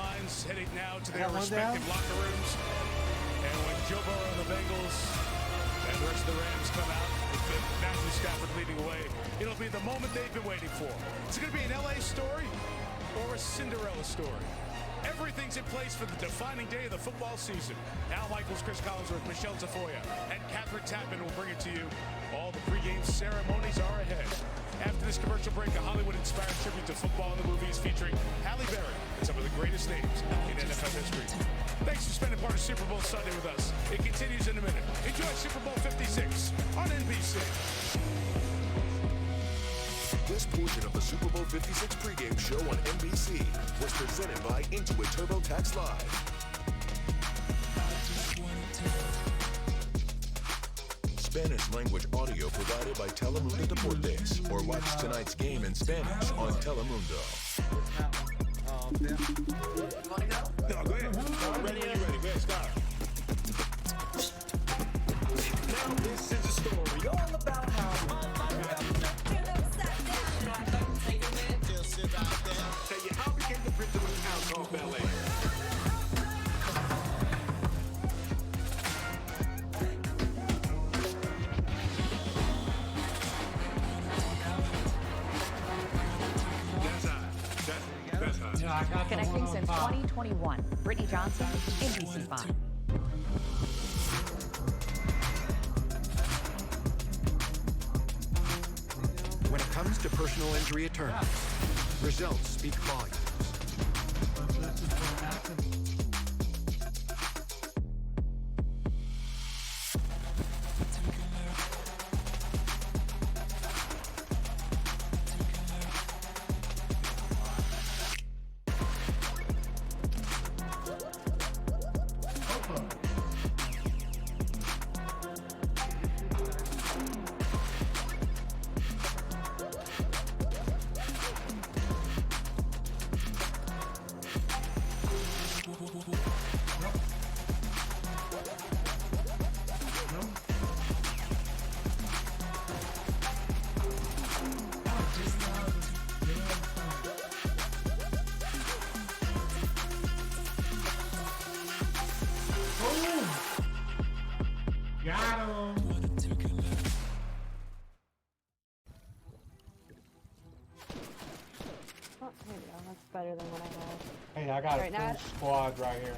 sidelines, heading now to their respective locker rooms. And when Joe Burrow and the Bengals and the rest of the Rams come out with Matthew Stafford leading away, it'll be the moment they've been waiting for. It's going to be an LA story or a Cinderella story. Everything's in place for the defining day of the football season. Al Michaels, Chris Collinsworth, Michelle Tafoya, and Catherine Tappan will bring it to you. All the pregame ceremonies are ahead. After this commercial break, a Hollywood-inspired tribute to football in the movies featuring Halle Berry and some of the greatest names in NFL history. Thanks for spending part of Super Bowl Sunday with us. It continues in a minute. Enjoy Super Bowl 56 on NBC. This portion of the Super Bowl 56 pregame show on NBC was presented by Intuit TurboTax Live. Spanish language audio provided by Telemundo Deportes, or watch tonight's game in Spanish on Telemundo. No, go ahead. Ready when you're ready. Go ahead, start. Now this is a story all about how tell you how became the prince of a town called Bel Air. That's hot. Connecting since 2021. Brittany Johnson, NBC5. When it comes to personal injury attorneys, results speak volumes. That's better than what I had. Hey, I got Right a now- full squad right here.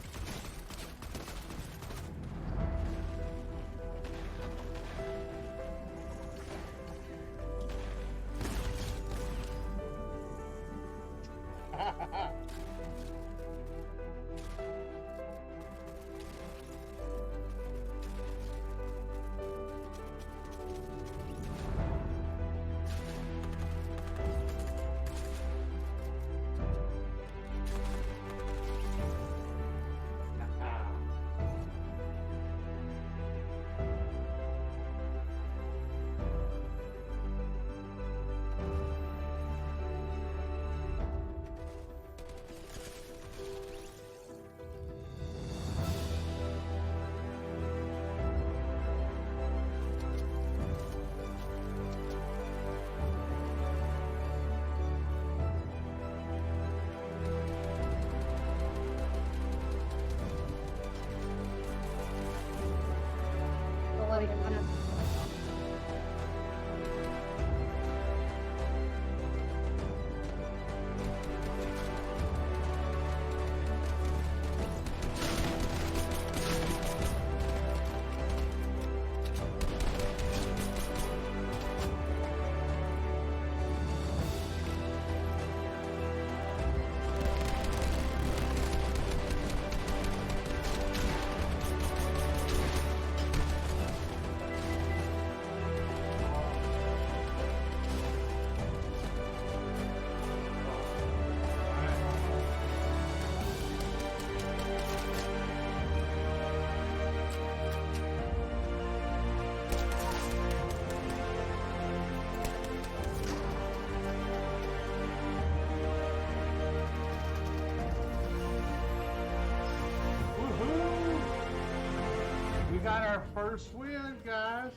Got our first win, guys.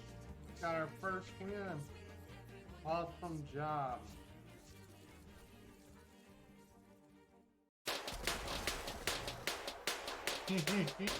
Got our first win. Awesome job. Dead. Dead.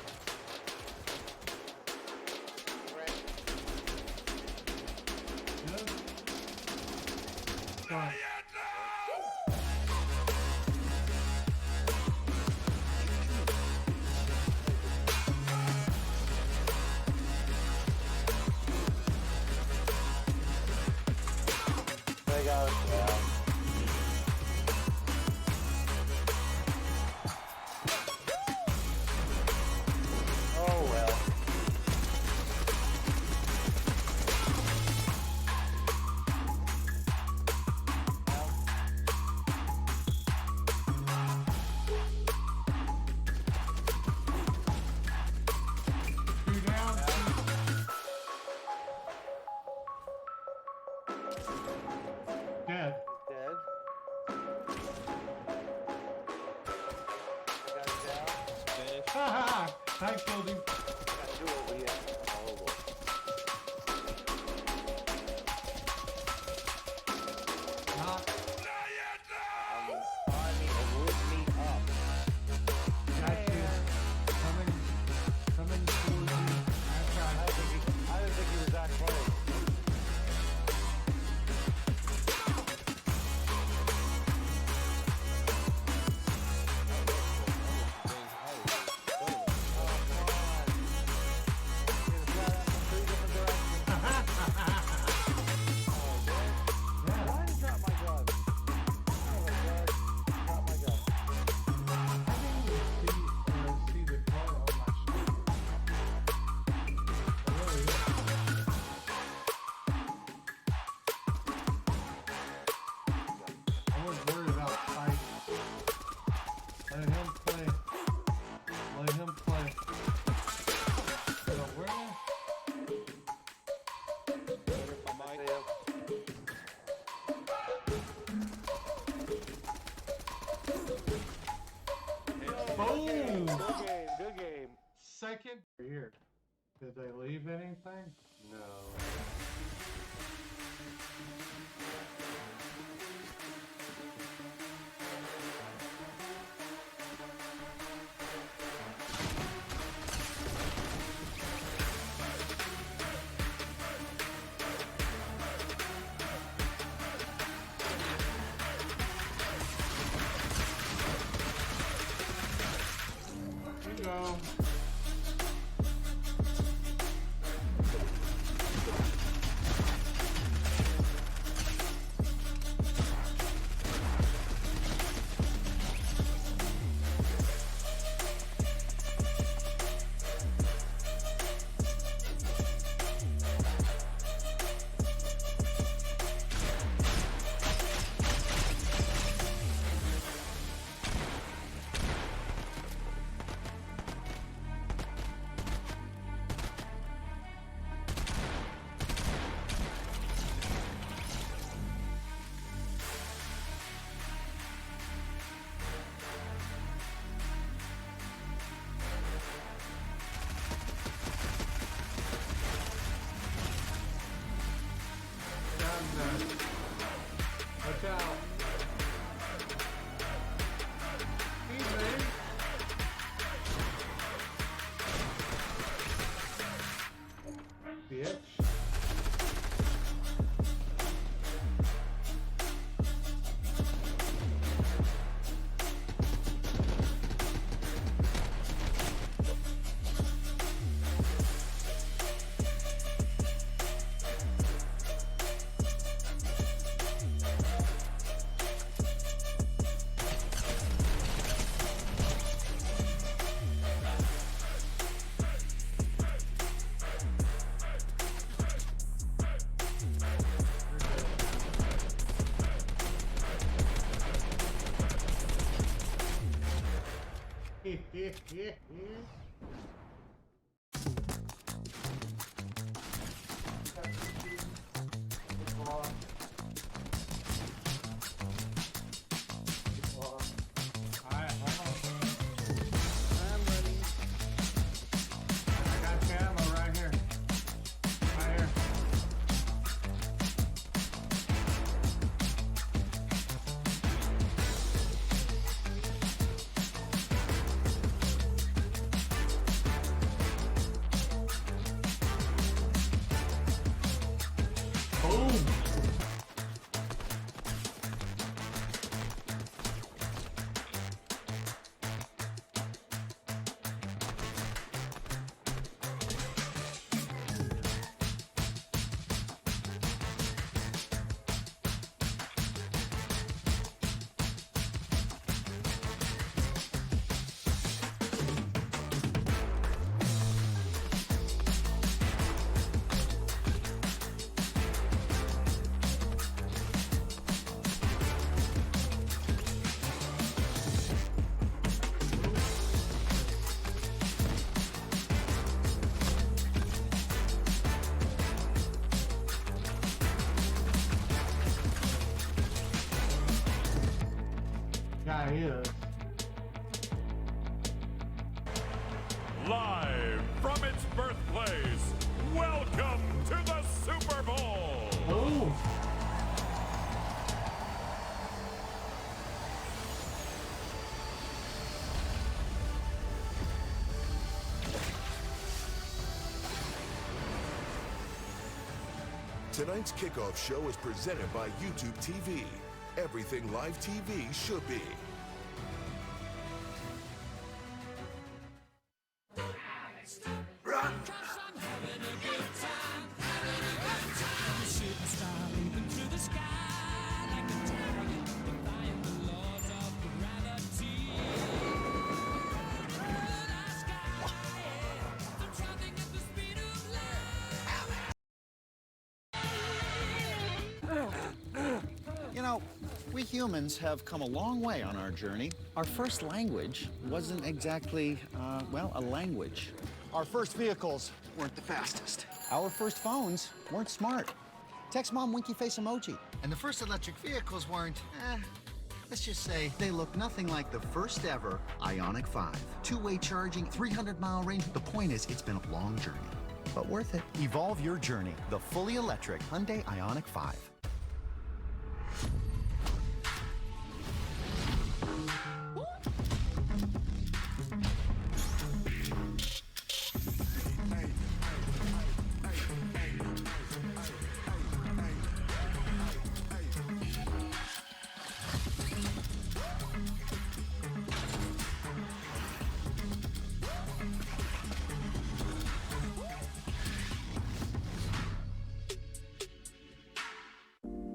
Haha! I killed him. Got two over here. Oh boy. Not. Army would me up. Got you. Coming towards you. I didn't think he was that close. Boom! Good game. Second. Here. Did they leave anything? No. Here you go. Watch out. Easy. Bitch. guy is. Live from its birthplace, welcome to the Super Bowl. Oh. Tonight's kickoff show is presented by YouTube TV. Everything live TV should be. You know, we humans have come a long way on our journey. Our first language wasn't exactly, well, a language. Our first vehicles weren't the fastest. Our first phones weren't smart. Text mom winky face emoji. And the first electric vehicles weren't, let's just say they look nothing like the first ever Ioniq 5. Two-way charging, 300-mile range. The point is, it's been a long journey, but worth it. Evolve your journey. The fully electric Hyundai Ioniq 5.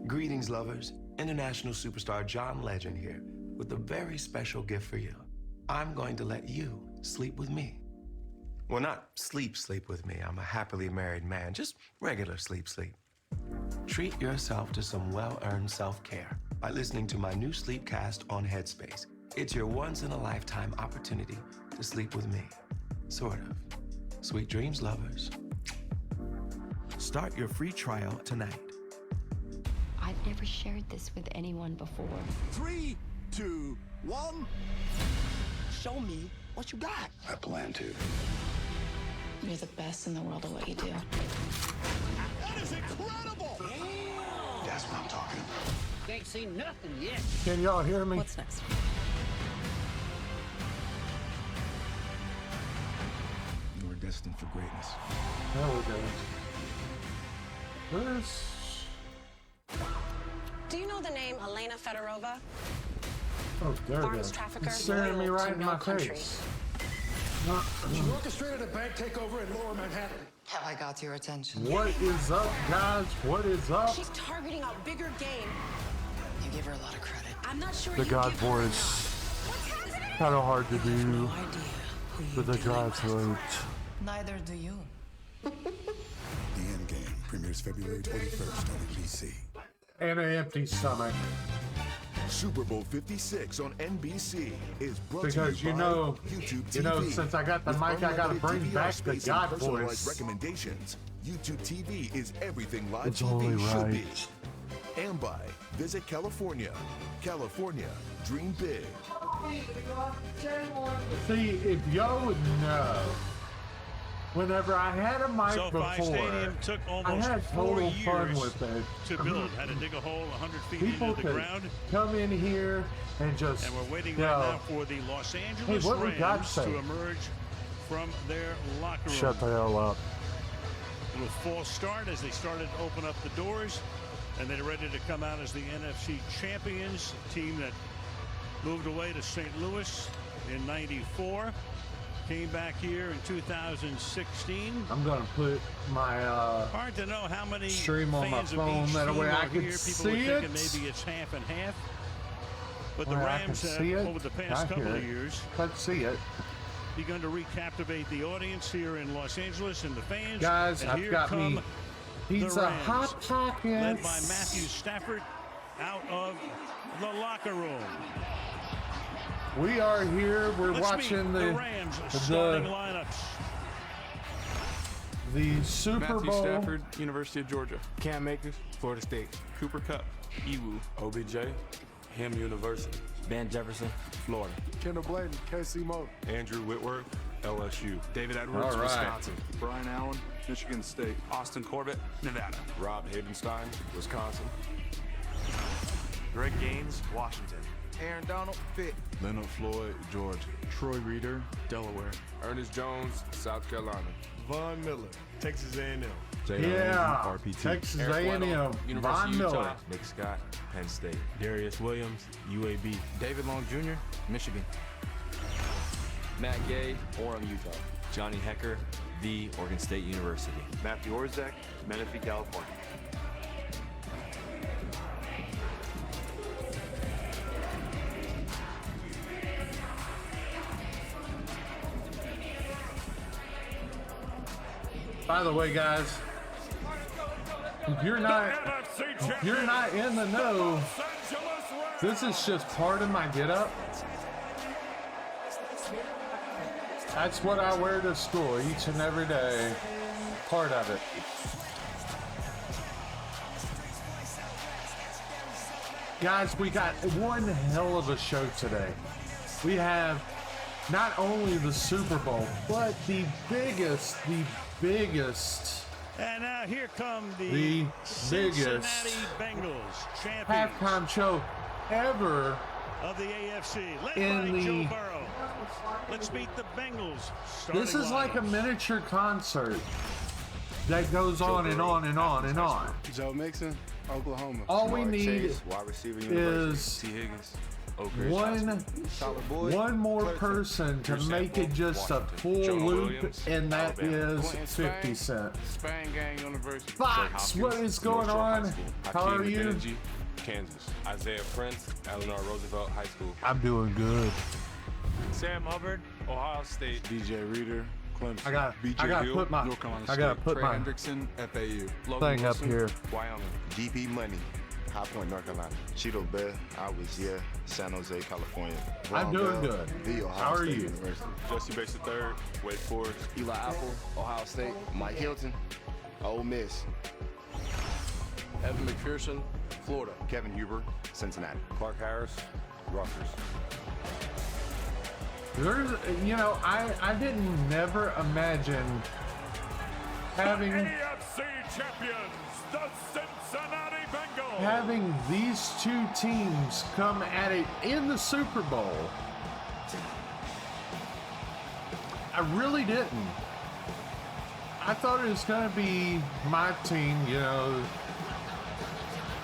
Greetings, lovers. International superstar John Legend here with a very special gift for you. I'm going to let you sleep with me. Well, not sleep with me. I'm a happily married man, just regular sleep. Treat yourself to some well-earned self-care by listening to my new Sleepcast on Headspace. It's your once-in-a-lifetime opportunity to sleep with me. Sort of. Sweet dreams, lovers. Start your free trial tonight. I've never shared this with anyone before. 3, 2, 1. Show me what you got. I plan to. You're the best in the world at what you do. That is incredible! That's what I'm talking about. Ain't seen nothing yet. Can y'all hear me? What's next? You are destined for greatness. There we go. This. Do you know the name Elena Fedorova? Oh, there we Arms go. trafficker, It's staring me loyal right to in no my country. face. She orchestrated a bank takeover in Lower Manhattan. Have I got your attention? What is up, guys? What is up? She's targeting a bigger game. You give her a lot of credit. I'm not sure The you God give her voice. What's happening? Kind of hard to do No idea who with you the God throat. Neither do you. The Endgame premieres February 21st on NBC. And an empty stomach. Super Bowl 56 on NBC is brought Because to you you by know, YouTube TV. you know, since I got the With mic, I gotta unlimited bring DVR back the space God and personalized voice. recommendations. YouTube TV is everything live It's TV only should right. be. And by Visit California. California, dream big. See, if y'all would know, whenever I had a mic SoFi before, Stadium took I almost had 4 total fun years with it. to build. Had to dig a hole 100 feet People into the could ground. come in here and just, And we're waiting you right know, now for the Los Angeles what we got Rams say? to emerge from their locker room. shut the hell up. It was false start as they started to open up the doors, and they're ready to come out as the NFC champions, a team that moved away to St. Louis in '94, came back here in 2016. I'm gonna put my Hard to know how many stream on my fans of phone, each that team way I are can here. People see were thinking it. maybe it's half and half. But the where I can Rams have, see it. over the past I couple hear of it. years, Can't see it. begun to recaptivate the audience here in Los Angeles and the fans. Guys, and I've here got come me the pizza Rams, hot pockets. led by Matthew Stafford out of the locker room. We are here. We're Let's watching meet the Rams starting lineups. The Super Matthew Bowl. Stafford, University of Georgia. Cam Akers, Florida State. Cooper Kupp, EWU. OBJ, Ham University. Ben Jefferson, Florida. Kendall Blayden, KC Mo. Andrew Whitworth, LSU. David Edwards, All right. Wisconsin. Brian Allen, Michigan State. Austin Corbett, Nevada. Rob Havenstein, Wisconsin. Greg Gaines, Washington. Aaron Donald, Pitt. Leonard Floyd, Georgia. Troy Reader, Delaware. Ernest Jones, South Carolina. Von Miller, Texas A&M. Yeah, RPT. Texas Eric A&M, Weddle, Von University of Miller. Utah. Nick Scott, Penn State. Darius Williams, UAB. David Long Jr., Michigan. Matt Gay, Orem, Utah. Johnny Hecker, the Oregon State University. Matthew Orzek, Menifee, California. By the way, guys, if you're not in the know, this is just part of my getup. That's what I wear to school each and every day. Part of it. Guys, we got one hell of a show today. We have not only the Super Bowl, but the biggest. And now here come The Cincinnati biggest Bengals champions halftime show ever of the AFC, led in by the. Joe Burrow. Let's meet the Bengals. This is like a miniature concert that goes on and on and on and on. Joe Mixon, Oklahoma. All we need Chase, wide receiver, is T. Higgins. one more person to make it just a full loop, and that is 50 Cent. Spain Gang University. Fox, what is going on? How are you? Kansas. Isaiah Prince, Eleanor Roosevelt High School. I'm doing good. Sam Hubbard, Ohio State. DJ Reader, Clemson. I gotta Hill, put my North Carolina I gotta State. put Trey my Hendrickson, FAU. thing up here. Wyoming. DP Money, High Point, North Carolina. Cheeto Bear, I was San Jose, California. I'm doing Bell, good. The Ohio How are State you? University. Jesse Bates III, Wake Forest. Eli Apple, Ohio State. Mike Hilton, Ole Miss. Evan McPherson, Florida. Kevin Huber, Cincinnati. Clark Harris, Rutgers. There's, I didn't never imagine having AFC champions, the Cincinnati Bengals. having these two teams come at it in the Super Bowl. I really didn't. I thought it was going to be my team,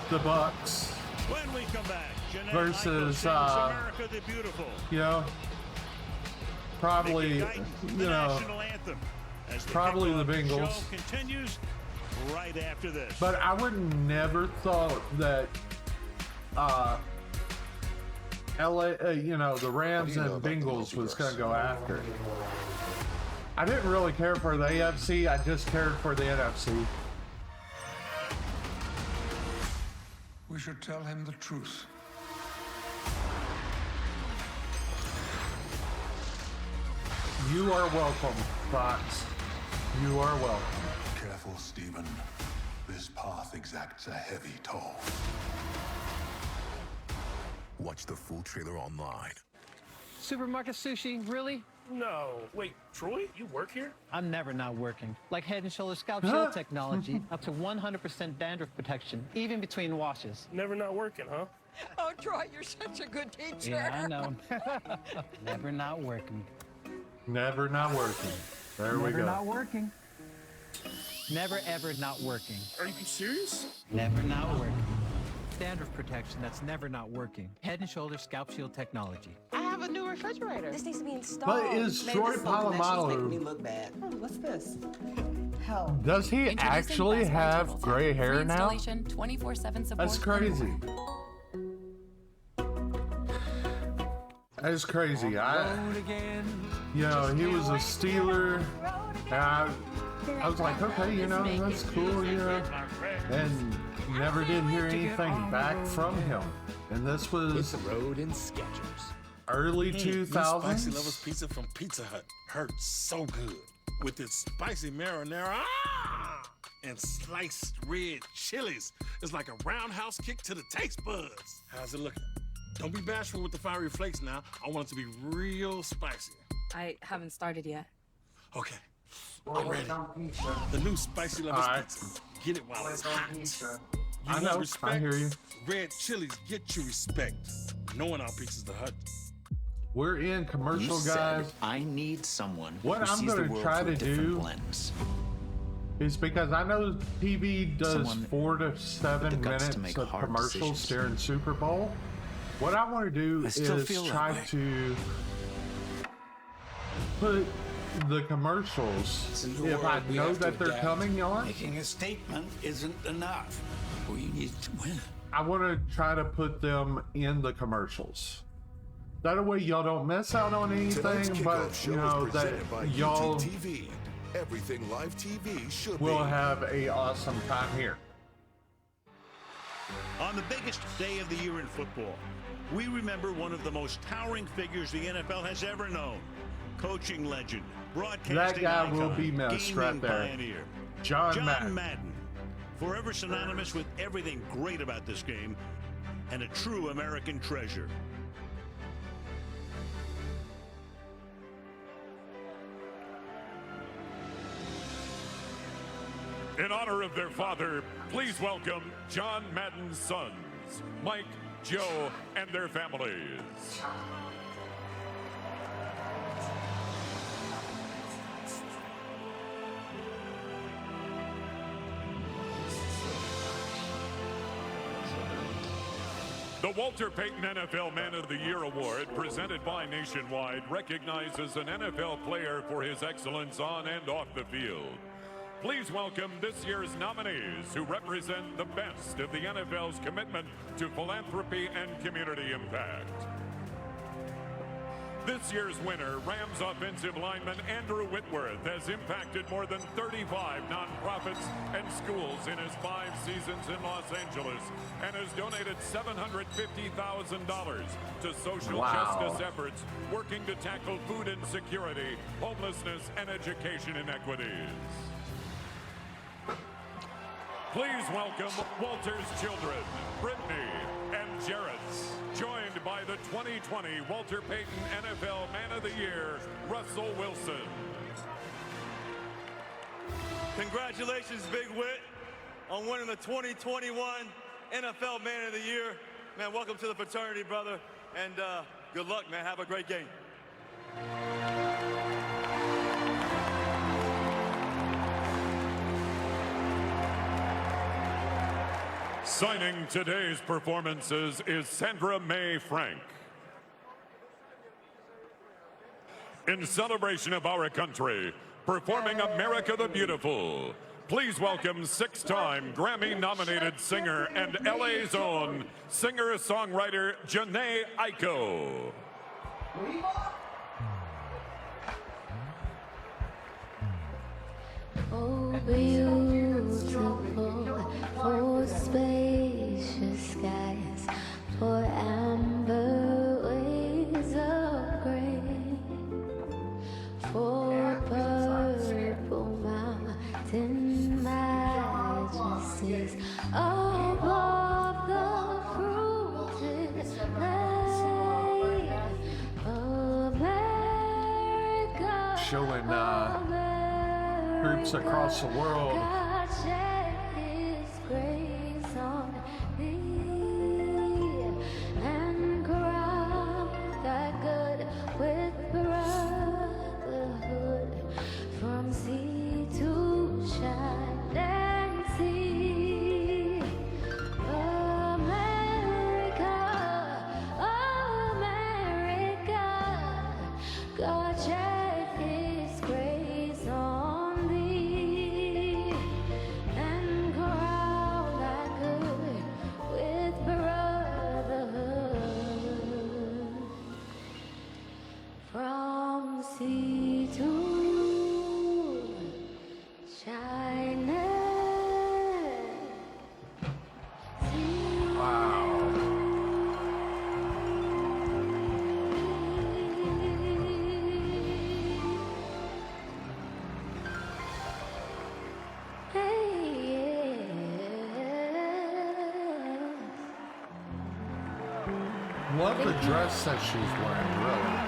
the Bucks, When we come back, Jeanette versus, Michael sings America the Beautiful. Probably, Igniting the national anthem as the probably the kickoff Bengals. show continues right after this. But I would never thought that LA, the Rams and Bengals was going to go after it. I didn't really care for the AFC. I just cared for the NFC. We should tell him the truth. You are welcome, Fox. You are welcome. Careful, Stephen. This path exacts a heavy toll. Watch the full trailer online. Supermarket sushi, really? No. Wait, Troy, you work here? I'm never not working. Like Head & Shoulders Scalp Shield technology, up to 100% dandruff protection, even between washes. Never not working, huh? Oh, Troy, you're such a good teacher. Yeah, I know. Never not working. Never not working. There we go. Never not working. Never ever not working. Are you serious? Never not working. Dandruff protection that's never not working. Head & Shoulders Scalp Shield technology. I have a new refrigerator. This needs to be installed. But is Troy Polamalu, Look bad. Oh, what's this? does he actually have gray hair now? 24/7 support. That's crazy. That is crazy. He was a Steeler. And I was like, okay, that's cool, and never did hear anything back from him. And this was the road in Skechers. early New 2000s. Spicy Lovers Pizza from Pizza Hut hurts so good. With its spicy marinara and sliced red chilies. It's like a roundhouse kick to the taste buds. How's it looking? Don't be bashful with the fiery flakes now. I want it to be real spicy. I haven't started yet. Okay, I'm ready. The new spicy lovers pizza. Get it while it's hot. I know, respect? I hear you. Red chilies get you respect. Knowing our Pizza's the Hut. We're in commercial, guys. I need someone what who I'm sees the going to world try through a to different do lens. is because I know TV does Someone 4 to 7 minutes of commercials decisions. during Super Bowl. What I want to do is try to put the commercials, if I know that they're coming on, Making a statement isn't enough. We need to win. I want to try to put them in the commercials. That way y'all don't miss out on anything, but you know that y'all TV. Everything live TV should will be. have a awesome time here. On the biggest day of the year in football, we remember one of the most towering figures the NFL has ever known. Coaching legend, broadcasting That guy icon, will be missed right gaming there. pioneer. John Madden. Madden. Forever synonymous with everything great about this game and a true American treasure. In honor of their father, please welcome John Madden's sons, Mike, Joe, and their families. The Walter Payton NFL Man of the Year Award, presented by Nationwide, recognizes an NFL player for his excellence on and off the field. Please welcome this year's nominees who represent the best of the NFL's commitment to philanthropy and community impact. This year's winner, Rams offensive lineman Andrew Whitworth, has impacted more than 35 nonprofits and schools in his 5 seasons in Los Angeles and has donated $750,000 to social justice efforts working to tackle food insecurity, homelessness, and education inequities. Please welcome Walter's children, Brittany and Jarrett, joined by the 2020 Walter Payton NFL Man of the Year, Russell Wilson. Congratulations, Big Whit, on winning the 2021 NFL Man of the Year. Man, welcome to the fraternity, brother, and good luck, man. Have a great game. Signing today's performances is Sandra Mae Frank. In celebration of our country, performing America the Beautiful, please welcome 6-time Grammy-nominated singer and LA's own singer-songwriter Janae Aiko. Oh, beautiful, for spacious skies, for amber waves of grain, for purple mountain majesties above the fruited plain. America, Showing groups across the world. God shed His grace on thee and crown thy good with brotherhood from sea to shining sea. America, America, God shed His grace on thee. love the dress that she's wearing, really.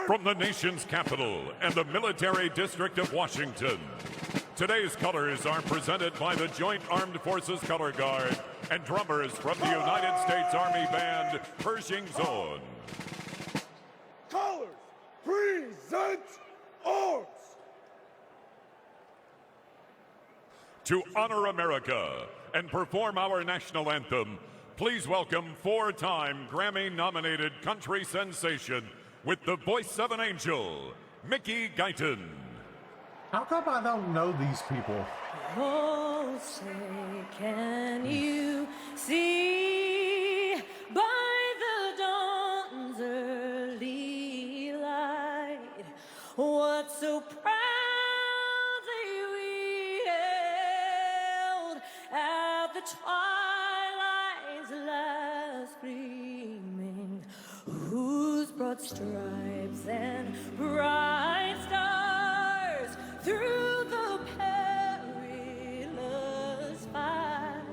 From the nation's capital and the military district of Washington, today's colors are presented by the Joint Armed Forces Color Guard and drummers from the United States Army Band, Pershing Zone. Colors present arms. To honor America and perform our national anthem, please welcome four-time Grammy-nominated country sensation with the voice of an angel, Mickey Guyton. How come I don't know these people? Oh, say, can you see by the dawn's early light what so proudly we hailed at the twilight's last gleaming, whose broad stripes and bright stars through the perilous fight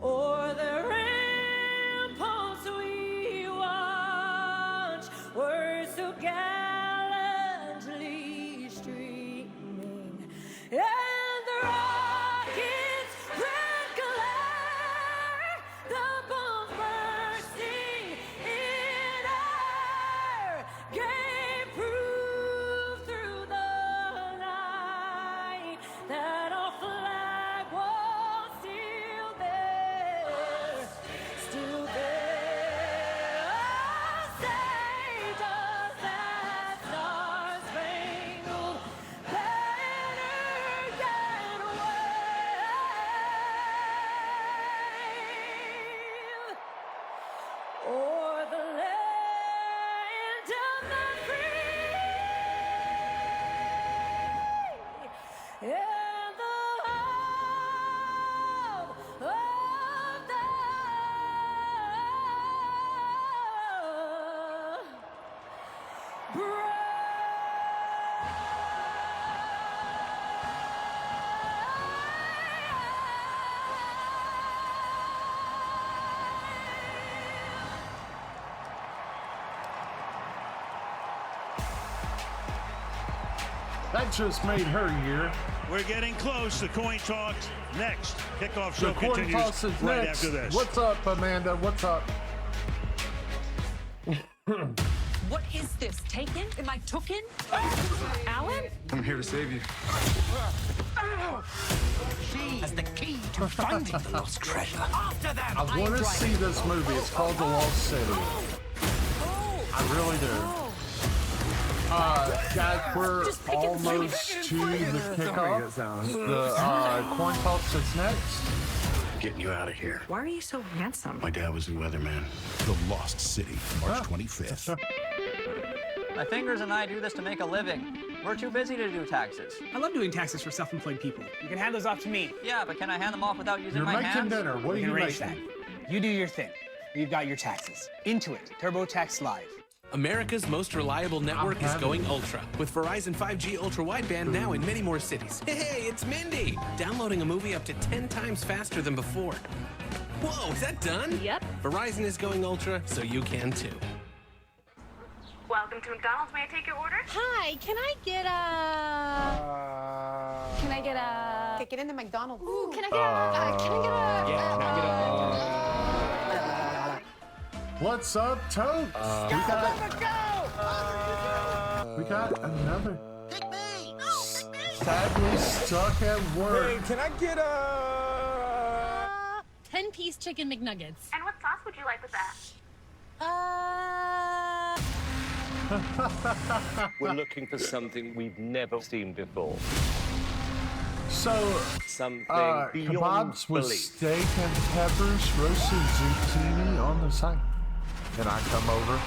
o'er the ramparts we watch were so gallantly streaming, and the rockets' red glare, the bombs bursting in air, gave proof through the night that our flag was still there, still there. Oh, say, does that star-spangled banner yet wave o'er the land of the free and the home of the That just made her year. We're getting close. The coin toss next. Kickoff show The coin continues toss is right next. after this. What's up, Amanda? What's up? What is this? Taken? Am I tooken? Alan? I'm here to save you. She has the key to finding the lost treasure. After them. I want to see this movie. It's called The Lost City. I really do. Guys, we're almost to the kickoff. The coin toss is next. Getting you out of here. Why are you so handsome? My dad was a weatherman. The Lost City, March 25th. My fingers and I do this to make a living. We're too busy to do taxes. I love doing taxes for self-employed people. You can hand those off to me. Yeah, but can I hand them off without using You're my making hands? dinner. What are you arrange making? that. You do your thing. We've got your taxes. Intuit, TurboTax Live. America's most reliable network is going ultra, with Verizon 5G Ultra Wideband now in many more cities. Hey, it's Mindy! Downloading a movie up to 10 times faster than before. Whoa, is that done? Yep. Verizon is going ultra, so you can too. Welcome to McDonald's. May I take your order? Hi, can I get a... Can I get a... Okay, get into McDonald's. Ooh, can I get a... Can I get a... Yeah, can I get a... What's up, Totes? We got another. Sadly stuck at work. Hey, can I get a... 10-piece chicken McNuggets. And what sauce would you like with that? We're looking for something we've never seen before. So, Something beyond kebabs with belief. steak and peppers, roasted zucchini on the side. Can I come over?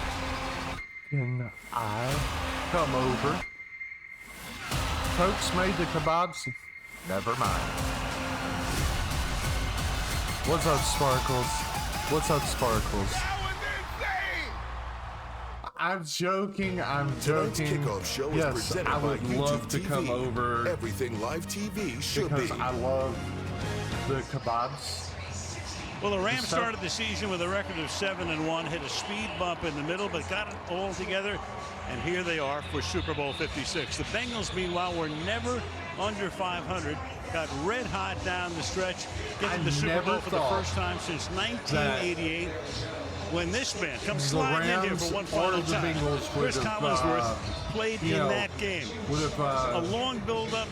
Can I come over? Folks made the kebabs. Never mind. What's up, Sparkles? What's up, Sparkles? I'm joking. I'm Tonight's joking. kickoff show is Yes, presented I by would YouTube love to TV. come over. Everything live TV should because be. I love the kebabs. Well, the Rams started the season with a record of 7-1, hit a speed bump in the middle, but got it all together. And here they are for Super Bowl 56. The Bengals, meanwhile, were never under 500. Got red hot down the stretch, getting the Super Bowl for the first time since 1988. When this man comes sliding in here for one final time, Chris Collinsworth played in that game. A long build-up.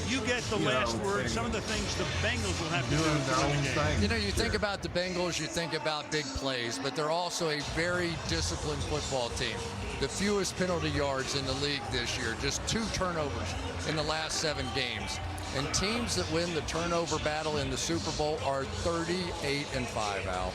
You get the last word. Some of the things the Bengals will have to do to win the game. You know, you think about the Bengals, you think about big plays, but they're also a very disciplined football team. The fewest penalty yards in the league this year, just 2 turnovers in the last 7 games. And teams that win the turnover battle in the Super Bowl are 38-5, Al.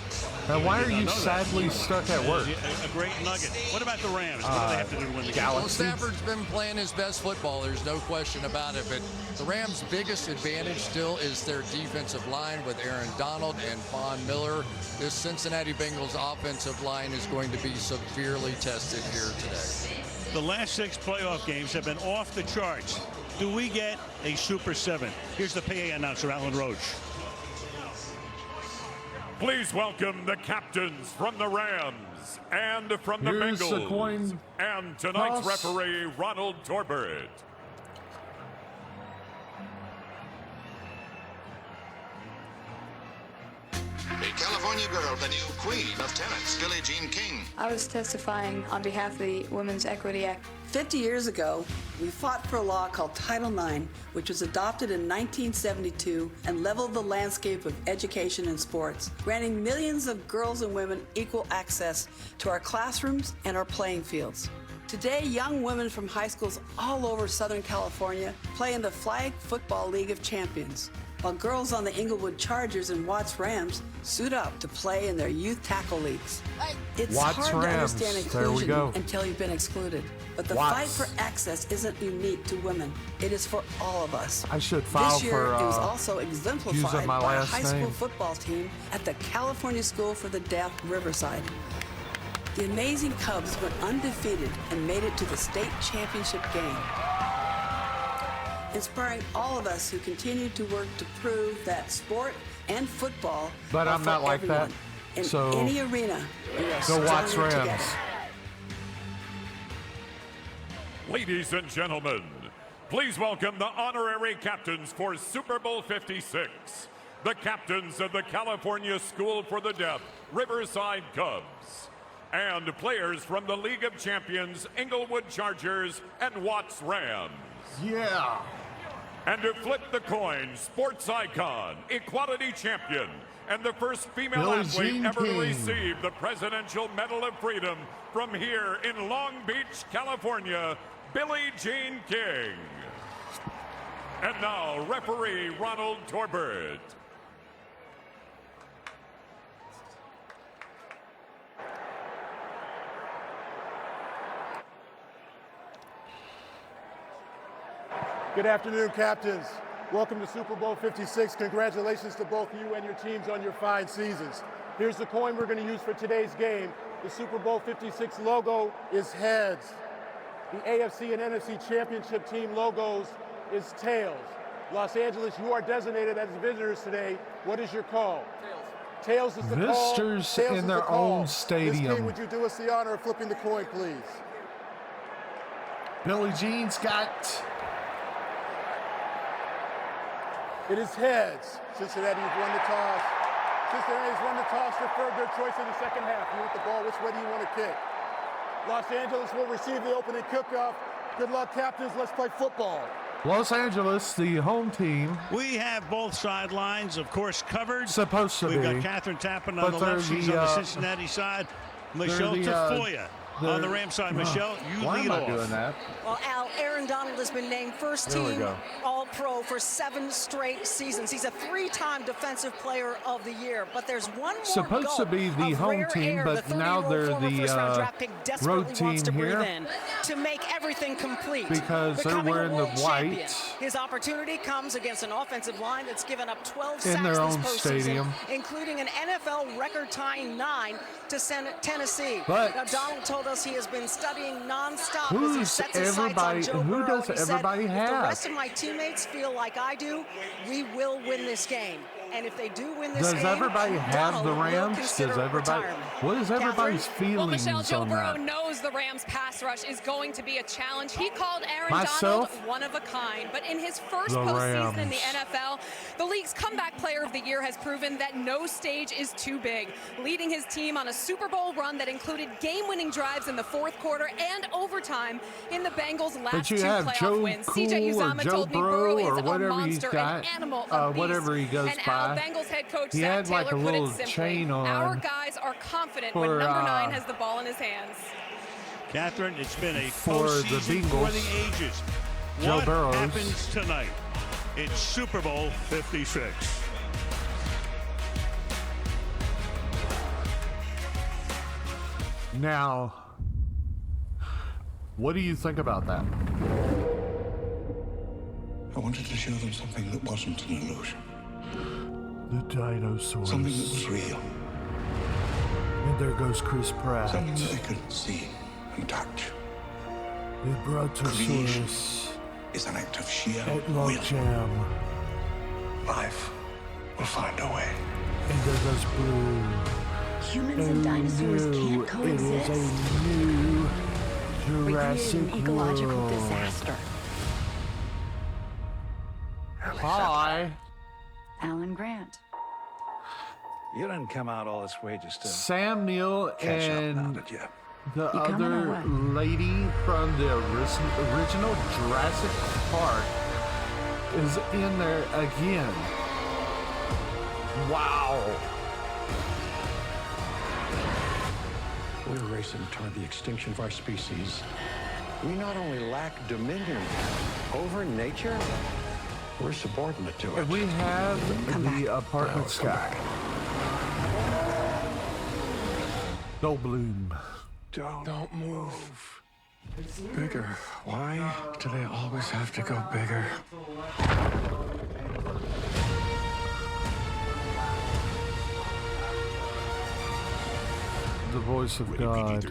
Now, why are you sadly stuck at work? A great nugget. What about the Rams? What do they have to do to win the game? Well, Stafford's been playing his best football. There's no question about it. But the Rams' biggest advantage still is their defensive line with Aaron Donald and Von Miller. This Cincinnati Bengals offensive line is going to be severely tested here today. The last 6 playoff games have been off the charts. Do we get a Super 7? Here's the PA announcer, Alan Roach. Please welcome the captains from the Rams and from the Bengals. And tonight's referee, Ronald Torbert. A California girl, the new queen of tennis, Billie Jean King. I was testifying on behalf of the Women's Equity Act. 50 years ago, we fought for a law called Title IX, which was adopted in 1972 and leveled the landscape of education and sports, granting millions of girls and women equal access to our classrooms and our playing fields. Today, young women from high schools all over Southern California play in the Flag Football League of Champions, while girls on the Inglewood Chargers and Watts Rams suit up to play in their youth tackle leagues. It's Watts hard to Rams. understand There we inclusion go. until you've been excluded. But the fight for access isn't unique to women. It is for all of us. I should file this year, for, it was also exemplified using my by a last high school name. football team at the California School for the Deaf, Riverside. The amazing Cubs went undefeated and made it to the state championship game, inspiring all of us who continue to work to prove that sport and football But are I'm for not like everyone. that. In So any arena, we are go Watts stronger Rams. together. Ladies and gentlemen, please welcome the honorary captains for Super Bowl 56. The captains of the California School for the Deaf, Riverside Cubs. And players from the League of Champions, Inglewood Chargers and Watts Rams. Yeah. And to flip the coin, sports icon, equality champion, and the first female Billie athlete Jean ever to King. receive the Presidential Medal of Freedom from here in Long Beach, California, Billie Jean King. And now, referee Ronald Torbert. Good afternoon, captains. Welcome to Super Bowl 56. Congratulations to both you and your teams on your fine seasons. Here's the coin we're going to use for today's game. The Super Bowl 56 logo is heads. The AFC and NFC championship team logos is tails. Los Angeles, you are designated as visitors today. What is your call? Tails is the call. Visitors Tails in is their the call. own stadium. Miss King, would you do us the honor of flipping the coin, please? Billie Jean's got. It is heads. Cincinnati's won the toss. Cincinnati's won the toss, deferred their choice in the second half. You want the ball, which way do you want to kick? Los Angeles will receive the opening kickoff. Good luck, captains. Let's play football. Los Angeles, the home team. We have both sidelines, of course, covered. Supposed to We've be. got Catherine Tappan on But the they're left. She's the, on the Cincinnati side. Michelle Tafoya on the Ram side. Michelle, you why lead am I off. doing that? Well, Al, Aaron Donald has been named first There we team go. All-Pro for 7 straight seasons. He's a 3-time Defensive Player of the Year. But there's one more Supposed to be the of home rare team, air but the now 30-year-old they're former the first-round draft pick desperately road wants team to breathe here in to make everything complete. because they're Becoming a wearing the world white champion. His opportunity comes against an offensive line that's given up 12 in sacks their this own postseason, stadium. including an NFL record-tying 9 to send Tennessee. But now, Donald told told us he has been studying nonstop Who's as he sets his sights on Joe who Burrow. does He said, everybody if the have? rest of my teammates feel like I do, we will win this game. And if they do win this Does game, everybody have the Donald will Rams? consider Does everybody? retirement. What is everybody's Well, feelings Michelle, Joe on Burrow that? knows the Rams' pass rush is going to be a challenge. He called Aaron Myself? Donald one of a kind. But in his first The postseason in the Rams. NFL, the league's comeback player of the year has proven that no stage is too big, leading his team on a Super Bowl run that included game-winning drives in the fourth quarter and overtime in the Bengals' last But you two have playoff Joe wins. Cool CJ or Uzomah Joe told me Burrow Burrow is or a whatever he's monster, got, an animal, a beast. whatever he goes and by. Al Bengals head coach He Zach had like Taylor a put it little simply, chain on our guys are confident when for, number 9 has the ball in his hands. Catherine, it's been a for the postseason Bengals. for the ages. Joe What Burrows. happens tonight? It's Super Bowl 56. Now, what do you think about that? I wanted to show them something that wasn't an illusion. The dinosaurs. Something that was real. And there goes Chris Pratt. Something that they could see and touch. The Brontosaurus. Is an act of sheer At will. Logjam. Life will find a way. And there goes Blue. Humans and dinosaurs can't coexist. It is a new Jurassic an ecological World. disaster. Hi. Alan Grant. You didn't come out all this way just to Sam Neill catch up now, and did you? the You coming or other what? lady from the original Jurassic Park is in there again. Wow. We're racing toward the extinction of our species. We not only lack dominion over nature, we're subordinate to it. And we have the apartment sky. No bloom. Don't move. Bigger. Why do they always have to go bigger? The voice of God.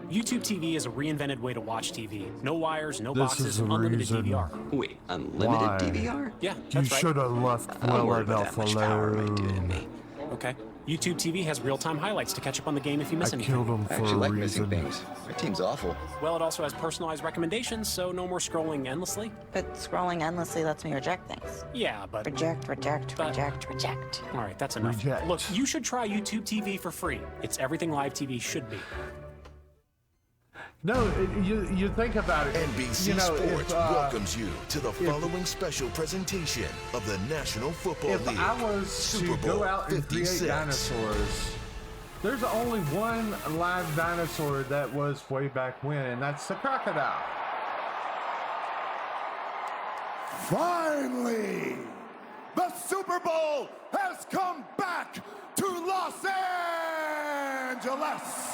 YouTube TV is a reinvented way to watch TV. No wires, no This boxes, is the unlimited reason DVR. Wait, unlimited why DVR? Yeah, You that's right. should have left I don't well worry about enough that much power alone. right to me. Okay. YouTube TV has real-time highlights to catch up on the game if you miss I anything. killed him I for actually a like reason. missing things. My team's awful. Well, it also has personalized recommendations, so no more scrolling endlessly. But scrolling endlessly lets me reject things. Yeah, but... Reject, reject, But- reject, reject. All right, that's enough. Reject. Look, you should try YouTube TV for free. It's everything live TV should be. No, you think about it. NBC you know, Sports if, welcomes you to the following special presentation of the National Football If League. I was Super to Bowl go out and create 56. dinosaurs, there's only one live dinosaur that was way back when, and that's the crocodile. Finally, the Super Bowl has come back to Los Angeles.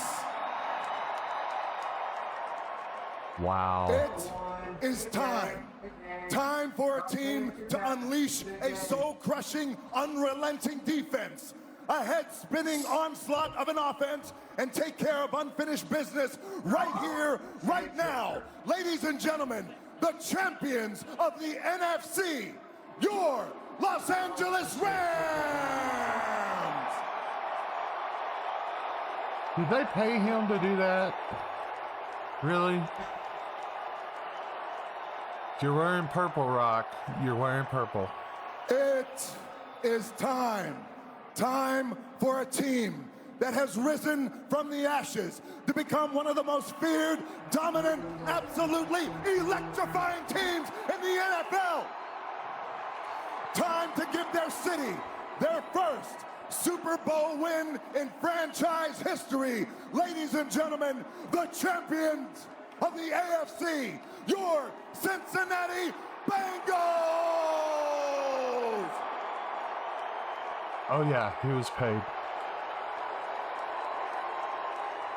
Wow. It is time. Time for a team to unleash a soul-crushing, unrelenting defense. A head-spinning onslaught of an offense and take care of unfinished business right here, right now. Ladies and gentlemen, the champions of the NFC, your Los Angeles Rams! Did they pay him to do that? Really? You're wearing purple, Rock. You're wearing purple. It is time. Time for a team that has risen from the ashes to become one of the most feared, dominant, absolutely electrifying teams in the NFL. Time to give their city their first Super Bowl win in franchise history. Ladies and gentlemen, the champions of the AFC, your Cincinnati Bengals! Oh yeah, he was paid.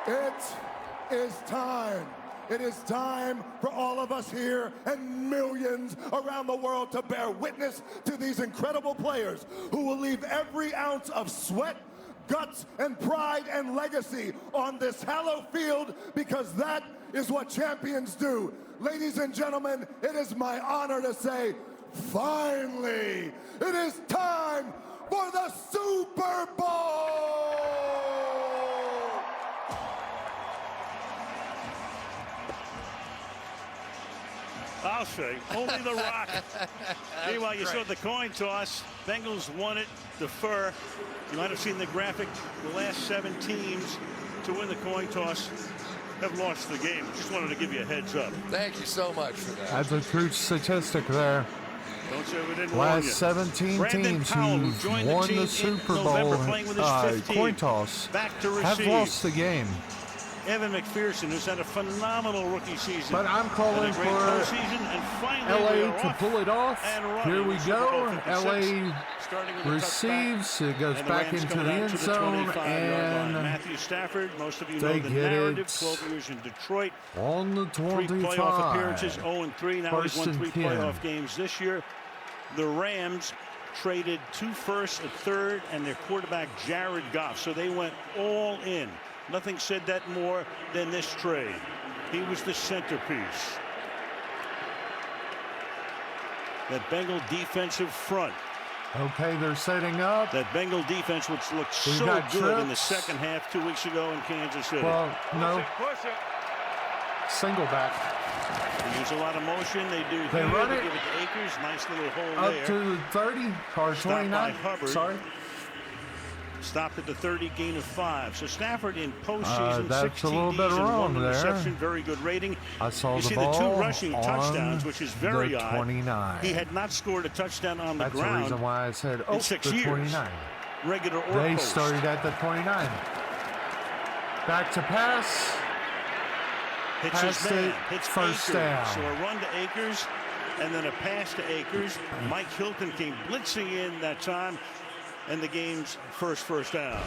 It is time. It is time for all of us here and millions around the world to bear witness to these incredible players who will leave every ounce of sweat, guts and pride and legacy on this hallowed field, because that is what champions do. Ladies and gentlemen, it is my honor to say, finally, it is time for the Super Bowl! I'll say, only The Rock. Meanwhile, you saw the coin toss. Bengals won it, defer. You might have seen the graphic. The last 7 teams to win the coin toss have lost the game. Just wanted to give you a heads up. Thank you so much for that. That's a true statistic there. Don't say we didn't warn you. Last 17 Brandon teams Powell, who who joined won the the team Super in Bowl November, playing with his 5th team, coin toss back to have receive. lost the game. Evan McPherson, who's had a phenomenal rookie season. But I'm calling and a great for postseason, and finally we LA are to off pull it off. and running. Here we Super Bowl go. 56, LA starting with a receives. touchback, It goes and back Rams into coming the out end to the zone. 25-yard And line. Matthew Stafford, most of you they know the get narrative. it 12 years in Detroit. on the 3 25. playoff appearances, 0-3. Now he's First won 3 and 10. playoff games this year. The Rams traded 2 firsts, a third, and their quarterback Jared Goff. So they went all in. Nothing said that more than this trade. He was the centerpiece. That Bengal defensive front. Okay, they're setting up. That Bengal defense, which looked We've so got good in the trips. second half 2 weeks ago in Kansas City. Well, no. Single back. They use a lot of motion. They do. They here. run They it give it to Akers. Nice little hole Up there. to the 30 or Stopped by 29. Hubbard. Sorry. Stopped at the 30, gain of 5. So Stafford in postseason, that's 6 a little TDs bit and wrong 1 there. interception. Very good rating. I saw you the see ball the 2 rushing on touchdowns, which is very the odd. 29. He had not scored a touchdown on the That's ground. the reason why I said, in 6 the years. 29. Regular or They post. started at the 29. Back to pass. Hits his Passed man. it, Hits first Akers. down. So a run to Akers, and then a pass to Akers. Mike Hilton came blitzing in that time, and the game's first down.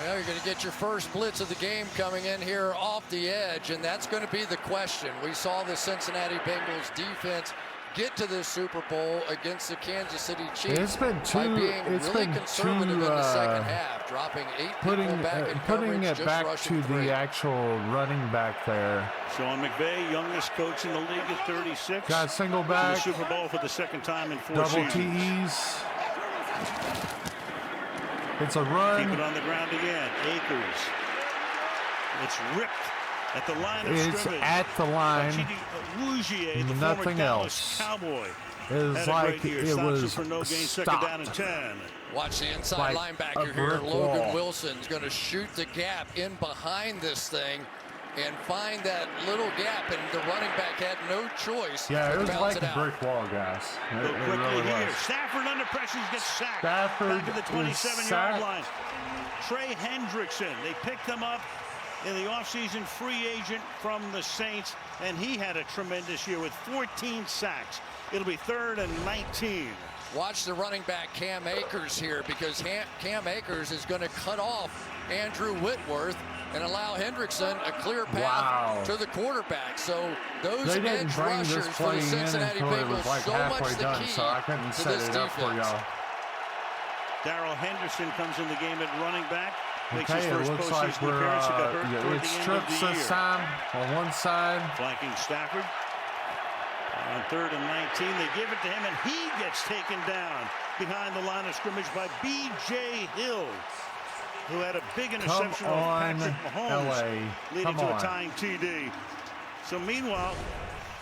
Well, you're going to get your first blitz of the game coming in here off the edge, and that's going to be the question. We saw the Cincinnati Bengals defense get to the Super Bowl against the Kansas City Chiefs It's been by too- being it's really been conservative too, in the second half, dropping 8 Putting people back in putting coverage, it just back rushing to 3. the actual running back there. Sean McVay, youngest coach in the league at 36. Got single To back. the Super Bowl for the second time in 4 Double seasons. T's. It's a run. Keep it on the ground again. Akers. It's ripped at the line of It's scrimmage. at the line. Rougier, the Nothing former Dallas else. Cowboy. It was Had a like great year. it Stops was it for no gain. Second stopped. down and 10. Watch the inside Like linebacker a here. brick Logan wall. Wilson's going to shoot the gap in behind this thing and find that little gap, and the running back had no choice. Yeah, but it was bounce like it a out. brick wall, guys. It, Go it quickly really here. was. Stafford under pressure gets sacked. Stafford Back at the is 27-yard sacked. line. Trey Hendrickson. They picked him up in the offseason, free agent from the Saints, and he had a tremendous year with 14 sacks. It'll be 3rd and 19. Watch the running back Cam Akers here, because Cam Akers is going to cut off Andrew Whitworth and allow Hendrickson a clear path to the quarterback. So those They didn't edge bring this rushers for play the in Cincinnati until it was Bengals, like so halfway much the done, key so I couldn't to set this it up for defense. y'all. Darrell Henderson comes in the game at running back. Makes Okay, his it first looks like postseason we're appearance. He got hurt toward it's the end of trips the this year. time on one side. Flanking Stafford. On 3rd and 19, they give it to him, and he gets taken down behind the line of scrimmage by B.J. Hill, who had a big interception Come off on, Patrick Mahomes, LA. leading Come to on. a tying TD. So meanwhile,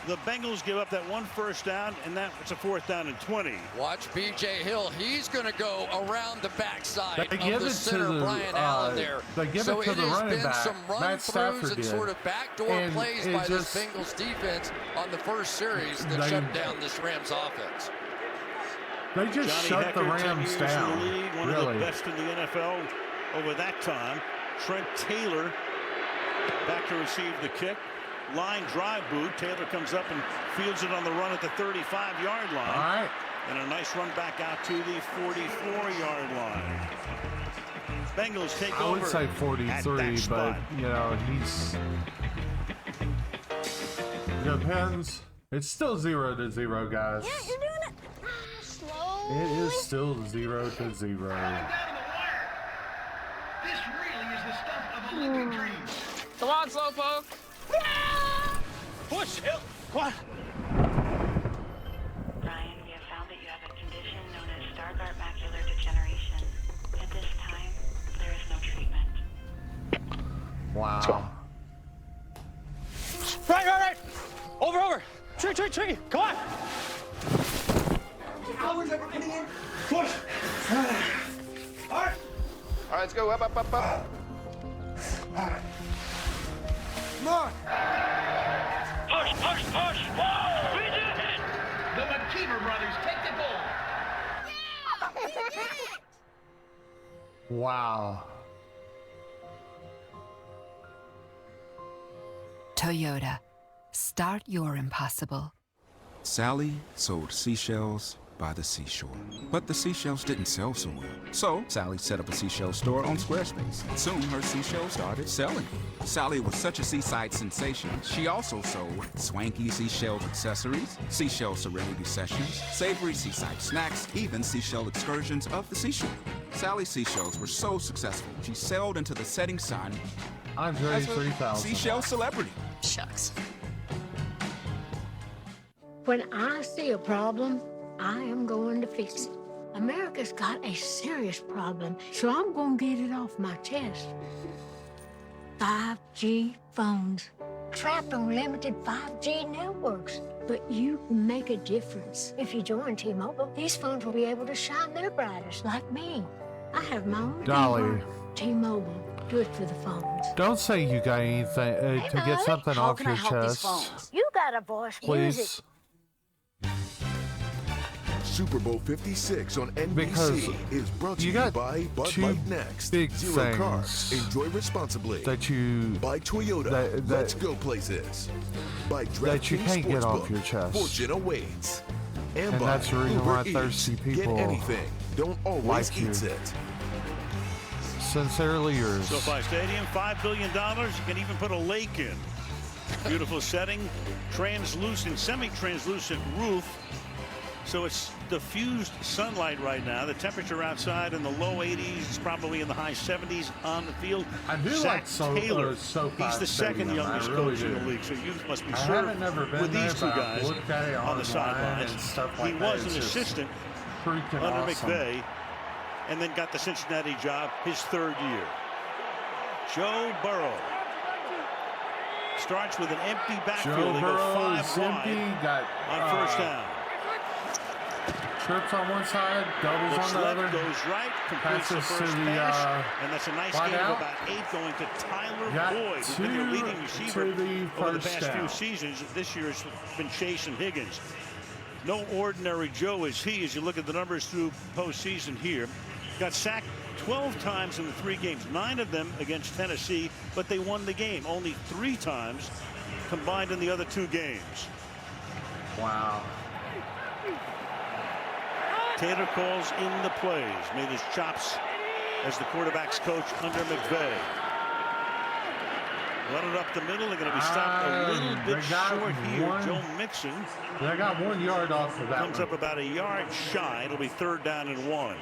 the Bengals give up that 1 first down, and it's a 4th down and 20. Watch B.J. Hill. He's going to go around the backside They of give the it to center, the, Brian Allen there. They give so it to the has running been back. some Matt run-throughs Stafford and did. sort of backdoor And plays it by just- this Bengals defense on the first series that They- shut down this Rams offense. They just Johnny shut the Hekker, 10 Rams years down. in the league, one of Really. the best in the NFL over that time. Trent Taylor back to receive the kick. Line drive boot. Taylor comes up and fields it on the run at the 35-yard line. All right. And a nice run back out to the 44-yard line. Bengals take I over. would say at 43, that but spot. you know he's. Depends. It's still 0-0, guys. Yeah, you're doing it slow. It is still 0-0. Push! Come on! Ryan, we have found that you have a condition known as Stargardt macular degeneration. At this time, there is no treatment. Wow. Right! Over! Tree! Come on! Hours everybody in. Push! All right, let's go. Up. Come on. Push! Whoa! We did it! The McKeever brothers take the goal. Wow. Toyota. Start your impossible. Sally sold seashells by the seashore. But the seashells didn't sell so well. So Sally set up a seashell store on Squarespace. Soon her seashells started selling. Sally was such a seaside sensation, she also sold swanky seashell accessories, seashell serenity sessions, savory seaside snacks, even seashell excursions of the seashore. Sally's seashells were so successful, she sailed into the setting sun Andre as a 3000. seashell celebrity. Shucks. When I see a problem, I am going to fix it. America's got a serious problem, so I'm going to get it off my chest. 5G phones, trapped on limited 5G networks. But you can make a difference. If you join T-Mobile, these phones will be able to shine their brightest like me. I have my own Dolly. T-Mobile. Do it for the phones. Don't say you got anything to get something How off can your I help these chest. phones? You got a voice. Please. Use it. Super Bowl 56 on NBC Because is brought to you you got by Bud two Light Next. big Zero things carbs. Enjoy responsibly. that you By Toyota. Let's go places. By that you DraftKings can't get off Sportsbook. your chest. Fortune awaits. And And by that's the reason Uber why Eats. thirsty people Get anything. Don't always like you. eat it. Sincerely yours. SoFi Stadium, $5 billion. You can even put a lake in. Beautiful setting, translucent, semi-translucent roof. So it's diffused sunlight right now. The temperature outside in the low 80s. It's probably in the high 70s on the field. I do Zach like Taylor. SoFi He's the second Stadium. youngest I really coach in the do. league. So you must be I served haven't never been with these there, two but I've guys looked at it on the online sidelines. and stuff He like that. was an It's just assistant freaking under awesome. McVay, and then got the Cincinnati job his third year. Joe Burrow starts with an empty backfield. Joe They go Burrow is 5 empty. wide Got on first down. trips on one side, doubles Looks on the left, other. goes right, completes the Passes to first the pass, and that's a nice wide gain of out. about 8 going to Tyler Got Boyd, who's been your two leading receiver to the over the first past few down. seasons. This year it's been Chase and Higgins. No ordinary Joe is he as you look at the numbers through postseason here. Got sacked 12 times in the 3 games, 9 of them against Tennessee, but they won the game. Only 3 times combined in the other 2 games. Wow. Taylor calls in the plays, made his chops as the quarterback's coach under McVay. Run it up the middle. They're going to be stopped a little bit short here. Joe Mixon. They got 1 yard off of that. Comes up about a yard shy. It'll be 3rd down and 1.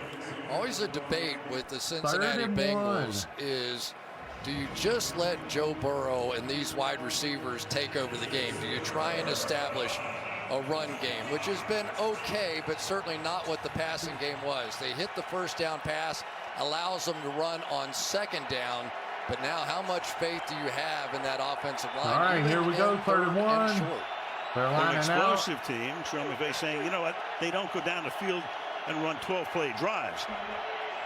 Always a debate with the Cincinnati 3rd and Bengals is, do you just let Joe Burrow and these wide receivers take over the game? Do you try and establish a run game, which has been okay, but certainly not what the passing game was? They hit the first down pass, allows them to run on 2nd down, but now how much faith do you have in that offensive line? All right, here we go, 3rd and 1. They're An lining out. explosive team. Sean McVay saying, you know what, they don't go down the field and run 12-play drives.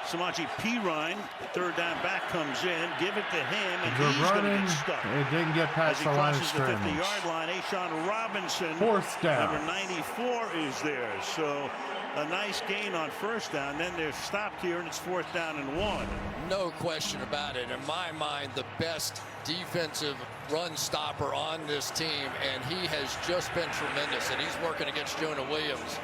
Samaje Perine, 3rd down back, comes in, give it to him, and They're he's going to running. get stuck. It didn't get As past he the line of crosses the scrimmage. 50-yard line, A'Shawn Robinson, 4th down. number 94, is there. So a nice gain on 1st down. Then they're stopped here, and it's 4th down and 1. No question about it. In my mind, the best defensive run stopper on this team, and he has just been tremendous. And he's working against Jonah Williams,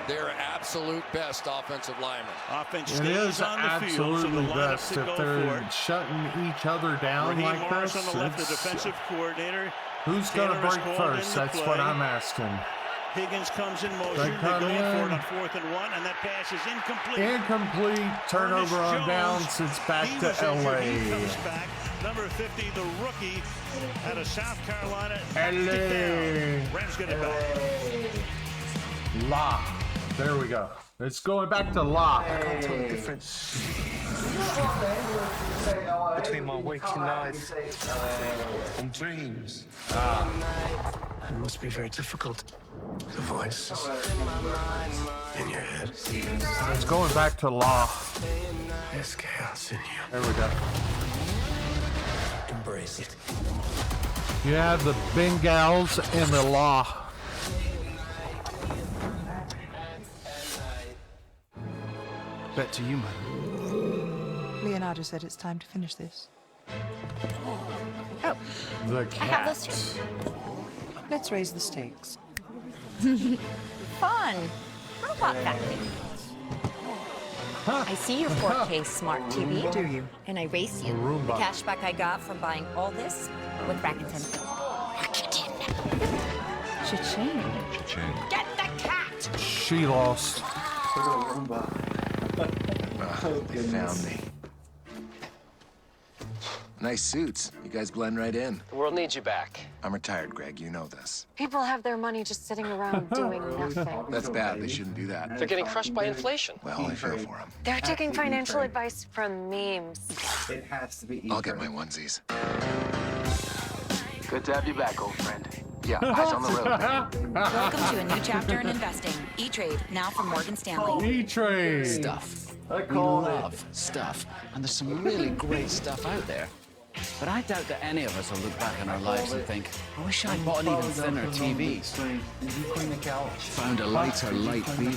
their absolute best offensive lineman. Offense It stays is on the field, so the absolutely lineup best to if go for they're it. shutting each other down Raheem like Morris this. on the left, the It's- defensive coordinator. Who's going to Taylor is break called first? into That's what play. I'm asking. Higgins comes in motion. They They're come going for in. it on 4th and 1, and that pass is incomplete. Incomplete. Turnover on downs. It's back He to was injured. He LA. comes back. Number 50, the rookie out of South Carolina. LA. Rams get it back. La. There we go. It's going back to La. Between my waking life and dreams. It must be very difficult. The voices in your head. It's going back to La. There's chaos in you. There we go. Embrace it. You have the Bengals and the La. Bet to you, man. Leonardo said it's time to finish this. Oh, The I have cat. this too. Let's raise the stakes. Fun. Robot Factory. I see your 4K smart TV. Do you? And I race you. Roomba. The cashback I got from buying all this with Rakuten. Cha-ching. Get the cat! She lost. They found me. Nice suits. You guys blend right in. The world needs you back. I'm retired, Greg. You know this. People have their money just sitting around doing nothing. That's bad. They shouldn't do that. They're getting crushed by inflation. Well, I feel for them. They're taking financial advice from memes. It has to be. I'll get my onesies. Good to have you back, old friend. Yeah, eyes on the road. Welcome to a new chapter in investing. E-Trade, now from Morgan Stanley. E-Trade. Stuff. We love stuff, and there's some really great stuff out there. But I doubt that any of us will look back on our lives and think, I wish I'd bought an even thinner TV, found a lighter light beer,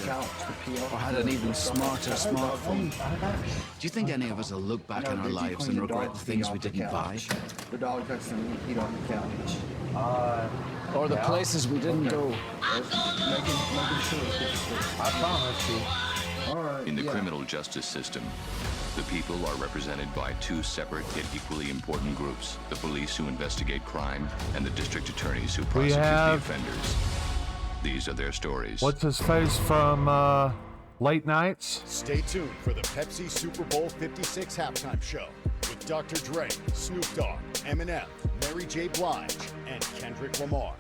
or had an even smarter smartphone. Do you think any of us will look back on our lives and regret the things we didn't buy? The dog touched the meat on the couch. Or the places we didn't go? I promise you. In the criminal justice system, the people are represented by two separate yet equally important groups: the police who investigate crime and the district attorneys who prosecute the offenders. These are their stories. What's his face from Late Nights? Stay tuned for the Pepsi Super Bowl 56 halftime show with Dr. Dre, Snoop Dogg, Eminem, Mary J. Blige, and Kendrick Lamar.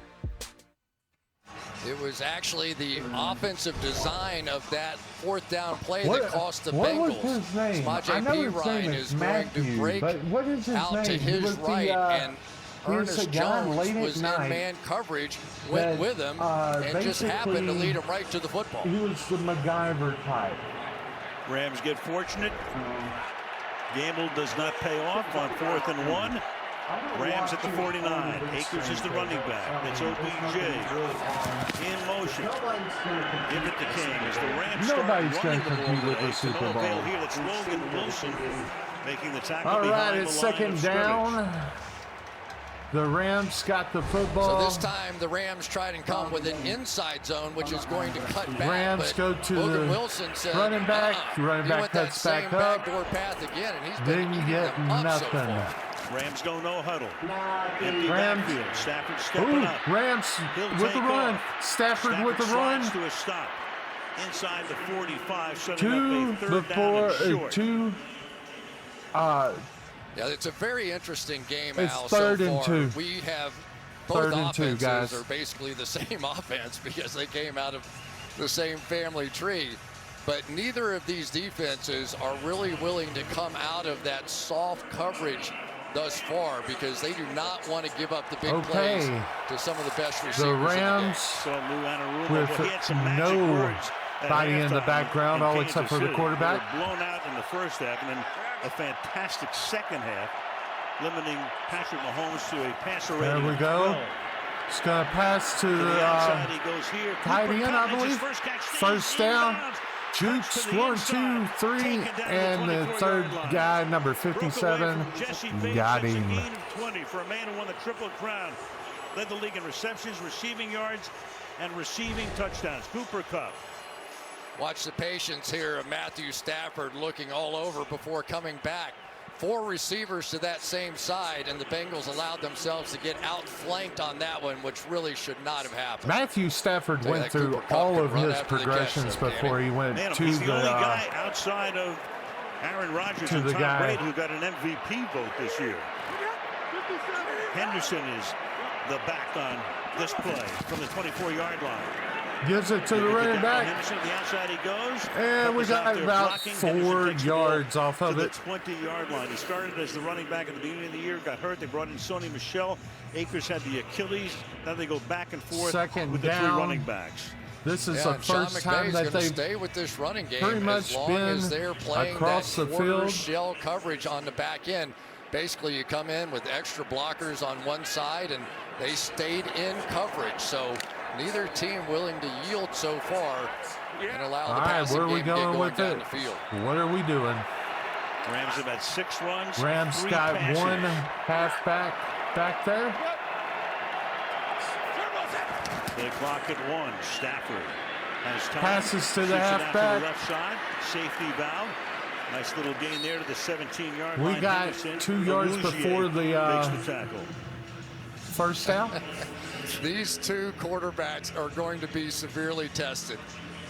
It was actually the offensive design of that 4th down play that cost the what Bengals. was his name? Samaje I know his Perine name is is Matthew, going to break but what is his out name? to He his was the, right, and he was Ernest the guy Jones late at was in night man coverage, went that, with him, and just happened to basically, lead him right to the football. He was the MacGyver type. Rams get fortunate. Gamble does not pay off on 4th and 1. Rams at the 49. Akers is the running back. It's OBJ in motion. Give it to King as the Rams Nobody's start running going to compete with the Super No avail Bowl. here. That's Logan Wilson making the tackle All right, behind it's the line second of down. scrimmage. The Rams got the football. So this time the Rams try and come with an inside zone, which is going to cut back. Rams but go to Logan the Wilson said, running back. Running he back went cuts that back same up. backdoor path again, and he's been Didn't eating get them up so nothing. far. Rams go no huddle. Empty Rams. backfield. Stafford stepping Ooh, up. Rams He'll with the take run. off. Stafford with the run. slides to a stop inside the 45, setting To up a the 3rd down and short. Yeah, it's a very interesting game, It's Al, 3rd so and far. 2. We have both 3rd and 2, offenses guys. are basically the same offense because they came out of the same family tree. But neither of these defenses are really willing to come out of that soft coverage thus far because they do not want to give up the big plays to some of the best receivers The in the game. Rams with nobody in the background, all except for the quarterback. They were blown out in the first half, and then a fantastic second half, limiting Patrick Mahomes to a passer rating There we of go. 12. It's going to pass to the outside he goes here. tight Cooper end, I Cup makes his believe. first catch. First down. Jukes, 1, 2, 3, and the third guy, number 57, got him. 20 for a man who won the Triple Crown. Led the league in receptions, receiving yards, and receiving touchdowns. Cooper Cup. Watch the patience here of Matthew Stafford looking all over before coming back. 4 receivers to that same side, and the Bengals allowed themselves to get outflanked on that one, which really should not have happened. Matthew Stafford went through all of his progressions before he went to he's the only guy outside of Aaron Rodgers and Tom Brady who got an MVP vote this year. Henderson is the back on this play from the 24-yard line. Gives it to the running back. Henderson, the outside he goes. And we got about 4 yards off of it. To the 20-yard line. He started as the running back at the beginning of the year, got hurt. They brought in Sony Michel. Akers had the Achilles. Now they go back and forth with the 3 running backs. This is the first time that they've stay with this running game pretty much as long been as they're playing across that the quarter field. shell coverage on the back end. Basically, you come in with extra blockers on one side, and they stayed in coverage. So neither team willing to yield so far and allow the passing where are we game to get going going with down it? the field. What are we doing? Rams have had 6 runs. Rams 3 got passes. 1 halfback back there. The clock at 1. Stafford has time. Passes to the Shoots it out halfback. to the left side. Safety valve. Nice little gain there to the 17-yard line. We got Henderson. 2 yards before the makes the tackle. first down. These 2 quarterbacks are going to be severely tested.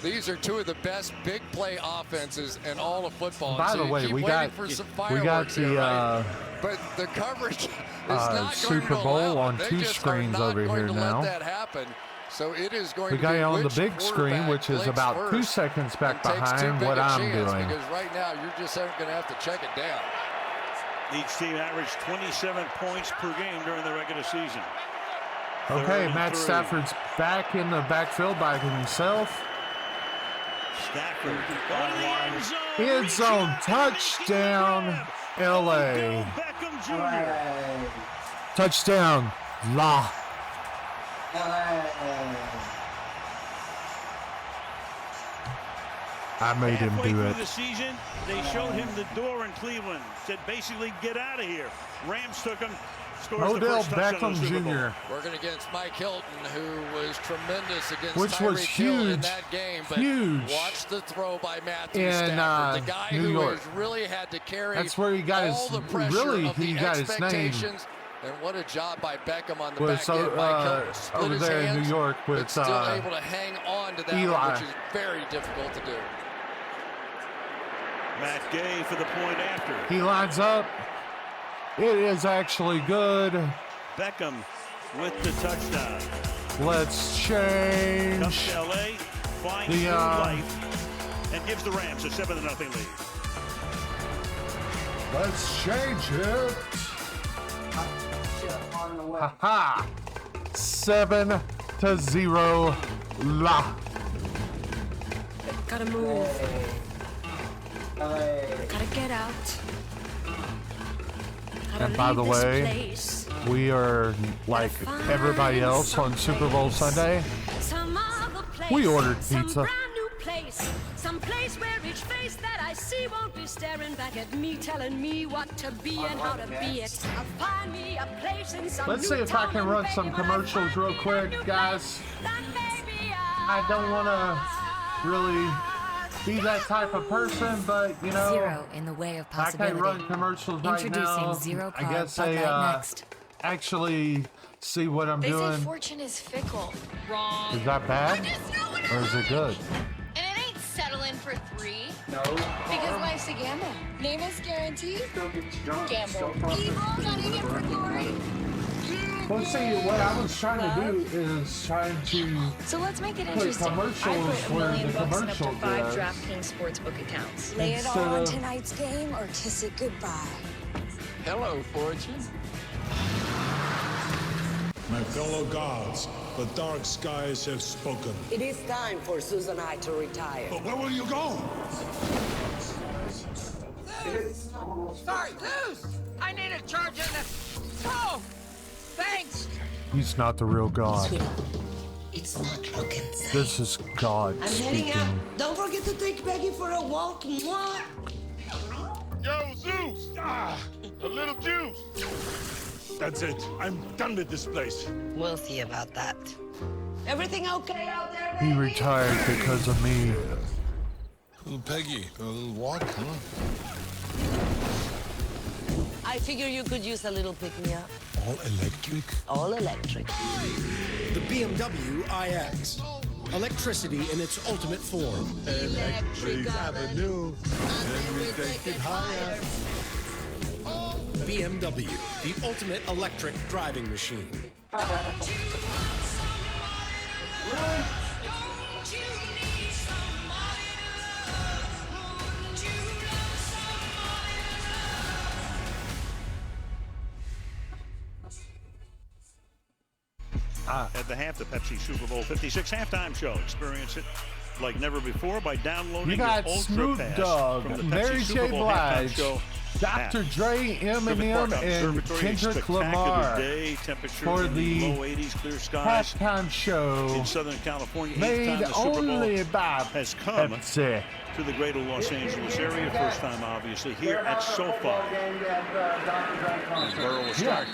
These are 2 of the best big play offenses in all of football. By so the way, keep we waiting got for some we got fireworks the here, right? But the coverage is not Super going to Bowl allow on it. They 2 just are screens not over going here to now. let that happen. So it is going We to got be it on the which big screen, quarterback which is blinks about first 2 seconds back and takes too behind big what a I'm chance, doing. because right now you're just going to have to check it down. Each team averaged 27 points per game during the regular season. Okay, 3rd Matt and 3. Stafford's back in the backfield by himself. Stafford. End zone touchdown, LA. Beckham Jr. Touchdown, La. I made him Halfway do through it. the season, they showed him the door in Cleveland. Said basically, get out of here. Rams took him. Scores the Odell first touchdown Beckham of the Super Bowl. Jr. Working against Mike Hilton, who was tremendous against Which was Tyreek Hill in huge, that game. But huge watch the throw by Matthew in, Stafford, the guy New who York. has really had to carry That's where he got all his the pressure really of the he got his name. expectations. And what a job by Beckham on the Was back end. Mike Hilton split over his there in hands, New York but with still able to hang on to that Eli. one, which is very difficult to do. Matt Gay for the point after. He lines up. It is actually good. Beckham with the touchdown. Let's change Comes to LA, flying the through life, and gives the Rams a 7-0 lead. let's change it. Ha 7-0 La. Gotta move. Gotta get out. Gotta And by leave the this way, place. we are like everybody else on Super Bowl Sunday. Some other place, We ordered some pizza. brand new place, some place where each face that I see won't be staring back at me, telling me what to be and how to be it. I'll find me a place in some Let's new see if I town, can and run baby, some when I commercials find real me a quick, new guys. place, then maybe I don't want to really be that type of person, but you know, Zero in the way of I possibility. can't run commercials right Introducing now. Zero I Carb guess Bud they Light Next. actually see what I'm They say doing. fortune is fickle. Wrong. Is that bad, I just know what or is it good? And it ain't settling for 3. No. Because life's a gamble. Name is guaranteed. Gamble. Evil, not in it for glory. Well, see, what I was trying to do is trying to So let's make it put interesting. commercials I put $1 where million the bucks in up commercial to 5 does. DraftKings sportsbook accounts. Lay it Instead all on of- tonight's game or kiss it goodbye. Hello, Fortune. My fellow gods, the dark skies have spoken. It is time for Susan and I to retire. But where will you go? Sorry, Zeus! I need a charge in the... Oh! Thanks! He's not the real God. It's not looking safe. This is God I'm heading speaking. out. Don't forget to take Peggy for a walk. Mwah. Yo, Zeus! Ah, a little juice! That's it. I'm done with this place. We'll see about that. Everything okay out there? He retired because of me. Little Peggy, a little walk, huh? I figure you could use a little pick-me-up. All electric? All electric. The BMW iX. Electricity in its ultimate form. Electric Avenue. And we take it higher. BMW, the ultimate electric driving machine. At the half, the Pepsi Super Bowl 56 halftime show. Experience it like never before by downloading You got the Ultra Snoop Pass Dogg, from the Mary Pepsi Super J. Bowl halftime Blige, show. Dr. Dre, Eminem, and Kendrick Spectacular Lamar day, temperatures for in the low 80s, clear skies halftime show in Southern California. made Eighth time the Super only Bowl by has come Pepsi. to the greater Los Angeles area. First time, obviously, here at SoFi. And Burrow will start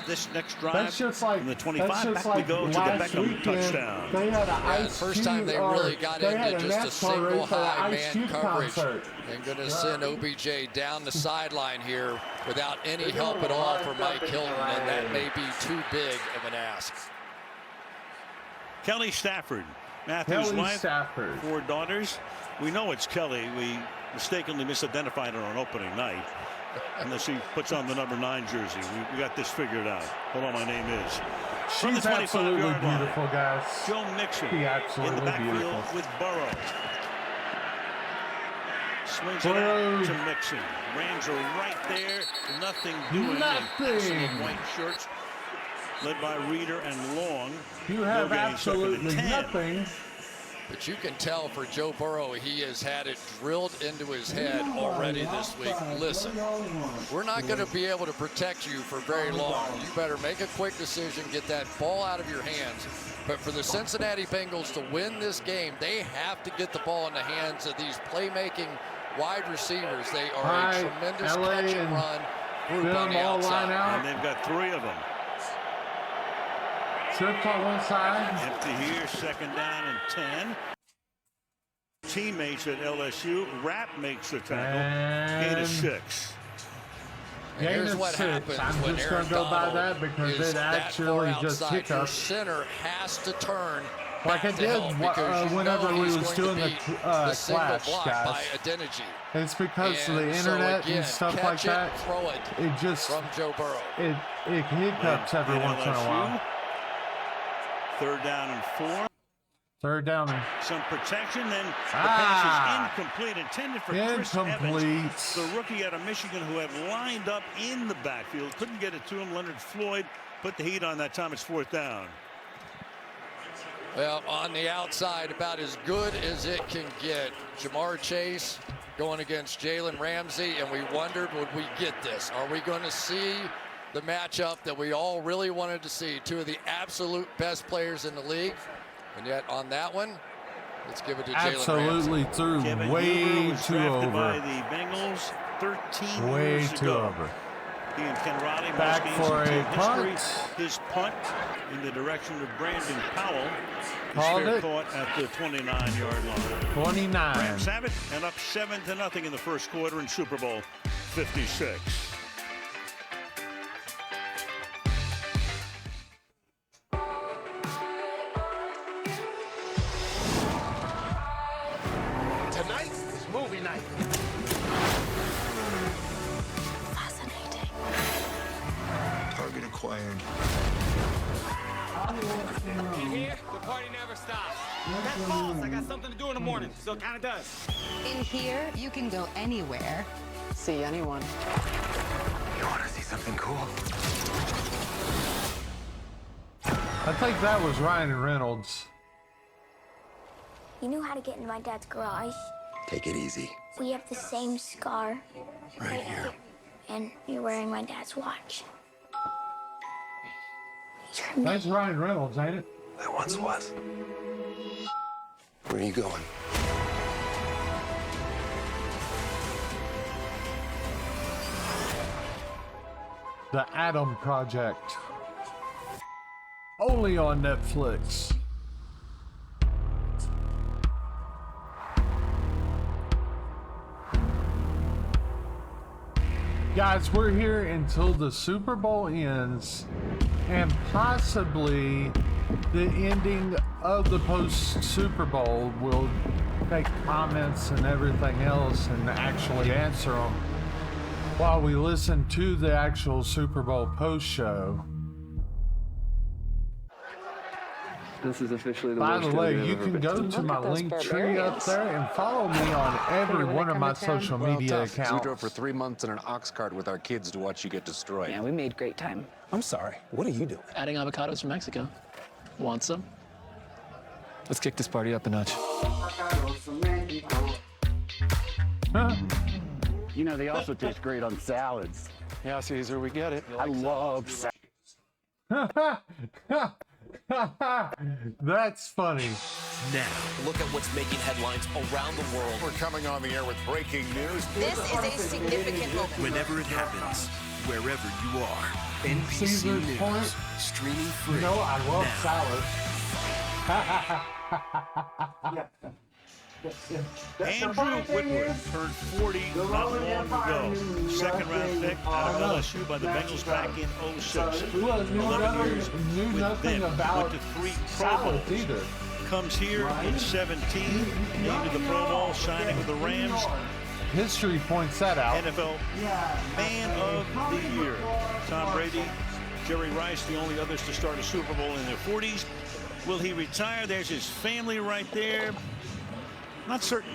this next drive. That's just like from the 25. that's just Back like we go to the last Beckham weekend, touchdown. They had an Ice first Cube, time they or really got they had into a just a NASCAR single race at an high Ice man Cube coverage. concert. And going to send OBJ down the sideline here without any help at all for Mike Hilton, and that may be too big of an ask. Kelly Stafford, Matthew's Kelly wife, Stafford. 4 daughters. We know it's Kelly. We mistakenly misidentified her on opening night. Unless she puts on the number 9 jersey. We got this figured out. Hold on, my name is. From She's the absolutely 25-yard line, beautiful, guys. Joe Mixon She's absolutely in the backfield beautiful. with Burrow. Swings it Burrow. out to Mixon. Rams are right there. Nothing doing. Nothing. In white shirts. Led by Reeder and Long. You have No gain, second and absolutely 10. nothing. But you can tell for Joe Burrow, he has had it drilled into his head already this week. Listen, we're not going to be able to protect you for very long. You better make a quick decision, get that ball out of your hands. But for the Cincinnati Bengals to win this game, they have to get the ball in the hands of these playmaking wide receivers. They are a tremendous catch and run group on the outside. And they've got 3 of them. Trips on one side. Empty here, second down and 10. Teammates at LSU. Rapp makes the tackle. Gain of 6. And here's what happens I'm when just Aaron going to go by Donald that because is it that actually far just outside. hit Your us. center has to turn Like back it to did help because you whenever know we he's was going doing to the beat the single clash, block guys. by Adeniji. It's because of the And so internet again, and stuff catch like it, that. throw it It just from Joe Burrow. it hiccups every And once in a LSU. while. Third down and 4. Third down and Some protection, then the pass is incomplete, intended for Chris Evans, the rookie out of Michigan who had lined up in the backfield. Couldn't get it to him. Leonard Floyd put the heat on that time. It's 4th down. Well, on the outside, about as good as it can get. Jamar Chase going against Jalen Ramsey, and we wondered, would we get this? Are we going to see the matchup that we all really wanted to see? 2 of the absolute best players in the league. And yet on that one, let's give it to Jalen absolutely Ramsey. threw Kevin way Huber was too drafted over. by the Bengals 13 Way years too ago. over. He and Ken Riley Back most games for in a team punt. history. His punt in the direction of Brandon Powell. Called fair it. caught at the 29-yard line. 29. Rams have it and up 7-0 in the first quarter in Super Bowl 56. Tonight is movie night. Fascinating. Target acquired. In here, the party never stops. That's false. I got something to do in the morning, so it kind of does. In here, you can go anywhere. See anyone. You want to see something cool? I think that was Ryan Reynolds. You knew how to get into my dad's garage. Take it easy. We have the same scar. Right here. And you're wearing my dad's watch. You're That's Ryan Reynolds, ain't it? That once was. Where are you going? The Adam Project. Only on Netflix. Guys, we're here until the Super Bowl ends and possibly the ending of the post-Super Bowl. We'll make comments and everything else and actually answer them while we listen to the actual Super Bowl post-show. This is officially the By worst the way, show you I've ever can been go to my link tree up there and follow me on every one of my social media accounts. We drove for 3 months in an ox cart with our kids to watch you get destroyed. Yeah, we made great time. I'm sorry. What are you doing? Adding avocados from Mexico. Want some? Let's kick this party up a notch. You know, they also taste great on salads. Yeah, Caesar, we get it. I love salads. That's funny. Now, look at what's making headlines around the world. We're coming on the air with breaking news. This is a significant moment. Whenever it happens, wherever you are, NBC Caesar's News, point. streaming free. You know, I love now. salad. Andrew Whitworth turned 40 not long ago. Second round pick out of LSU by the Bengals back in 06. 11 years with them. Went to 3 Pro Bowls. Either. Comes here in 17, named to the Pro Bowl, signing with the Rams. History points that out. NFL Man of the Year. Tom Brady, Jerry Rice, the only others to start a Super Bowl in their 40s. Will he retire? There's his family right there. Not certain.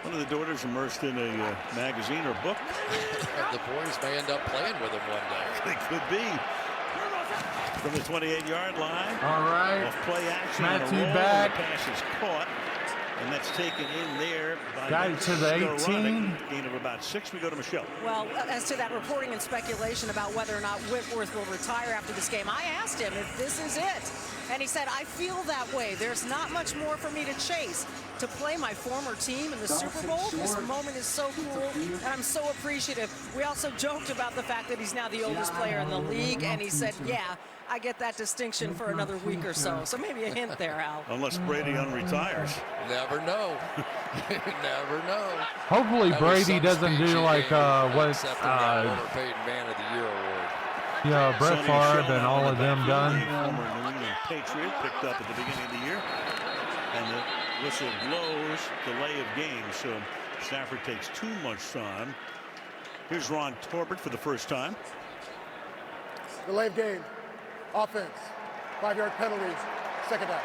One of the daughters immersed in a magazine or book. The boys may end up playing with him one day. It could be. From the 28-yard line. All right. Off play action. Matthew and a roll, back. and the pass is caught. And that's taken in there by Got it to the 18. Gain of about 6. We go to Michelle. Well, as to that reporting and speculation about whether or not Whitworth will retire after this game, I asked him if this is it. And he said, I feel that way. There's not much more for me to chase. To play my former team in the Super Bowl, this moment is so cool, and I'm so appreciative. We also joked about the fact that he's now the oldest player in the league, and he said, yeah, I get that distinction for another week or so. So maybe a hint there, Al. Unless Brady unretires. Never know. Never know. Hopefully Brady doesn't do like what Payton Man of the Year award. Yeah, Brett Favre and all of them done. Former New England Patriot picked up at the beginning of the year. And the whistle blows, delay of game. So Stafford takes too much time. Here's Ron Torbert for the first time. Delay of game. Offense. 5-yard penalties. Second down.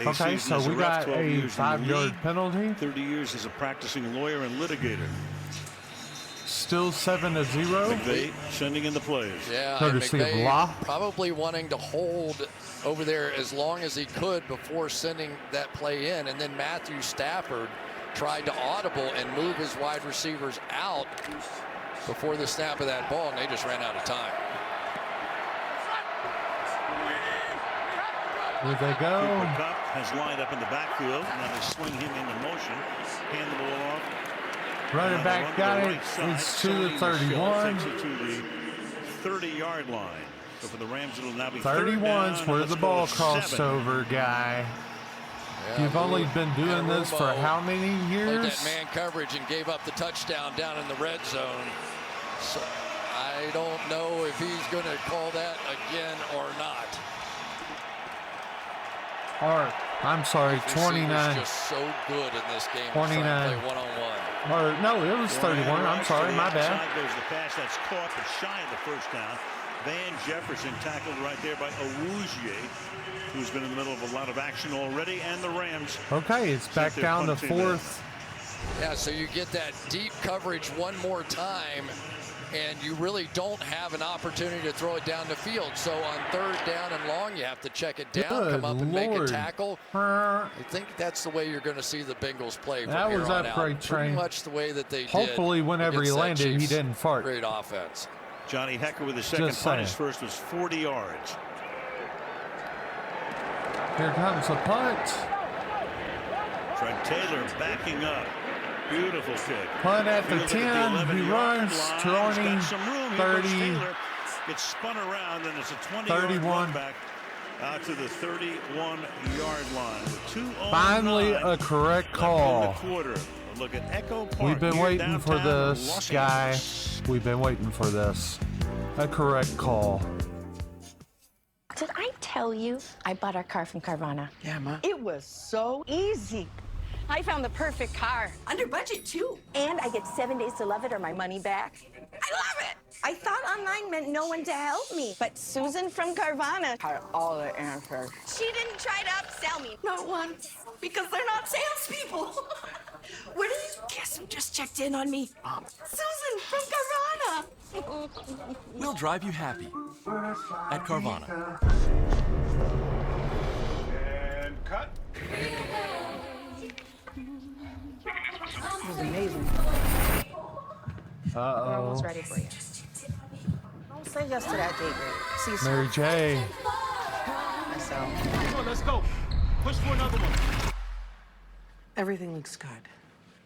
Okay, so we got a 5-yard penalty. 30 years as a practicing lawyer and litigator. Still 7-0. McVay sending in the plays. Yeah, courtesy of McVay Law. probably wanting to hold over there as long as he could before sending that play in. And then Matthew Stafford tried to audible and move his wide receivers out before the snap of that ball, and they just ran out of time. Here they go. Cooper Kupp has lined up in the backfield. Now they swing him into motion. Hand the ball off. Running back got it. It's to the 31. Takes it to the 30-yard line. So for the Rams, it'll now be 31's where the ball crossed over, guy. Yeah, You've only been doing this for how many Played years? that man coverage and gave up the touchdown down in the red zone. So I don't know if he's going to call that again or not. Or, I'm sorry, He 29. was just so good in this game. 29. Trying to play one-on-one. Or, no, it was 31. I'm sorry, my bad. Goes the pass that's caught, but shy of the first down. Van Jefferson tackled right there by Awuzie, who's been in the middle of a lot of action already, and the Rams. Okay, it's back down to 4th. Yeah, so you get that deep coverage one more time, and you really don't have an opportunity to throw it down the field. So on 3rd down and long, you have to check it down, Good come up and make a Lord. tackle. I think that's the way you're going to see the Bengals play from That here was on upgrade out. train. Pretty much the way that they did. Hopefully, whenever he against that landed, he Chiefs didn't fart. Great offense. Johnny Hecker with his second Just punt. saying. His first was 40 yards. Here comes the punt. Trent Taylor backing up. Beautiful kick. Punt at the Fielded 10. at the He 11-yard runs line. 20, He's got some room. Here 30. goes Taylor. Gets spun around, and it's a 20-yard 31. run back out to the 31-yard line. With 2:09 Finally, a correct left in call. the quarter. look at Echo Park. We've been here waiting for downtown this, Los guy. Angeles. We've been waiting for this. A correct call. Did I tell you I bought our car from Carvana? Yeah, Ma. It was so easy. I found the perfect car. Under budget, too. And I get 7 days to love it or my money back. I love it. I thought online meant no one to help me. But Susan from Carvana had all the answers. She didn't try to upsell me. Not once. Because they're not salespeople. Where do you guess who just checked in on me? Susan from Carvana. We'll drive you happy at Carvana. And cut. That was amazing. We're almost ready for you. Don't say yes to that, David. See you soon. Mary J. Come on, let's go. Push for another one. Everything looks good.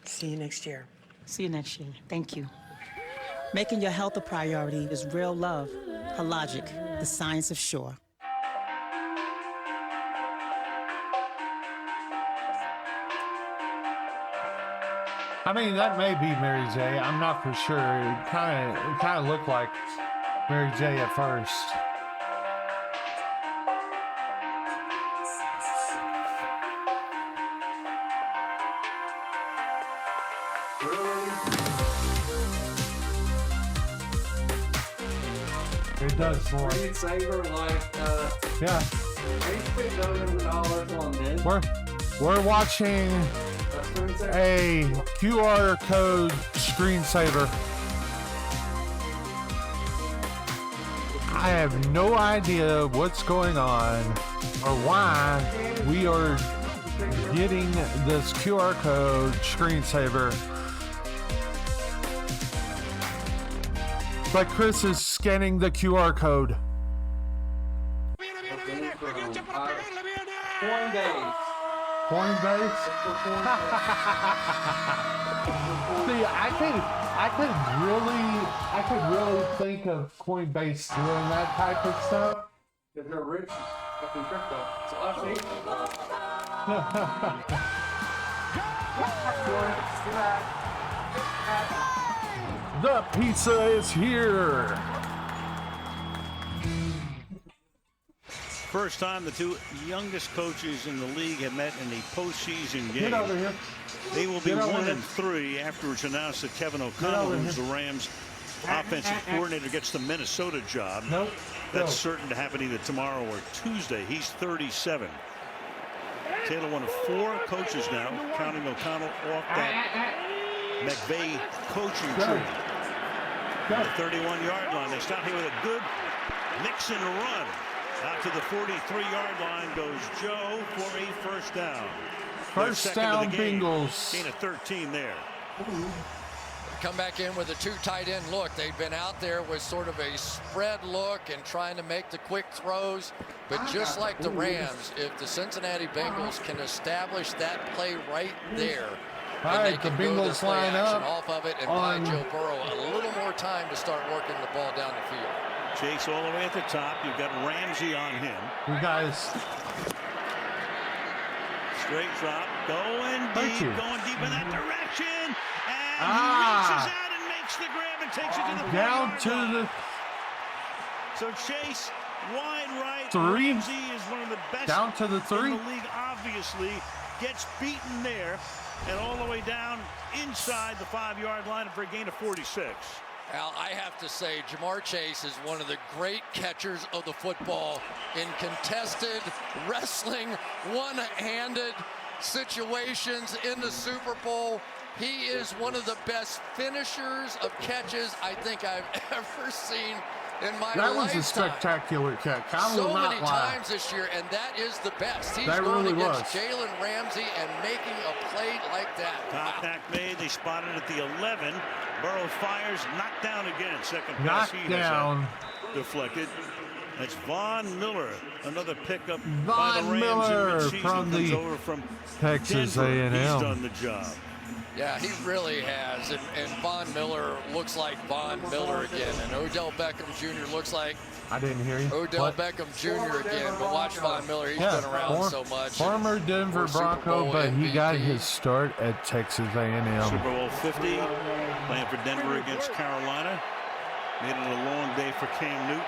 See you next year. See you next year. Thank you. Making your health a priority is real love. Hologic, the science of sure. I mean, that may be Mary J. I'm not for sure. It kind of looked like Mary J. at first. It does more. Screensaver like Yeah. $8 on this. We're watching a QR code screensaver. I have no idea what's going on or why we are getting this QR code screensaver. But Chris is scanning the QR code. Coinbase? See, I could really think of Coinbase doing that type of stuff. Because they're rich fucking crypto. So I'll see. The pizza is here. First time the two youngest coaches in the league have met in the postseason game. Get over here. They will be Get over 1-3 after it's announced that Kevin O'Connell, who's the Rams' offensive coordinator, gets the Minnesota job. Nope. That's certain to happen either tomorrow or Tuesday. He's 37. Taylor, one of 4 coaches now, counting O'Connell off that McVay coaching tree. The 31-yard line. They start here with a good Nixon run. Out to the 43-yard line goes Joe for a first down. First down, Bengals. Gain of 13 there. Come back in with a 2 tight end look. They've been out there with sort of a spread look and trying to make the quick throws. But just like the Rams, if the Cincinnati Bengals can establish that play right there, all right, the Bengals line up off of it and buy Joe Burrow a little more time to start working the ball down the field. Chase all the way at the top. You've got Ramsey on him. You guys. Straight drop. Going deep in that direction. And he reaches out and makes the grab and takes it to the down to the. So Chase wide right. 3. Ramsey is one of the best down to the 3 in the league. Obviously gets beaten there and all the way down inside the 5-yard line for a gain of 46. Al, I have to say, Jamar Chase is one of the great catchers of the football in contested wrestling, one-handed situations in the Super Bowl. He is one of the best finishers of catches I think I've ever seen in my lifetime. That was a spectacular catch. I will so not many lie. times this year, and that is the best. He's that going really against was. Jalen Ramsey and making a play like that. Contact made. They spotted at the 11. Burrow fires, knocked down again. Second pass Knocked he down. has deflected. That's Von Miller, another pickup by Von the Rams Miller in midseason. from Comes the over from Texas Denver. A&M. He's done the job. Yeah, he really has. And Von Miller looks like Von Miller again. And Odell Beckham Jr. looks like I didn't hear you. Odell What? Beckham Jr. again. But watch Von Miller. He's been around so much. Former Denver Bronco, but he got his start at Texas A&M. Super Bowl 50, playing for Denver against Carolina. Made it a long day for Cam Newton.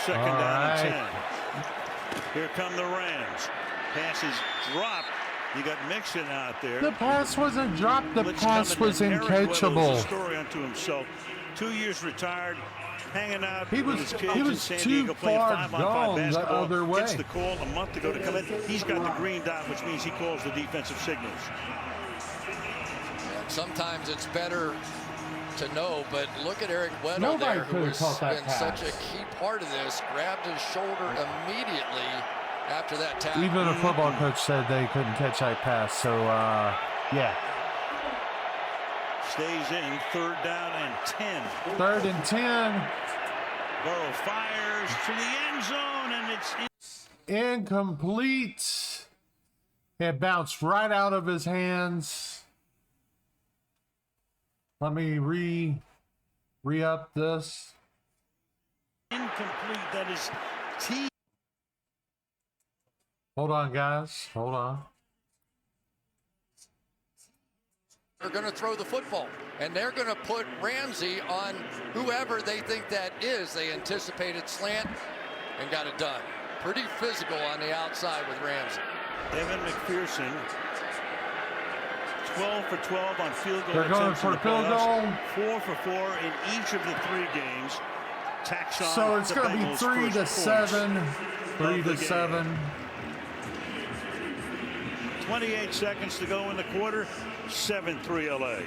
Second down and 10. Here come the Rams. Passes dropped. You got Mixon out there. The pass wasn't dropped. The pass was uncatchable. Story unto himself. 2 years retired, hanging out He with was his kids in San Diego, playing far 5-on-5 gone the basketball. other way. Gets the call a month ago to come in. He's got the green dot, which means he calls the defensive signals. And sometimes it's better to know, but look at Eric Weddle Nobody there, who could has have caught that been pass. such a key part of this. Grabbed his shoulder immediately after that tackle. Even a football coach said they couldn't catch that pass. So, yeah. Stays in, 3rd down and 10. 3rd and 10. Burrow fires to the end zone, and it's Incomplete. It bounced right out of his hands. Let me re-up this. incomplete. That is T. Hold on, guys. Hold on. They're going to throw the football, and they're going to put Ramsey on whoever they think that is. They anticipated slant and got it done. Pretty physical on the outside with Ramsey. Evan McPherson, 12 for 12 on field goal. They're going for field goal. 4 for 4 in each of the 3 games. Tax on So it's going to be 3-7. 3-7. 28 seconds to go in the quarter. 7-3 LA.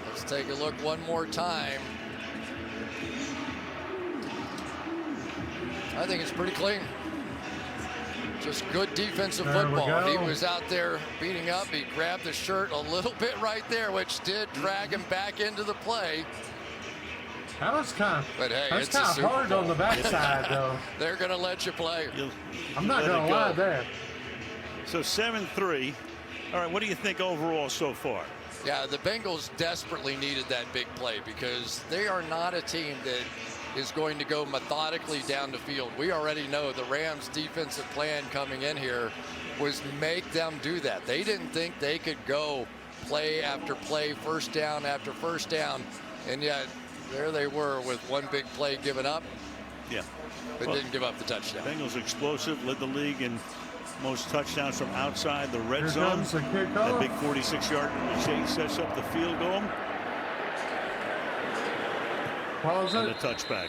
Let's take a look one more time. I think it's pretty clean. Just good defensive football. He was out there beating up. He grabbed the shirt a little bit right there, which did drag him back into the play. That was kind of, but hey, that's it's kind of hard on the backside, though. They're going to let you play. I'm not going to lie there. So 7-3. All right, what do you think overall so far? Yeah, the Bengals desperately needed that big play because they are not a team that is going to go methodically down the field. We already know the Rams' defensive plan coming in here was make them do that. They didn't think they could go play after play, first down after first down, and yet there they were with one big play given up. Yeah. But didn't give up the touchdown. Bengals explosive, led the league in most touchdowns from outside the red Here zone. comes the kickoff. That big 46-yard chase sets up the field goal. Pause And it. a touchback.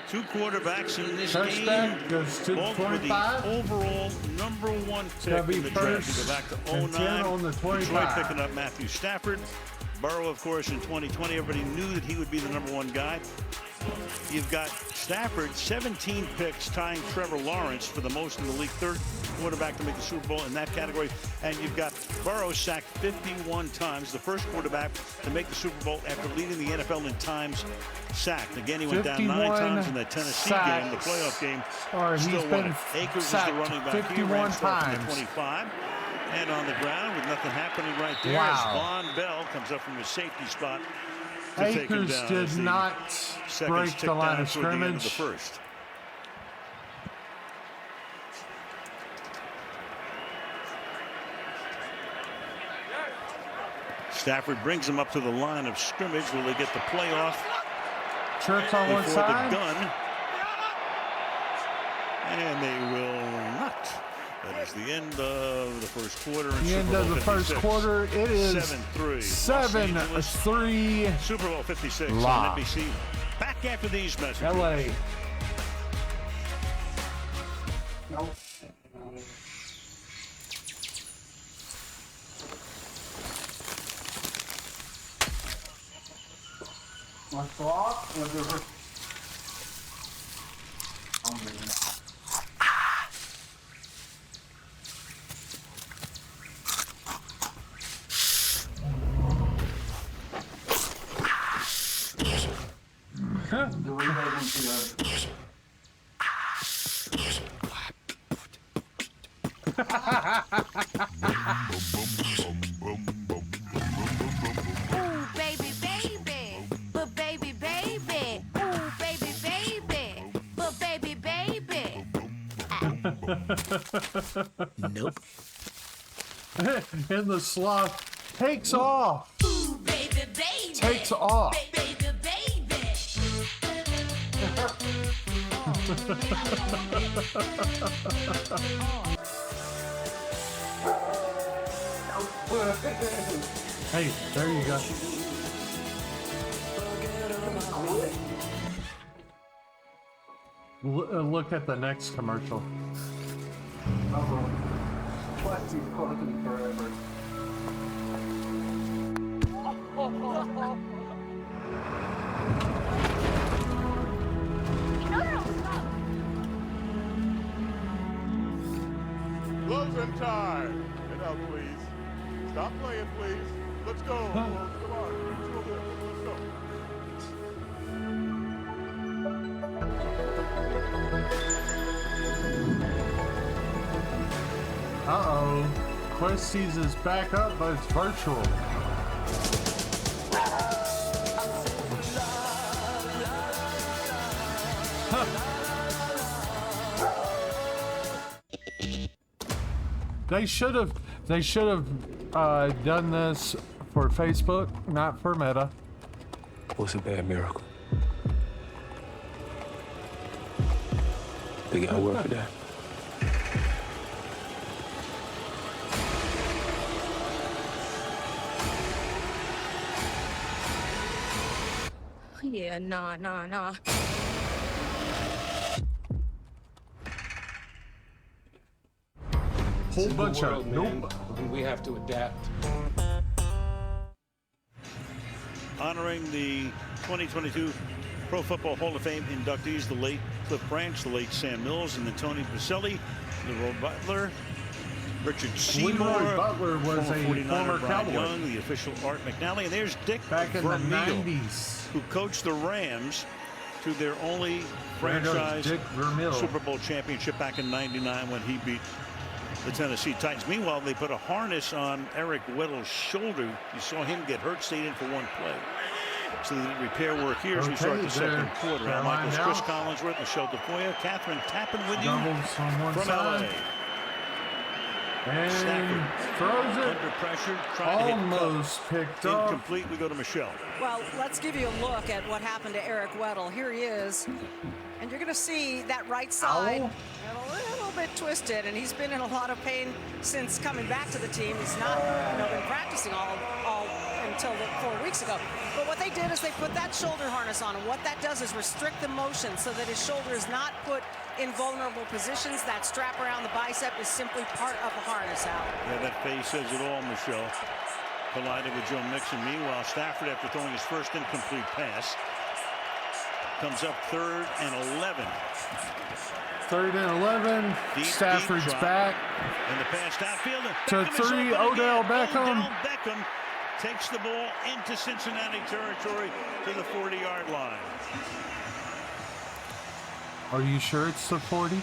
2 quarterbacks in this Touchback game. goes to Both were 25. the overall #1 gotta pick be in the draft. You first go back to and 10 09. on the 25. Detroit picking up Matthew Stafford. Burrow, of course, in 2020. Everybody knew that he would be the #1 guy. You've got Stafford, 17 picks, tying Trevor Lawrence for the most in the league, 3rd quarterback to make the Super Bowl in that category. And you've got Burrow sacked 51 times, the first quarterback to make the Super Bowl after leading the NFL in times sacked. Again, he went down 9 times in that Tennessee game, the playoff game. Still won it. Akers is the running back. 51 He ran times. from the 25. And on the ground with nothing happening right there as Von Bell comes up from his safety spot. Akers did not break the line of scrimmage. The first. Stafford brings him up to the line of scrimmage. Will they get the playoff? Church on one before side. the gun? And they will not. That is the end of the first quarter. The end of the first quarter. It is 7-3. 7-3. Super Bowl 56 Live. on NBC. Back after these messages. LA. My thought was Nope. And the sloth takes off. Takes off. Hey, there you go. Look at the next commercial. Forever. Closing time. Get out, please. Stop playing, please. Let's go. Come on. Let's go. Uh-oh. Questies is back up, but it's virtual. They should have done this for Facebook, not for Meta. What's a bad miracle? They got work for that. Yeah, nah. Whole bunch of nope. We have to adapt. Honoring the 2022 Pro Football Hall of Fame inductees, the late Cliff Branch, the late Sam Mills, and then Tony Baselli, Leroy Butler, Richard Seymour, Leroy Butler was a 49er former Brian Cowboy. Young, the official Art McNally, and there's Dick Back in the Vermeil, 90s. who coached the Rams to their only franchise Dick Vermeil. Super Bowl championship back in '99 when he beat the Tennessee Titans. Meanwhile, they put a harness on Eric Weddle's shoulder. You saw him get hurt, stayed in for one play. So the repair work here as we start the second quarter. Al Michaels, Chris Collinsworth, Michelle DeFoya, Catherine Tappan with you Doubles on one from side. LA. And Stafford throws it. under pressure, trying Almost to hit picked up. incomplete. We go to Michelle. Well, let's give you a look at what happened to Eric Weddle. Here he is. And you're going to see that right side a little bit twisted, and he's been in a lot of pain since coming back to the team. He's not been practicing all until 4 weeks ago. But what they did is they put that shoulder harness on him. What that does is restrict the motion so that his shoulder is not put in vulnerable positions. That strap around the bicep is simply part of the harness out. Yeah, that face says it all, Michelle. Collided with Joe Mixon. Meanwhile, Stafford, after throwing his first incomplete pass, comes up 3rd and 11. 3rd and 11. Stafford's drop. back. And the pass downfield. To 3, Odell Beckham. Odell Beckham takes the ball into Cincinnati territory to the 40-yard line. Are you sure it's the 40?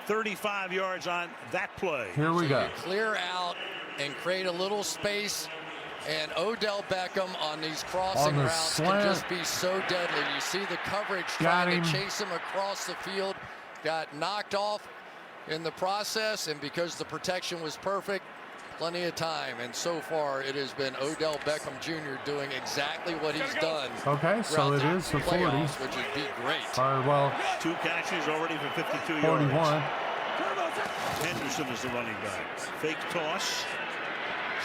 35 yards on that play. Here we go. You clear out and create a little space, and Odell Beckham on these crossing the routes slant. can just be so deadly. You see the coverage Got trying him. to chase him across the field, got knocked off in the process, and because the protection was perfect, plenty of time, and so far it has been Odell Beckham Jr. doing exactly what he's done. Okay, so it is the 40. Playoffs, which would be great. All right, well, 2 catches already for 52 41. yards. Henderson is the running back. Fake toss.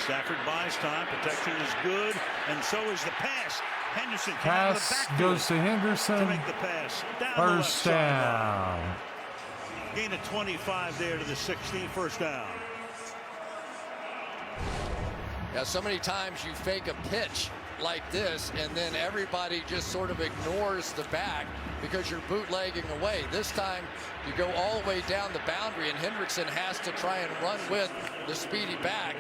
Stafford buys time. Protection is good, and so is the pass. Henderson came out of the Pass backfield goes to Henderson. to make the pass. Down the left First sideline. down. Gain of 25 there to the 16, first down. Yeah, so many times you fake a pitch like this, and then everybody just sort of ignores the back because you're bootlegging away. This time, you go all the way down the boundary, and Hendrickson has to try and run with the speedy back,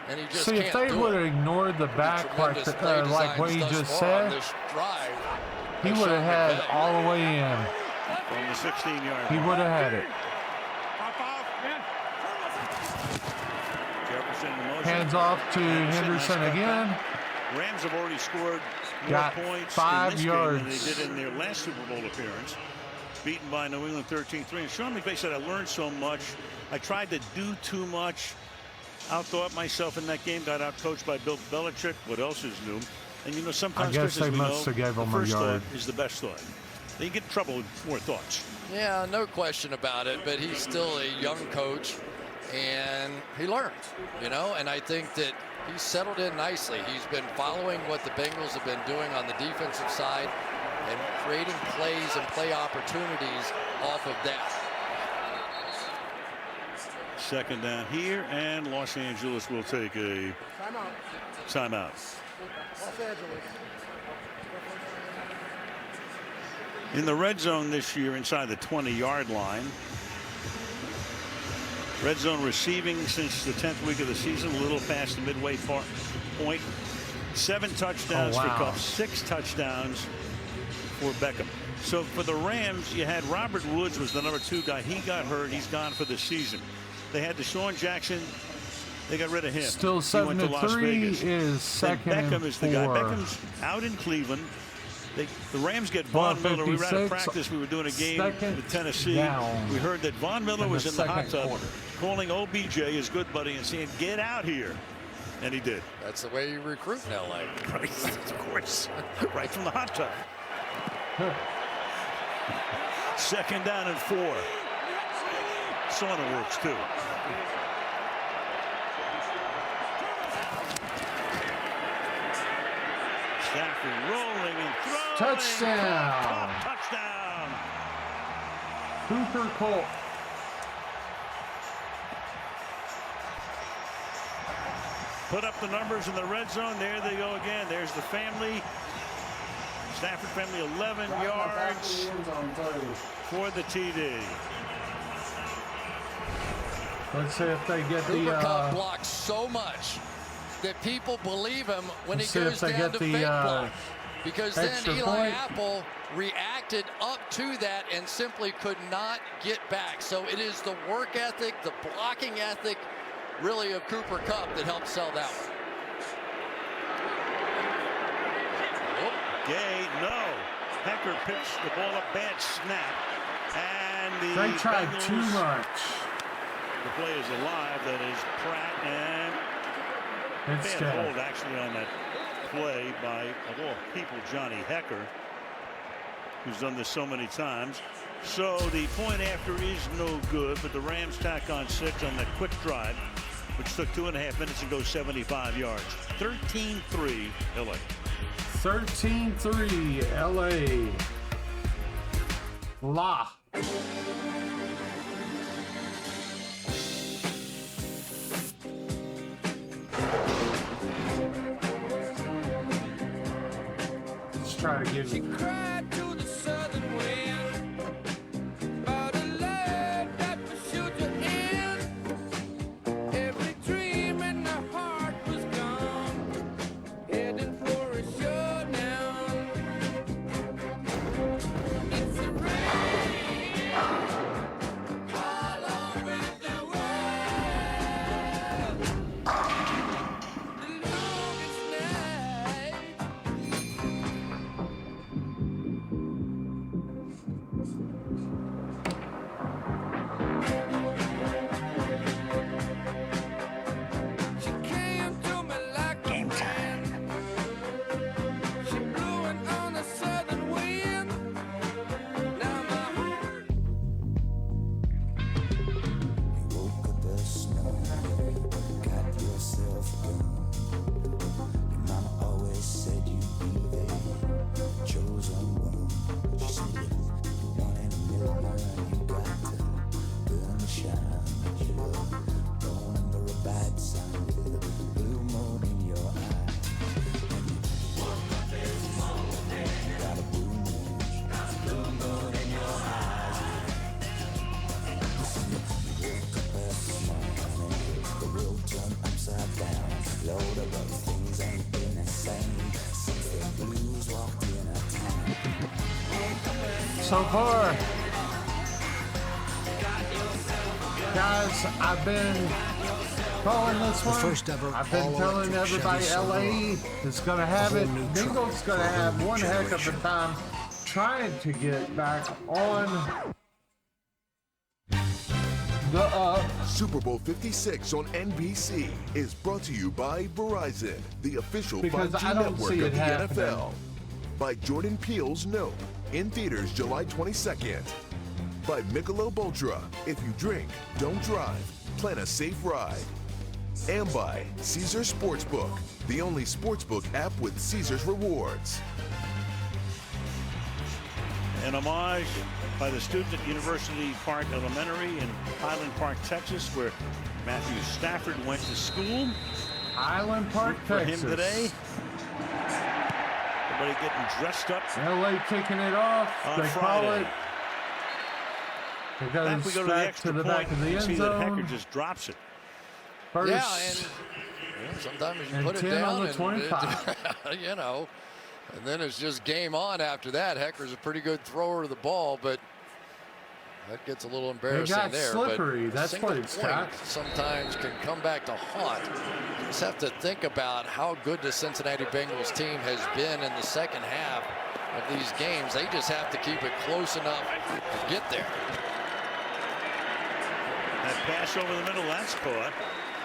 and he just See, can't if they do would it. have ignored the back like, like what he just said, he would have had it all the way in. From the 16-yard He would have had it. Jefferson in motion. Hands off to Henderson again. Rams have already scored more Got points 5 in this yards. game than they did in their last Super Bowl appearance. beaten by New England 13-3. And Sean McVay said, I learned so much. I tried to do too much. Outthought myself in that game. Got out-coached by Bill Belichick. What else is new? And, you know, sometimes, I guess Chris, they must have gave the him a first yard. thought is the best thought. They get in trouble with more thoughts. Yeah, no question about it. But he's still a young coach, and he learns, you know. And I think that he's settled in nicely. He's been following what the Bengals have been doing on the defensive side and creating plays and play opportunities off of that. Second down here, and Los Angeles will take a timeout. Los Angeles. In the red zone this year, inside the 20-yard line. Red zone receiving since the 10th week of the season, a little past the midway point. 7 touchdowns for Kupp, 6 touchdowns for Beckham. So for the Rams, you had Robert Woods was the number 2 guy. He got hurt. He's gone for the season. They had Deshaun Jackson. They got rid of him. Still he went to Las 7-3 Vegas. is second Then Beckham and is the guy. 4. Beckham's out in Cleveland. The Rams get Von Miller. We were out of practice. We were doing a game with Tennessee. Down. We heard that Von Miller was in the hot tub quarter. calling OBJ, his good buddy, and saying, get out here. And he did. That's the way you recruit in L.A. Right, of course. Right from the hot tub. Second down and 4. Sauna works too. Stafford rolling and throwing. Touchdown. Touchdown. Cooper Kupp. Put up the numbers in the red zone. There they go again. There's the family. Stafford family 11 yards for the TD. Let's see if they get Cooper Kupp blocks so much that people believe him when he goes down to fake block. Because then Eli Apple reacted up to that and simply could not get back. So it is the work ethic, the blocking ethic, really, of Cooper Kupp that helped sell that one. Gay, no. Hecker pitched the ball, a bad snap. And they tried Bengals, too much. The play is alive. That is Pratt, and It's bad hold actually on that play by, of all people, Johnny Hecker, who's done this so many times. So the point after is no good, but the Rams tack on 6 on that quick drive, which took 2.5 minutes and goes 75 yards. 13-3 LA. 13-3 LA. La. Let's try to get it. So far, guys, I've been calling this one. First ever I've been telling everybody LA is going to have it. Bengals going to have one heck of a time. trying to get back on the Super Bowl 56 on NBC is brought to you by Verizon, the official Because 5G I don't network see of it the happening. NFL. By Jordan Peele's Nope, in theaters July 22nd. By Michelob Ultra, if you drink, don't drive, plan a safe ride. And by Caesars Sportsbook, the only sportsbook app with Caesars rewards. An homage by the student at University Park Elementary in Highland Park, Texas, where Matthew Stafford went to school. Highland Park, for Texas. him today. Everybody getting dressed up. LA kicking it off. On They Friday. call it. It Back goes we go to the back extra to the point. back of the You end see that Hecker zone. just drops it. First, Yeah, and sometimes you and put it 10 down on the and 25. you know, and then it's just game on after that. Hecker's a pretty good thrower of the ball, but that gets a little embarrassing got there. slippery. But That's single what it's point got. sometimes can come back to haunt. You just have to think about how good the Cincinnati Bengals team has been in the second half of these games. They just have to keep it close enough to get there. That pass over the middle, that's caught.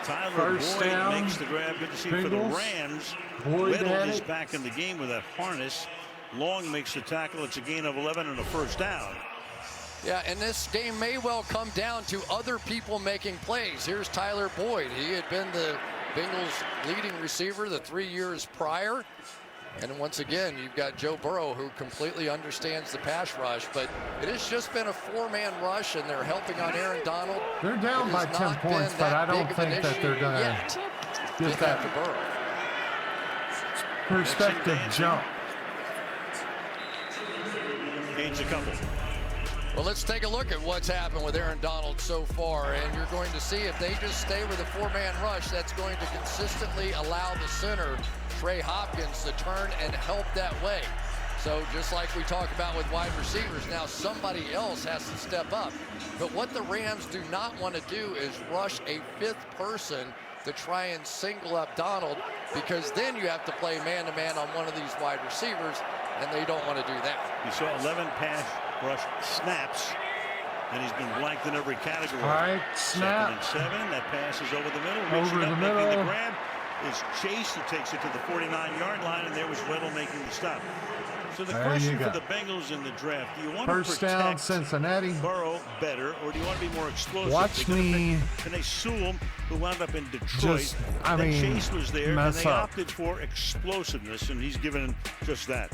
Tyler First Boyd down, makes the grab. Good to see for the Bengals. Rams. Boyd Weddle had is it. back in the game with that harness. Long makes the tackle. It's a gain of 11 and a first down. Yeah, and this game may well come down to other people making plays. Here's Tyler Boyd. He had been the Bengals' leading receiver the 3 years prior. And once again, you've got Joe Burrow, who completely understands the pass rush, but it has just been a four-man rush, and they're helping on Aaron Donald. They're down It by has 10 not points, been but that I don't big of an think that issue they're going to yet get after that Burrow. perspective jump. Gains a couple. Well, let's take a look at what's happened with Aaron Donald so far, and you're going to see if they just stay with a four-man rush, that's going to consistently allow the center, Trey Hopkins, to turn and help that way. So just like we talk about with wide receivers, now somebody else has to step up. But what the Rams do not want to do is rush a fifth person to try and single up Donald, because then you have to play man-to-man on one of these wide receivers, and they don't want to do that. You saw 11 pass rush snaps, and he's been blanked in every category. All right, snap. 2nd and 7. That pass is over the middle. Over Reaching the up, middle. making the grab is Chase, who takes it to the 49-yard line, and there was Weddle making the stop. So the There question you for go. the Bengals in the draft, do you want First to down, protect Cincinnati. Burrow better, or do you want to be more explosive? Watch me. And they Sewell, who wound up in Detroit. Just, I Then mean, Chase was there, and mess they up. opted for explosiveness, and he's given just that.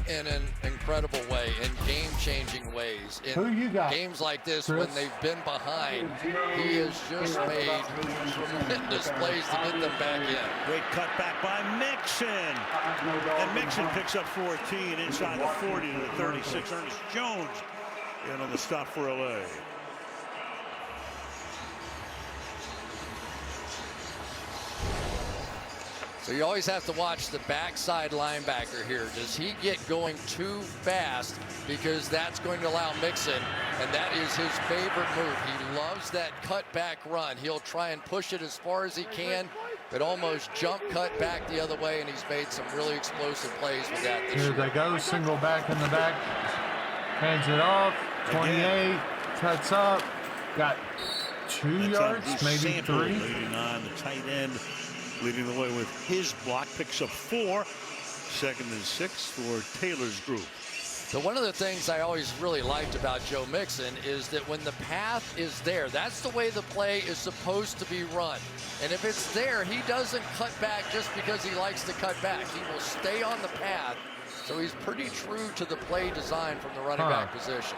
In an incredible way, in game-changing ways. In Who you got, games like this, Chris? when they've been behind, he has just made tremendous plays to get them back in. Great cut back by Mixon. And Mixon picks up 14 inside the 40 to the 36. Ernest Jones in on the stop for LA. So you always have to watch the backside linebacker here. Does he get going too fast? Because that's going to allow Mixon, and that is his favorite move. He loves that cutback run. He'll try and push it as far as he can, but almost jump cut back the other way, and he's made some really explosive plays with that this Here year. they go, single back in the back. Hands it off, 28, cuts up, got 2 yards, maybe 3. 89, the tight end, leading the way with his block, picks up 4. 2nd and 6 for Taylor's group. So one of the things I always really liked about Joe Mixon is that when the path is there, that's the way the play is supposed to be run. And if it's there, he doesn't cut back just because he likes to cut back. He will stay on the path. So he's pretty true to the play design from the running back position.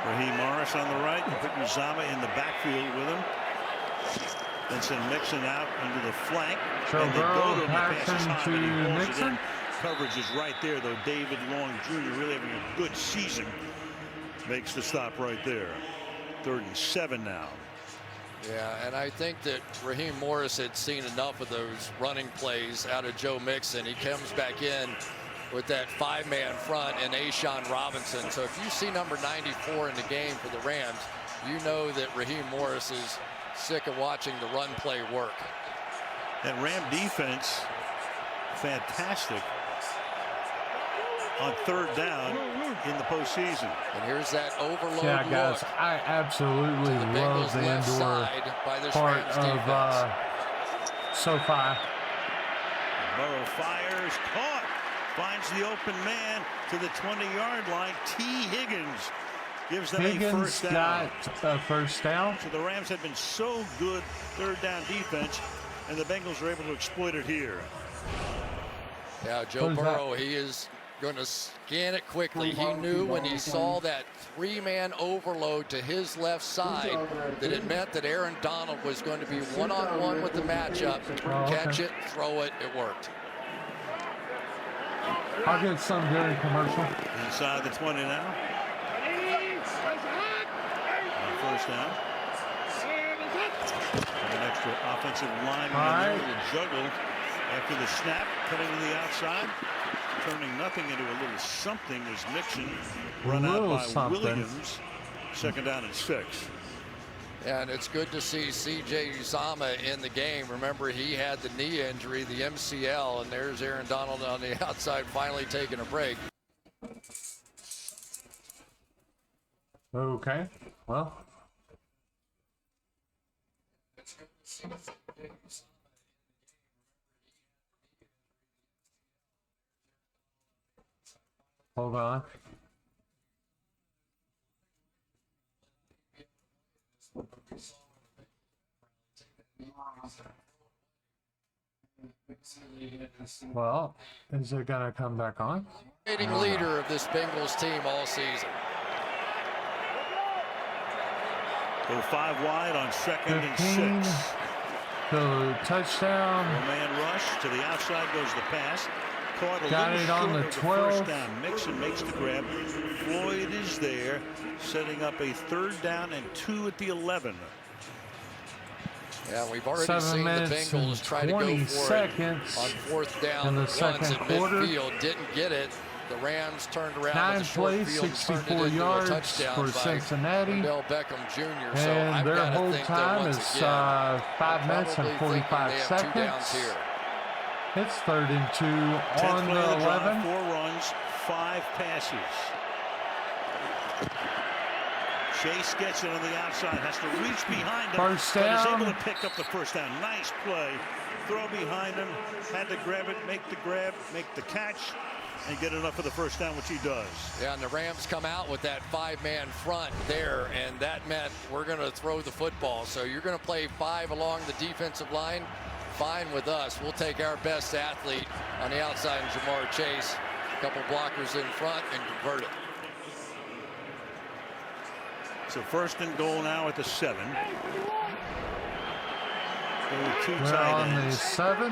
Raheem Morris on the right, and put Uzama in the backfield with him. Then send Mixon out into the flank. So and they Burrow go to him, the pass is passing high, but he to pulls it Mixon. in. Coverage is right there, though. David Long Jr. really having a good season. Makes the stop right there. 3rd and 7 now. Yeah, and I think that Raheem Morris had seen enough of those running plays out of Joe Mixon. He comes back in with that 5-man front and A'Shawn Robinson. So if you see number 94 in the game for the Rams, you know that Raheem Morris is sick of watching the run play work. That Ram defense fantastic on third down in the postseason. And here's that overload Yeah, look. guys, I absolutely love the indoor part of SoFi. Burrow fires, caught, finds the open man to the 20-yard line. T. Higgins gives them a first down. Got a first down. So the Rams have been so good third down defense, and the Bengals are able to exploit it here. Yeah, Joe Burrow, he is going to scan it quickly. He knew when he saw that three-man overload to his left side that it meant that Aaron Donald was going to be one-on-one with the matchup. Catch it, throw it, it worked. I'll get some during commercial. Inside the 20 now. First down. And an extra offensive lineman will juggle after the snap, cutting to the outside. Turning nothing into a little something was Mixon. Run out by Williams. Second down and 6. And it's good to see C.J. Uzomah in the game. Remember, he had the knee injury, the MCL, and there's Aaron Donald on the outside finally taking a break. Okay, well. Hold on. Well, is it going to come back on? Leader of this Bengals team all season. Go 5 wide on second 15, and 6. The touchdown. Man rush to the outside goes the pass. Caught Got it on the 12. First down. Mixon makes the grab. Floyd is there, setting up a third down and 2 at the 11. Yeah, we've already 7 seen the minutes Bengals try to go for seconds it on fourth down in the runs second at quarter. midfield. Didn't get it. The Rams turned around 9 with the short plays, field, turned it 64 into yards a touchdown for by Cincinnati. Odell Beckham Jr. So And I've their got to whole think time that is once again, 5 minutes and probably thinking 45 they have seconds. 2 downs here. It's 3rd and 2 on the 11. 4 runs, 5 passes. Chase gets it on the outside, has to reach behind him, First but is down. able to pick up the first down. Nice play. Throw behind him, had to grab it, make the grab, make the catch, and get enough for the first down, which he does. Yeah, and the Rams come out with that 5-man front there, and that meant we're going to throw the football. So you're going to play 5 along the defensive line. Fine with us. We'll take our best athlete on the outside, Jamar Chase. A couple blockers in front and convert it. So first and goal now at the 7. Go with 2 We're tight on the ends. 7.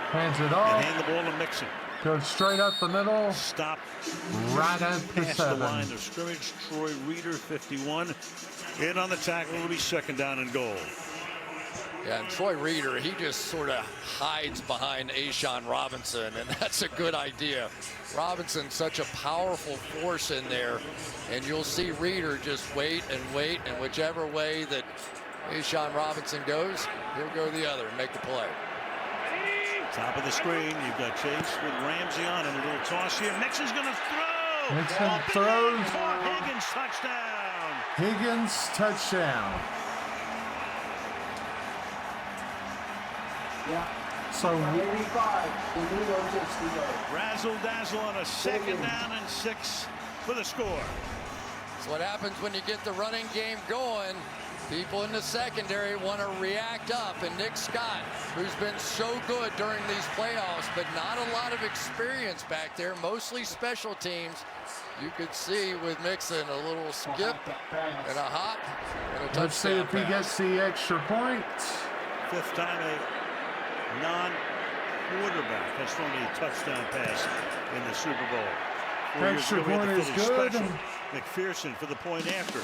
Hands it off. And hand the ball to Mixon. Goes straight up the middle. Stop. Right at the Past the 7. line of scrimmage. Troy Reeder, 51. In on the tackle. It'll be second down and goal. Yeah, and Troy Reeder, he just sort of hides behind A'Shawn Robinson, and that's a good idea. Robinson's such a powerful force in there, and you'll see Reeder just wait, and whichever way that A'Shawn Robinson goes, he'll go the other and make the play. Top of the screen, you've got Chase with Ramsey on him. A little toss here. Mixon's going to throw. Mixon throws. Higgins touchdown. Higgins touchdown. So Razzle dazzle on a second down and 6 for the score. So what happens when you get the running game going? People in the secondary want to react up, and Nick Scott, who's been so good during these playoffs, but not a lot of experience back there, mostly special teams. You could see with Mixon a little skip and a hop and a touchdown. let's see if he pass. gets the extra point. 5th time a non-quarterback has thrown a touchdown pass in the Super Bowl. 4 years Extra ago, we had point the is Philly good. special, McPherson for the point after.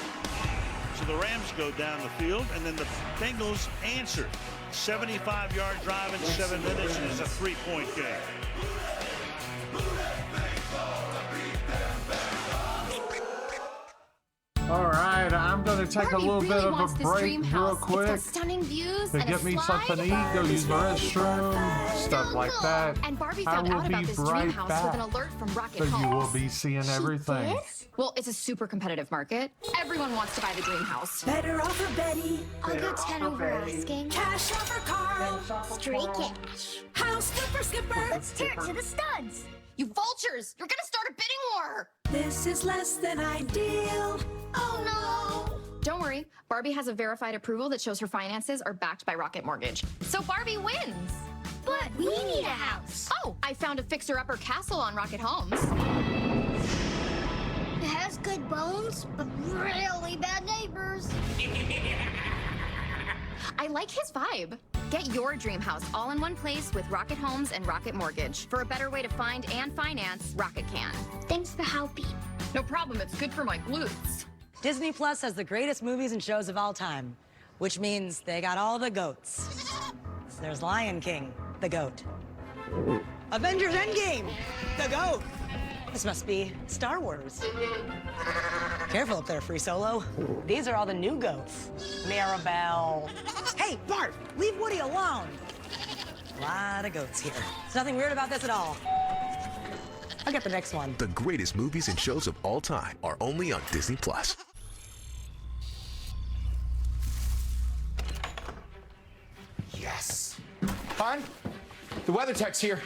So the Rams go down the field, and then the Bengals answer. 75-yard drive in 7 minutes, and it's a 3-point game. All right, I'm going to take a little bit of a break real quick It's got stunning views to and get a me slide. something to eat, go use the restroom, stuff like that. And Barbie I found will out about be this right dream house back. with an alert from Rocket So you Homes. will be seeing everything. Well, it's a super competitive market. Everyone wants to buy the dream house. Better offer Betty. I'll go 10 over asking. Cash offer Carl. Straight cash. House flipper skipper. Let's tear it to the studs. You vultures! You're gonna start a bidding war! This is less than ideal. Oh no! Don't worry, Barbie has a verified approval that shows her finances are backed by Rocket Mortgage. So Barbie wins! But we need a house. Oh, I found a fixer-upper castle on Rocket Homes. It has good bones, but really bad neighbors. I like his vibe. Get your dream house all in one place with Rocket Homes and Rocket Mortgage. For a better way to find and finance, Rocket can. Thanks for helping. No problem, it's good for my glutes. Disney Plus has the greatest movies and shows of all time, which means they got all the goats. So there's Lion King, the goat. Avengers Endgame, the goat. This must be Star Wars. Careful up there, Free Solo. These are all the new goats. Mirabelle. Hey, Bart, leave Woody alone. A lot of goats here. There's nothing weird about this at all. I'll get the next one. The greatest movies and shows of all time are only on Disney Plus. Yes. Hon, the weather tech's here.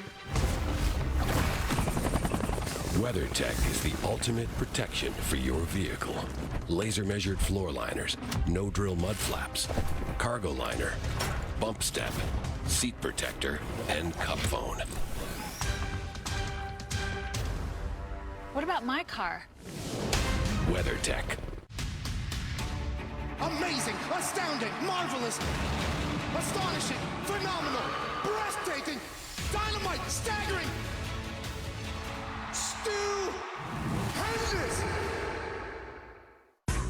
WeatherTech is the ultimate protection for your vehicle. Laser measured floor liners, no drill mud flaps, cargo liner, bump step, seat protector, and cup phone. What about my car? WeatherTech. Amazing, astounding, marvelous, astonishing, phenomenal, breathtaking, dynamite, staggering, stupendous.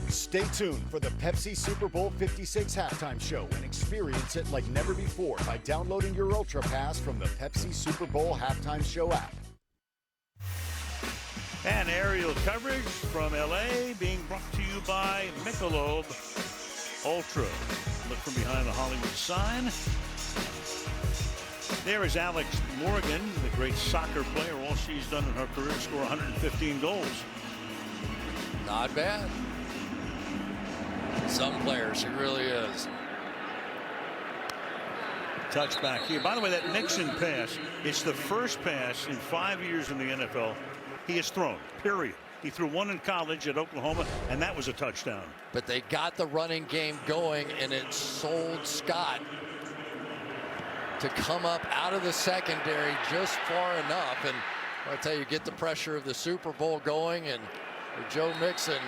Stay tuned for the Pepsi Super Bowl 56 halftime show and experience it like never before by downloading your Ultra Pass from the Pepsi Super Bowl halftime show app. And aerial coverage from LA being brought to you by Michelob Ultra. Look from behind the Hollywood sign. There is Alex Morgan, the great soccer player. All she's done in her career, score 115 goals. Not bad. Some players, she really is. Touchback here. By the way, that Nixon pass, it's the first pass in 5 years in the NFL he has thrown, period. He threw one in college at Oklahoma, and that was a touchdown. But they got the running game going, and it sold Scott to come up out of the secondary just far enough. And I tell you, get the pressure of the Super Bowl going, and for Joe Mixon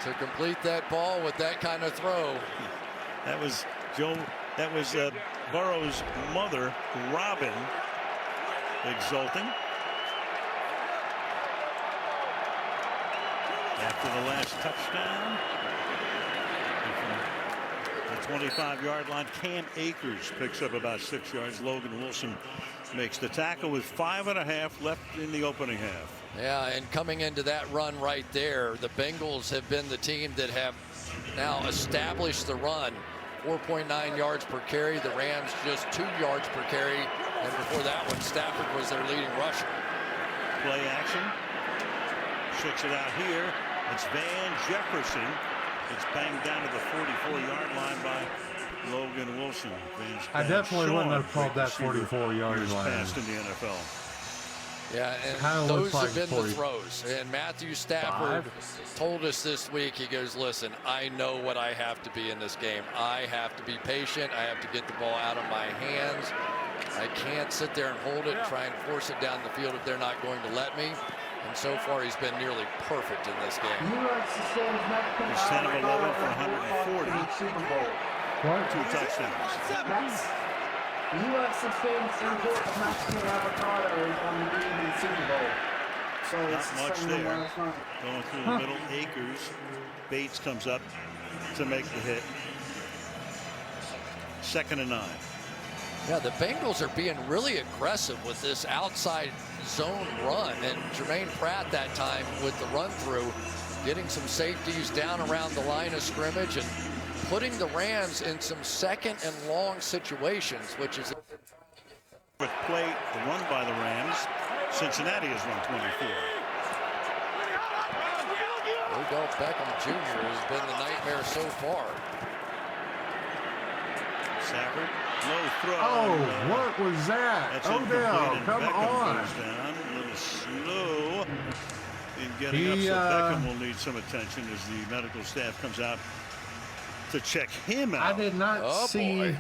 to complete that ball with that kind of throw. That was Burrow's mother, Robin, exulting. After the last touchdown, from the 25-yard line, Cam Akers picks up about 6 yards. Logan Wilson makes the tackle with 5.5 left in the opening half. Yeah, and coming into that run right there, the Bengals have been the team that have now established the run. 4.9 yards per carry. The Rams just 2 yards per carry. And before that one, Stafford was their leading rusher. Play action. Checks it out here. It's Van Jefferson. It's banged down to the 44-yard line by Logan Wilson. I definitely wouldn't have called that 44-yard line. Passed in the NFL. Yeah, and those have been the throws. And Matthew Stafford told us this week, he goes, listen, I know what I have to be in this game. I have to be patient. I have to get the ball out of my hands. I can't sit there and hold it and try and force it down the field if they're not going to let me. And so far, he's been nearly perfect in this game. He's 10 of 11 for 140. What? 2 touchdowns. The U.S. sustains import of Mexican avocados on the evening Super Bowl. So Not much there. Going through the middle, Akers. Bates comes up to make the hit. 2nd and 9. Yeah, the Bengals are being really aggressive with this outside zone run, and Jermaine Pratt that time with the run through getting some safeties down around the line of scrimmage and putting the Rams in some second and long situations, which is with play run by the Rams. Cincinnati has run 24. Odell Beckham Jr. has been the nightmare so far. Stafford, low throw. Oh, what was that? Odell, come on. Goes down, a little slow in getting up, so Beckham will need some attention as the medical staff comes out to check him out. I did not see. Boy.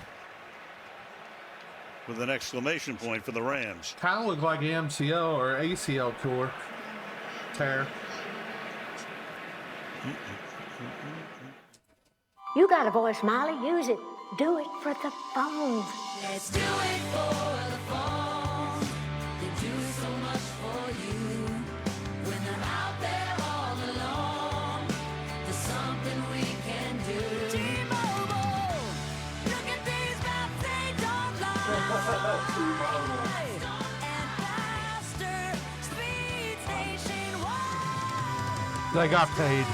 With an exclamation point for the Rams. Kind of looked like an MCL or ACL tear. You got a voice, Molly. Use it. Do it for the phone. Let's do it for the phone. They do so much for you. When they're out there all alone, there's something we can do. T-Mobile, look at these maps, they don't lie. And faster, speed nationwide. They got paid.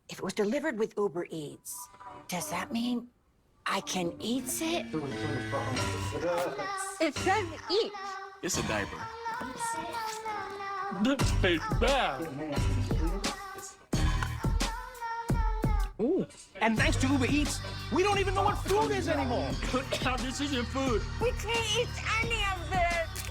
If it was delivered with Uber Eats, does that mean I can eat it? It says eat. It's a diaper. Ooh, and thanks to Uber Eats, we don't even know what food is anymore. This isn't food. We can't eat any of this.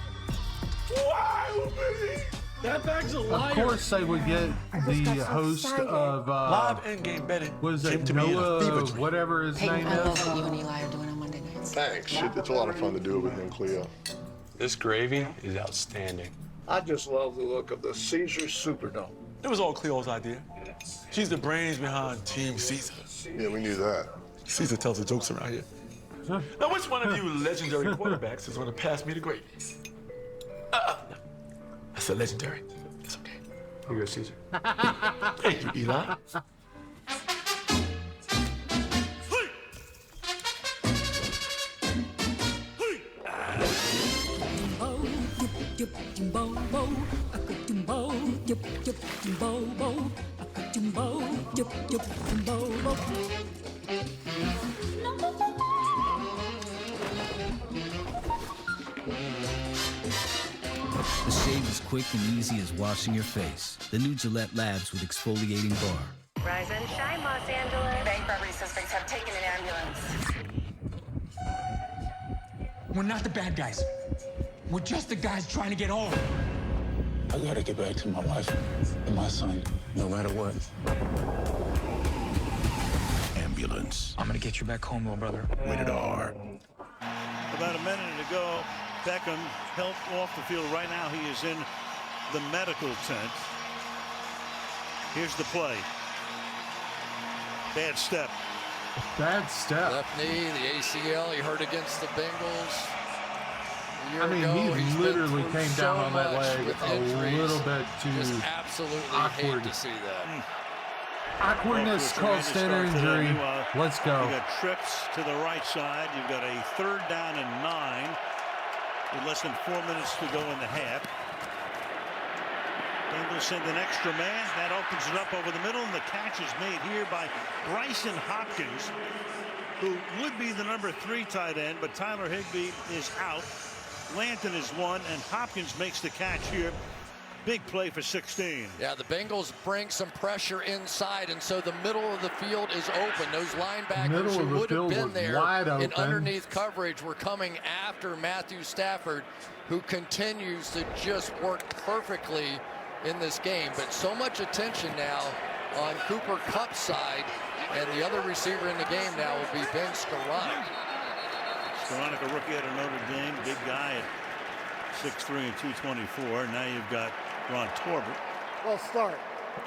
Why, Uber Eats? That bag's a liar. Of course, they would get the host of live in-game betting. Was it Noah, whatever his name I love is? what you and Eli are doing on Monday nights. Thanks. It's a lot of fun to do it with you and Cleo. This gravy is outstanding. I just love the look of the Caesar Superdome. It was all Cleo's idea. She's the brains behind Team Caesar. Yeah, we knew that. Caesar tells the jokes around here. Now, which one of you legendary quarterbacks is going to pass me the gravy? I said legendary. It's okay. Here you go, Caesar. Thank you, Eli. The shave is quick and easy as washing your face. The new Gillette Labs with exfoliating bar. Rise and shine, Los Angeles. Bank robbery suspects have taken an ambulance. We're not the bad guys. We're just the guys trying to get home. I gotta get back to my wife and my son, no matter what. Ambulance. I'm gonna get you back home, little brother. Rated R. About a minute to go. Beckham helped off the field. Right now he is in the medical tent. Here's the play. Bad step. Bad step. Left knee, the ACL he hurt against the Bengals. I mean, he literally came down on that leg a little bit too Just absolutely awkward. hate to see that. Awkwardness caused an injury. Let's go. You've got trips to the right side. You've got a 3rd down and 9 with less than 4 minutes to go in the half. Bengals send an extra man. That opens it up over the middle, and the catch is made here by Bryson Hopkins, who would be the number 3 tight end, but Tyler Higbee is out. Lanton is 1, and Hopkins makes the catch here. Big play for 16. Yeah, the Bengals bring some pressure inside, and so the middle of the field is open. Those linebackers who would have been there in underneath coverage were coming after Matthew Stafford, who continues to just work perfectly in this game. But so much attention now on Cooper Kupp's side, and the other receiver in the game now will be Ben Skoranek. Skoranek, a rookie out of Notre Dame, big guy at 6'3" and 224. Now you've got Ron Torbert. Well, start.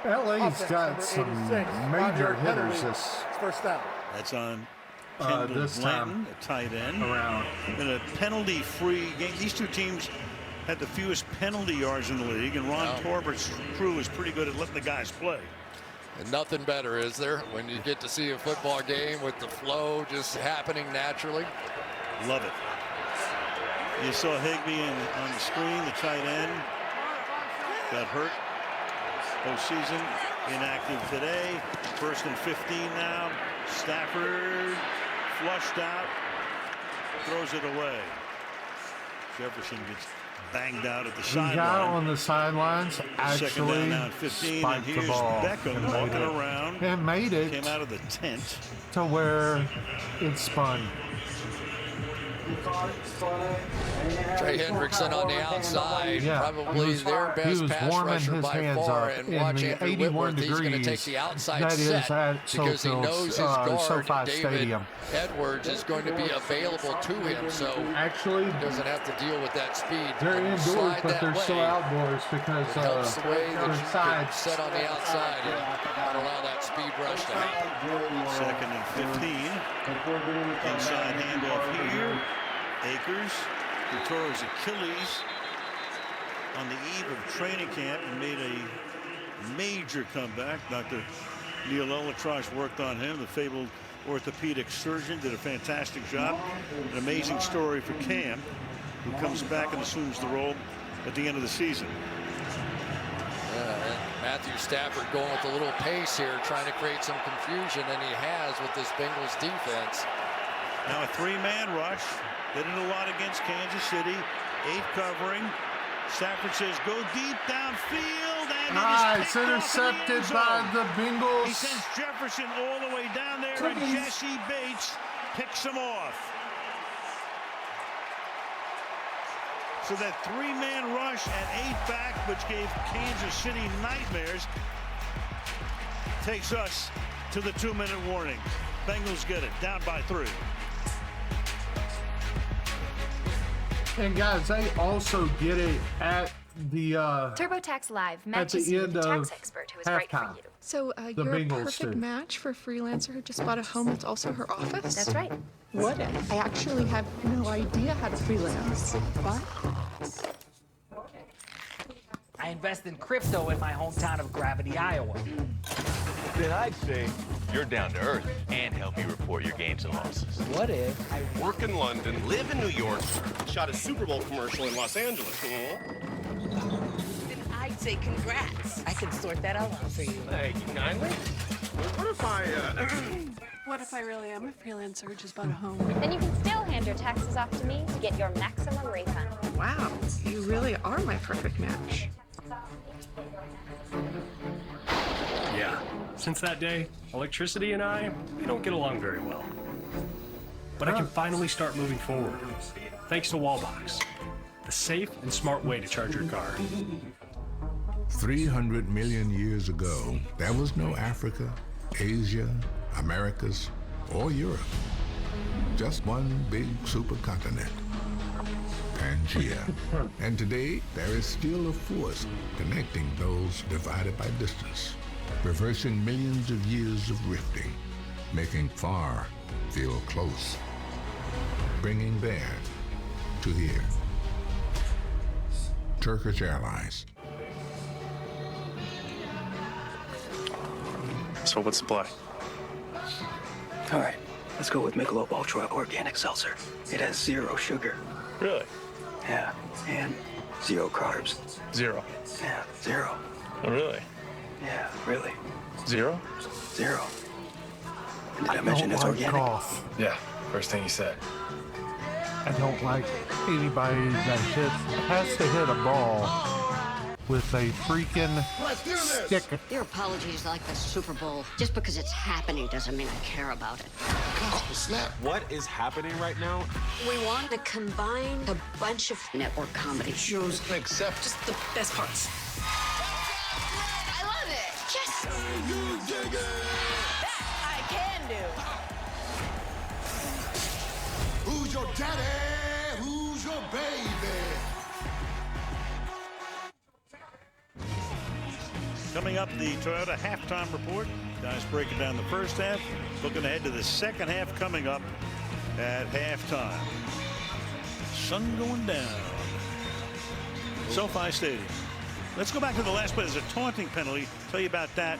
LA's got some major hitters this first down. That's on Kendall this Blanton, time a tight end. around. In a penalty-free game. These two teams had the fewest penalty yards in the league, and Ron Torbert's crew is pretty good at letting the guys play. And nothing better, is there, when you get to see a football game with the flow just happening naturally? Love it. You saw Higbee on the screen, the tight end. Got hurt Postseason inactive today. 1st and 15 now. Stafford flushed out. Throws it away. Jefferson gets banged out at the sideline. He got on the sidelines, actually 2nd down now and 15, and spiked the here's ball Beckham walking around. And made it. Came out of the tent. To where it spun. Trey Hendrickson on the outside, probably their best pass rusher by far, and watch Andrew Whitworth. He's going to take the outside set because he knows his guard, David Edwards, is going to be available to him, so actually he doesn't have to deal with that speed. They're indoors, but they're still outdoors because helps the way that you sides set on the outside and not allow that speed rush to happen. 2nd and 15. Inside handoff here. Akers, who tore his Achilles on the eve of training camp and made a major comeback. Dr. Neil Elatrash worked on him. The fabled orthopedic surgeon did a fantastic job. An amazing story for Cam, who comes back and assumes the role at the end of the season. And Matthew Stafford going with a little pace here, trying to create some confusion, and he has with this Bengals defense. Now a 3-man rush. Did it a lot against Kansas City. 8 covering. Stafford says go deep downfield, and nice, intercepted by the Bengals. He sends Jefferson all the way down there, and Jesse Bates picks him off. So that 3-man rush and 8 back, which gave Kansas City nightmares, takes us to the 2-minute warning. Bengals get it, down by 3. And guys, they also get it at the TurboTax Live at matches the you end with the of tax expert who is right for halftime. you. So The you're a Bengals perfect do. match for a freelancer who just bought a home that's also her office? That's right. What if? I actually have no idea how to freelance. What? I invest in crypto in my hometown of Gravity, Iowa. Then I'd say you're down to earth and help you report your gains and losses. What if I work in London, live in New York, shot a Super Bowl commercial in Los Angeles? Then I'd say congrats. I can sort that all out for you. Thank you kindly. What if I, What if I really am a freelancer who just bought a home? Then you can still hand your taxes off to me to get your maximum refund. Wow, you really are my perfect match. Yeah, since that day, electricity and we don't get along very well. But I can finally start moving forward, thanks to Wallbox, the safe and smart way to charge your car. 300 million years ago, there was no Africa, Asia, Americas, or Europe. Just one big supercontinent, Pangea. And today, there is still a force connecting those divided by distance, reversing millions of years of rifting, making far feel close, bringing there to here. Turkish Airlines. So what's the play? All right, let's go with Michelob Ultra Organic Seltzer. It has 0 sugar. Really? Yeah, and 0 carbs. 0. Yeah, 0. Oh, really? Yeah, really. 0? 0. And did I mention it's organic? Cough. Yeah, first thing you said. I don't like anybody that has to hit a ball with a freaking stick. Your apologies like the Super Bowl. Just because it's happening doesn't mean I care about it. Oh, snap. What is happening right now? We want to combine a bunch of network comedy shows, Except just the best parts. I love it. Yes. That I can do. Who's your daddy? Who's your baby? Coming up, the Toyota halftime report. Guys breaking down the first half. Looking ahead to the second half coming up at halftime. Sun going down. SoFi Stadium. Let's go back to the last play. There's a taunting penalty. Tell you about that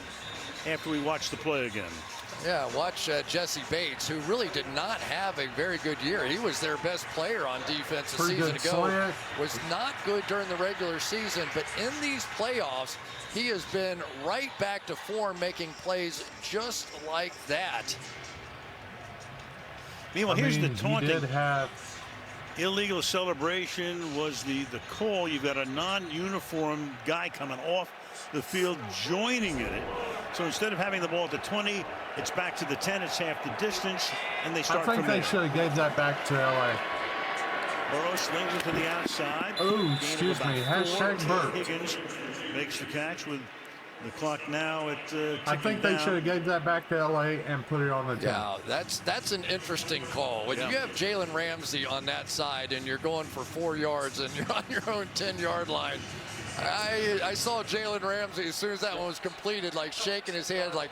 after we watch the play again. Yeah, watch Jesse Bates, who really did not have a very good year. He was their best player on defense a season ago. Was not good during the regular season, but in these playoffs, he has been right back to form, making plays just like that. Meanwhile, here's the taunting. He did have illegal celebration was the call. You've got a non-uniform guy coming off the field joining in it. So instead of having the ball at the 20, it's back to the 10. It's half the distance, and they start from there. I think they should have gave that back to LA. Burrow slings it to the outside. Oh, excuse me. Hashtag Burt. Higgins makes the catch with the clock now at I think they should have gave that back to LA and put it on the 10. Yeah, that's an interesting call. When you have Jalen Ramsey on that side and you're going for 4 yards and you're on your own 10-yard line, I saw Jalen Ramsey as soon as that one was completed, like shaking his head like,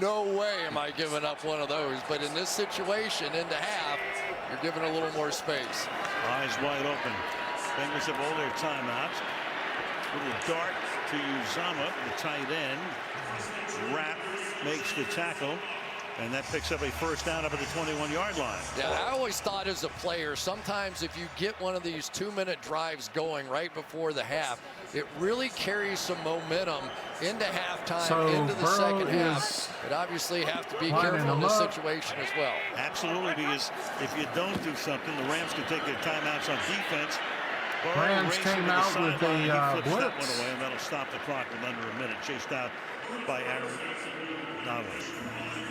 no way am I giving up one of those. But in this situation, into half, you're giving a little more space. Eyes wide open. Bengals have all their timeouts. Little dart to Uzama, the tight end. Rapp makes the tackle, and that picks up a first down up at the 21-yard line. Yeah, I always thought as a player, sometimes if you get one of these 2-minute drives going right before the half, it really carries some momentum into halftime, into the second half. But obviously have to be careful in this situation as well. Absolutely, because if you don't do something, the Rams can take their timeouts on defense. Rams came out with a blitz. That one away, and that'll stop the clock with under a minute. Chased out by Aaron Donald.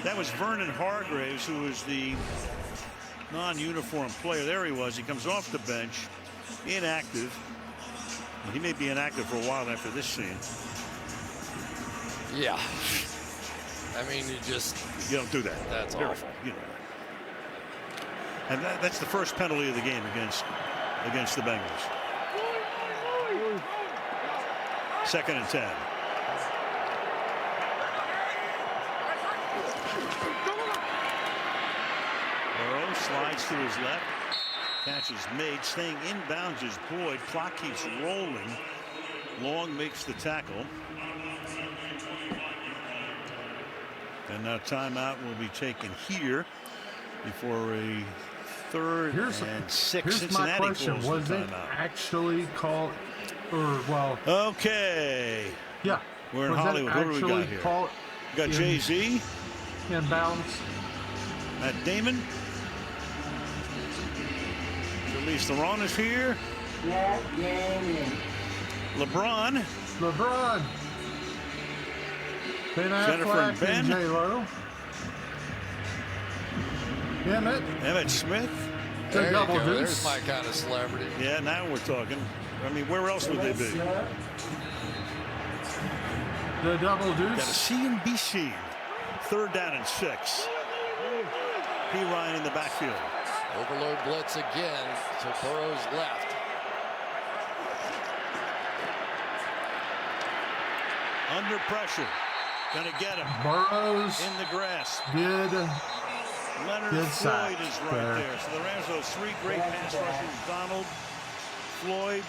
That was Vernon Hargraves, who was the non-uniform player. There he was. He comes off the bench, inactive. He may be inactive for a while after this scene. Yeah. I mean, you don't do that. That's awful. You know. And that's the first penalty of the game against the Bengals. 2nd and 10. Burrow slides to his left. Catch is made. Staying inbounds is Boyd. Clock keeps rolling. Long makes the tackle. And now timeout will be taken here before a 3rd and 6. Here's Cincinnati my question. Was it actually called, or well? Okay. Yeah. We're in Hollywood. Who do we got here? We got Jay-Z. Inbounds. Matt Damon. Charlize Theron is here. LeBron. Ben Jennifer Affleck Ben. and J-Lo. Emmett Smith. There you go. There's my kind of celebrity. Yeah, now we're talking. I mean, where else would they be? The double deuce. Got a C and B C. 3rd down and 6. P. Ryan in the backfield. Overload blitz again to Burrow's left. Under pressure. Gonna get him. Burrows in the grass. Leonard Floyd is right there. So the Rams have 3 great pass rushers: Donald, Floyd,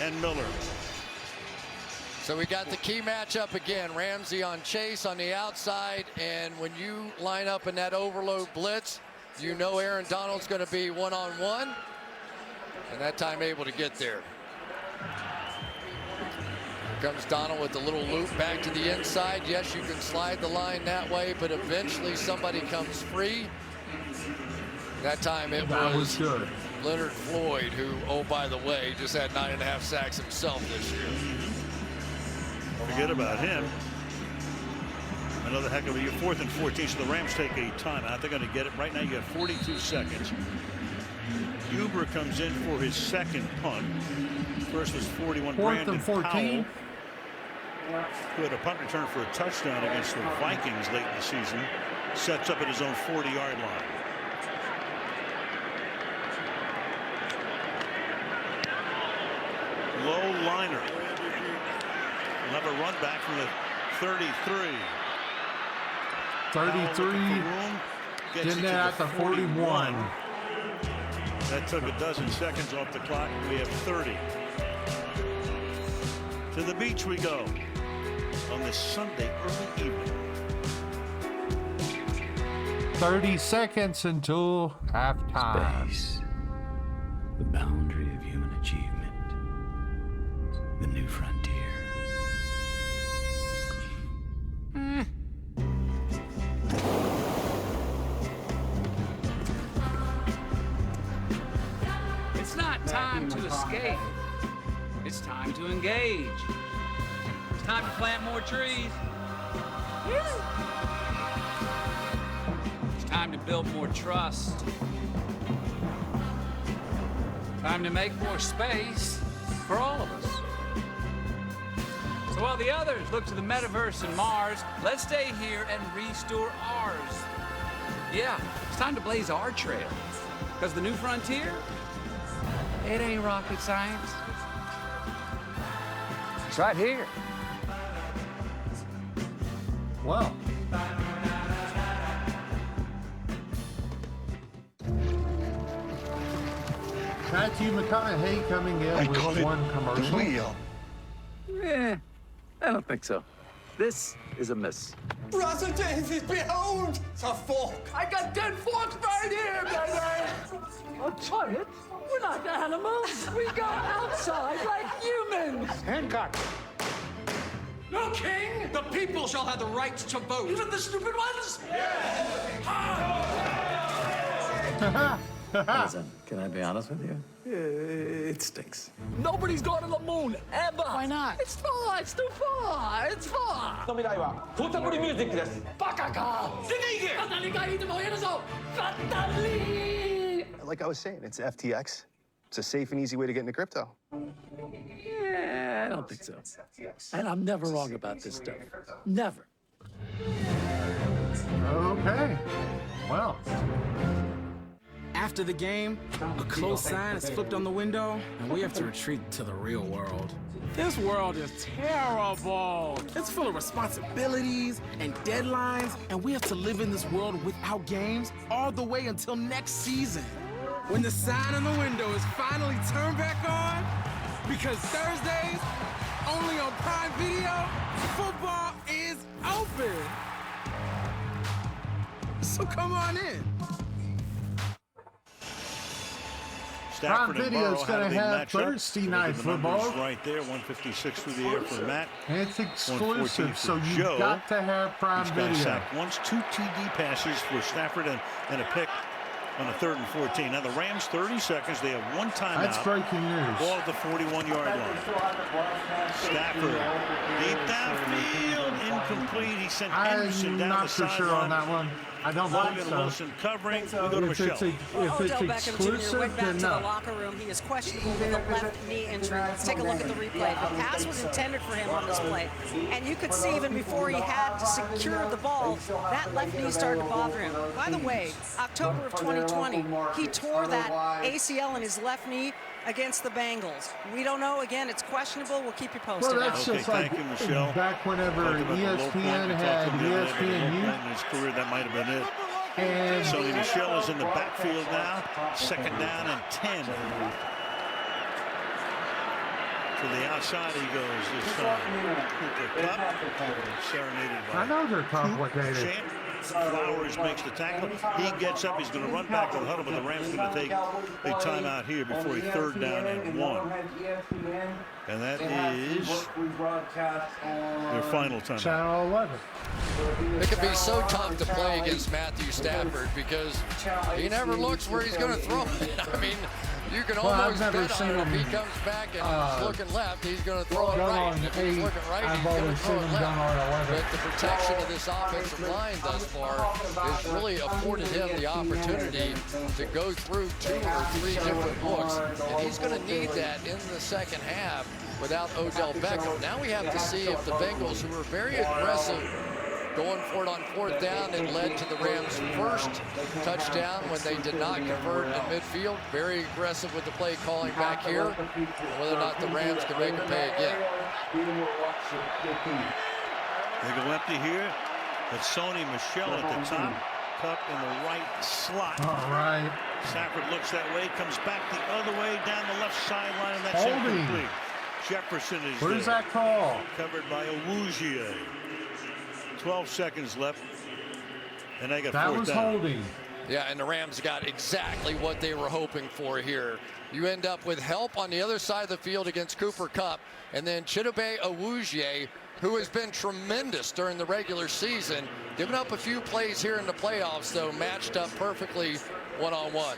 and Miller. So we got the key matchup again. Ramsey on Chase on the outside, and when you line up in that overload blitz, you know Aaron Donald's going to be one-on-one, and that time able to get there. Here comes Donald with the little loop back to the inside. Yes, you can slide the line that way, but eventually somebody comes free. That time it was good. Leonard Floyd, who, oh, by the way, just had 9.5 sacks himself this year. Forget about him. Another heck of a year. 4th and 14, so the Rams take a timeout. They're going to get it. Right now you have 42 seconds. Huber comes in for his 2nd punt. First was 41. 4th Brandon and 14. Powell, who had a punt return for a touchdown against the Vikings late in the season, sets up at his own 40-yard line. Low liner. We'll have a run back from the 33. 33. Getting that at the 41. That took a dozen seconds off the clock. We have 30. To the beach we go on this Sunday early evening. 30 seconds until halftime. Space, the boundary of human achievement, the new frontier. It's not time to escape. It's time to engage. It's time to plant more trees. It's time to build more trust. Time to make more space for all of us. So while the others look to the metaverse and Mars, let's stay here and restore ours. Yeah, it's time to blaze our trail. Because the new frontier, it ain't rocket science. It's right here. Well. Matthew McConaughey coming in with one commercial. Eh, I don't think so. This is a miss. Brother David, behold! It's a fork. I got 10 forks right here, baby! A toilet? We're not animals. We go outside like humans. Hancock. No king! The people shall have the right to vote. Even the stupid ones? Listen, can I be honest with you? It stinks. Nobody's gone to the moon, ever. Why not? It's far. It's too far. It's far. 未来はトータブルミュージックです。バカか。出て行け。語りがいいとも言えるぞ。語り。 Like I was saying, it's FTX. It's a safe and easy way to get into crypto. Yeah, I don't think so. And I'm never wrong about this stuff. Never. Okay. Well. After the game, a close sign is flipped on the window, and we have to retreat to the real world. This world is terrible. It's full of responsibilities and deadlines, and we have to live in this world without games all the way until next season. When the sign on the window is finally turned back on, because Thursdays, only on Prime Video, football is open. So come on in. Stafford Prime and Video's Burrow, going to have match up? Thursday night football. Right there, 156 through the air for Matt. And it's exclusive, so you've Joe. got to have Prime He's got a Video. sack once, 2 TD passes for Stafford and a pick on a 3rd and 14. Now the Rams 30 seconds. They have one timeout. That's breaking news. Ball at the 41-yard line. Stafford deep downfield, incomplete. He sent Henderson down the I'm not so sure on that one. I don't Logan think so. Wilson covering. We go to If Michelle. it's Odell Beckham Jr. exclusive, went back then to the no. locker room. He is questionable with a left knee injury. Let's take a look at the replay. The pass was intended for him on this play. And you could see even before he had secured the ball, that left knee started to bother him. By the way, October of 2020, he tore that ACL in his left knee against the Bengals. We don't know. Again, it's questionable. We'll keep you posted. Well, that's just like back whenever ESPN had ESPNU. In his career, that might have been it. And Sony Michel is in the backfield now. 2nd down and 10. To the outside he goes. This Cooper Kupp, serenaded by I know they're complicated. Champ. Flowers makes the tackle. He gets up. He's going to run back to the huddle, but the Rams going to take a timeout here before a 3rd down and 1. And that is their final timeout. Channel 11. It can be so tough to play against Matthew Stafford because he never looks where he's going to throw it. I mean, you can almost bet on it. If he comes back and he's looking left, he's going to throw it right. If he's looking right, he's going to throw it left. But the protection of this offensive line thus far has really afforded him the opportunity to go through 2 or 3 different looks. And he's going to need that in the second half without Odell Beckham. Now we have to see if the Bengals, who were very aggressive going for it on 4th down, and led to the Rams' first touchdown when they did not convert in midfield. Very aggressive with the play calling back here. Whether or not the Rams can make a pay again. They go empty here. But Sony Michel at the top. Kupp in the right slot. All right. Stafford looks that way, comes back the other way down the left sideline, and that's Holding. incomplete. Jefferson is Where's there. that call? Covered by Awuzie. 12 seconds left. And they got That fourth was down. holding. Yeah, and the Rams got exactly what they were hoping for here. You end up with help on the other side of the field against Cooper Kupp, and then Chidobe Awuzie, who has been tremendous during the regular season, giving up a few plays here in the playoffs, though, matched up perfectly one-on-one.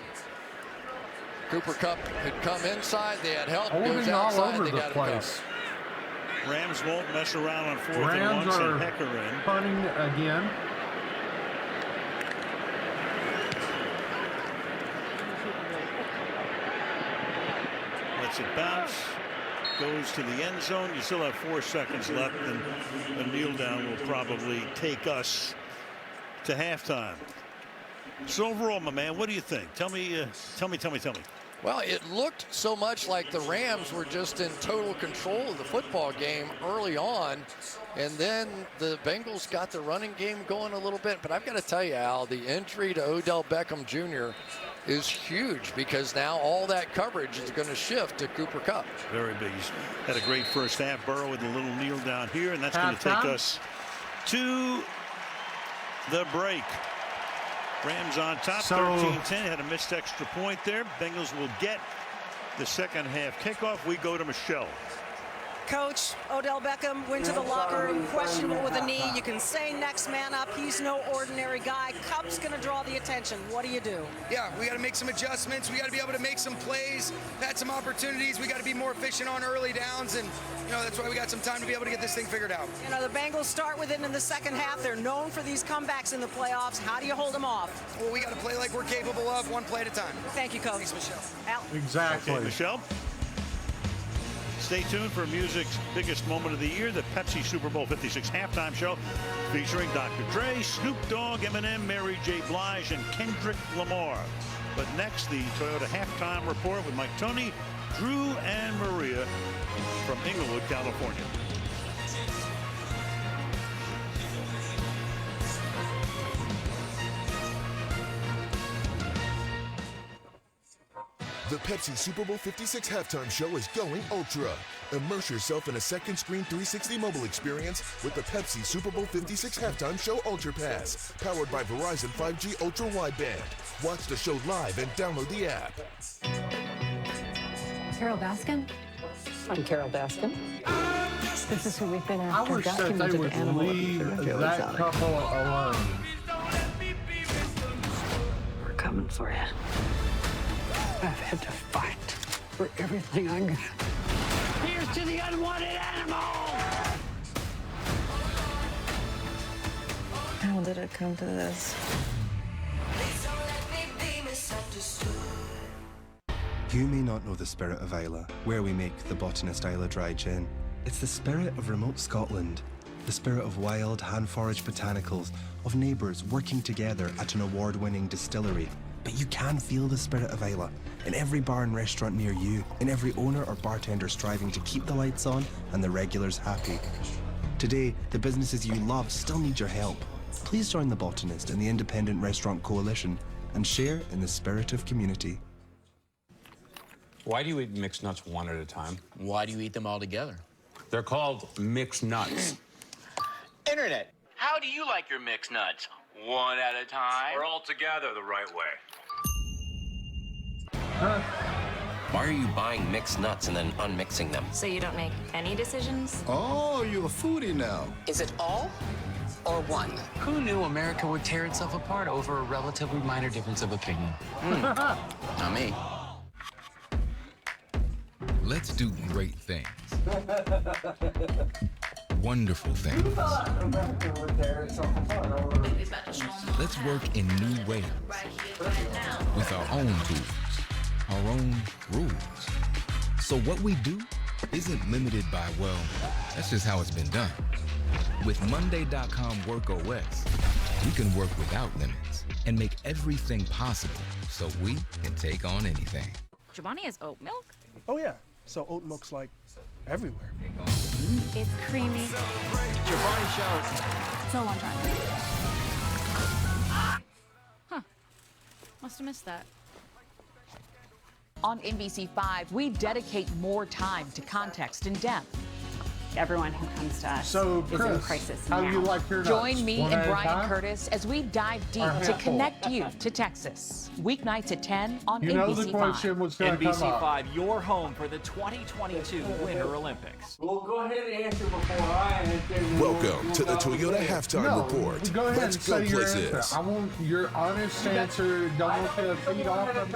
Cooper Kupp had come inside, they had help, Holding goes all outside, over they the got place. it. Rams won't mess around on 4th and 1. Rams Send are Hecker in. punting again. Lets it bounce. Goes to the end zone. You still have 4 seconds left, and a kneel down will probably take us to halftime. So overall, my man, what do you think? Tell me. Well, it looked so much like the Rams were just in total control of the football game early on, and then the Bengals got the running game going a little bit. But I've got to tell you, Al, the injury to Odell Beckham Jr. is huge, because now all that coverage is going to shift to Cooper Kupp. Very big. He's had a great first half. Burrow with a little kneel down here, and that's going to take us to the break. Rams on top, 13-10. Had a missed extra point there. Bengals will get the second half kickoff. We go to Michelle. Coach, Odell Beckham went to the locker room, questionable with a knee. You can say next man up. He's no ordinary guy. Kupp's going to draw the attention. What do you do? Yeah, we got to make some adjustments. We got to be able to make some plays. Had some opportunities. We got to be more efficient on early downs, and that's why we got some time to be able to get this thing figured out. The Bengals start with it in the second half. They're known for these comebacks in the playoffs. How do you hold them off? Well, we got to play like we're capable of, one play at a time. Thank you, Coach. Thanks, Michelle. Al? Exactly. Okay, Michelle. Stay tuned for music's biggest moment of the year, the Pepsi Super Bowl 56 halftime show, featuring Dr. Dre, Snoop Dogg, Eminem, Mary J. Blige, and Kendrick Lamar. But next, the Toyota halftime report with Mike Tony, Drew, and Maria from Inglewood, California. The Pepsi Super Bowl 56 halftime show is going ultra. Immerse yourself in a second screen 360 mobile experience with the Pepsi Super Bowl 56 halftime show Ultra Pass, powered by Verizon 5G Ultra Wideband. Watch the show live and download the app. Carol Baskin? I'm Carol Baskin. This is who we've been I after. wish that they would leave that couple alone. We're coming for you. I've had to fight for everything I got. Here's to the unwanted animal! How did it come to this? You may not know the spirit of Isla, where we make the Botanist Isla Dry Gin. It's the spirit of remote Scotland, the spirit of wild, hand-foraged botanicals, of neighbours working together at an award-winning distillery. But you can feel the spirit of Isla in every bar and restaurant near you, in every owner or bartender striving to keep the lights on and the regulars happy. Today, the businesses you love still need your help. Please join the Botanist and the Independent Restaurant Coalition and share in the spirit of community. Why do you eat mixed nuts one at a time? Why do you eat them all together? They're called mixed nuts. Internet, how do you like your mixed nuts? One at a time? Or all together the right way? Why are you buying mixed nuts and then unmixing them? So you don't make any decisions? Oh, you're a foodie now. Is it all or one? Who knew America would tear itself apart over a relatively minor difference of opinion? Not me. Let's do great things. Wonderful things. Let's work in new ways with our own tools, our own rules. So what we do isn't limited by, well, that's just how it's been done. With Monday.com Work OS, we can work without limits and make everything possible so we can take on anything. Giovanni has oat milk? Oh, yeah. So oat milk's like everywhere. It's creamy. Giovanni showers. So on time. Huh. Must have missed that. On NBC5, we dedicate more time to context and depth. Everyone who comes to us So, is in Chris, crisis how now. do you like your nuts? Join me One and at a Brian time? Curtis as we dive deep Or to half full? connect you to Texas. Weeknights at 10 on You know the NBC5. question was going to come up. NBC5, your home for the 2022 Winter Olympics. Well, go ahead and answer before I answer. Welcome to the Toyota Halftime Report. Go ahead Let's and go say your answer. places. I want your honest answer. Don't want you to feed off of me.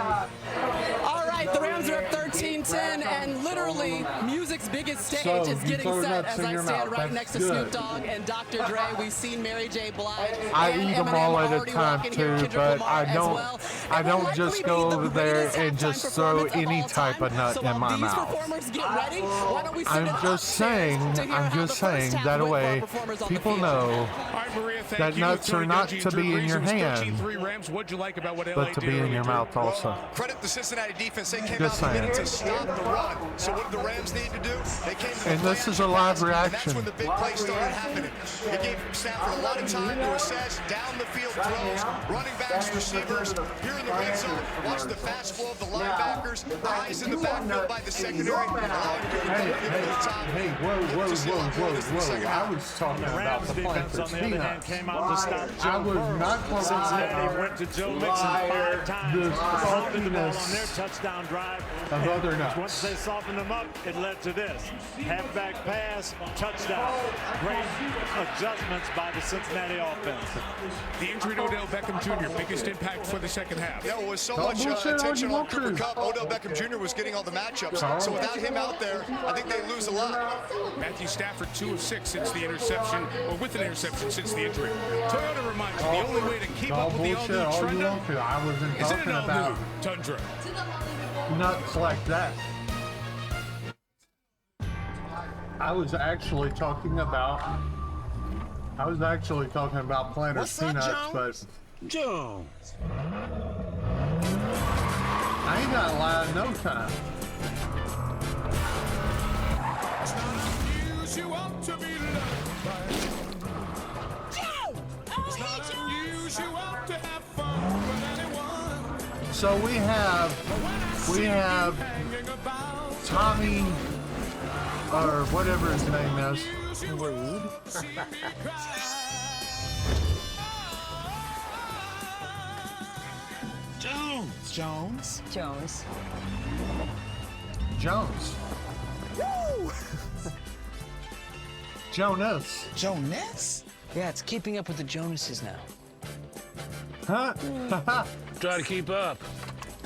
All right, the Rams are up 13-10, and literally, music's biggest stage So, is you getting throw set nuts as in I your stand mouth. right That's next to good. Snoop Dogg and Dr. Dre. We've seen Mary J. Blige. I and eat them Eminem all at a already time walking here, too, Kendrick but Lamar I as don't. well. I It will don't likely just be go the over there greatest and halftime just throw performance of any all type of time. nut So in while my these mouth. performers get ready, why don't we send I'm it just saying. upstairs to hear I'm how just the first saying half that went for our way performers on the people field. know Maria, thank that you. nuts are not to be in your hand, 13-3 Rams. What'd you like about what LA but to did be in earlier, your Drew? mouth also. Credit the Cincinnati defense. They came Just out in the saying. minute to stop the run. So what did the Rams need to do? They came to the And this play is a action live pass, and reaction. that's when the big play started happening. It gave Stafford a lot of time to assess, down the field throws, running backs, receivers. Here in the red zone, watch the fast flow of the linebackers, eyes in the backfield by the secondary. Hey, whoa. I was talking The about Rams the defense, Panthers on the other hand, peanuts. came out to stop I Joe was Burrow. not talking Cincinnati about went to Joe Mixon 5 times. the Pounded the ball on their saltiness touchdown drive. of And other nuts. Once they softened them up, it led to this. Halfback pass, touchdown. Great adjustments by the Cincinnati offense. The injury to Odell Beckham Jr., biggest impact for the second half. Yeah, it was so Don't much bullshit attention all on you Cooper want to. Kupp. Odell Beckham Jr. was getting all the matchups. Carl. So without him out there, I think they lose a lot. Matthew Stafford 2 of 6 since the interception, or with an interception since the injury. Toyota reminds you the only way to keep up with the bullshit all all-new you Trenda want to. I wasn't is in talking an about all-new Tundra. nuts like that. I was actually talking about Planters peanuts, but Jones. I ain't got to lie in no time. So we have Tommy, or whatever his name is. Jones. Jones. Woo! Jonas. Jonas? Yeah, it's keeping up with the Jonases now. Huh? Try to keep up,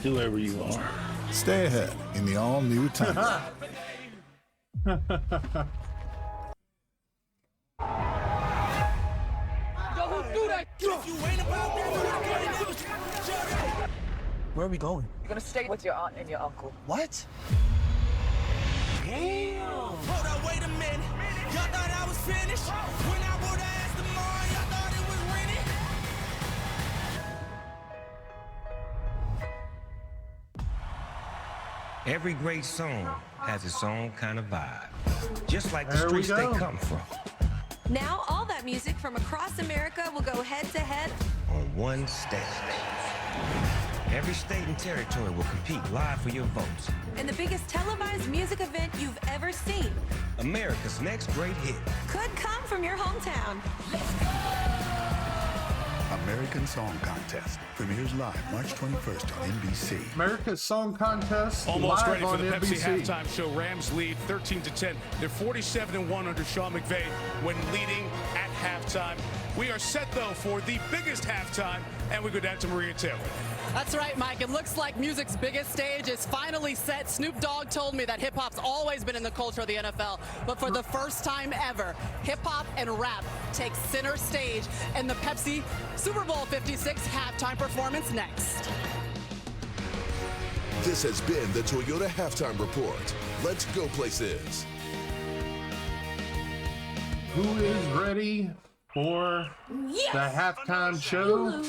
whoever you are. Stay ahead in the all-new Tundra. Where are we going? You're gonna stay with your aunt and your uncle. What? Damn. Hold up, wait a minute. Y'all thought I was finished? When I wrote ass tomorrow, y'all thought it was rented? Every great song has its own kind of vibe, just like the There we streets they go. come from, Now, all that music from across America will go head-to-head on one stage. Every state and territory will compete live for your votes. in the biggest televised music event you've ever seen. America's next great hit. Could come from your hometown. American Song Contest premieres live March 21st on NBC. America's Song Contest Almost live ready for on the Pepsi NBC. halftime show. Rams lead 13-10. They're 47-1 under Sean McVay when leading at halftime. We are set, though, for the biggest halftime, and we go down to Maria Taylor. That's right, Mike. It looks like music's biggest stage is finally set. Snoop Dogg told me that hip-hop's always been in the culture of the NFL, but for the first time ever, hip-hop and rap take center stage in the Pepsi Super Bowl 56 halftime performance next. This has been the Toyota Halftime Report. Let's go places. Who is ready for Yes! the halftime show?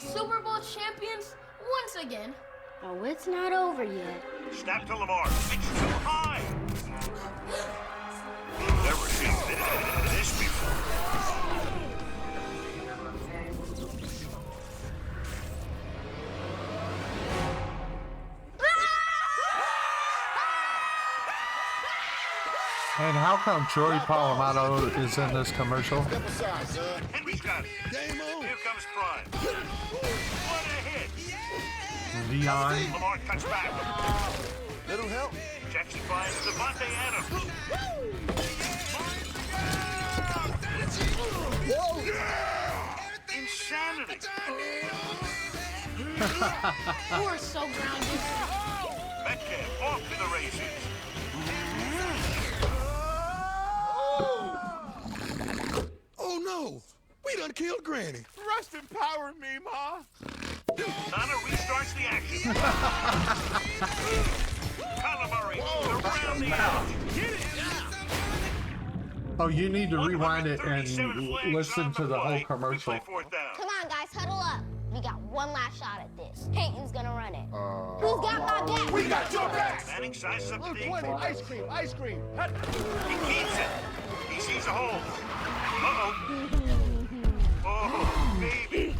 Super Bowl champions once again. Oh, it's not over yet. Snap to Lamar. It's too high. Never seen this before. And how come Troy Polamalu is in this commercial? Henry's got it. Game on. Here comes Prime. What a hit. Dion. Lamar cuts back. Little help. Jackson finds Devontae Adams. Whoa. Insanity. You are so grounded. Metcalf off to the races. Oh no! We done killed Granny. Rest in power, me, Ma. Donna restarts the action. Calamari around the out. Get it. Oh, you need to rewind it and listen to the whole commercial. Come on, guys, huddle up. We got one last shot at this. Peyton's gonna run it. Who's got my back? We got your back. Manning sizes up the D. 20, ice cream, ice cream. He keeps it. He sees a hole. Uh-oh. Oh, baby.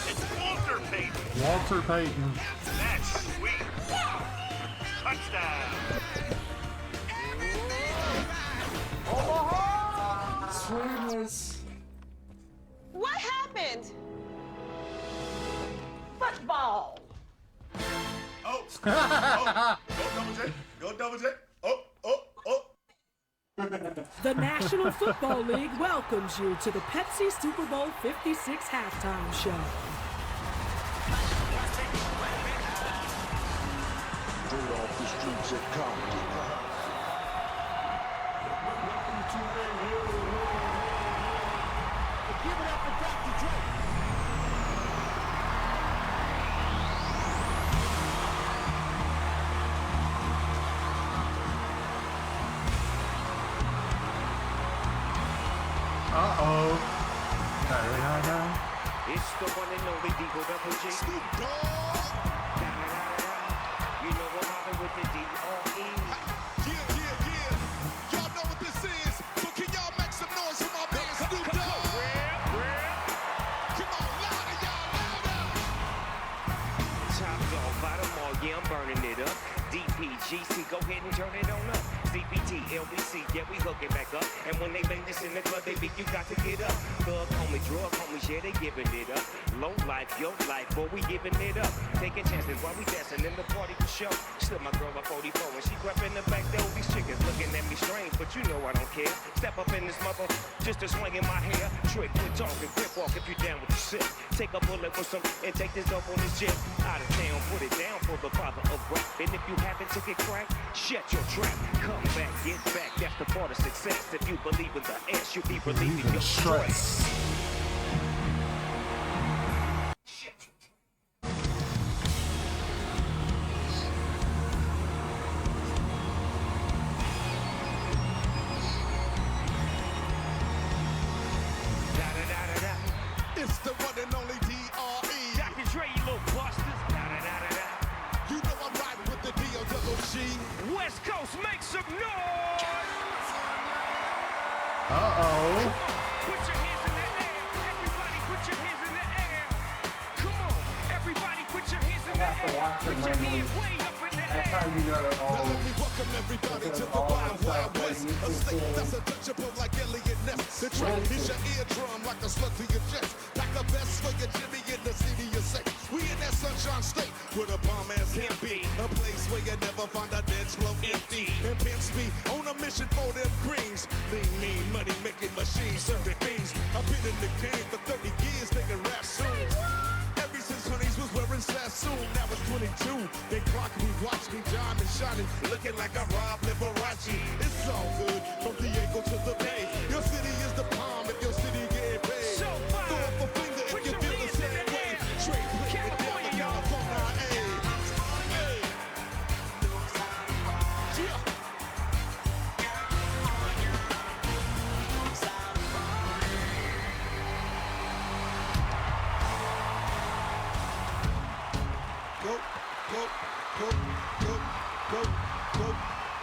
It's Walter Payton. Walter Payton. That's sweet. Touchdown. Sweetness. What happened? Football. Oh. Go double J. Go double J. Oh. The National Football League welcomes you to the Pepsi Super Bowl 56 halftime show. Straight off the streets of Compton. Give it up for Dr. Dre. Uh-oh. It's the one and only Deagle Double G. Snoop Dogg. You know I'm mobbing with the D.R.E. Yeah. Y'all know what this is. So can y'all make some noise for my man Snoop Dogg? Come on, louder, y'all, louder. Top dog, bottom all, yeah, I'm burning it up. DPGC, go ahead and turn it on up. CPT, LBC, yeah, we hooking back up. And when they bang this in the club, they beat you got to get up. Thug homie, drug homies, yeah, they giving it up. Low life, yo life, boy, we giving it up. Taking chances while we dancing in the party for show. Slip my girl up 44 and she crept in the back door. These chickens looking at me strange, but you know I don't care. Step up in this mother, just a swing in my hair. Trick, quit talking, grip walk if you down with the shit. Take a bullet with some and take this dope on this jet. Out of town, put it down for the father of rap. And if you haven't took it crack, shut your trap. Come back, get back, that's the part of success. If you believe in the S, you be relieving your stress. It's the one and only D.R.E. Dr. Dre, you little busters. You know I'm riding with the D.O.G. West Coast, make some noise! Uh-oh. Put your hands in the air. Everybody put your hands in the air. Come on. Everybody put your hands in the air. Put your hands way up in the air. Now let me welcome everybody to the Wild Wild West. A state that's untouchable like Elliot Ness. The track is your eardrum like a slug to your chest. Like the best for your Jimmy in the city of sex. We in that sunshine state where the bomb ass can be. A place where you never find a dance floor empty. And pimps be on a mission for them greens. Lean, mean, money making machines, serving things. I've been in the game for 30 years, making rap songs. Ever since Honeys was wearing Sassoon, now it's 22. They clock me, watch me, John and shining, looking like I robbed Liberace. It's all good, from Diego to the Bay. Your city is the palm if your city get paid. So throw up a finger if you feel the same way. Straight put it down in California, hey.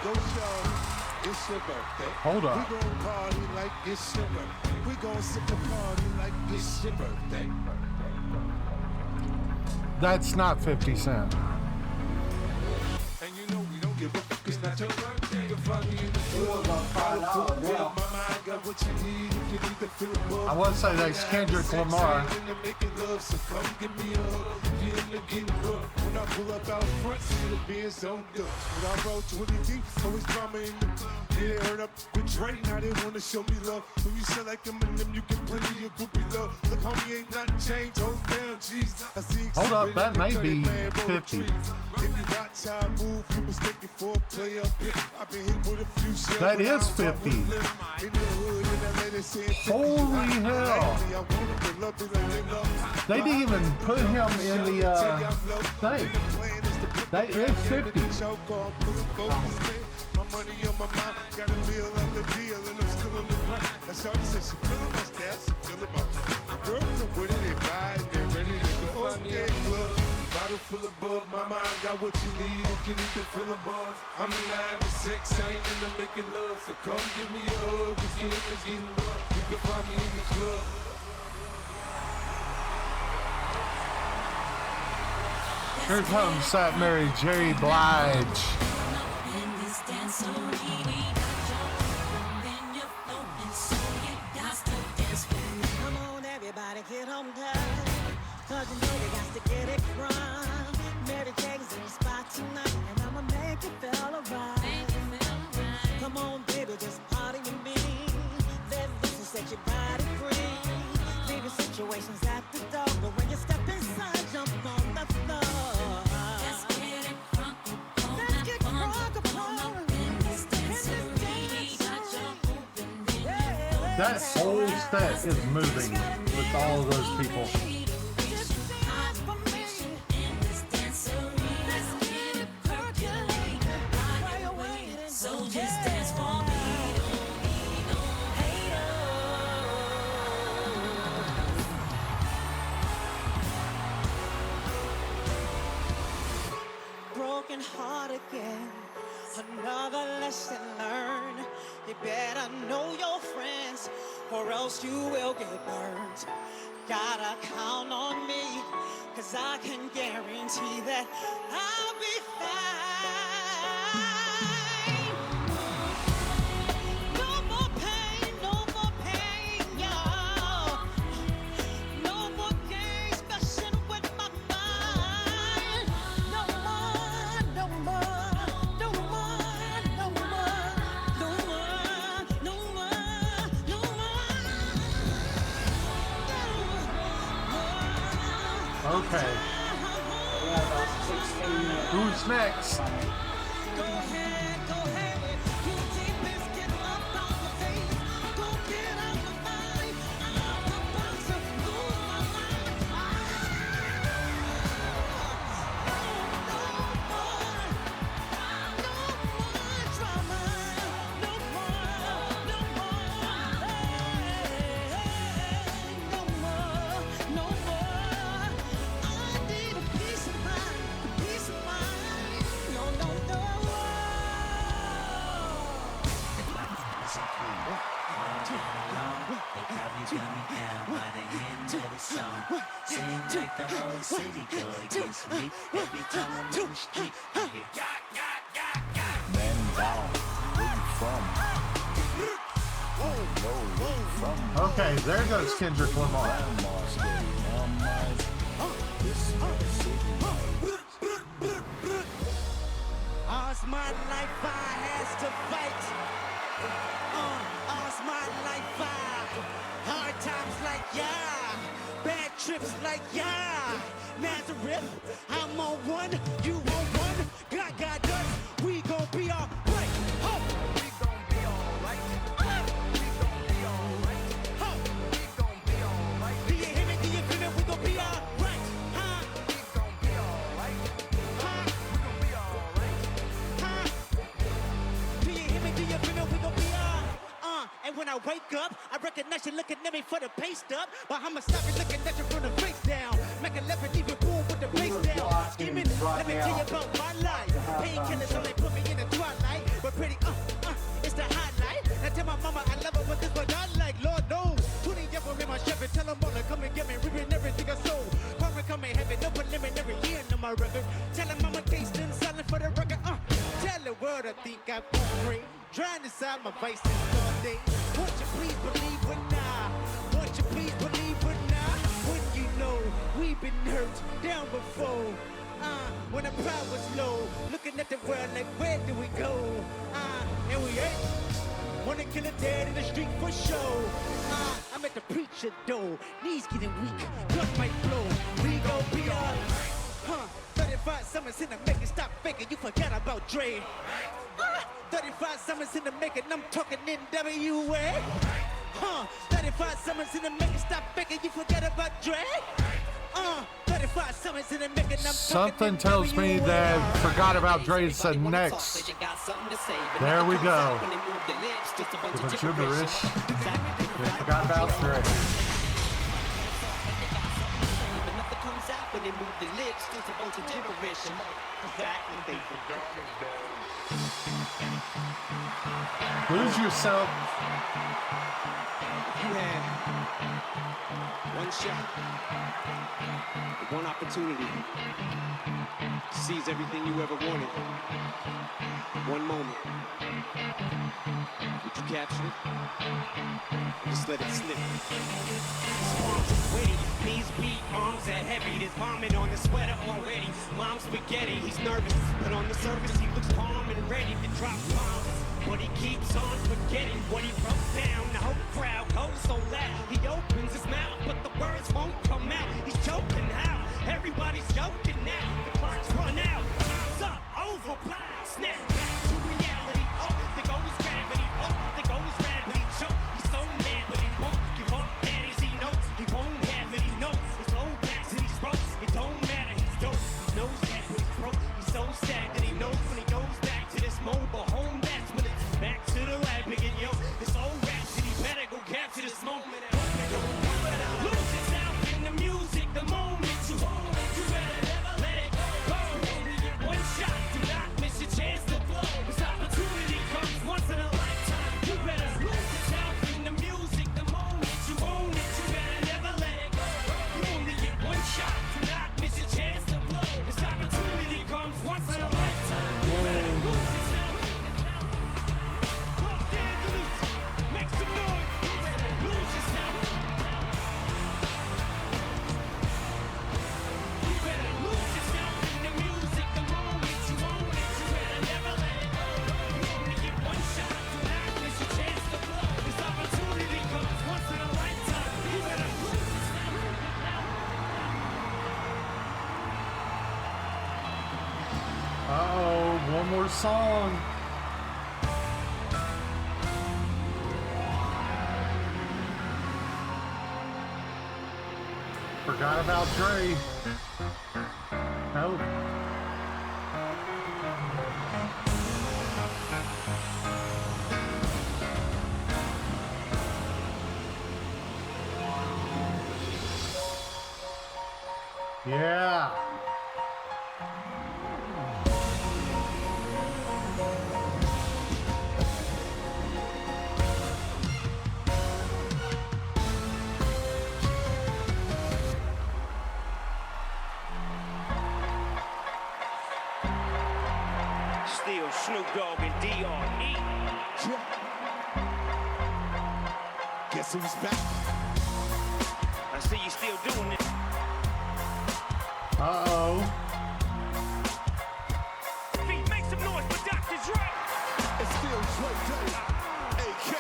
Go, Sean. It's your birthday. Hold up. We gon' party like it's your birthday. We gon' sip a party like it's your birthday. That's not 50 Cent. And you know we don't give It's not your birthday. You can find me in the club. Bottle full of love. Mama, I got what you need if you need to feel the buzz. I want to say that's Kendrick Lamar. Making love, so come give me a hug. If you in the getting rough, when I pull up out front, see the Benz on dust. When I roll 20 deep, always drama in the club. Yeah, they heard up with Drake, now they wanna show me love. When you sell like Eminem, you get plenty of groupie love. Look, homie, ain't nothing changed. Hold down, jeez. I see. Hold up, that may be 50. If you watch how I move, you mistake it for a player. I've been hit with a few shells. That is 50. In the hood, in LA, they say 50. Holy hell. They didn't even put him in the thing. That is 50. My money on my mind, got a meal on the deal, and I'm still on the grind. That's all she said, she feeling my stats, she feeling my girls are with it, they buy it, they're ready to go. Okay, club, bottle full of bug, my mind got what you need, if you need to fill a buzz. I'm alive with sex, I ain't into making love, so come give me a hug, if you into getting love, you can find me in the club. Here comes Sat Mary Jerry Blige. Come on, everybody, get on down. Cause you know you got to get it right. Mary Jane's in the spot tonight, and I'ma make you feel alright. Come on, baby, just party with me. Let loose and set your body free. Leaving situations at the door, but when you step inside, jump on the floor. Let's get it crunk. Let's get crunk upon in this dance. That whole set is moving with all of those people. So just dance for me. Broken heart again, another lesson learned. You better know your friends, or else you will get burned. Gotta count on me, cause I can guarantee that I'll be fine. No more pain, y'all. No more games messing with my mind. No more, no more, no more, no more, no more, no more, no more. Okay. Who's next? Okay, there goes Kendrick Lamar. All's my life I has to fight. All's my life I. Hard times like yeah. Bad trips like yeah. Nazareth, I'm on one, you on one. God got us, we gon' be alright. Oh. We gon' be alright. We gon' be alright. Oh. We gon' be alright. Do you hear me? Do you feel it? We gon' be alright. Huh? We gon' be alright. Huh? We gon' be alright. Huh? Do you hear me? Do you feel it? We gon' be alright. And when I wake up, I recognize you looking at me for the pay stub. But I'ma stop you looking at you from the face down. Make a left and even boom with the face down. Skimming, let me tell you about my life. Painkillers only put me in the twilight. But pretty, it's the highlight. Now tell my mama I love her, but this what I like. Lord knows. 20 years for me, my Chevy. Tell them all to come and get me. Ripping everything I sold. Karma come in heavy, no preliminary. Yeah, no my record. Tell them I'm a gangster and silent for the record. Tell the world I think I'm great. Trying to solve my vices all day. Won't you please believe when won't you please believe when when you know we've been hurt down before. When the pride was low, looking at the world like where do we go? And we ain't wanna kill a dead in the street for show. I'm at the preacher door, knees getting weak, blood might flow. We gon' be all 35 summers in the making, stop faking, you forgot about Dre. 35 summers in the making, I'm talking NWA. 35 summers in the making, stop faking, you forgot about Dre. 35 summers in the making, I'm Something tells me that Forgot About Dre said next. There we go. With a gibberish. They forgot about Dre. Lose yourself. You had one shot, one opportunity to seize everything you ever wanted. One moment. Did you capture it? Just let it slip. Palms are sweaty, knees beat, arms are heavy. There's vomit on the sweater already. Mom's spaghetti, he's nervous, but on the surface he looks calm and ready to drop bombs. But he keeps on forgetting what he wrote down. The whole crowd goes so loud. He opens his mouth, but the words won't come out. He's choking how? Everybody's joking now. The clock's run out. Time's up, over, blind, snap back to reality. Oh, there goes gravity. Oh, there goes gravity. Choke. He's so mad, but he won't give up. And as he knows, he won't have it. He knows his own back to these ropes. It don't matter. He's dope. He knows that, but he's broke. He's so sad that he knows when he goes back to this mobile home. That's when it's back to the lab again, yo. This old rhapsody better go capture this moment. Lose yourself in the music, the moment you hold it, you better never let it go. Only get one shot, do not miss your chance to blow. This opportunity comes once in a lifetime. You better lose yourself in the music, the moment you own it, you better never let it go. You only get one shot, do not miss your chance to blow. This opportunity comes once in a lifetime. You better lose yourself. Make some noise. Lose yourself. You better lose yourself in the music. The moment you own it, you better never let it go. You only get one shot. Do not miss your chance to blow. This opportunity comes once in a lifetime. You better lose yourself. Uh-oh, one more song. Forgot About Dre. Nope. Yeah. Still Snoop Dogg and D.R.E. Guess who's back? I see you still doing it. Uh-oh. Make some noise for Dr. Dre. It's still Dre Day, AK.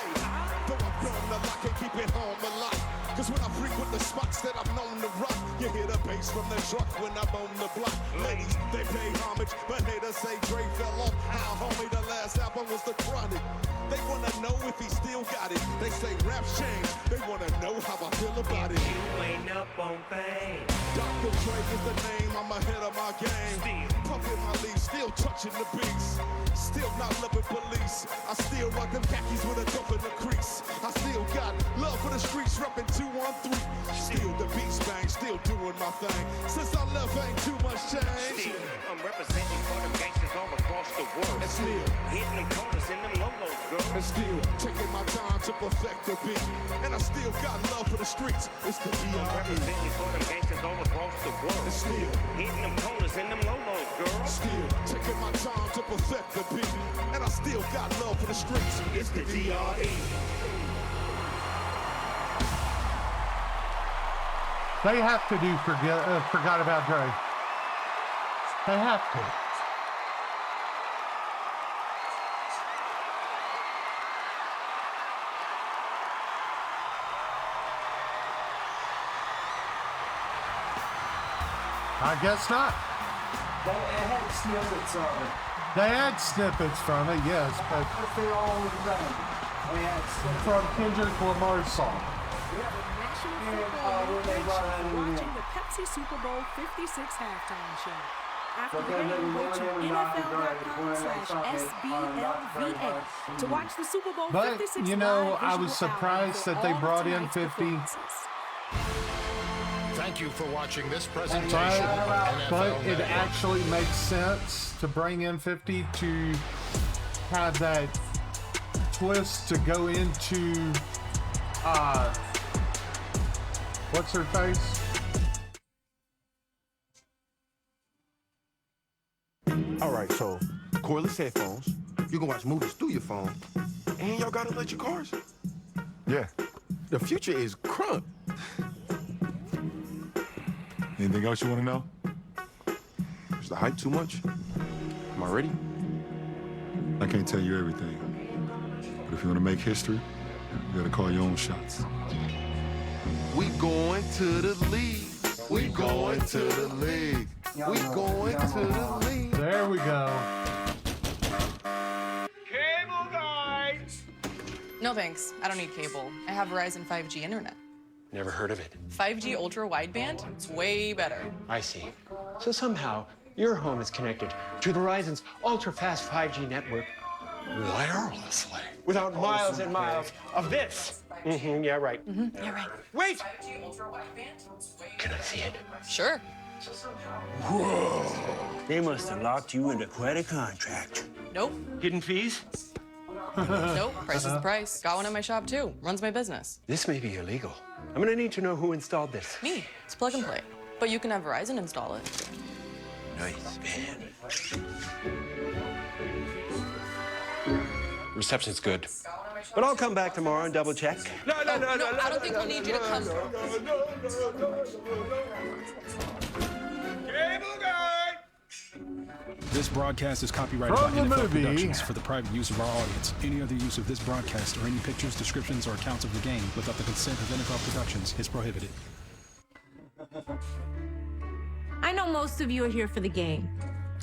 Though I'm grown up, I can't keep it home a lot. Cause when I frequent the spots that I'm known to rock, you hear the bass from the truck when I'm on the block. Ladies, they pay homage, but haters say Dre fell off. How homie, the last album was The Chronic. They wanna know if he still got it. They say rap changed. They wanna know how I feel about it. You ain't up on fame. Dr. Dre is the name, I'm ahead of my game. Pumping my leaf, still touching the beats. Still not loving police. I still rock them khakis with a dope in the crease. I still got love for the streets, reppin' 213. Still the beats bang, still doing my thing. Since I left, ain't too much change. Still, I'm representing for them gangsters all across the world. And still hitting them corners in them lolos, girl. And still taking my time to perfect the beat. And I still got love for the streets. It's the DRE. I'm representing for them gangsters all across the world. And still hitting them corners in them lolos, girl. Still taking my time to perfect the beat. And I still got love for the streets. It's the DRE. They have to do Forgot About Dre. They have to. I guess not. They had snippets of it. They had snippets from it, yes, but They're all the same. They had snippets. from Kendrick Lamar's song. Watching the Pepsi Super Bowl 56 halftime show. After the game, go to NFL.com/SBLVA to watch the Super Bowl 56 But, you know, live I was visual surprised album that for they all brought in tonight's 50. performances. Thank you for watching this presentation But, of but NFL it Network. actually makes sense to bring in 50 to have that twist to go into, what's her face? All right, so cordless headphones. You can watch movies through your phone, and y'all got electric cars. Yeah. The future is crunk. Anything else you want to know? Is the hype too much? Am I ready? I can't tell you everything. But if you want to make history, you gotta call your own shots. We going to the league. We going to the league. We going to the league. There we go. Cable guys! No thanks. I don't need cable. I have Verizon 5G internet. Never heard of it. 5G ultra wideband? It's way better. I see. So somehow, your home is connected to Verizon's ultra-fast 5G network wirelessly. Without miles and miles of this. Mm-hmm, yeah, right. Mm-hmm, yeah, right. Wait! Can I see it? Sure. Whoa. They must have locked you into quite a contract. Nope. Hidden fees? Nope. Price is the price. Got one at my shop, too. Runs my business. This may be illegal. I'm gonna need to know who installed this. Me. It's plug and play. But you can have Verizon install it. Nice, man. Reception's good. But I'll come back tomorrow and double check. No, I don't think we'll need you to come. Cable guy! This broadcast is copyrighted From by the NFL movie. Productions for the private use of our audience. Any other use of this broadcast or any pictures, descriptions, or accounts of the game without the consent of NFL Productions is prohibited. I know most of you are here for the game.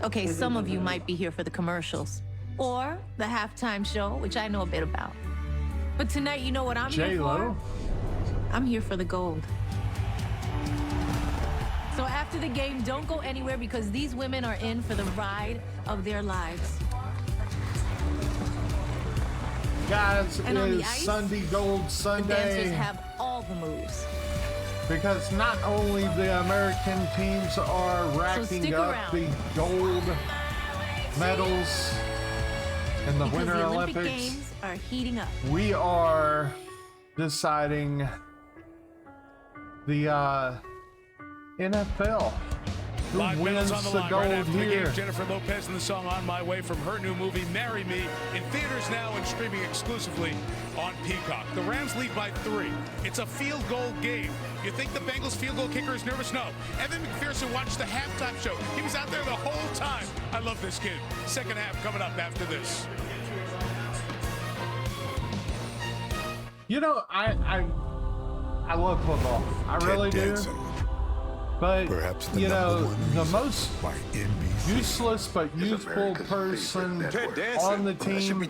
Okay, some of you might be here for the commercials. Or the halftime show, which I know a bit about. But tonight, you know what I'm here for? I'm here for the gold. So after the game, don't go anywhere because these women are in for the ride of their lives. Guys, And on it the is ice, Sunday Gold The Sunday. dancers have all the moves. Because not only the American teams are racking stick up around. the gold medals in the Because Winter the Olympic Olympics, Games are heating up. we are deciding the NFL. Who Live wins medals on the the line gold right after the here? game. Jennifer Lopez and the song "On My Way" from her new movie "Marry Me" in theaters now and streaming exclusively on Peacock. The Rams lead by 3. It's a field goal game. You think the Bengals field goal kicker is nervous? No. Evan McPherson watched the halftime show. He was out there the whole time. I love this kid. Second half coming up after this. You know, I love football. I really do. But, you know, the most useless but useful person on the team is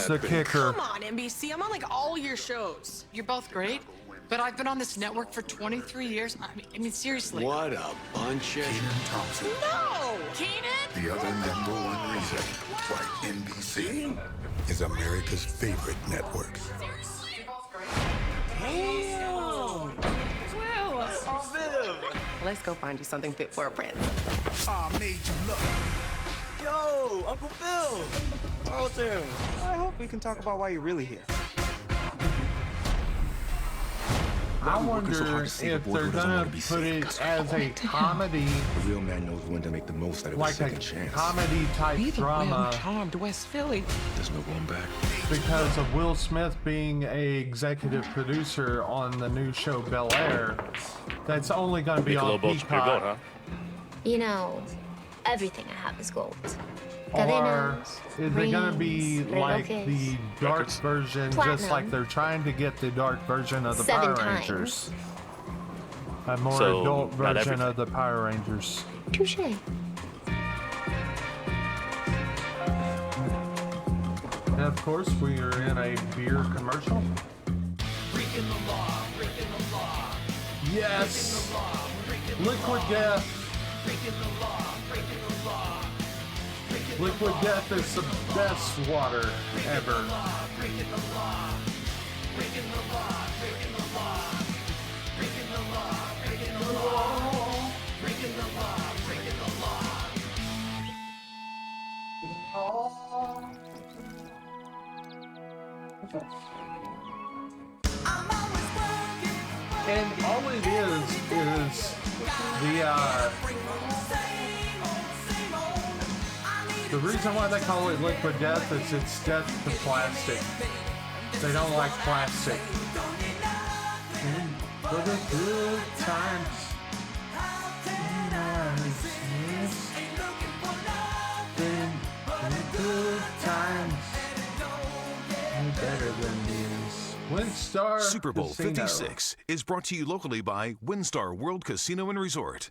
the kicker. Come on, NBC. I'm on like all your shows. You're both great, but I've been on this network for 23 years. I mean seriously. What a bunch of... Kenan Thompson. No! Kenan? The other #1 reason why NBC is America's favorite network. Damn! Well, Let's go find you something fit for a prince. I made you look. Yo, Uncle Phil. Oh, Tim. I hope we can talk about why you're really here. I wonder if they're gonna put it as a comedy, A real man knows when to make the most out of a like a second chance. comedy type drama, Charmed West Philly. There's no going back. because of Will Smith being a executive producer on the new show Bel Air. That's only gonna be on Peacock. You know, everything I have is gold. Or is it gonna rings, be like relocates. the dark version, just Platinum. like they're trying to get the dark version of the 7 Power times. Rangers? A more So, adult not version everything. of the Power Rangers. Touche. And of course, we are in a beer commercial. Breaking the law, breaking the law. Yes! Liquid Death. Breaking the law, breaking the law. Liquid Death is the best water ever. Breaking the law, breaking the law, breaking the law. Breaking the law, breaking the law. Breaking the law, breaking the law. And all it is the reason why they call it Liquid Death is it's death to plastic. They don't like plastic. For the good times. Good times. Better than these. WinStar Super Bowl Casino. 56 is brought to you locally by WinStar World Casino and Resort.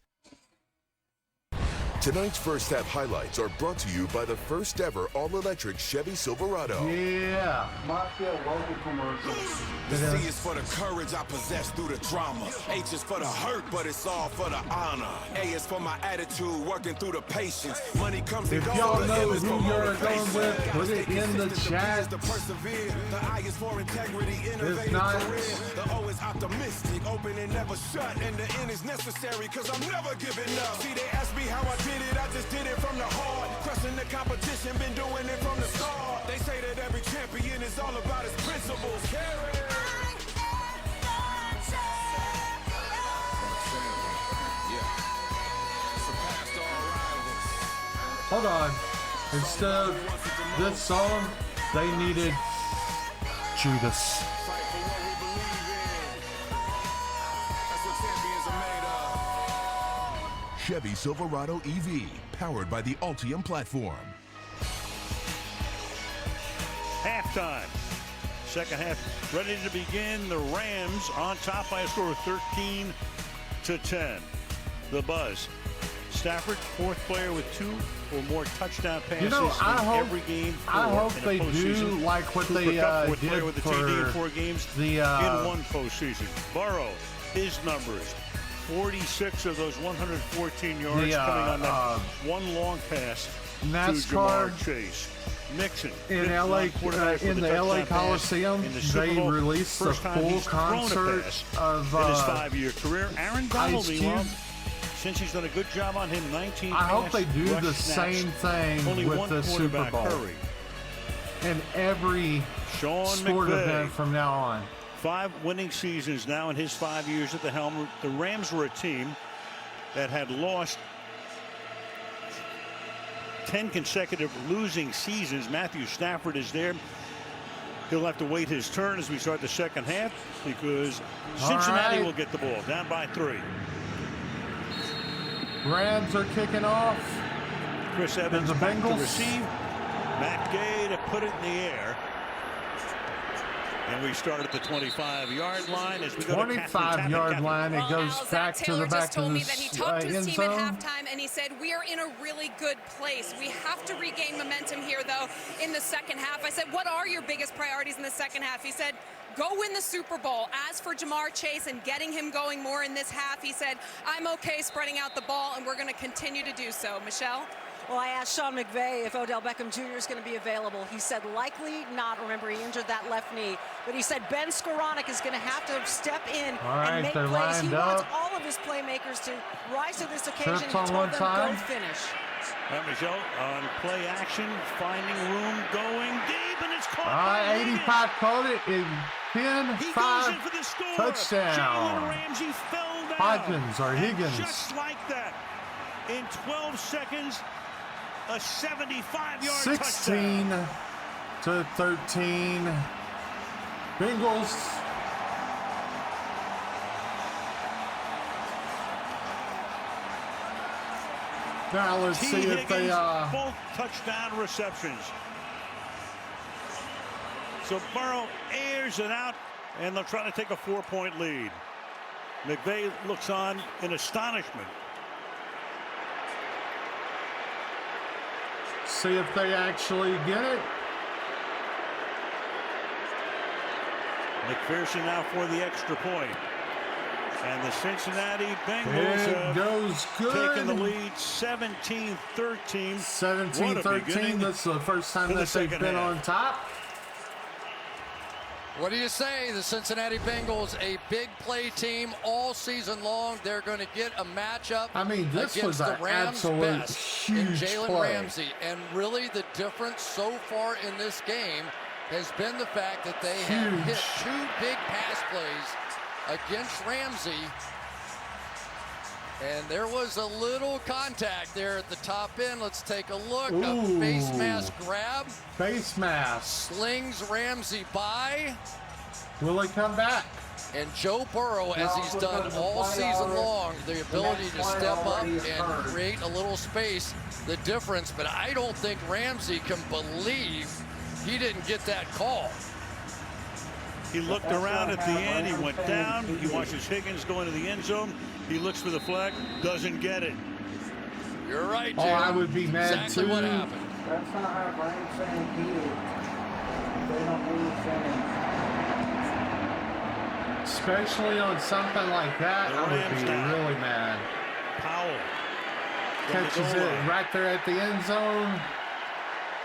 Tonight's first half highlights are brought to you by the first ever all-electric Chevy Silverado. Yeah. Mafia local commercials. The C is for the courage I possess through the drama. H is for the hurt, but it's all for the honor. A is for my attitude, working through the patience. Money comes and If goes. y'all The know M is who for you're motivation. going with, Gotta put stay it in the consistent, the B chat. is to persevere. The I is for integrity, innovative not- career. The O is optimistic, open and never shut. And the N is necessary, cause I'm never giving up. See, they ask me how I did it, I just did it from the heart. Crushing the competition, been doing it from the start. They say that every champion is all about his principles. Carry. Hold on. Instead of this song, they needed Judas. Chevy Silverado EV, powered by the Ultium platform. Halftime. Second half ready to begin. The Rams on top by a score of 13-10. The buzz. Stafford, fourth player with 2 or more touchdown passes You know, in every game. I hope in a they do postseason. like what Cooper they Kupp, fourth did player with a TD in for 4 games the in one postseason. Burrow, his numbers. 46 of those 114 yards coming on that one long pass to NASCAR Jamar Chase. Mixon in LA, in the LA Coliseum, they released the full concert of in his 5-year career. Aaron Donald, Ice Cube. meanwhile, since he's done a good job on him, 19 I hope they do rush the snaps. same thing Only with one the Super quarterback, Bowl Curry. in every Sean sport McVay. event from now on. 5 winning seasons now in his 5 years at the helm. The Rams were a team that had lost 10 consecutive losing seasons. Matthew Stafford is there. He'll have to wait his turn as we start the second half because Cincinnati will get the ball down by 3. Rams are kicking off. Chris Evans the back to Bengals. receive. Matt Gay to put it in the air. And we start at the 25-yard line as we go to 25-yard line. It goes back to the back of told me that he talked to the his end team at zone. halftime and he said, we are in a really good place. We have to regain momentum here, though, in the second half. I said, what are your biggest priorities in the second half? He said, go win the Super Bowl. As for Jamar Chase and getting him going more in this half, he said, I'm okay spreading out the ball, and we're going to continue to do so. Michelle? Well, I asked Sean McVay if Odell Beckham Jr. is going to be available. He said likely not. Remember, he injured that left knee. But he said Ben Skoranek is going to have to step in All right, and make they're plays. He lined wants up. all all of his playmakers to rise to this occasion. He Trips on told one them, time. go finish. Michelle on play action, finding room, going deep, and it's caught by 85 caught it in 10, He 5, goes in for the score. touchdown. Jalen Ramsey fell down. Hodgins or And Higgins. just like that, in 12 seconds, a 75-yard 16 touchdown. to 13. Bengals. Now let's T. see if Higgins, they both touchdown receptions. So Burrow airs it out, and they'll try to take a 4-point lead. McVay looks on in astonishment. see if they actually get it. McPherson now for the extra point. And the Cincinnati Bengals It goes good. taking the lead 17-13. 17-13. That's the first time that they've been on top. What do you say? The Cincinnati Bengals, a big play team all season long. They're going to get a matchup This against was the an Rams' absolute best in huge Jalen play. Ramsey. And really the difference so far in this game has been the fact that they have hit two big pass plays against Ramsey. And there was a little contact there at the top end. Let's take a look. A face mask grab. Face mask. Slings Ramsey by. Will he come back? And Joe Burrow, as he's done all season long, the ability to step up and create a little space, the difference. But I don't think Ramsey can believe he didn't get that call. He looked around at the end. He went down. He watches Higgins go into the end zone. He looks for the flag. Doesn't get it. You're right, Jim. Oh, I would be mad exactly too. what happened. That's not how Rams fans feel. They don't lose fans. Especially on something like that, I would be really mad. Powell catches it right there at the end zone.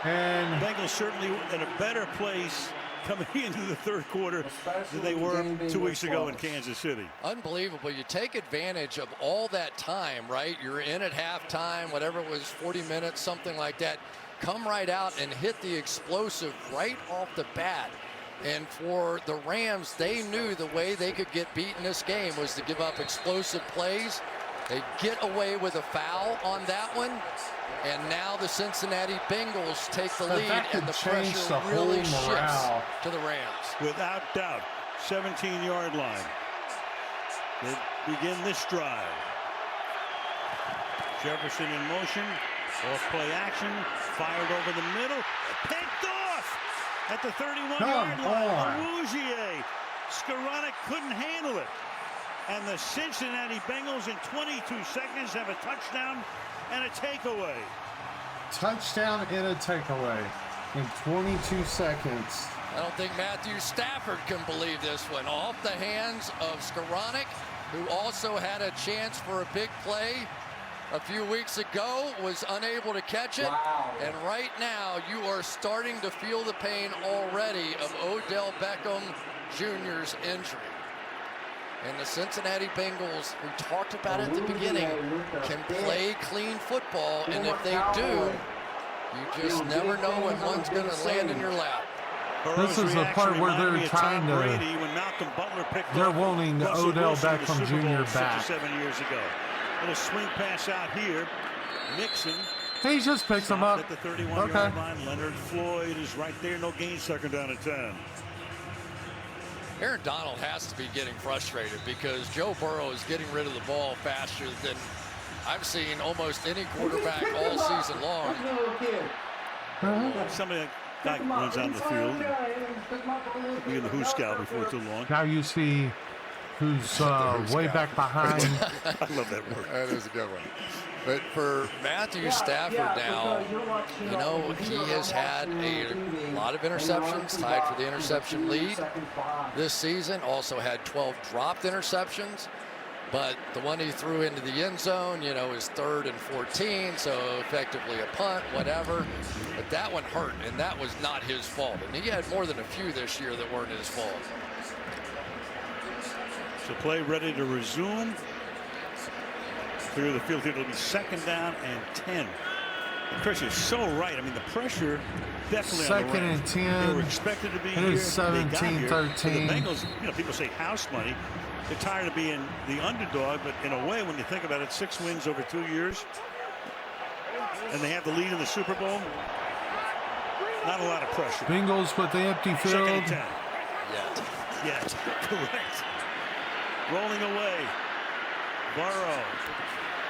And Bengals certainly in a better place coming into the third quarter than they were 2 weeks ago in Kansas City. Unbelievable. You take advantage of all that time, right? You're in at halftime, whatever it was, 40 minutes, something like that. Come right out and hit the explosive right off the bat. And for the Rams, they knew the way they could get beaten this game was to give up explosive plays. They get away with a foul on that one. And now the Cincinnati Bengals take the lead, and the pressure really shifts to the Rams. Without doubt, 17-yard line. They begin this drive. Jefferson in motion, off play action, fired over the middle, picked off at the 31-yard line. Awuzie. Skoranek couldn't handle it. And the Cincinnati Bengals in 22 seconds have a touchdown and a takeaway. Touchdown and a takeaway in 22 seconds. I don't think Matthew Stafford can believe this one. Off the hands of Skoranek, who also had a chance for a big play a few weeks ago, was unable to catch it. Wow. And right now, you are starting to feel the pain already of Odell Beckham Jr.'s injury. And the Cincinnati Bengals, we talked about at the beginning, can play clean football. And if they do, you just never know when one's going to land in your lap. This is the part where they're trying to. They're wanting Odell Beckham Jr. back. 7 years ago. And a swing pass out here. Mixon. He just picks him up. At the 31-yard line. Leonard Floyd is right there. No gain, second down at 10. Aaron Donald has to be getting frustrated because Joe Burrow is getting rid of the ball faster than I've seen almost any quarterback all season long. Somebody that runs out of the field. We get the Who Scout before too long. Now you see who's way back behind. I love that word. That is a good one. But for Matthew Stafford now, you know, he has had a lot of interceptions, tied for the interception lead this season. Also had 12 dropped interceptions. But the one he threw into the end zone, you know, is 3rd and 14, so effectively a punt, whatever. But that one hurt, and that was not his fault. And he had more than a few this year that weren't his fault. So play ready to resume. Clear the field here. It'll be 2nd down and 10. And Chris is so right. I mean, the pressure definitely on the 2nd and 10. They were expected to be It here. is 17-13. The Bengals, people say house money. They're tired of being the underdog, but in a way, when you think about it, 6 wins over 2 years, and they have the lead in the Super Bowl. Not a lot of pressure. Bengals with the empty 2nd field. and 10. Yet. Correct. Rolling away. Burrow.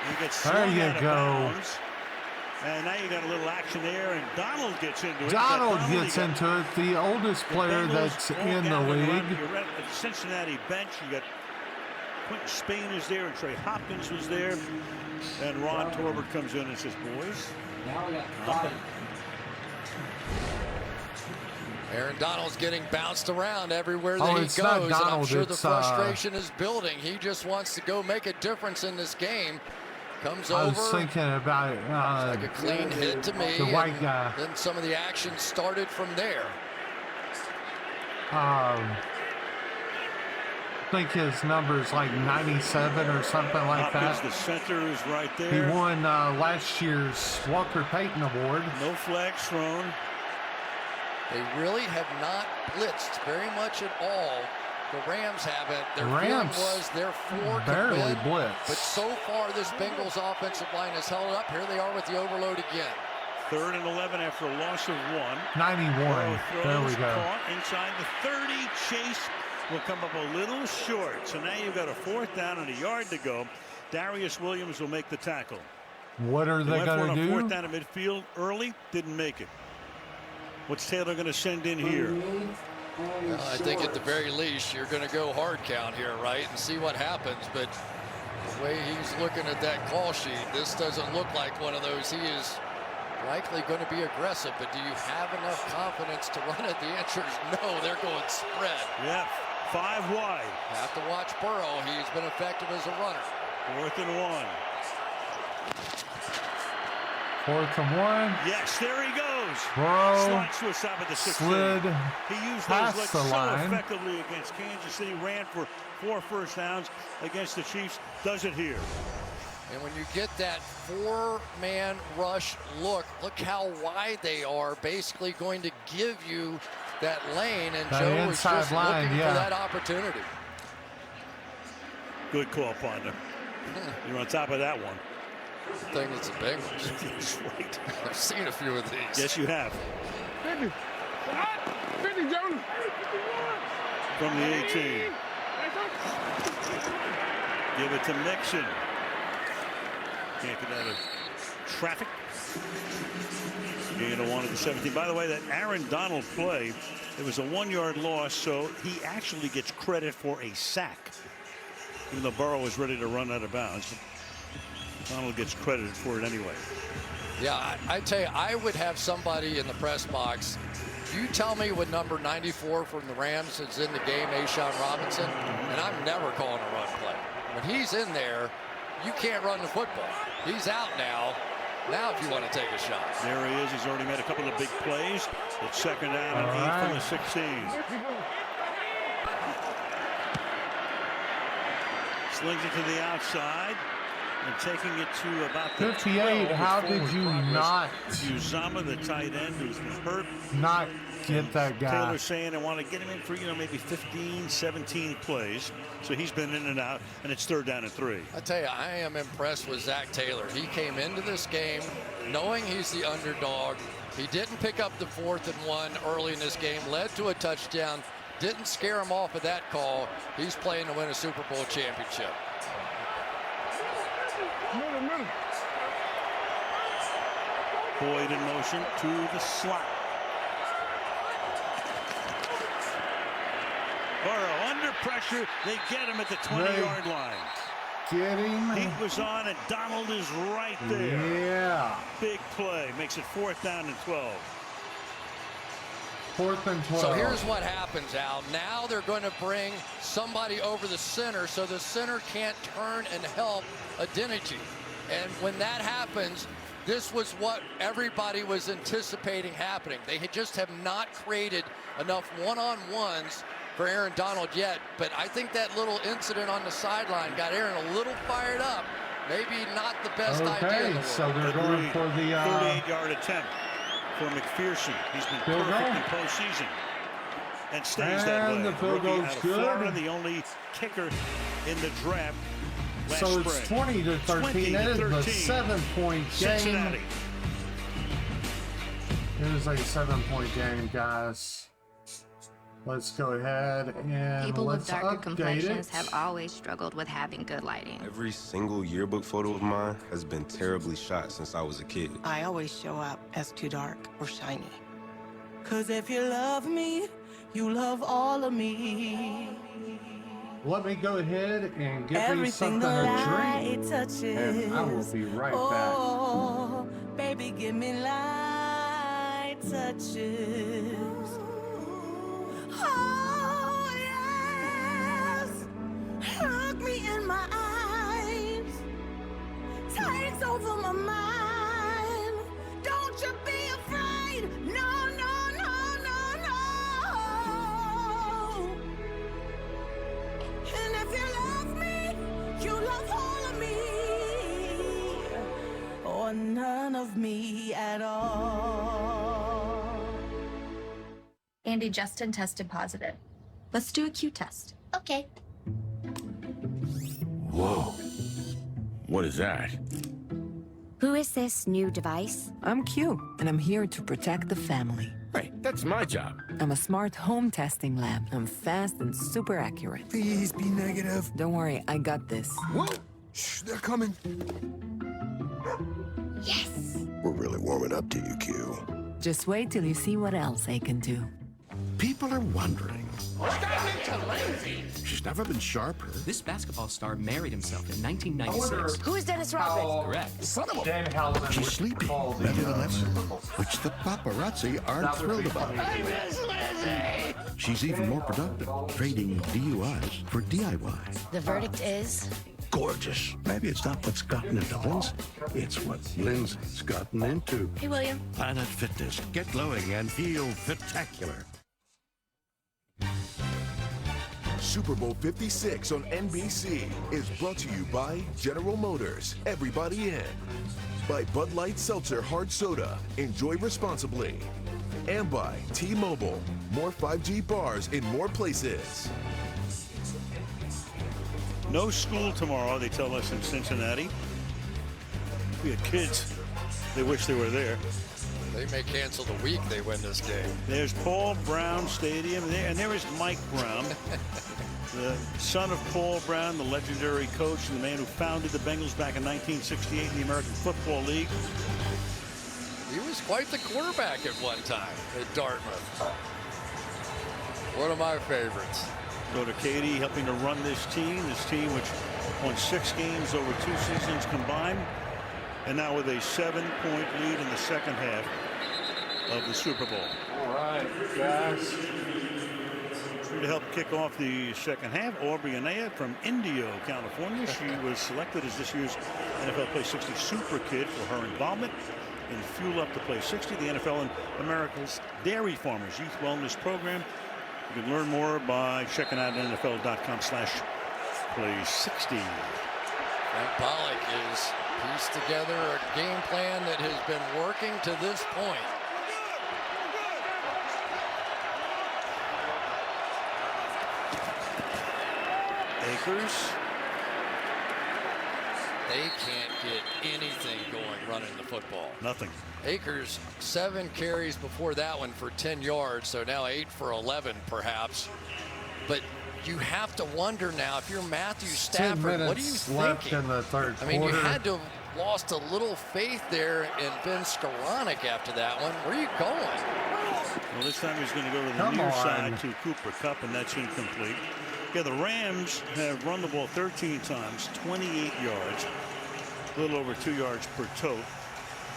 He gets there slung you out of go. bounds. And now you got a little action there, and Donald gets into it. Donald gets into it, the oldest player that's in the league. You're at the Cincinnati bench. You got Quentin Spain is there, and Trey Hopkins was there. And Ron Torbert comes in and says, boys, nothing. Aaron Donald's getting bounced around everywhere that Oh, he it's goes, not and I'm Donald, sure the it's, frustration is building. He just wants to go make a difference in this game. Comes I over. was thinking about it. Like a clean hit to me. The white guy. Then some of the action started from there. I think his number is like 97 or something like Hopkins, that. the center, is right there. He won last year's Walker Payton Award. No flags thrown. They really have not blitzed very much at all. The Rams haven't. Their feeling Rams was they're 4 barely win, blitz. but so far this Bengals offensive line has held up. Here they are with the overload again. 3rd and 11 after a loss of 1. 91. There we go. Caught inside the 30. Chase will come up a little short. So now you've got a 4th down and a yard to go. Darius Williams will make the tackle. What are they going to do? 4th down at midfield early, didn't make it. What's Taylor going to send in here? Well, I think at the very least you're going to go hard count here, right, and see what happens. But the way he's looking at that call sheet, this doesn't look like one of those. He is likely going to be aggressive, but do you have enough confidence to run it? The answer is no. They're going spread. Yeah, 5 wide. Have to watch Burrow. He's been effective as a runner. 4th and 1. 4th and 1. Yes, there he goes. Burrow Slides to a stop at the 16. slid He used those past legs the so line. effectively against Kansas City. Ran for 4 first downs against the Chiefs. Does it here. And when you get that 4-man rush look how wide they are, basically going to give you that lane. And That Joe is inside just line, looking yeah. for that opportunity. Good call, partner. You're on top of that one. Thing that's a Bengals. That's right. I've seen a few of these. Yes, you have. 50. 50, Jordan. From the 18. Give it to Mixon. Can't get out of traffic. Gain of 1 at the 17. By the way, that Aaron Donald play, it was a 1-yard loss, so he actually gets credit for a sack. Even though Burrow was ready to run out of bounds. Donald gets credited for it anyway. Yeah, I tell you, I would have somebody in the press box. You tell me when number 94 from the Rams is in the game, A'Shaun Robinson, and I'm never calling a run play. When he's in there, you can't run the football. He's out now. Now if you want to take a shot. There he is. He's already made a couple of big plays. It's 2nd down and 8 from the 16. Slings it to the outside. And taking it to about the 58. 12. How did you not Uzama, the tight end, who's hurt. not get that guy? Taylor saying they want to get him in for, maybe 15, 17 plays. So he's been in and out, and it's 3rd down and 3. I tell you, I am impressed with Zach Taylor. He came into this game knowing he's the underdog. He didn't pick up the 4th and 1 early in this game, led to a touchdown, didn't scare him off of that call. He's playing to win a Super Bowl championship. Boyd in motion to the slot. Burrow under pressure. They get him at the 20-yard line. Get him. Heat was on, and Donald is right there. Yeah. Big play. Makes it 4th down and 12. 4th and 12. So here's what happens, Al. Now they're going to bring somebody over the center so the center can't turn and help Adeniji. And when that happens, this was what everybody was anticipating happening. They just have not created enough one-on-ones for Aaron Donald yet. But I think that little incident on the sideline got Aaron a little fired up. maybe not the best idea in the world. So they're going for the 38-yard attempt for McPherson. He's been perfect in postseason and stays that way. The field Rookie goal's out of good. Florida, the only kicker in the draft last So it's spring. 20-13. That is the 7-point game. Cincinnati. It is a 7-point game, guys. Let's go ahead and People with let's darker update complexions it. have always struggled with having good lighting. Every single yearbook photo of mine has been terribly shot since I was a kid. I always show up as too dark or shiny. Cause if you love me, you love all of me. Let me go ahead and get me Everything something the to light drink, touches. and I will be right Oh, baby, give me light touches. Oh, yes. Look me in my eyes. Takes over my mind. Don't you be afraid. No, no, no, no, no. And if you love me, you love all of me. Or none of me at all. Andy, Justin tested positive. Let's do a Q test. Okay. Whoa. What is that? Who is this new device? I'm Q, and I'm here to protect the family. Hey, that's my job. I'm a smart home testing lab. I'm fast and super accurate. Please be negative. Don't worry, I got this. Whoa! Shh, they're coming. Yes! We're really warming up to you, Q. Just wait till you see what else I can do. People are wondering. What's gotten into Lindsay? She's never been sharper. This basketball star married himself in 1996. Who is Dennis Rodman? Correct. Son of a... She's sleepy. Nevertheless, which the paparazzi aren't thrilled about. Hey, Miss Lizzie! She's even more productive, trading DUIs for DIY. The verdict is? Gorgeous. Maybe it's not what's gotten into Lindsay. It's what Lindsay's gotten into. Hey, William. Planet Fitness. Get glowing and feel fit-tacular. Super Bowl 56 on NBC is brought to you by General Motors. Everybody in. By Bud Light Seltzer Hard Soda. Enjoy responsibly. And by T-Mobile. More 5G bars in more places. No school tomorrow, they tell us in Cincinnati. We had kids. They wish they were there. They may cancel the week they win this game. There's Paul Brown Stadium, and there is Mike Brown, the son of Paul Brown, the legendary coach and the man who founded the Bengals back in 1968 in the American Football League. He was quite the quarterback at one time at Dartmouth. One of my favorites. Go to Katie, helping to run this team which won 6 games over 2 seasons combined, and now with a 7-point lead in the second half of the Super Bowl. All right, guys. To help kick off the second half, Aubrey Anea from Indio, California. She was selected as this year's NFL Play 60 Super Kid for her involvement in Fuel Up to Play 60, the NFL and America's Dairy Farmers Youth Wellness Program. You can learn more by checking out NFL.com/play60. Frank Pollock is pieced together a game plan that has been working to this point. Akers. They can't get anything going running the football. Nothing. Akers, 7 carries before that one for 10 yards, so now 8 for 11 perhaps. But you have to wonder now, if you're Matthew Stafford, what are you thinking? In the third I mean, you quarter. had to have lost a little faith there in Ben Skoranek after that one. Where are you going? Well, this time he's going to go to the near side to Cooper Kupp, and that's incomplete. Yeah, the Rams have run the ball 13 times, 28 yards, a little over 2 yards per tote.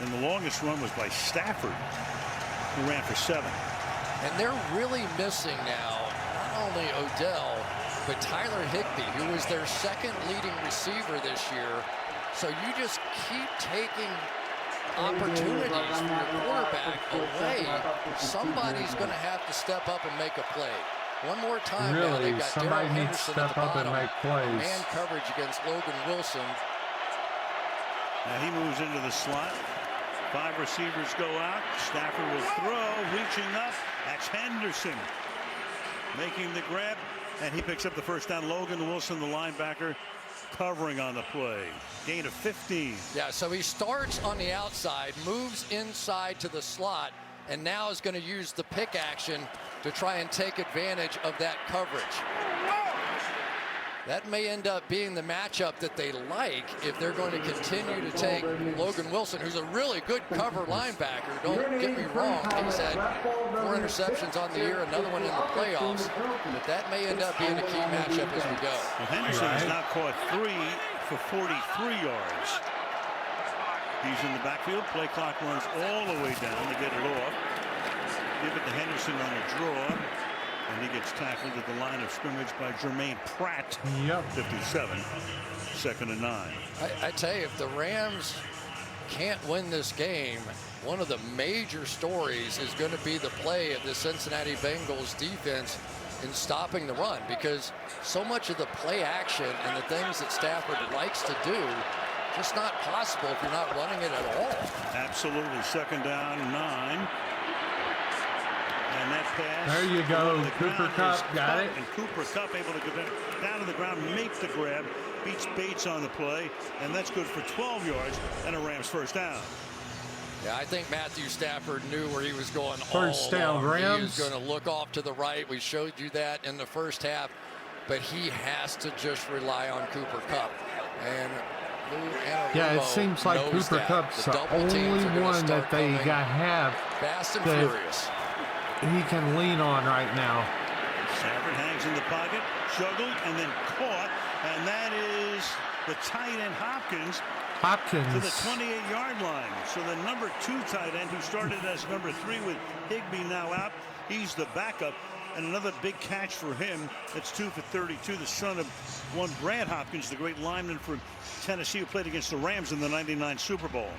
And the longest run was by Stafford, who ran for 7. And they're really missing now not only Odell, but Tyler Higbee, who was their second leading receiver this year. So you just keep taking opportunities for your quarterback away. Somebody's going to have to step up and make a play. One more time now, they've got Darrell somebody needs to Henderson at step the up bottom. and make plays. Man coverage against Logan Wilson. Now he moves into the slot. 5 receivers go out. Stafford will throw, reaching up. That's Henderson making the grab, and he picks up the first down. Logan Wilson, the linebacker, covering on the play. Gain of 15. Yeah, so he starts on the outside, moves inside to the slot, and now is going to use the pick action to try and take advantage of that coverage. That may end up being the matchup that they like if they're going to continue to take Logan Wilson, who's a really good cover linebacker. Don't get me wrong. He's had 4 interceptions on the year, another one in the playoffs. But that may end up being a key matchup as we go. Well, Henderson has now caught 3 for 43 yards. He's in the backfield. Play clock runs all the way down to get it off. Give it to Henderson on a draw. And he gets tackled at the line of scrimmage by Jermaine Pratt. Yep. 57. 2nd and 9. I tell you, if the Rams can't win this game, one of the major stories is going to be the play of the Cincinnati Bengals defense in stopping the run, because so much of the play action and the things that Stafford likes to do, just not possible if you're not running it at all. Absolutely. 2nd down, 9. And that pass. There you go. Cooper Kupp got it. And Cooper Kupp able to get down to the ground, make the grab, beats Bates on the play, and that's good for 12 yards and a Rams first down. Yeah, I think Matthew Stafford knew where he was going First down, Rams. He was going to look off to the right. We showed you that in the first half, but he has to just rely on Cooper Kupp. And yeah, it seems like Cooper Kupp's the only one that they have fast and furious. He can lean on right now. Stafford hangs in the pocket, juggled, and then caught, and that is the tight end Hopkins to the 28-yard line. So the number 2 tight end, who started as number 3 with Higbee now out, he's the backup, and another big catch for him. That's 2 for 32. The son of one Brad Hopkins, the great lineman for Tennessee, who played against the Rams in the '99 Super Bowl.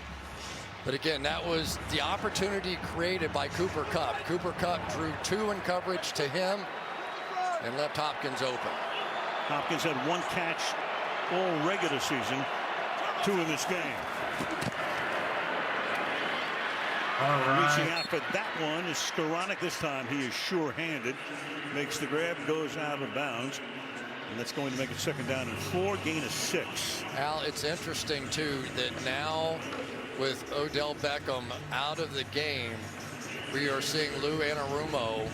But again, that was the opportunity created by Cooper Kupp. Cooper Kupp drew 2 in coverage to him and left Hopkins open. Hopkins had 1 catch all regular season, 2 in this game. All right. Reaching out for that one is Skoranek. This time he is sure-handed. Makes the grab, goes out of bounds. And that's going to make it 2nd down and 4, gain of 6. Al, it's interesting, too, that now with Odell Beckham out of the game, we are seeing Lou Anarumo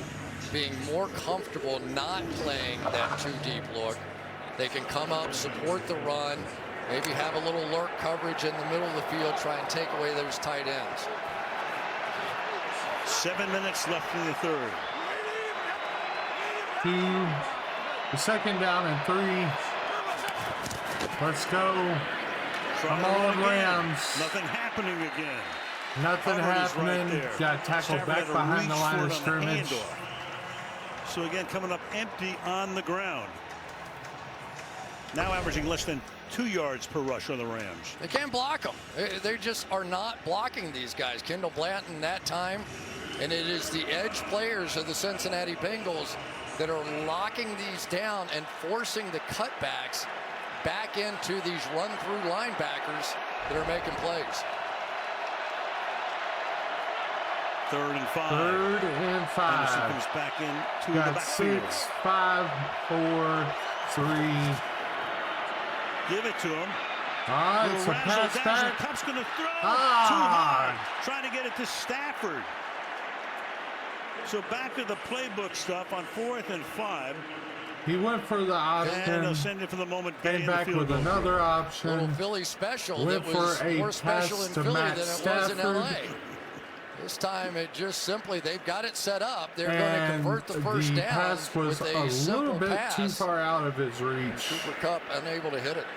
being more comfortable not playing that 2 deep look. They can come up, support the run, maybe have a little lurk coverage in the middle of the field, try and take away those tight ends. 7 minutes left in the 3rd. 2, the 2nd down and 3. Let's go. Come on, Rams. Nothing happening again. Nothing happening. Right, got tackled back behind the line of scrimmage. So again, coming up empty on the ground. Now averaging less than 2 yards per rush on the Rams. They can't block them. They just are not blocking these guys. Kendall Blanton that time. And it is the edge players of the Cincinnati Bengals that are locking these down and forcing the cutbacks back into these run-through linebackers that are making plays. 3rd and 5. 3rd and 5. Anderson comes back in to got the backfield. 6, 5, 4, 3. Give it to him. It's a pass back. Kupp's going to throw too hard. Trying to get it to Stafford. So back to the playbook stuff on 4th and 5. He went for the option. And they'll send it for the moment. Came back with another option. Little Philly special went that was for a more special in Philly Matt than it was in LA. This time it just simply, they've got it set up. They're going to convert the first down pass was with a simple little bit pass. too far out of his reach. Cooper Kupp unable to hit it.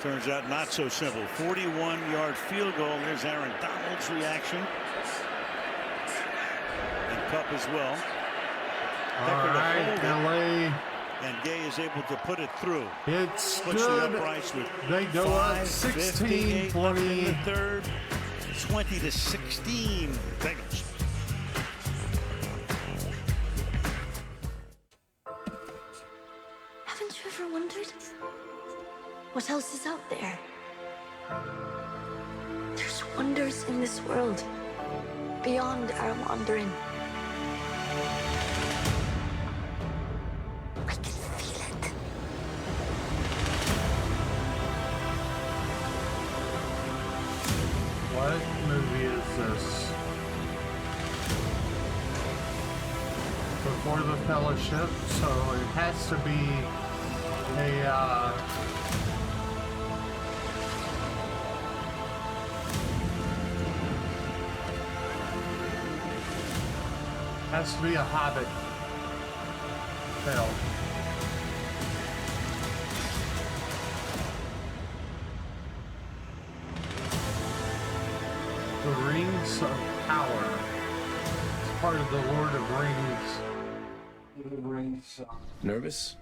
Turns out not so simple. 41-yard field goal. There's Aaron Donald's reaction. And Kupp as well. All right, LA. And Gay is able to put it through. It's puts good. The uprights with they go up 16-20. 3rd, 20-16. Bengals. Haven't you ever wondered what else is out there? There's wonders in this world beyond our wandering. I can feel it. What movie is this? Before the Fellowship, so it has to be a has to be a Hobbit film. The Rings of Power. It's part of the Lord of Rings. Nervous?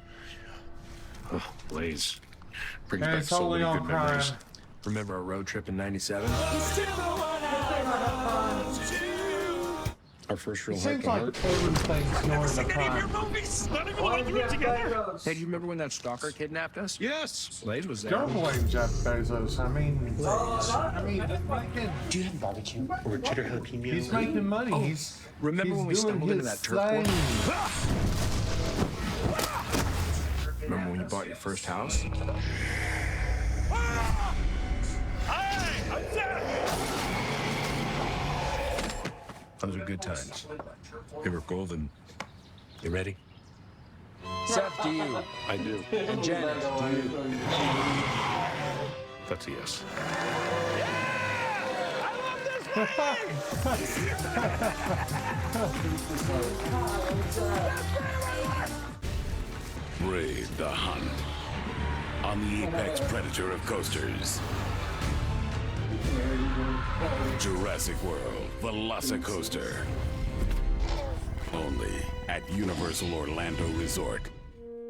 Oh, Blaze. Brings And back it's so only many on good memories. Prime. Remember our road trip in '97? Our first real It heart seems to like heart. everything's going to Prime. movies. Not even want to do it together. Hey, do you remember when that stalker kidnapped us? Yes. Blaze was there. Don't blame Jeff Bezos. I mean, Do you have barbecue or cheddar jalapeno? he's making money. Oh, He's remember he's when we doing stumbled into his that turf war? thing. Remember when you bought your first house? Those are good times. They were golden. You ready? Seth, do you? I do. And Janet, do you? That's a yes. Brave the hunt on the apex predator of coasters. Jurassic World Velocicoaster. Only at Universal Orlando Resort.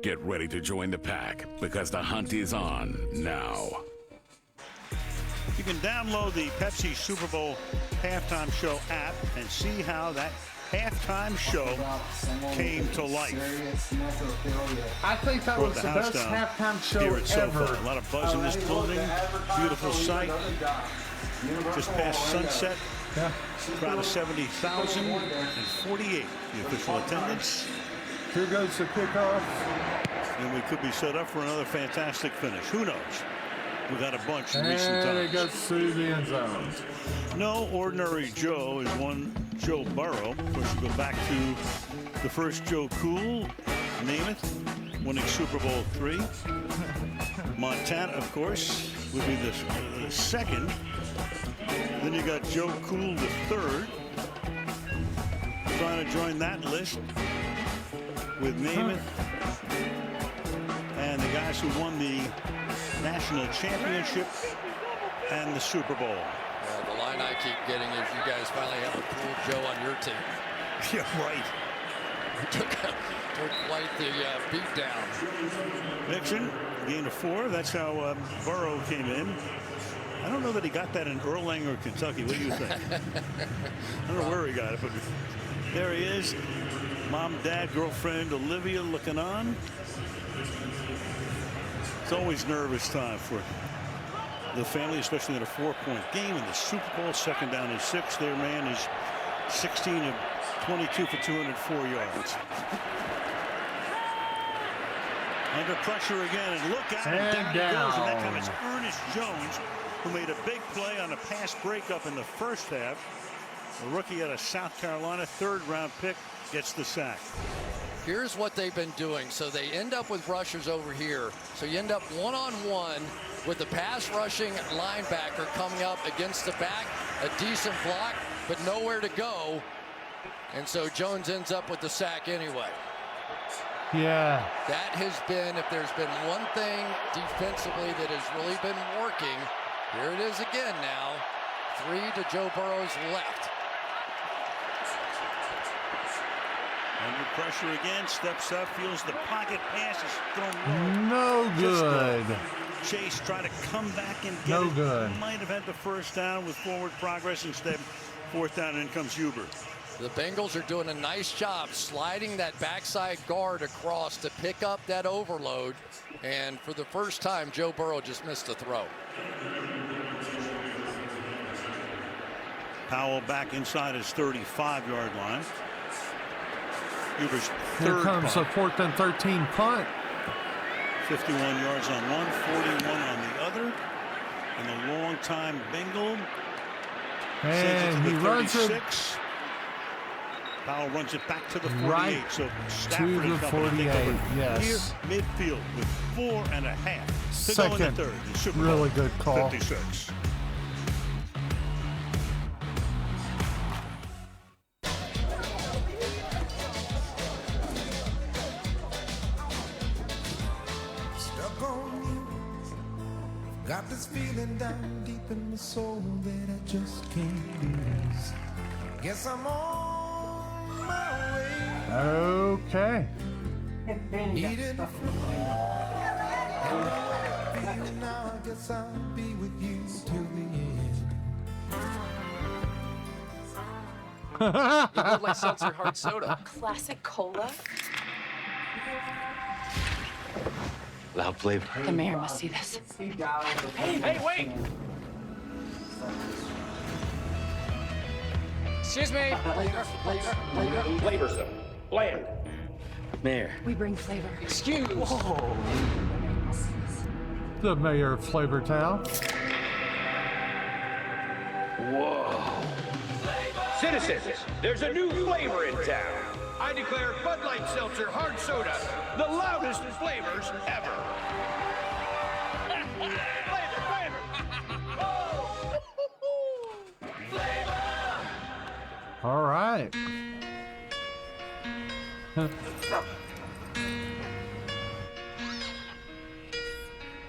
Get ready to join the pack because the hunt is on now. You can download the Pepsi Super Bowl halftime show app and see how that halftime show came to life. I think that Brought was the the house best down halftime show here at SoFi. ever. A lot of buzz in this building. Beautiful sight. Just past sunset. Yeah. Crowd of 70,048. The official attendance. Here goes the kickoff. And we could be set up for another fantastic finish. Who knows? We got a bunch in recent And it times. goes through the end zone. No ordinary Joe is one Joe Burrow. Of course, you go back to the first Joe Cool, Namath, winning Super Bowl III. Montana, of course, would be the second. Then you got Joe Cool the third. Trying to join that list with Namath and the guys who won the national championship and the Super Bowl. The line I keep getting is you guys finally have a cool Joe on your team. Yeah, right. Took quite the beat down. Nixon, gain of 4. That's how Burrow came in. I don't know that he got that in Erlanger, Kentucky. What do you think? I don't know where he got it, but there he is. Mom, dad, girlfriend, Olivia looking on. It's always nervous time for the family, especially in a 4-point game in the Super Bowl. Second down and 6. Their man is 16 of 22 for 204 yards. Under pressure again, and look out, And down he goes, and that down. time it's Ernest Jones, who made a big play on a pass breakup in the first half. A rookie out of South Carolina, 3rd-round pick, gets the sack. Here's what they've been doing. So they end up with rushers over here. So you end up one-on-one with the pass rushing linebacker coming up against the back. A decent block, but nowhere to go. And so Jones ends up with the sack anyway. Yeah. That has been, if there's been one thing defensively that has really been working, here it is again now. 3 to Joe Burrow's left. Under pressure again, steps up, feels the pocket, pass is thrown No low. good. Chase try to come back and get No it. good. Might have had the first down with forward progress. Instead, 4th down, and in comes Hubert. The Bengals are doing a nice job sliding that backside guard across to pick up that overload. And for the first time, Joe Burrow just missed a throw. Powell back inside his 35-yard line. Huber's Here third comes punt. a 4th and 13 punt. 51 yards on one, 41 on the other. And the long-time Bengal And he runs it 36. Powell runs it back to the 48. right So to Stafford the and company 48. take over Yes. near midfield with 4.5 to go in Second, the third. The Super Bowl really good call. 56. Stuck on you. Got this feeling down deep in my soul that I just can't lose. Guess I'm on my way. Okay. Needed a feel now. I guess I'll be with you till the end. You look like seltzer hard soda. Classic cola. Loud flavor. The mayor must see this. Hey, wait! Excuse me. Flavor, sir. Bland. Mayor. We bring flavor. Excuse. Whoa. The mayor of Flavortown. Whoa. Citizens, there's a new flavor in town. I declare Bud Light Seltzer Hard Soda the loudest flavors ever. All right.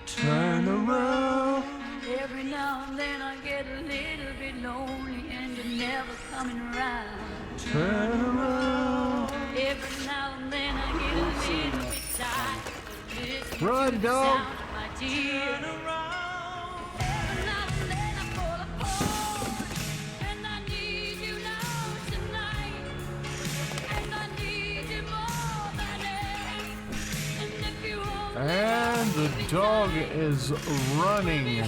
Turn around. Every now and then I get a little bit lonely and you're never coming around. Turn around. Every now and then I get a little bit tired. Run, dog. My dear. Turn around. Every now and then I fall apart. And I need you now tonight. And I need you more than ever. And if you hold me And the dog is running.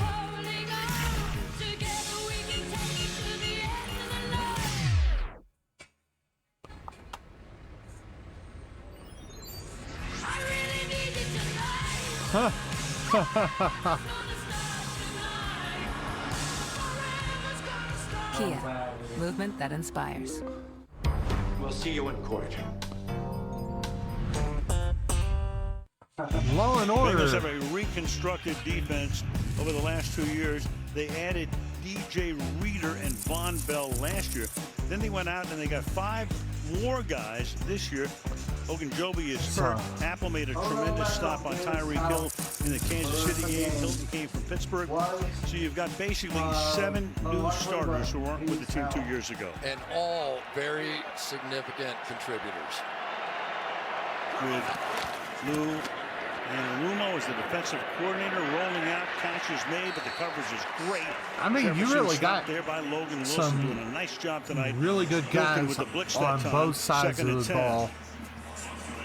Kia, movement that inspires. We'll see you in court. Law and order. Bengals have a reconstructed defense over the last 2 years. They added DJ Reader and Von Bell last year. Then they went out and they got 5 more guys this year. Ogunjobi is hurt. Apple made a tremendous stop on Tyreek Hill in the Kansas City game. Hilton came from Pittsburgh. So you've got basically 7 new starters who weren't with the team 2 years ago. And all very significant contributors. With Lou Anarumo as the defensive coordinator, rolling out, catches made, but the coverage is great. I mean, you Jefferson really stopped got there by Logan Wilson, some doing a nice job tonight. really good Hilton guys with the blitz that on time, both sides second of and the 10. ball.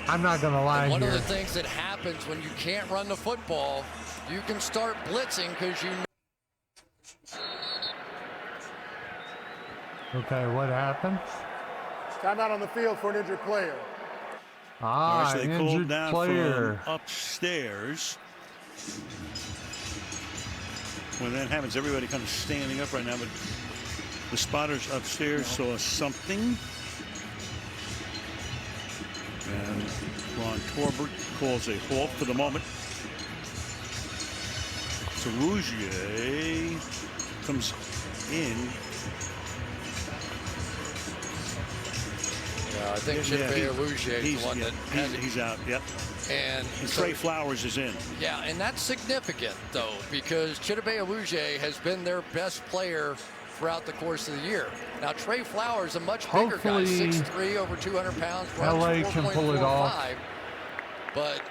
I'm not going to lie And one here. of the things that happens when you can't run the football, you can start blitzing because you know. Okay, what happened? Time out on the field for an injured player. Ah, They called injured down player. from upstairs. When that happens, everybody kind of standing up right now, but the spotters upstairs saw something. And Ron Torbert calls a halt for the moment. So Rougier comes in. I think Chidobe Rougier is the one that he's out. Yep. And Trey Flowers is in. Yeah, and that's significant though because Chidobe Rougier has been their best player throughout the course of the year. Now Trey Flowers, a much bigger guy, Hopefully 6'3", over 200 pounds, runs LA can pull it off. 4.45. But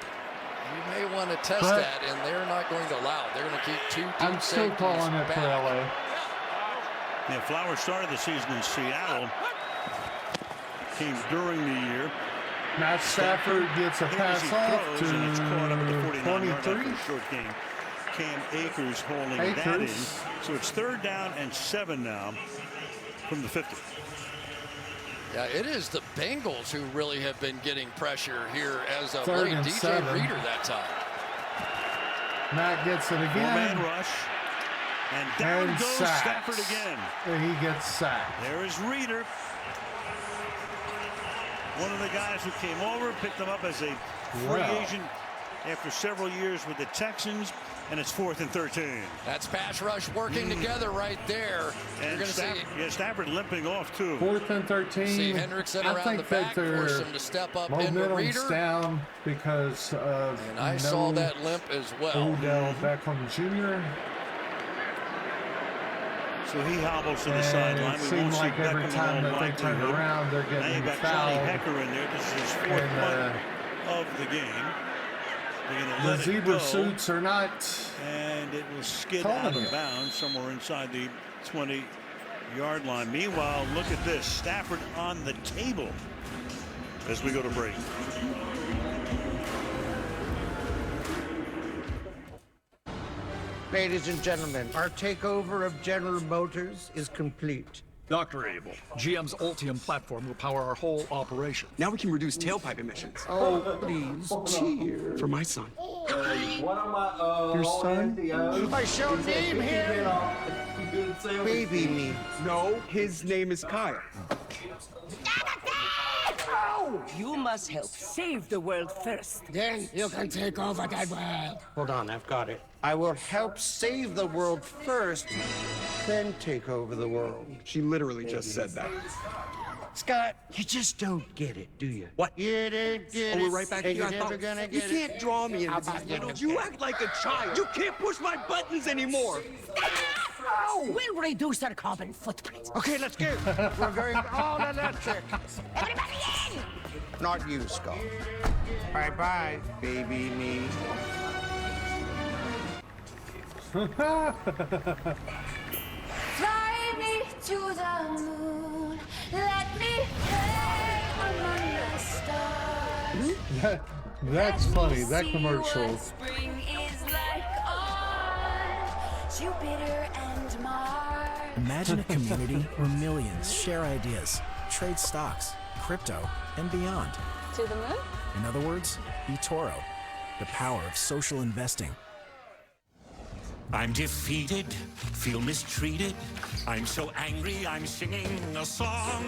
you may want to test But that, and they're not going to allow it. They're going to keep 2 deep I'm still safeties calling it for back. LA. Yeah, Flowers started the season in Seattle. Came during the year. Matt Stafford gets a pass off to 23. Short game. Cam Akers holding that in. So it's 3rd down and 7 now. from the 50. Yeah, it is the Bengals who really have been getting pressure here as of 3rd late. and DJ 7. Reader that time. Matt gets it again. Four-man rush. And down And goes sacks. Stafford again. And he gets sacked. There is Reader. One of the guys who came over, picked him up as a free agent after several years with the Texans, and it's 4th and 13. That's pass rush working together right there. And You're going to see Stafford limping off too. 4th and 13. See Hendrickson I around think the back, that force their him to step up into momentum's Reader. down because of And I saw that limp as well. Odell Beckham Jr. So he hobbles to the And sideline. it We seems won't see like every Beckham in time all that they turn likelihood. around, they're Now getting you've got Johnny fouled. Hecker in there. This is his 4th And, punt of the game. They're going to the let it zebra go, suits are not and it will skid calling out of it. bounds somewhere inside the 20-yard line. Meanwhile, look at this. Stafford on the table as we go to break. Ladies and gentlemen, our takeover of General Motors is complete. Dr. Abel, GM's Ultium platform will power our whole operation. Now we can reduce tailpipe emissions. Oh, please, cheer. For my son. Your son? My show name here? Baby me. No, his name is Kyle. You must help save the world first. Then you can take over that world. Hold on, I've got it. I will help save the world first, then take over the world. She literally just said that. Scott, you just don't get it, do you? What? You don't get it. Oh, we're right back and here. you're never gonna You get can't it. draw me How into about these you little. don't You get act like a child. You can't push my buttons anymore. We'll reduce our carbon footprint. Okay, let's go. We're going all electric. Everybody in! Not you, Scott. Bye-bye, baby me. Fly me to the moon. Let me play among the stars. That's funny, that commercial. Spring is like on Jupiter and Mars. Imagine a community where millions share ideas, trade stocks, crypto, and beyond. To the moon? In other words, eToro, the power of social investing. I'm defeated, feel mistreated. I'm so angry, I'm singing a song.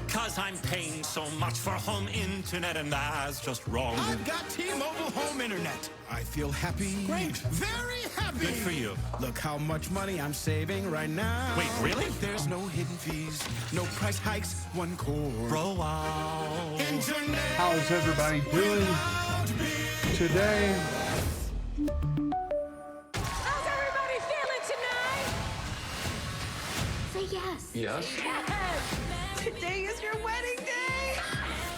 'Cause I'm paying so much for home internet, and that's just wrong. I've got T-Mobile home internet. I feel happy. Great. Very happy. Good for you. Look how much money I'm saving right now. Wait, really? There's no hidden fees, no price hikes, one core. Roll out. Internet. How's everybody doing today? How's everybody feeling tonight? Say yes. Yes? Yes! Today is your wedding day!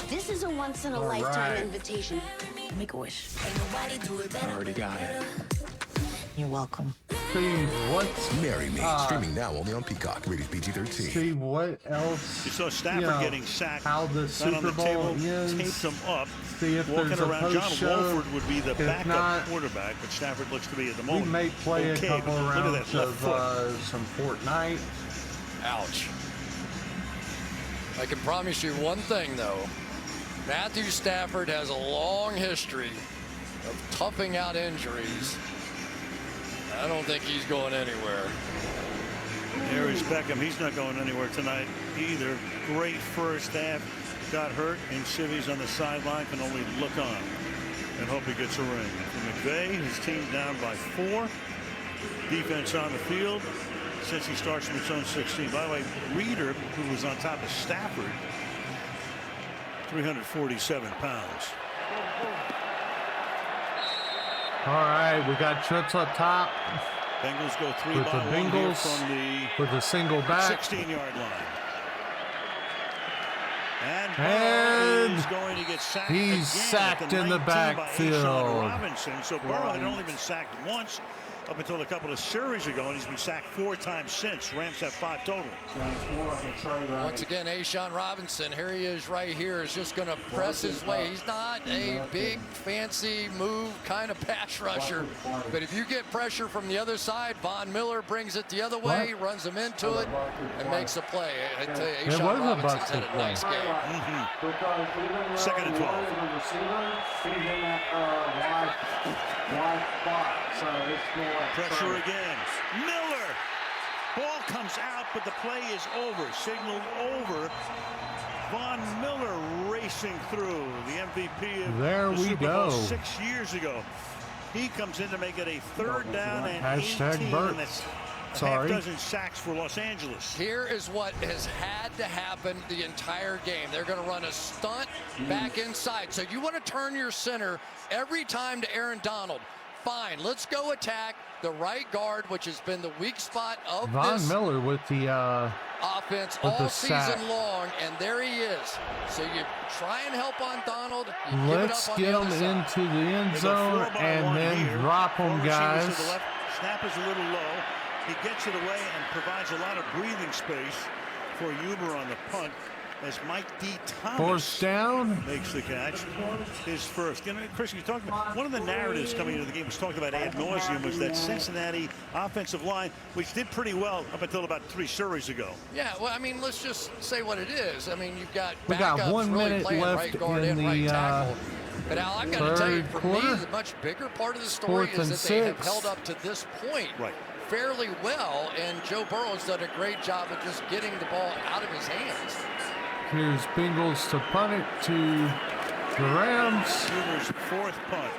This is a once-in-a-lifetime right. invitation. Make a wish. I already got it. You're welcome. Steve, what's Marry Me, streaming now only on Peacock, rated PG-13. Steve, what else? You saw Stafford you know, getting sacked. how the right on Super the Bowl table, ends. taped him up. See if Walking there's a around. John post-show. Wolford would be the If backup not, quarterback, but Stafford looks to be at the we moment. may play okay, a couple but look at rounds that left of foot. some Fortnite. Ouch. I can promise you one thing, though. Matthew Stafford has a long history of toughing out injuries. I don't think he's going anywhere. There is Beckham. He's not going anywhere tonight either. Great first half. Got hurt, and Civvy's on the sideline, can only look on and hope he gets a ring. For McVay, his team down by 4. Defense on the field since he starts from its own 16. By the way, Reader, who was on top of Stafford, 347 pounds. All right, we got trips up top. Bengals go 3 with by the 1 here Bengals from the with a single back. 16-yard line. And And Burrow is going to get sacked he's again sacked at the in the 19 by backfield. A'Shawn Robinson. So Burrow had only been sacked once. up until a couple of series ago, and he's been sacked 4 times since. Rams have 5 total. Once again, A'Shawn Robinson, here he is right here, is just going to press his way. He's not a big, fancy move kind of pass rusher, but if you get pressure from the other side, Von Miller brings it the other way, runs him into it, and makes a play. I tell you, A'Shawn Robinson's had a nice game. 2nd and 12. Pressure again. Miller. Ball comes out, but the play is over. Signaled over. Von Miller racing through, the MVP of the Super Bowl 6 years ago. He comes in to make it a 3rd down and 18. Burt. That's Sorry. a half dozen sacks for Los Angeles. Here is what has had to happen the entire game. They're going to run a stunt back inside. So you want to turn your center every time to Aaron Donald. Fine, let's go attack the right guard, which has been the weak spot of Von Miller with the offense all season long, and there he is. So you try and help on Donald. Let's get him into the end zone and then drop him, guys. Snap is a little low. He gets it away and provides a lot of breathing space for Huber on the punt as Mike D. Thomas 4th down makes the catch. His first. You know, Chris, you talked about one of the narratives coming into the game was talked about ad nauseum was that Cincinnati offensive line, which did pretty well up until about 3 series ago. Yeah, well, I mean, let's just say what it is. I mean, you've got we got backups 1 really minute playing left right guard in and right the tackle. But Al, I've got to tell you, for quarter. me, the much bigger part of the story 4th is and that they have 6. held up to this point fairly well, and Joe Burrow's done a great job of just getting the ball out of his hands. Here's Bengals to punt it to the Rams. Huber's 4th punt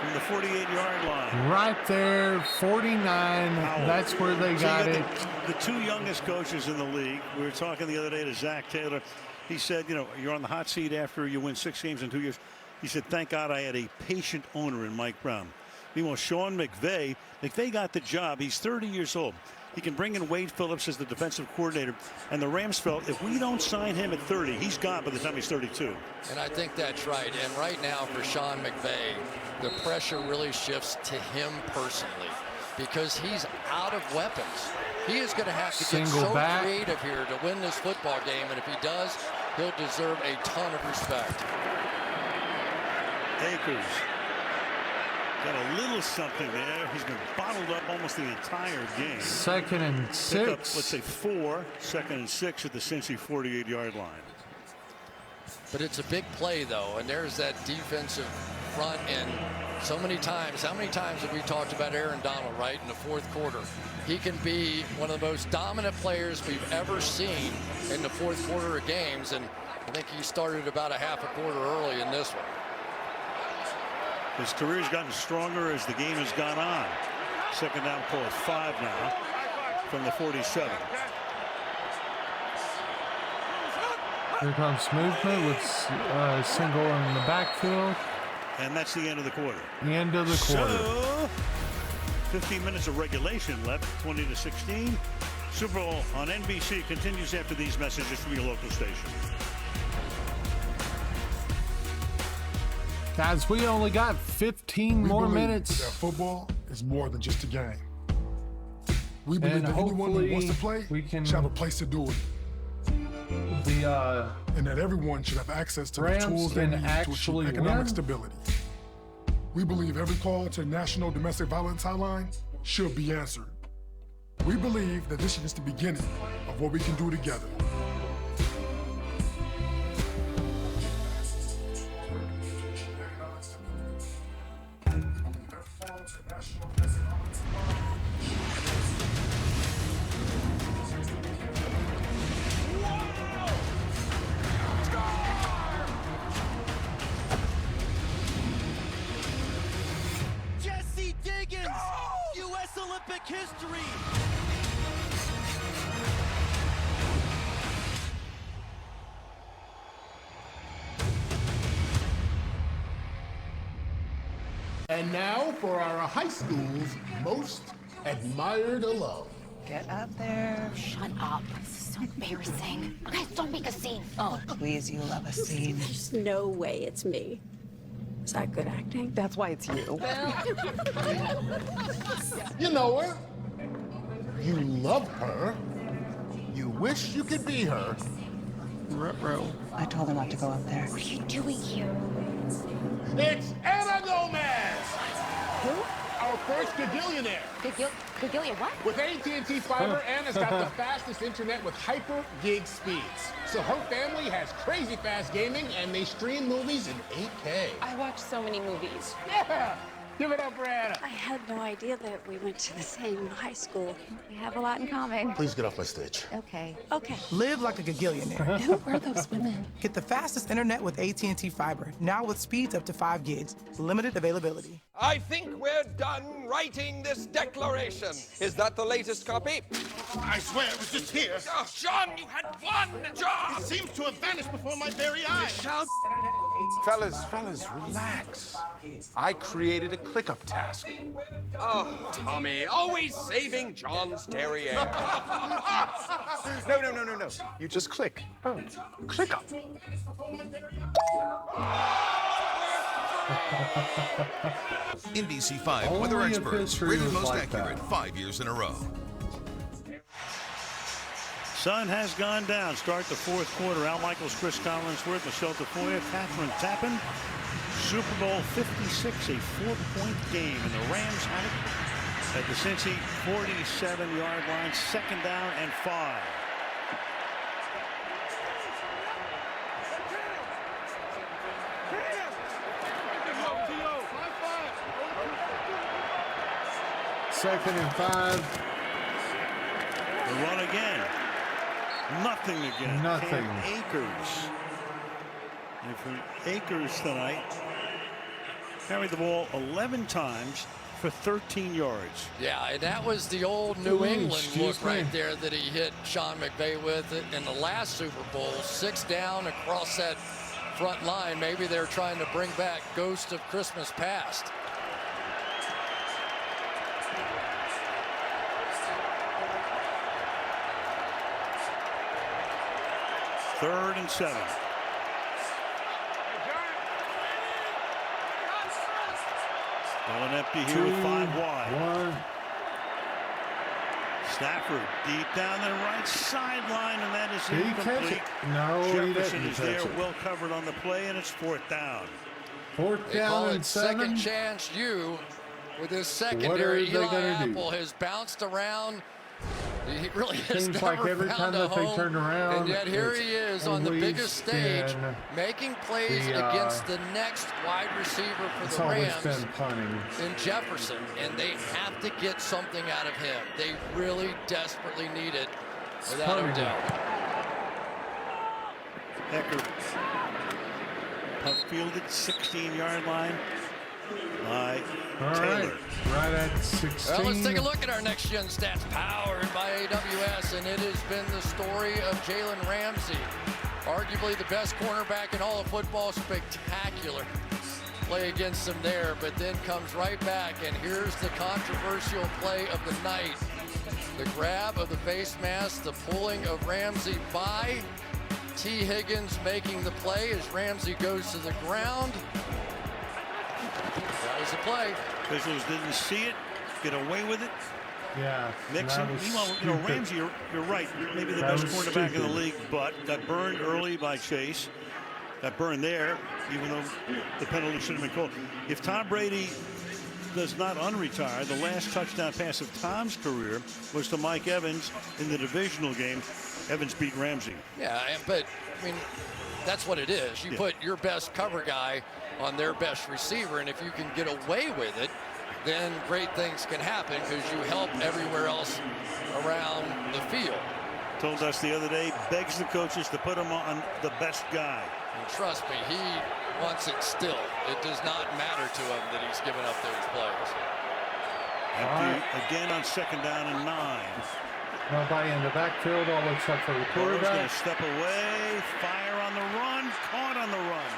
from the 48-yard line. Right there, 49. That's where they got it. The 2 youngest coaches in the league. We were talking the other day to Zach Taylor. He said, you know, you're on the hot seat after you win 6 games in 2 years. He said, thank God I had a patient owner in Mike Brown. Meanwhile, Sean McVay got the job. He's 30 years old. He can bring in Wade Phillips as the defensive coordinator. And the Rams felt if we don't sign him at 30, he's gone by the time he's 32. And I think that's right. And right now for Sean McVay, the pressure really shifts to him personally because he's out of weapons. He is going to have to get so creative here to win this football game. And if he does, he'll deserve a ton of respect. Akers got a little something there. He's been bottled up almost the entire game. 2nd and 6. Pick up, let's say 4. 2nd and 6 at the Cincy 48-yard line. But it's a big play, though, and there's that defensive front end. So many times, how many times have we talked about Aaron Donald, right, in the 4th quarter? He can be one of the most dominant players we've ever seen in the 4th quarter of games, and I think he started about a half a quarter early in this one. His career's gotten stronger as the game has gone on. 2nd down call at 5 now from the 47. Here comes movement with single in the backfield. And that's the end of the quarter. The end of the quarter. So, 15 minutes of regulation left, 20-16. Super Bowl on NBC continues after these messages from your local station. Guys, we only got 15 more minutes. That football is more than just a game. We believe that anyone who wants to play should have a place to do it. And that everyone should have access to the tools they need to achieve economic stability. We believe every call to the National Domestic Violence Hotline should be answered. We believe that this is just the beginning of what we can do together. History. And now for our high school's most admired alum. Get up there. Shut up. This is so embarrassing. Guys, don't make a scene. Oh, please, you love a scene. There's no way it's me. Is that good acting? That's why it's you. You know her. You love her. You wish you could be her. Ruh-roh. I told her not to go up there. What are you doing here? It's Anna Gomez! Who? Our first gagillionaire. Gagilia what? With AT&T Fiber, Anna's got the fastest internet with hyper gig speeds. So her family has crazy fast gaming and they stream movies in 8K. I watch so many movies. Yeah! Give it up for Anna. I had no idea that we went to the same high school. We have a lot in common. Please get off my stage. Okay. Okay. Live like a gagillionaire. Who were those women? Get the fastest internet with AT&T Fiber, now with speeds up to 5 gigs. Limited availability. I think we're done writing this declaration. Is that the latest copy? I swear it was just here. Oh, John, you had one job! It seems to have vanished before my very eyes. Fellas, relax. I created a ClickUp task. Oh, Tommy, always saving John's derriere. No. You just click. Oh, ClickUp. NBC5 Only weather if experts history rated was most like accurate that. 5 years in a row. Sun has gone down. Start the fourth quarter. Al Michaels, Chris Collinsworth, Michelle Tafoya, Catherine Tappan. Super Bowl 56, a 4-point game, and the Rams had it at the Cincy 47-yard line. Second down and 5. Second and 5. The run again. Nothing again. Nothing. Cam Akers. And for Akers tonight, carried the ball 11 times for 13 yards. Yeah, and that was the old New England look right there that he hit Sean McVay with it in the last Super Bowl. 6 down across that front line. Maybe they're trying to bring back Ghost of Christmas Past. Third and 7. Going empty here with 5 wide. Stafford deep down the right sideline, and that is Did he catch incomplete. it? No, he Jefferson didn't is catch there, it. well covered on the play, and it's 4th down. Fourth They call down it and 7. second chance you with his What are secondary. they Eli gonna do? Apple has bounced around. He really has Seems never like every found time a that they home, turn around, and yet here it's he is on the always biggest stage, been making plays against the next wide receiver for It's the always Rams been punting. in Jefferson, and they have to get something out of him. They really desperately need it, without a doubt. Eckert fielded 16-yard line by Taylor. Right at 16. Well, let's take a look at our next gen stats powered by AWS, and it has been the story of Jalen Ramsey, arguably the best cornerback in all of football. Spectacular play against him there, but then comes right back, and here's the controversial play of the night. The grab of the face mask, the pulling of Ramsey by T. Higgins, making the play as Ramsey goes to the ground. That was the play. Officials didn't see it, get away with it. Yeah. Nixon, that was meanwhile, stupid. Ramsey, you're right, maybe the That best was cornerback in the stupid. league, but got burned early by Chase. Got burned there, even though the penalty should have been called. If Tom Brady does not unretire, the last touchdown pass of Tom's career was to Mike Evans in the divisional game. Evans beat Ramsey. Yeah, but, I mean, that's what it is. You put your best cover guy on their best receiver, and if you can get away with it, then great things can happen because you help everywhere else around the field. Told us the other day, begs the coaches to put him on the best guy. And trust me, he wants it still. It does not matter to him that he's given up those plays. Empty again on 2nd down and 9. Nobody in the backfield, all except for the Burrow's going quarterback. to step away, fire on the run, caught on the run.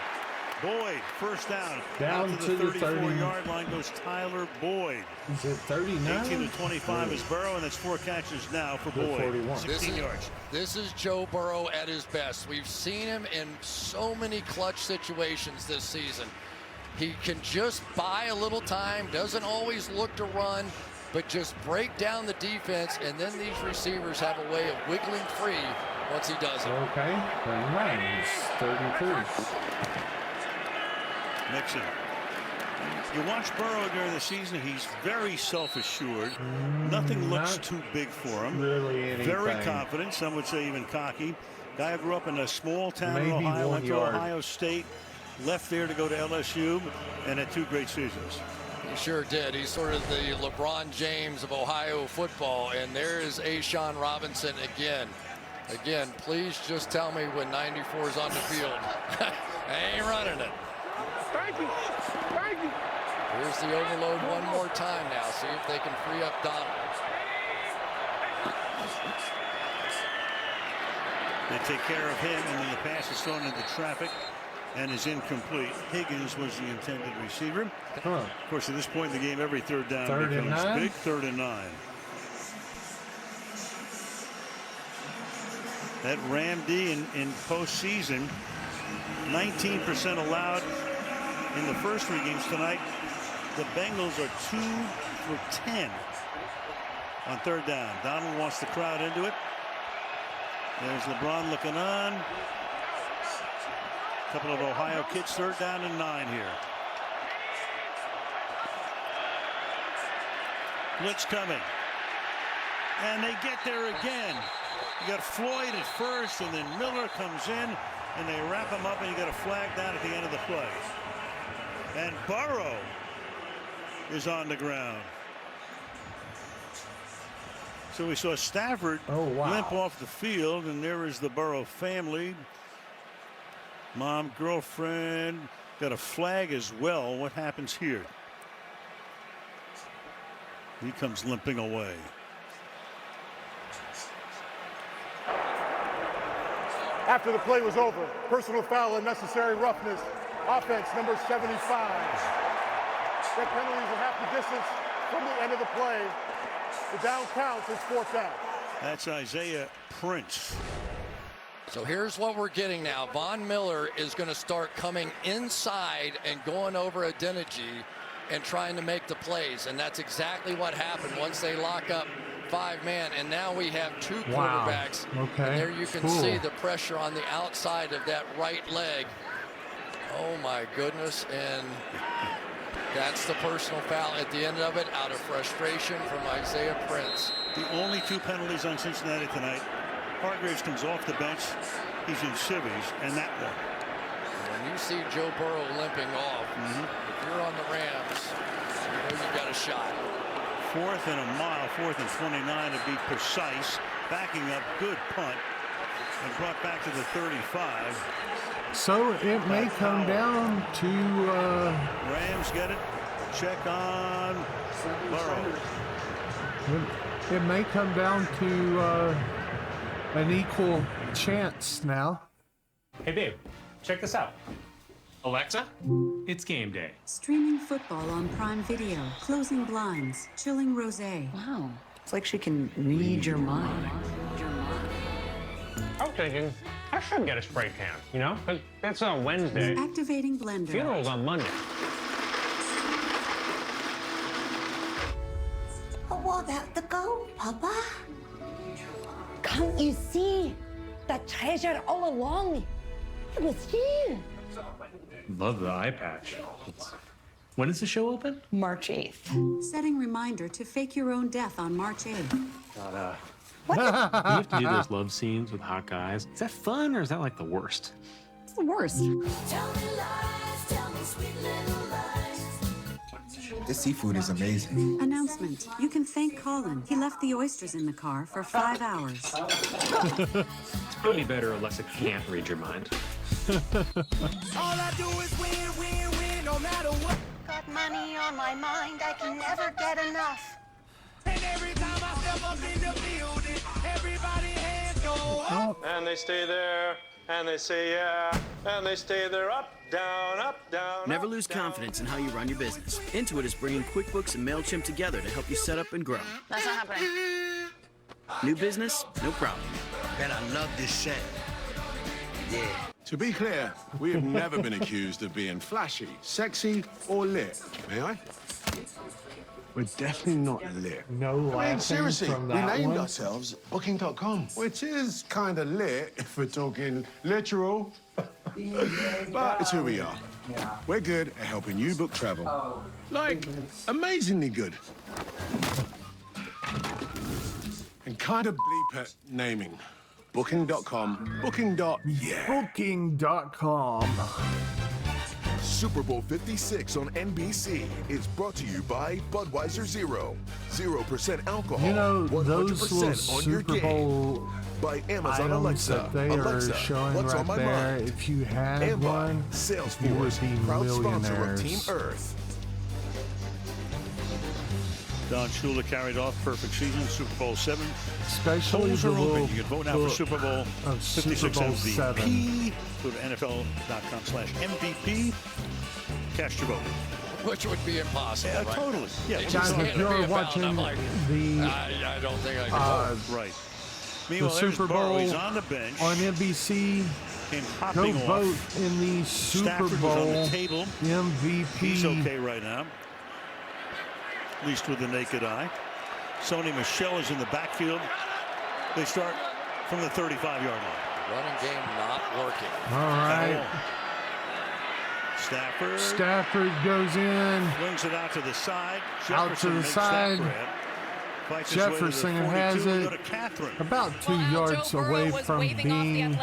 Boyd, first down. Down out to the the 34-yard line goes Tyler Boyd. Is it 39? 18 to 25 is Burrow, and that's 4 catches now for Good Boyd. 41. 16 yards. This is Joe Burrow at his best. We've seen him in so many clutch situations this season. He can just buy a little time, doesn't always look to run, but just break down the defense, and then these receivers have a way of wiggling free once he does it. Okay, 39, 33. Mixon. You watch Burrow during the season, he's very self-assured. Nothing looks too big for him. Really anything. Very confident, some would say even cocky. Guy who grew up in a small town in Maybe Ohio, 1 went to yard. Ohio State, left there to go to LSU, and had 2 great seasons. He sure did. He's sort of the LeBron James of Ohio football, and there's A'Shawn Robinson again. Again, please just tell me when 94 is on the field. I ain't running it. Thank you. Thank you. Here's the overload one more time now. See if they can free up Donald. They take care of him, and then the pass is thrown into traffic and is incomplete. Higgins was the intended receiver. Of course, at this point in the game, every third down becomes big. 3rd and 9. That Ram D in postseason, 19% allowed in the first 3 games tonight. The Bengals are 2 for 10 on 3rd down. Donald wants to crowd into it. There's LeBron looking on. A couple of Ohio kids, 3rd down and 9 here. Blitz coming. And they get there again. You got Floyd at first, and then Miller comes in, and they wrap him up, and you got a flag down at the end of the play. And Burrow is on the ground. So we saw Stafford limp off the field, and there is the Burrow family. Mom, girlfriend, got a flag as well. What happens here? He comes limping away. After the play was over, personal foul, unnecessary roughness, offense number 75. Their penalties are half the distance from the end of the play. The down counts, it's 4th down. That's Isaiah Prince. So here's what we're getting now. Von Miller is going to start coming inside and going over Adeniji and trying to make the plays. And that's exactly what happened once they lock up 5-man. And now we have 2 quarterbacks. Okay. And there you can see the pressure on the outside of that right leg. Oh, my goodness. And that's the personal foul at the end of it, out of frustration from Isaiah Prince. The only 2 penalties on Cincinnati tonight. Hargraves comes off the bench. He's in civvies, and that one. When you see Joe Burrow limping off, if you're on the Rams, you know you got a shot. 4th and a mile, 4th and 29 to be precise. Backing up, good punt, and brought back to the 35. So it may come down to Rams get it. Check on Burrow. It may come down to an equal chance now. Hey babe, check this out. Alexa, it's game day. Streaming football on Prime Video, closing blinds, chilling rosé. Wow, it's like she can read your mind. I was thinking I should get a spray can, you know, because it's on Wednesday. Activating blender. Funeral's on Monday. How about the gold, Papa? Can't you see? The treasure all along. It was here. Love the eye patch. When does the show open? March 8th. Setting reminder to fake your own death on March 8th. You have to do those love scenes with hot guys. Is that fun or is that like the worst? It's the worst. Tell me lies, tell me sweet little lies. This seafood is amazing. Announcement. You can thank Colin. He left the oysters in the car for 5 hours. It's probably better Alexa can't read your mind. All I do is win, win, win, no matter what. Got money on my mind, I can never get enough. And every time I step up in the building, everybody hands go up. And they stay there, and they say yeah, and they stay there, up, down, Never lose confidence in how you run your business. Intuit is bringing QuickBooks and MailChimp together to help you set up and grow. That's not happening. New business, no problem. Man, I love this set. Yeah. To be clear, we have never been accused of being flashy, sexy, or lit. May I? We're definitely not lit. No laughing seriously, from we that named one. ourselves Booking.com, which is kind of lit if we're talking literal. But it's who we are. We're good at helping you book travel. Like, amazingly good. And kind of bleep at naming. Booking.com, Booking.com. Super Bowl 56 on NBC is brought to you by Budweiser Zero. 0% alcohol, You know, those 100% little on your Super game. Bowl By Amazon items Alexa. that they Alexa, are showing what's right on my there, mind? if you had And by one, you would Salesforce, be proud sponsor of Team millionaires. Earth. Don Shula carried off perfect season, Super Bowl 7. Especially Polls the are open. little You can vote now for Super Bowl of 56 Super Bowl MVP. Go to NFL.com/MVP. Cast your vote. Which would be impossible, Yeah, right? totally. Yeah, They guys, just if can't you're be a watching foul. I'm like, the I don't think I can vote. Right. the Meanwhile, there's Super Burrow. Bowl He's on the bench. on NBC. Came Go hopping off. vote in the Super Stafford was on Bowl the table. MVP. He's okay right now, at least with the naked eye. Sony Michel is in the backfield. They start from the 35-yard line. Running game not working. All right. Stafford goes in. Swings it out to the side. Out to Jefferson the makes side. that grab. Fights his way to the Jefferson 42. has We it go to Catherine. about 2 yards away from being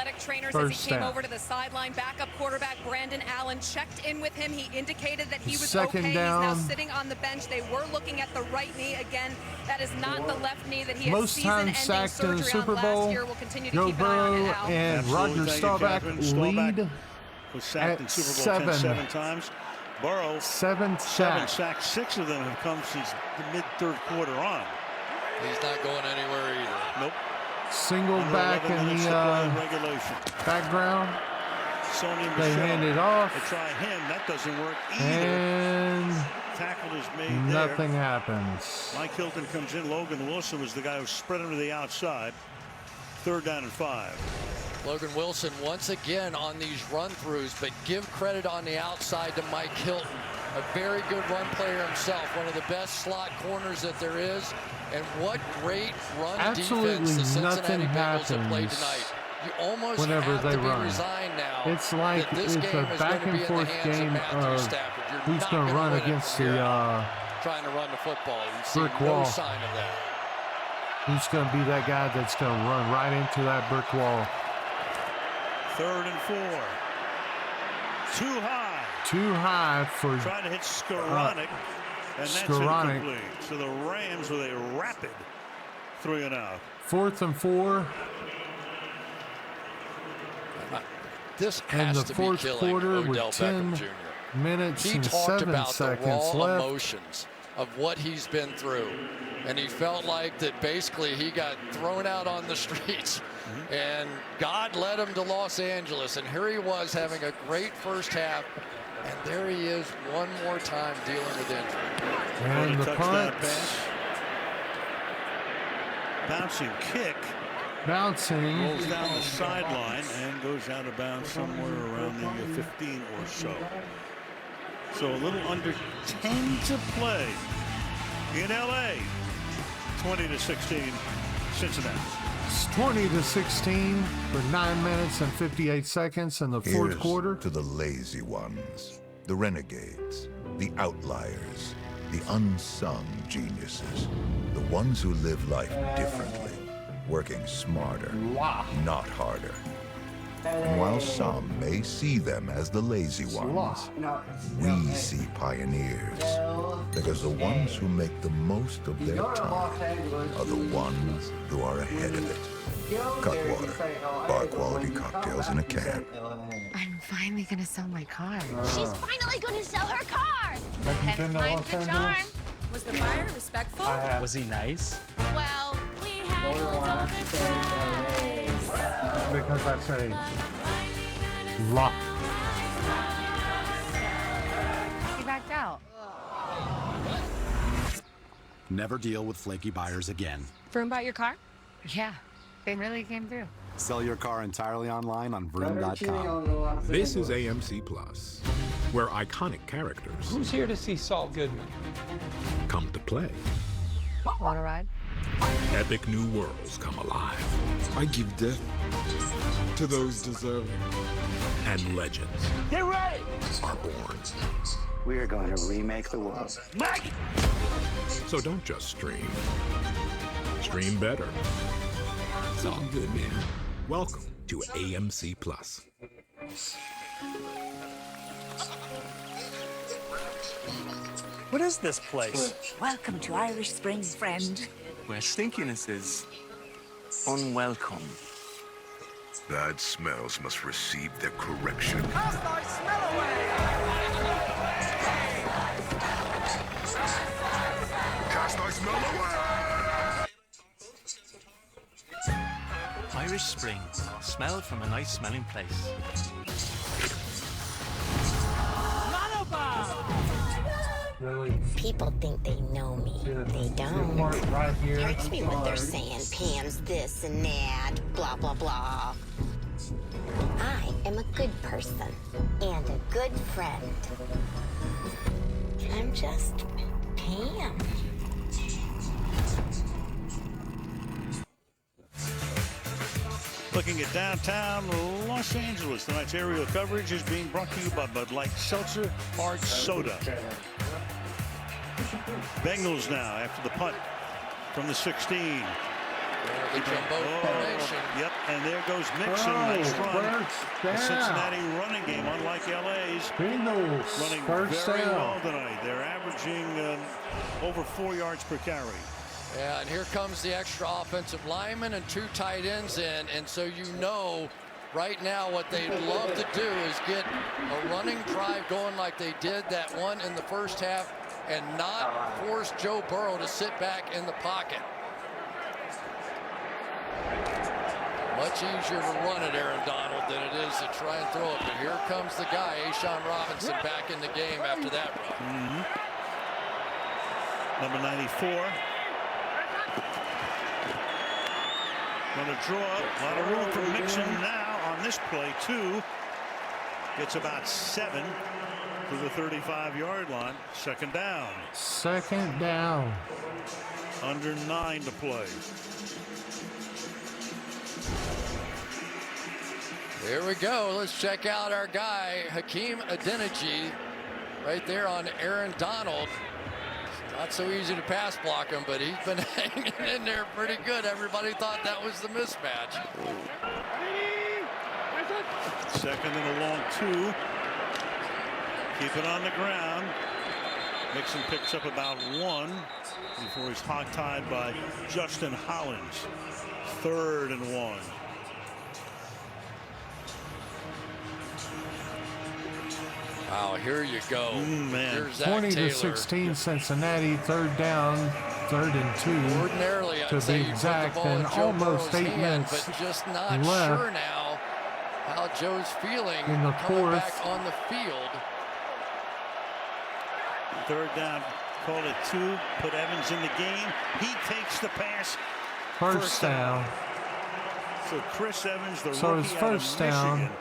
first Came down. over to the sideline. Backup quarterback Brandon Allen checked in with him. He indicated that he was Second okay. down. He's now sitting on the bench. They were looking at the right knee again. That is not the left knee that he had Most times season-ending sacked in the surgery on Super last Bowl. year. We'll continue to Joe keep an eye on Burrow it, Al. and Absolutely. Roger Thank you, Staubach Catherine. Staubach lead was sacked in at Super Bowl 7. 7 times. Burrow, 7 7 sacks. sacks. 6 of them have come since the mid-third quarter on. He's not going anywhere either. Nope. Single Under back 11 in minutes the to play in regulation. background. Sony They Michel. hand it off. They try him. That doesn't work either. And Tackle is made nothing there. happens. Mike Hilton comes in. Logan Wilson was the guy who spread him to the outside. 3rd down and 5. Logan Wilson once again on these run-throughs, but give credit on the outside to Mike Hilton. A very good run player himself, one of the best slot corners that there is. And what great run Absolutely defense the Cincinnati nothing Bengals have played happens tonight. You almost whenever have they to be run. resigned now. It's like that this it's game a is back going to and be in the forth hands game of Matthew of Stafford. You're who's not going to gonna run win it against from here the out. Trying to run the football. You see brick no wall. sign of that. Who's going to be that guy that's going to run right into that brick wall? 3rd and 4. Too high. Too high for Trying to hit Skoranek. And that's Skoranek. incomplete. So the Rams with a rapid 3 and out. 4th and 4. This And has the to be fourth killing quarter Odell with Beckham 10 Jr. minutes He and talked 7 about the seconds raw left. emotions of what he's been through. And he felt like that basically he got thrown out on the streets. And God led him to Los Angeles. And here he was having a great first half. And there he is one more time dealing with injury. And the touchdown punt. pass. Bouncing kick. Bouncing. Rolls down the sideline and goes out of bounds somewhere around the 15 or so. So a little under 10 to play in LA. 20-16 Cincinnati. It's 20-16 for 9 minutes and 58 seconds in the fourth Here's quarter. to the lazy ones, the renegades, the outliers, the unsung geniuses, the ones who live life differently, working smarter, not harder. And while some may see them as the lazy ones, we see pioneers. Because the ones who make the most of their time are the ones who are ahead of it. Cutwater, bar quality cocktails in a can. I'm finally gonna sell my car. She's finally going to sell her car. Have you been to Time's Los the charm. Angeles? Was the buyer respectful? Was he nice? Well, we had Because that's a lot. He backed out. Never deal with flaky buyers again. Vroom bought your car? Yeah, they really came through. Sell your car entirely online on vroom.com. This is AMC Plus, where iconic characters Who's here to see Saul Goodman? come to play. Want to ride? Epic new worlds come alive. I give death to those deserving. And legends Get ready! are born. We are going to remake the world. Mike! So don't just stream. Stream better. It's all good, man. Welcome to AMC Plus. What is this place? Welcome to Irish Spring, friend. Where stinkiness is unwelcome. Bad smells must receive their correction. Cast thy smell away! Cast thy smell away! Irish Spring. Smell from a nice smelling place. People think they know me. They don't. Right here. Hurts me what they're saying. Pam's this and that. Blah, blah, blah. I am a good person and a good friend. I'm just Pam. Looking at downtown Los Angeles, tonight's aerial coverage is being brought to you by Bud Light Seltzer Hard Soda. Bengals now after the punt from the 16. The jumbo formation. Yep, and there goes Mixon. Nice run. The Cincinnati running game, unlike LA's, running very well tonight. They're averaging over 4 yards per carry. Yeah, and here comes the extra offensive lineman and 2 tight ends in. And so you know right now what they'd love to do is get a running drive going like they did that one in the first half and not force Joe Burrow to sit back in the pocket. Much easier to run it, Aaron Donald, than it is to try and throw it. But here comes the guy, Ashawn Robinson, back in the game after that run. Number 94. Going to draw a lot of room for Mixon now on this play, too. Gets about 7 to the 35-yard line. Second down. Second down. Under 9 to play. Here we go. Let's check out our guy, Hakeem Adeniji, right there on Aaron Donald. Not so easy to pass block him, but he's been hanging in there pretty good. Everybody thought that was the mismatch. Second and a long 2. Keep it on the ground. Mixon picks up about 1 before he's hog-tied by Justin Hollins. 3rd and 1. Wow, here you go. Man. Here's Zach 20 Taylor. to 16 Cincinnati, 3rd down, 3rd and 2. Ordinarily, to I'd say be you exact, put the ball in and Joe almost Burrow's 8 hand, minutes but just not left sure now how Joe's feeling in the coming 4th. back on the field. 3rd down, call it 2. Put Evans in the game. He takes the pass. First down. So Chris Evans, the So rookie his out first of down. Michigan,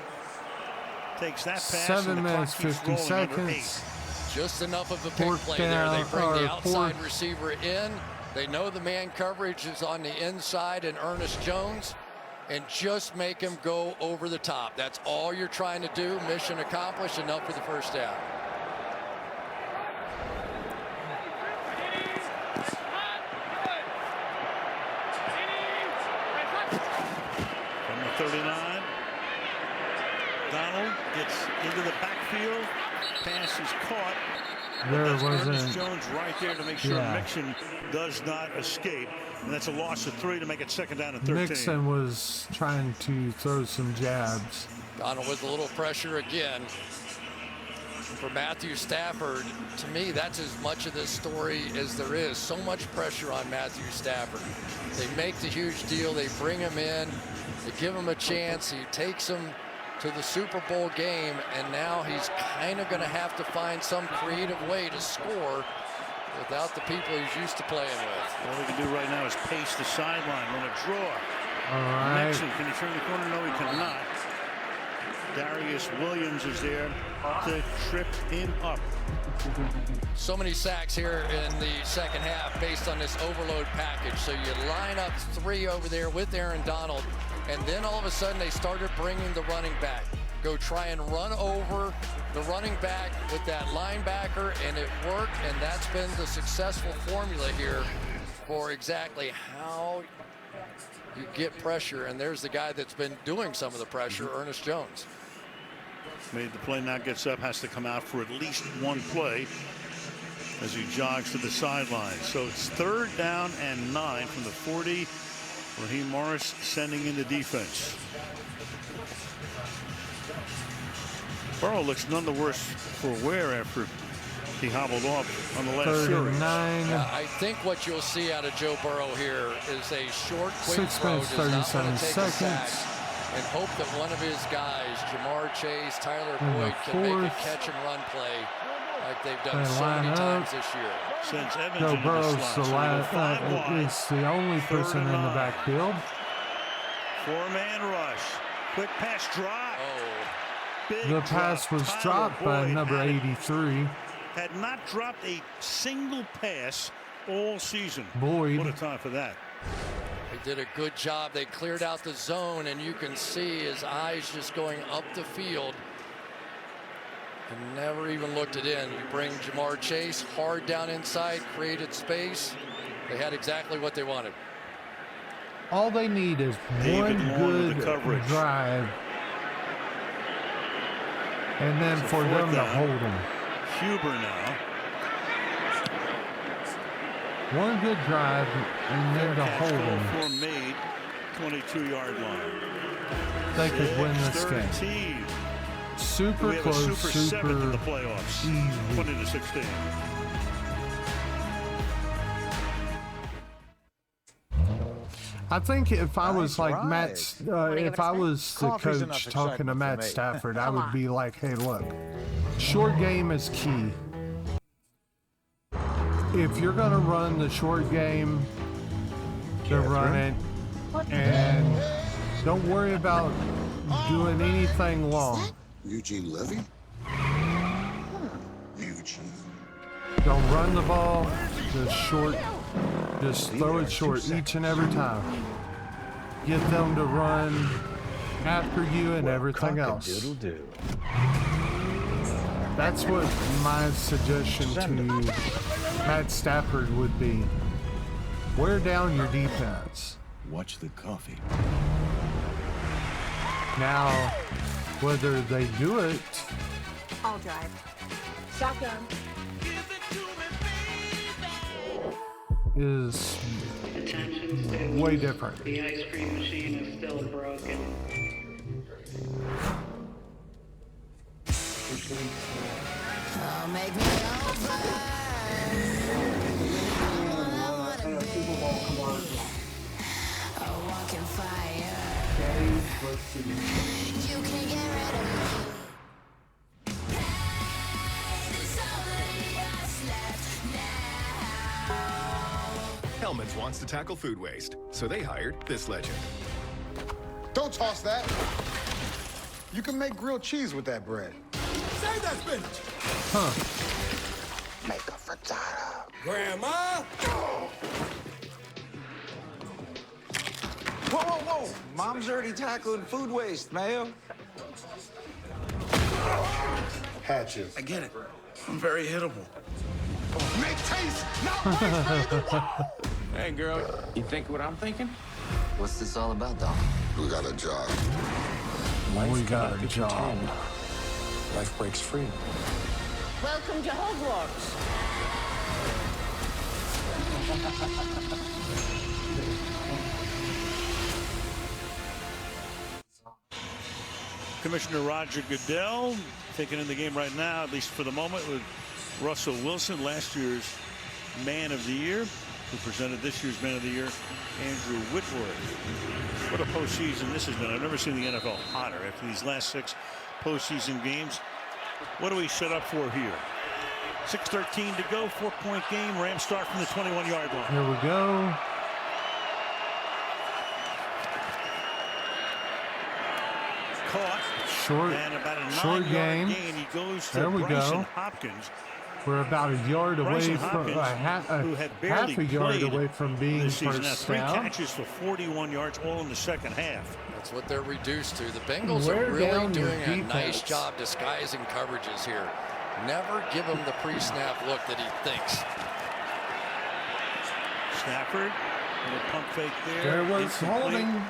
takes that pass. 7 and the minutes, clock keeps 50 rolling, number 8. seconds. Just enough of a big 4th play there. They down, bring the or outside 4th. receiver in. They know the man coverage is on the inside and Ernest Jones, and just make him go over the top. That's all you're trying to do. Mission accomplished. Enough for the first down. From the 39, Donald gets into the backfield. Pass is caught. There That's Ernest wasn't. Jones right there to make sure Yeah. Mixon does not escape. And that's a loss of 3 to make it 2nd down and 13. Mixon was trying to throw some jabs. Donald with a little pressure again. For Matthew Stafford, to me, that's as much of this story as there is. So much pressure on Matthew Stafford. They make the huge deal. They bring him in. They give him a chance. He takes him to the Super Bowl game, and now he's kind of going to have to find some creative way to score without the people he's used to playing with. All we can do right now is pace the sideline. Run a draw. All right. Nixon, can he turn the corner? No, he cannot. Darius Williams is there to trip him up. So many sacks here in the second half based on this overload package. So you line up 3 over there with Aaron Donald, and then all of a sudden they started bringing the running back. Go try and run over the running back with that linebacker, and it worked, and that's been the successful formula here for exactly how you get pressure. And there's the guy that's been doing some of the pressure, Ernest Jones. Made the play, now gets up, has to come out for at least one play as he jogs to the sideline. So it's 3rd down and 9 from the 40. Raheem Morris sending in the defense. Burrow looks none the worse for wear after he hobbled off on the last series. I think what you'll see out of Joe Burrow here is a short, quick 6 throw. minutes, Does not 37 want to take a sack, seconds. and hope that one of his guys, Jamar Chase, Tyler Boyd, can make a catch and run play like they've done so many times this year. Sends Evans Joe into the Burrow's slot. the So last. wide. It's the only 3rd person in and the 9. backfield. 4-man rush. Quick pass drop. Big The pass drop. was Tyler dropped by Boyd number 83. had not dropped a single pass all season. Boyd. What a time for that. They did a good job. They cleared out the zone, and you can see his eyes just going up the field and never even looked it in. You bring Jamar Chase hard down inside, created space. They had exactly what they wanted. All they need is David one Long with good the coverage. drive, and then So for 4th them to down. hold them. Huber now. One good drive, and then to hold them. For made 22-yard line. They could win this 6-13. game. Super We have a close, super 7th in the super playoffs. easy. 20-16. I think if I was like Matt, give it if a I spin? was the Coffee's enough coach talking to excitement Matt for me. Stafford, I Come would on. be like, hey, look, short game is key. If you're going to run the short game, then run it. And don't worry about doing anything long. Eugene Levy? Eugene. Don't run the ball, just short. Just throw it short each and every time. Get them to run after you and everything else. That's what my suggestion to Matt Stafford would be. Wear down your defense. Watch the coffee. Now, whether they do it I'll drive. Shotgun. is way different. The ice cream machine is still broken. Make me over. A walking fire. You can get rid of me. Hellman's wants to tackle food waste, so they hired this legend. Don't toss that. You can make grilled cheese with that bread. Save that spinach. Huh. Make a frittata. Grandma? Whoa, whoa, whoa! Mom's already tackling food waste, Mayo. Hatches. I get it. I'm very hittable. Make taste, not waste. Hey, girl, you think what I'm thinking? What's this all about, Doc? We got a job. We got a job. Life breaks free. Welcome to Hogwarts. Commissioner Roger Goodell taking in the game right now, at least for the moment, with Russell Wilson, last year's Man of the Year, who presented this year's Man of the Year, Andrew Whitworth. What a postseason this has been. I've never seen the NFL hotter after these last 6 postseason games. What do we set up for here? 6:13 to go, 4-point game. Rams start from the 21-yard line. Here we go. caught. Short, And about a short 9-yard game. gain. He goes to There we Bryson go. Hopkins. We're about a yard Bryson away from Hopkins, who had barely half a yard played away from being this season. Now, first 3 down. catches for 41 yards, all in the second half. That's what they're reduced to. The Bengals Wear are really down your doing a nice defense. job disguising coverages here. Never give him the pre-snap look that he thinks. Stafford, little pump fake there. There was Incomplete. holding.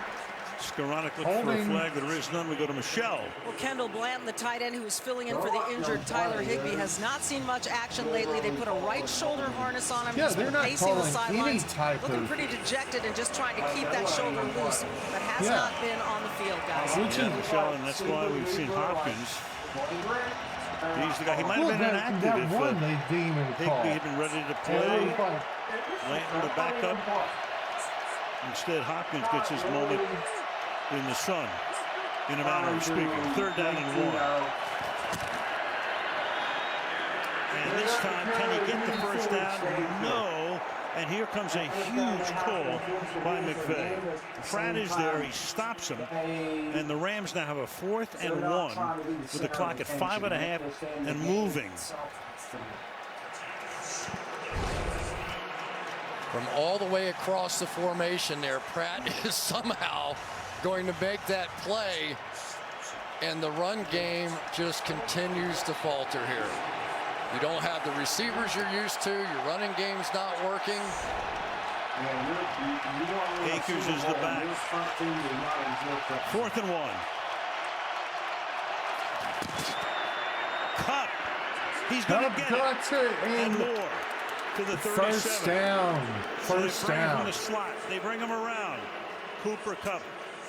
Skoranek looked for a flag. There is none. We go to Michelle. Well, Kendall Blanton, the tight end who is filling in for the injured Tyler Higbee, has not seen much action lately. They put a right shoulder harness on him. Yeah, He's they're been not pacing the calling any sidelines, type looking of- pretty dejected and just trying to keep that shoulder loose, but has not been on the field, guys. Michelle, and that's why we've seen Hopkins. He's the guy. He might have been inactive that if one they deem him Higbee call. had been ready to play. Blanton the backup. Instead, Hopkins gets his moment in the sun, in a manner of speaking. 3rd down and 1. And this time, can he get the first down? No. And here comes a huge call by McVay. Pratt is there. He stops him. And the Rams now have a 4th and 1 with the clock at 5.5 and moving. From all the way across the formation there, Pratt is somehow going to make that play, and the run game just continues to falter here. You don't have the receivers you're used to. Your running game's not working. Akers is the back. 4th and 1. Cup. He's going to get it. And more to the 37. First down. First so they bring him down. from the slot. They bring him around. Cooper Kupp,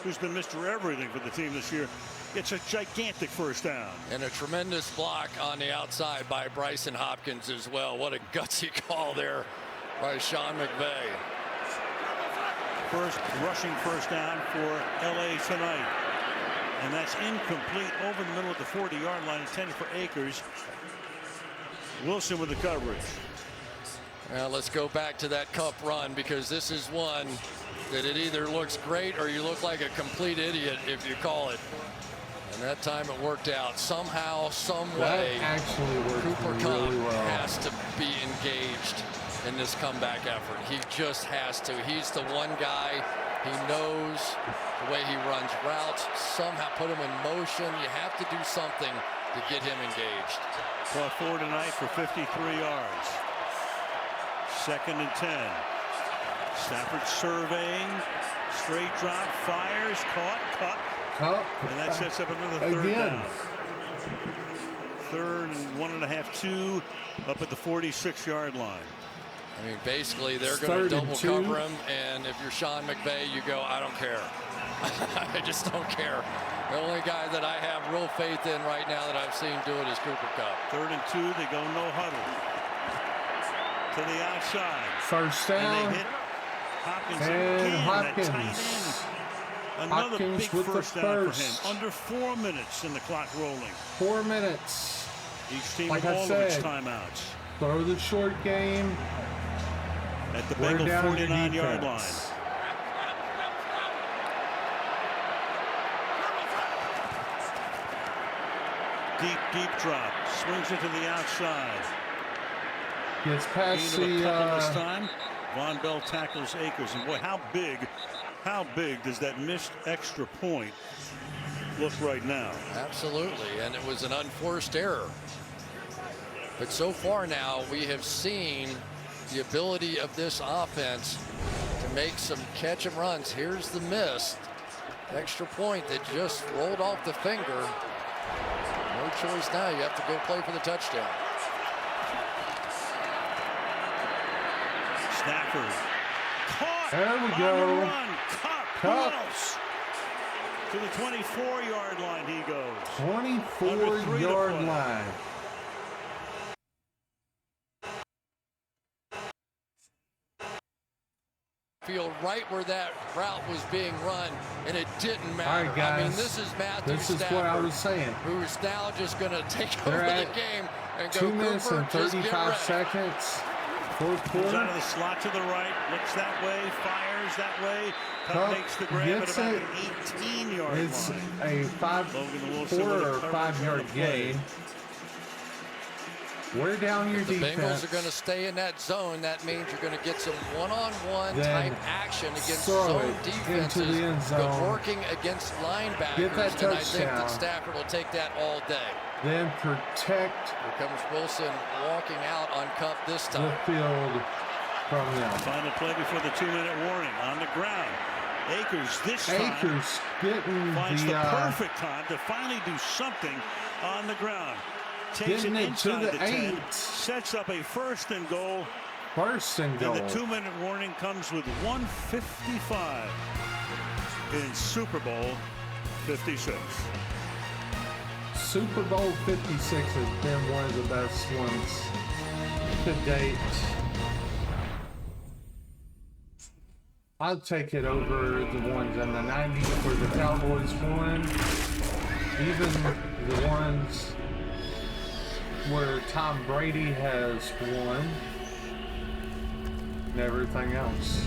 who's been Mr. Everything for the team this year. It's a gigantic first down. And a tremendous block on the outside by Bryson Hopkins as well. What a gutsy call there by Sean McVay. First rushing first down for LA tonight. And that's incomplete over the middle of the 40-yard line, intended for Akers. Wilson with the coverage. Now let's go back to that Kupp run, because this is one that it either looks great or you look like a complete idiot if you call it. And that time it worked out. Somehow, some way, actually worked Cooper really Kupp well. has to be engaged in this comeback effort. He just has to. He's the one guy. He knows the way he runs routes. Somehow put him in motion. You have to do something to get him engaged. Brought forward tonight for 53 yards. 2nd and 10. Stafford surveying. Straight drop. Fires. Caught. Cup. And that sets up another 3rd Again. down. 3rd and 1.5, 2 up at the 46-yard line. I mean, basically, they're going to double cover him, and if you're Sean McVay, you go, I don't care. I just don't care. The only guy that I have real faith in right now that I've seen do it is Cooper Kupp. 3rd and 2, they go no huddle. To the outside. First down. And they hit Hopkins And again, Hopkins. that tight end. Another Hopkins big with the first down for first. him. Under 4 minutes in the clock rolling. 4 minutes. Each team Like with I all of its said, timeouts. Throw the short game. At the Wear Bengal down your 49-yard line. defense. Deep drop. Swings it to the outside. Gets past Gain of a couple this the time. Von Bell tackles Akers. And boy, how big does that missed extra point look right now? Absolutely, and it was an unforced error. But so far now, we have seen the ability of this offense to make some catch and runs. Here's the missed extra point that just rolled off the finger. No choice now. You have to go play for the touchdown. Stafford. Caught. There we on go. the run. Cup. Close. To the 24-yard line he goes. 24-yard line. Field right where that route was being run, and it didn't matter. All right, guys. I mean, this is Matthew This is Stafford, what I was saying. who's now just going to take They're over the at game and go, 2 minutes Cooper, and just get 35 ready. seconds. Fourth Comes quarter. out of the slot to the right, looks that way, fires that way. Cup Makes the grab at gets about it. the 18-yard It's line. a 4 or 5 yard gain. Wear down your If the defense. Bengals are going to stay in that zone, that means you're going to get some one-on-one Then type action against throw zone it defenses, into the end zone. but working against linebackers. Get that and I think touchdown. that Stafford will take that all day. Then protect Here comes Wilson walking out on Cup this the time. field from them. Final play before the 2-minute warning on the ground. Akers this time Akers getting finds the the perfect time to finally do something on the ground. Takes getting it it to inside the the 10, 8. sets up a 1st and goal. First and goal. And the 2-minute warning comes with 1:55 in Super Bowl 56. Super Bowl 56 has been one of the best ones to date. I'll take it over the ones in the 90s where the Cowboys won. Even the ones where Tom Brady has won. And everything else.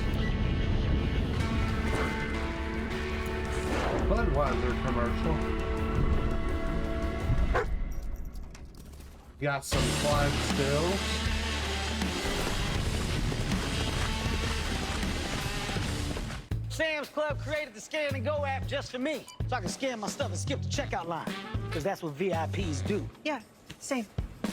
Budweiser commercial. Got some Clydesdales. Sam's Club created the Scan and Go app just for me, so I can scan my stuff and skip the checkout line. Because that's what VIPs do. Yeah, same.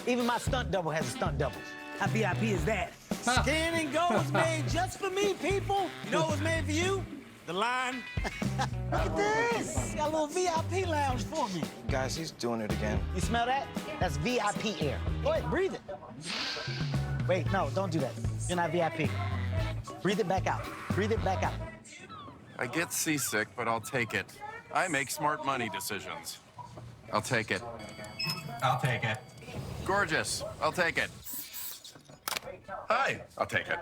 Even my stunt double has a stunt double. How VIP is that? Scan and Go was made just for me, people. You know what was made for you? The line. Look at this. Got a little VIP lounge for me. Guys, he's doing it again. You smell that? That's VIP air. Go ahead, breathe it. Wait, no, don't do that. You're not VIP. Breathe it back out. Breathe it back out. I get seasick, but I'll take it. I make smart money decisions. I'll take it. I'll take it. Gorgeous. I'll take it. Hi. I'll take it.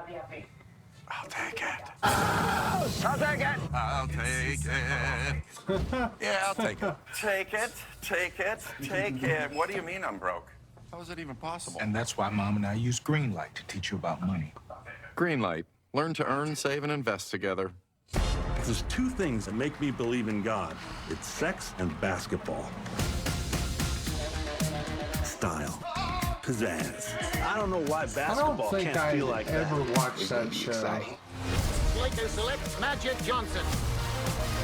I'll take it. I'll take it. I'll take it. Yeah, I'll take it. Take it. Take it. Take it. What do you mean I'm broke? How is it even possible? And that's why Mom and I use Greenlight to teach you about money. Greenlight. Learn to earn, save, and invest together. There's two things that make me believe in God. It's sex and basketball. Style. Pizzazz. I don't know why basketball I don't think can't feel like that. ever watched that show. Lakers select Magic Johnson.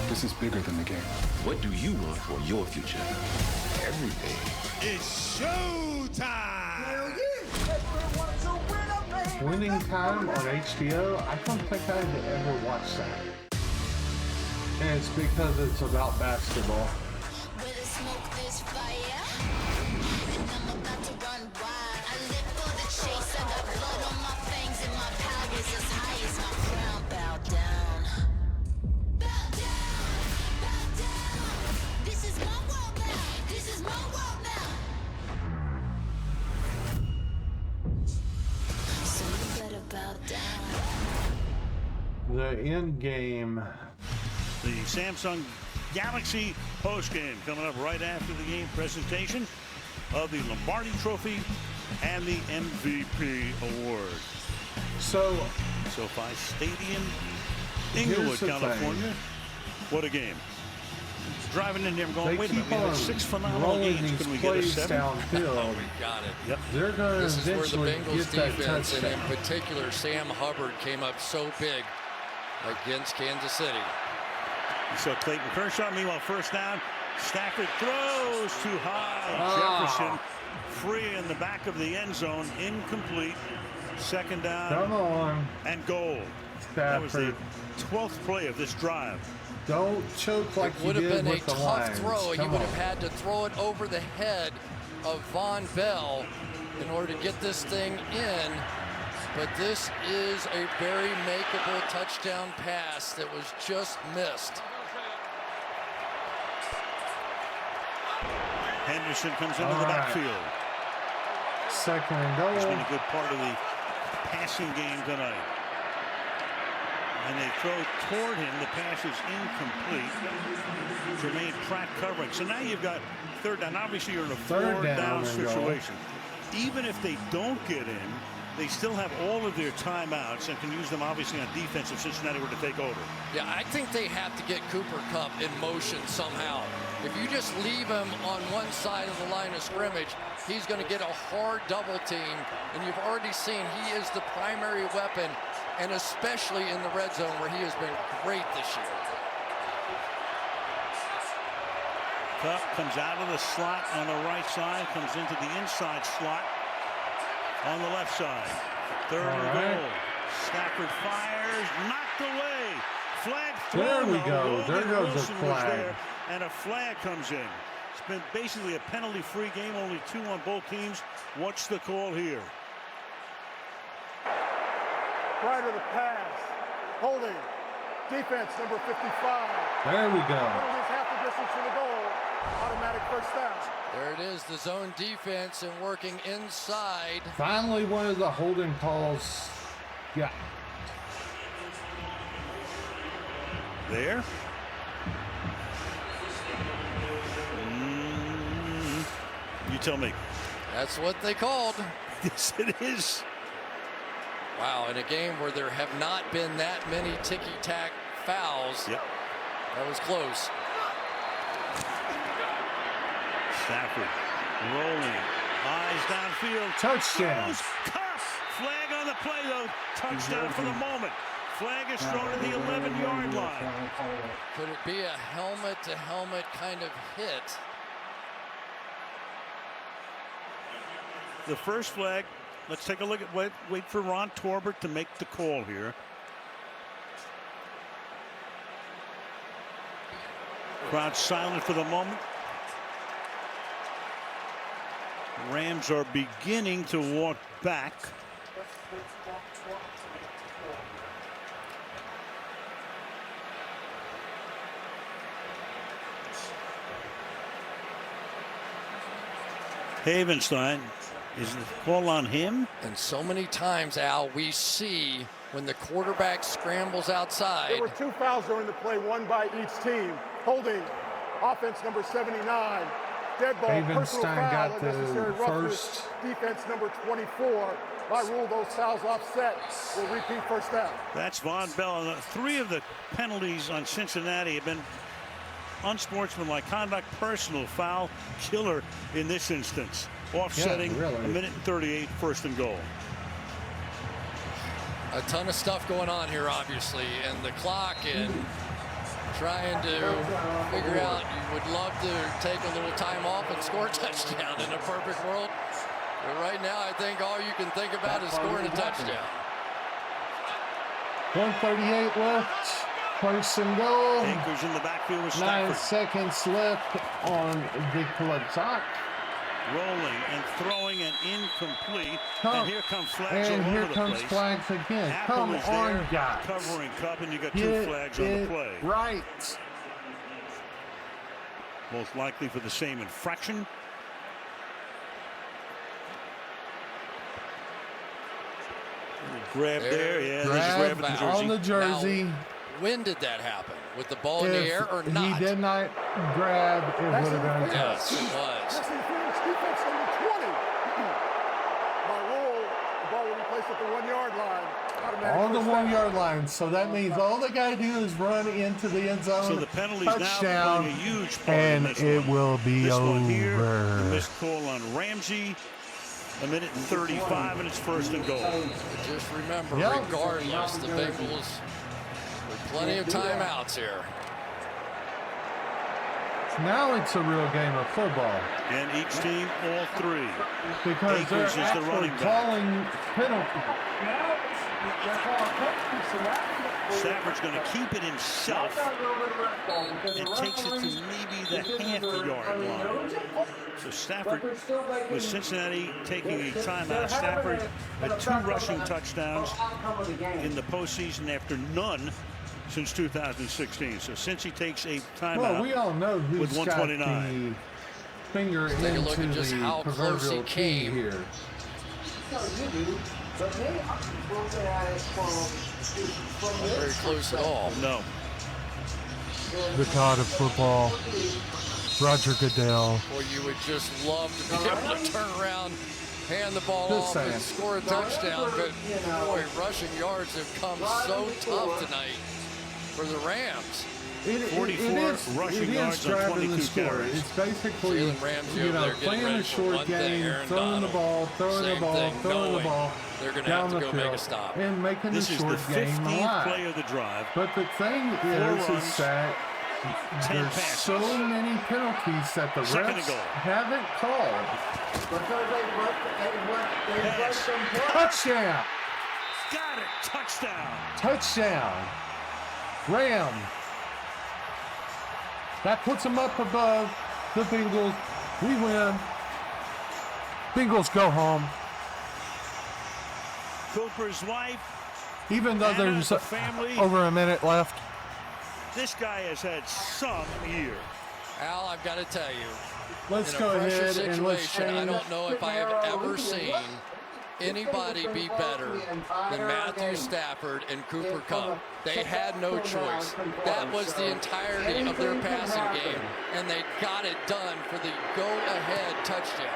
This is bigger than the game. What do you want for your future? Everything. It's showtime! Winning Time on HBO, I don't think I'd ever watched that. And it's because it's about basketball. Where the smoke, there's fire. And I'm about to run wild. I live for the chase. I got blood on my fangs and my power is as high as my crown. Bow down. Bow down. Bow down. This is my world now. This is my world now. So you better bow down. The end game. The Samsung Galaxy postgame coming up right after the game presentation of the Lombardi Trophy and the MVP award. So, SoFi Stadium, Inglewood, California. What a game. Driving in there going, they wait a keep minute, we on had 6 phenomenal rolling games. these Can we get a plays 7? downfield. We got it. Yep. They're going to This is where the eventually Bengals get that defense, and in touchdown. particular Sam Hubbard, came up so big against Kansas City. So Clayton Kershaw, meanwhile, first down. Stafford throws too high. Jefferson free in the back of the end zone. Incomplete. Second down. Come on. And goal. Stafford. That was the 12th play of this drive. Don't choke like It you would have did been a with the tough Lions. throw. He Come would on. have had to throw it over the head of Von Bell in order to get this thing in. But this is a very makeable touchdown pass that was just missed. Henderson comes into the backfield. Second and goal. He's been a good part of the passing game tonight. And they throw toward him. The pass is incomplete. Jermaine Pratt covering. So now you've got third down. Obviously, you're in a Third four down down and goal. situation. Even if they don't get in, they still have all of their timeouts and can use them obviously on defense if Cincinnati were to take over. Yeah, I think they have to get Cooper Kupp in motion somehow. If you just leave him on one side of the line of scrimmage, he's going to get a hard double team, and you've already seen he is the primary weapon, and especially in the red zone where he has been great this year. Kupp comes out of the slot on the right side, comes into the inside slot on the left side. Third and goal. Stafford fires, knocked away. Flag thrown. There we go. Logan There goes a Wilson was flag. there, and a flag comes in. It's been basically a penalty-free game, only 2 on both teams. What's the call here? Prior to the pass, holding, defense number 55. There we go. Penalties half the distance to the goal. Automatic first down. There it is, the zone defense and working inside. Finally, one of the holding calls. Yeah. There. You tell me. That's what they called. Yes, it is. Wow, in a game where there have not been that many ticky-tack fouls. Yep. That was close. Stafford rolling. Eyes downfield. Touchdown. Throws. Kupp. Flag on the play, though. Touchdown for the moment. Flag is thrown at the 11-yard line. Could it be a helmet-to-helmet kind of hit? The first flag. Let's take a look at wait for Ron Torbert to make the call here. Crowd silent for the moment. Rams are beginning to walk back. Havenstein. Is the call on him? And so many times, Al, we see when the quarterback scrambles outside. There were 2 fouls during the play, 1 by each team. Holding, offense number 79. Dead ball, personal Havenstein foul, got the unnecessary roughness. first. Defense number 24. By rule, those fouls offset. Will repeat first down. That's Von Bell. And 3 of the penalties on Cincinnati have been unsportsmanlike conduct, personal foul, killer in this instance. Offsetting really. a minute and 38, first and goal. A ton of stuff going on here, obviously, and the clock and trying to figure out. You would love to take a little time off and score a touchdown in a perfect world. But right now, I think all you can think about is scoring a touchdown. 1:38 left. First and goal. Akers in the backfield with 9 Stafford. seconds left on the clock. Rolling and throwing and incomplete. Come- And here come flags all And here over the comes place. flags again. Apple Come is on, there guys. covering Kupp, and you got 2 Get flags on the it play. right. Most likely for the same infraction. Grab there, yeah. there's a grab Grab at the on the jersey. Now, when did that happen? With the ball in the air or If not? he did not grab, it would have been a Yes, touch. it was. That's the Phoenix defense number 20. By rule, the ball will be placed at the 1-yard line. Automatic On the first down. 1-yard line. So that means all they got to do is run into the end zone. So the penalty's touchdown, now playing a huge part and in this it one. will be This over. one here, the missed call on Ramsey. A minute and 35, and it's first and goal. But just remember, Yep. regardless, the Bengals with plenty of timeouts here. Now it's a real game of football And each team, all 3. because Akers they're is the actually running back. calling penalties. Stafford's going to keep it himself and takes it to maybe the half-yard line. So Stafford, with Cincinnati taking a timeout, Stafford had 2 rushing touchdowns in the postseason after none since 2016. So since he takes a timeout, Well, we all know who's with got 129. the finger Take a into look at just the how close he proverbial key came. here. Very close at all. No. The god of football, Roger Goodell. Or you would just love to be able to turn around hand the ball Just off and saying. score a touchdown. But boy, rushing yards have come so tough tonight for the Rams. 44 rushing yards on 22 carries. It's basically, Jalen Ramsey you over know, there getting playing ready a for short one thing. game, Aaron throwing the Donald, ball, throwing same the ball, thing, throwing the knowing ball they're going to down have to the go make a field stop. and making This the is the short game 15th alive. play of the drive. But the thing is that there's so many penalties that the Second and refs goal. haven't called. Touchdown! Got it. Touchdown. Touchdown! Ram. That puts them up above the Bengals. We win. Bengals go home. Cooper's wife. Even though Anna, there's the family. over a minute left. This guy has had some year. Al, I've got to tell you, Let's in go a pressure ahead and let's situation, I don't know if I have ever seen anybody be better than Matthew Stafford and Cooper Kupp. They had no choice. That was the entirety of their passing game, and they got it done for the go-ahead touchdown.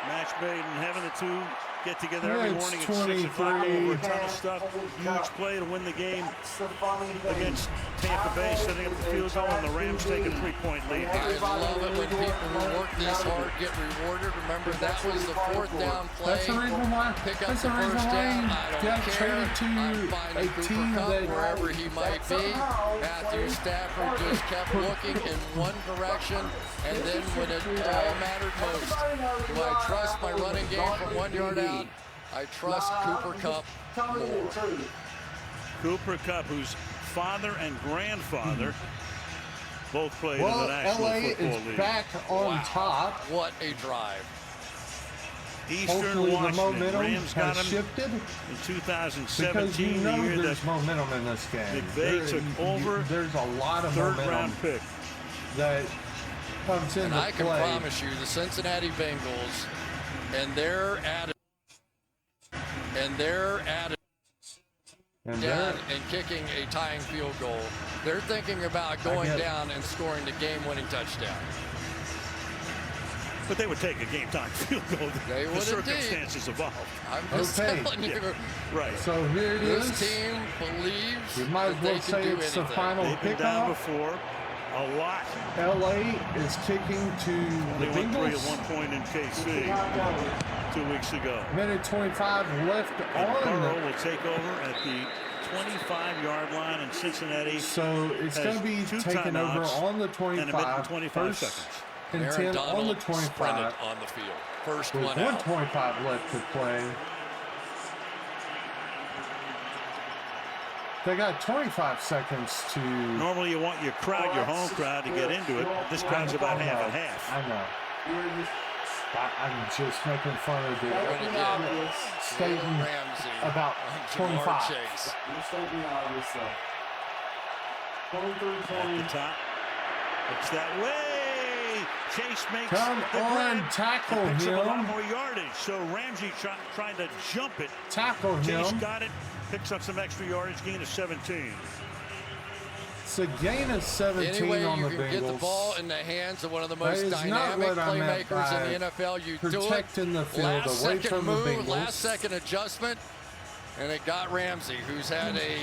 Match made in heaven. The two get together every It's morning at 6 o'clock 23. over a ton of stuff. Huge play to win the game against Tampa Bay, setting up the field goal, and the Rams take a 3-point lead. I love it when people who work this hard get rewarded. Remember, that was the 4th down play. That's the reason why. Pick up That's the the reason first why down. he I don't got care. traded to I'm finding a Cooper team Kupp that wherever he might be. Matthew Stafford just kept looking in one direction, and then when it all mattered most, do I trust my running game from 1 yard out? I trust Cooper Kupp more. Cooper Kupp, whose father and grandfather both played in Well, the National LA Football is League. back on Wow. top. What a drive. Eastern Hopefully the Washington. momentum Rams got has him shifted. in Because 2017, you the know year there's that momentum in this game. McVay took over. There's a lot of third momentum round pick. that comes into And I can play. promise you, the Cincinnati Bengals and their attitude down and kicking a tying field goal, they're thinking about going down and scoring the game-winning touchdown. But they would take a game-time field goal. They The would circumstances evolved. I'm just telling you. Right. So here it is. This team believes You might as that well they can say do it's the anything. final They've been down kickoff. before a lot. LA is kicking to They the won 3 at Bengals. one point in KC 2 weeks ago. Minute 25 left And on. Burrow will take over at the 25-yard line in Cincinnati. So it's has going to be 2 taken over timeouts on the and a 25. minute and 25 First seconds. and Aaron 10 on the Donald sprinted 25. on the field. First With one out. 1:25 left to play. They got 25 seconds to. Normally you want your crowd, your home crowd, to get into it. This crowd's about half and half. I know. I'm just making fun of the stating Ramsey about on Jamar 25. Chase. At the top. It's that way. Chase makes Come the on, grab. tackle It picks up a lot him. more yardage. So Ramsey trying to jump it. Tackle Chase him. got it. Picks up some extra yardage. Gain of 17. It's a gain of 17 Any way on you the can get the Bengals. ball in the hands of one of the That most is not dynamic what I meant playmakers by in the NFL, you do it. protecting the field Last away second from the move, Bengals. last second adjustment, and it got Ramsey, who's had a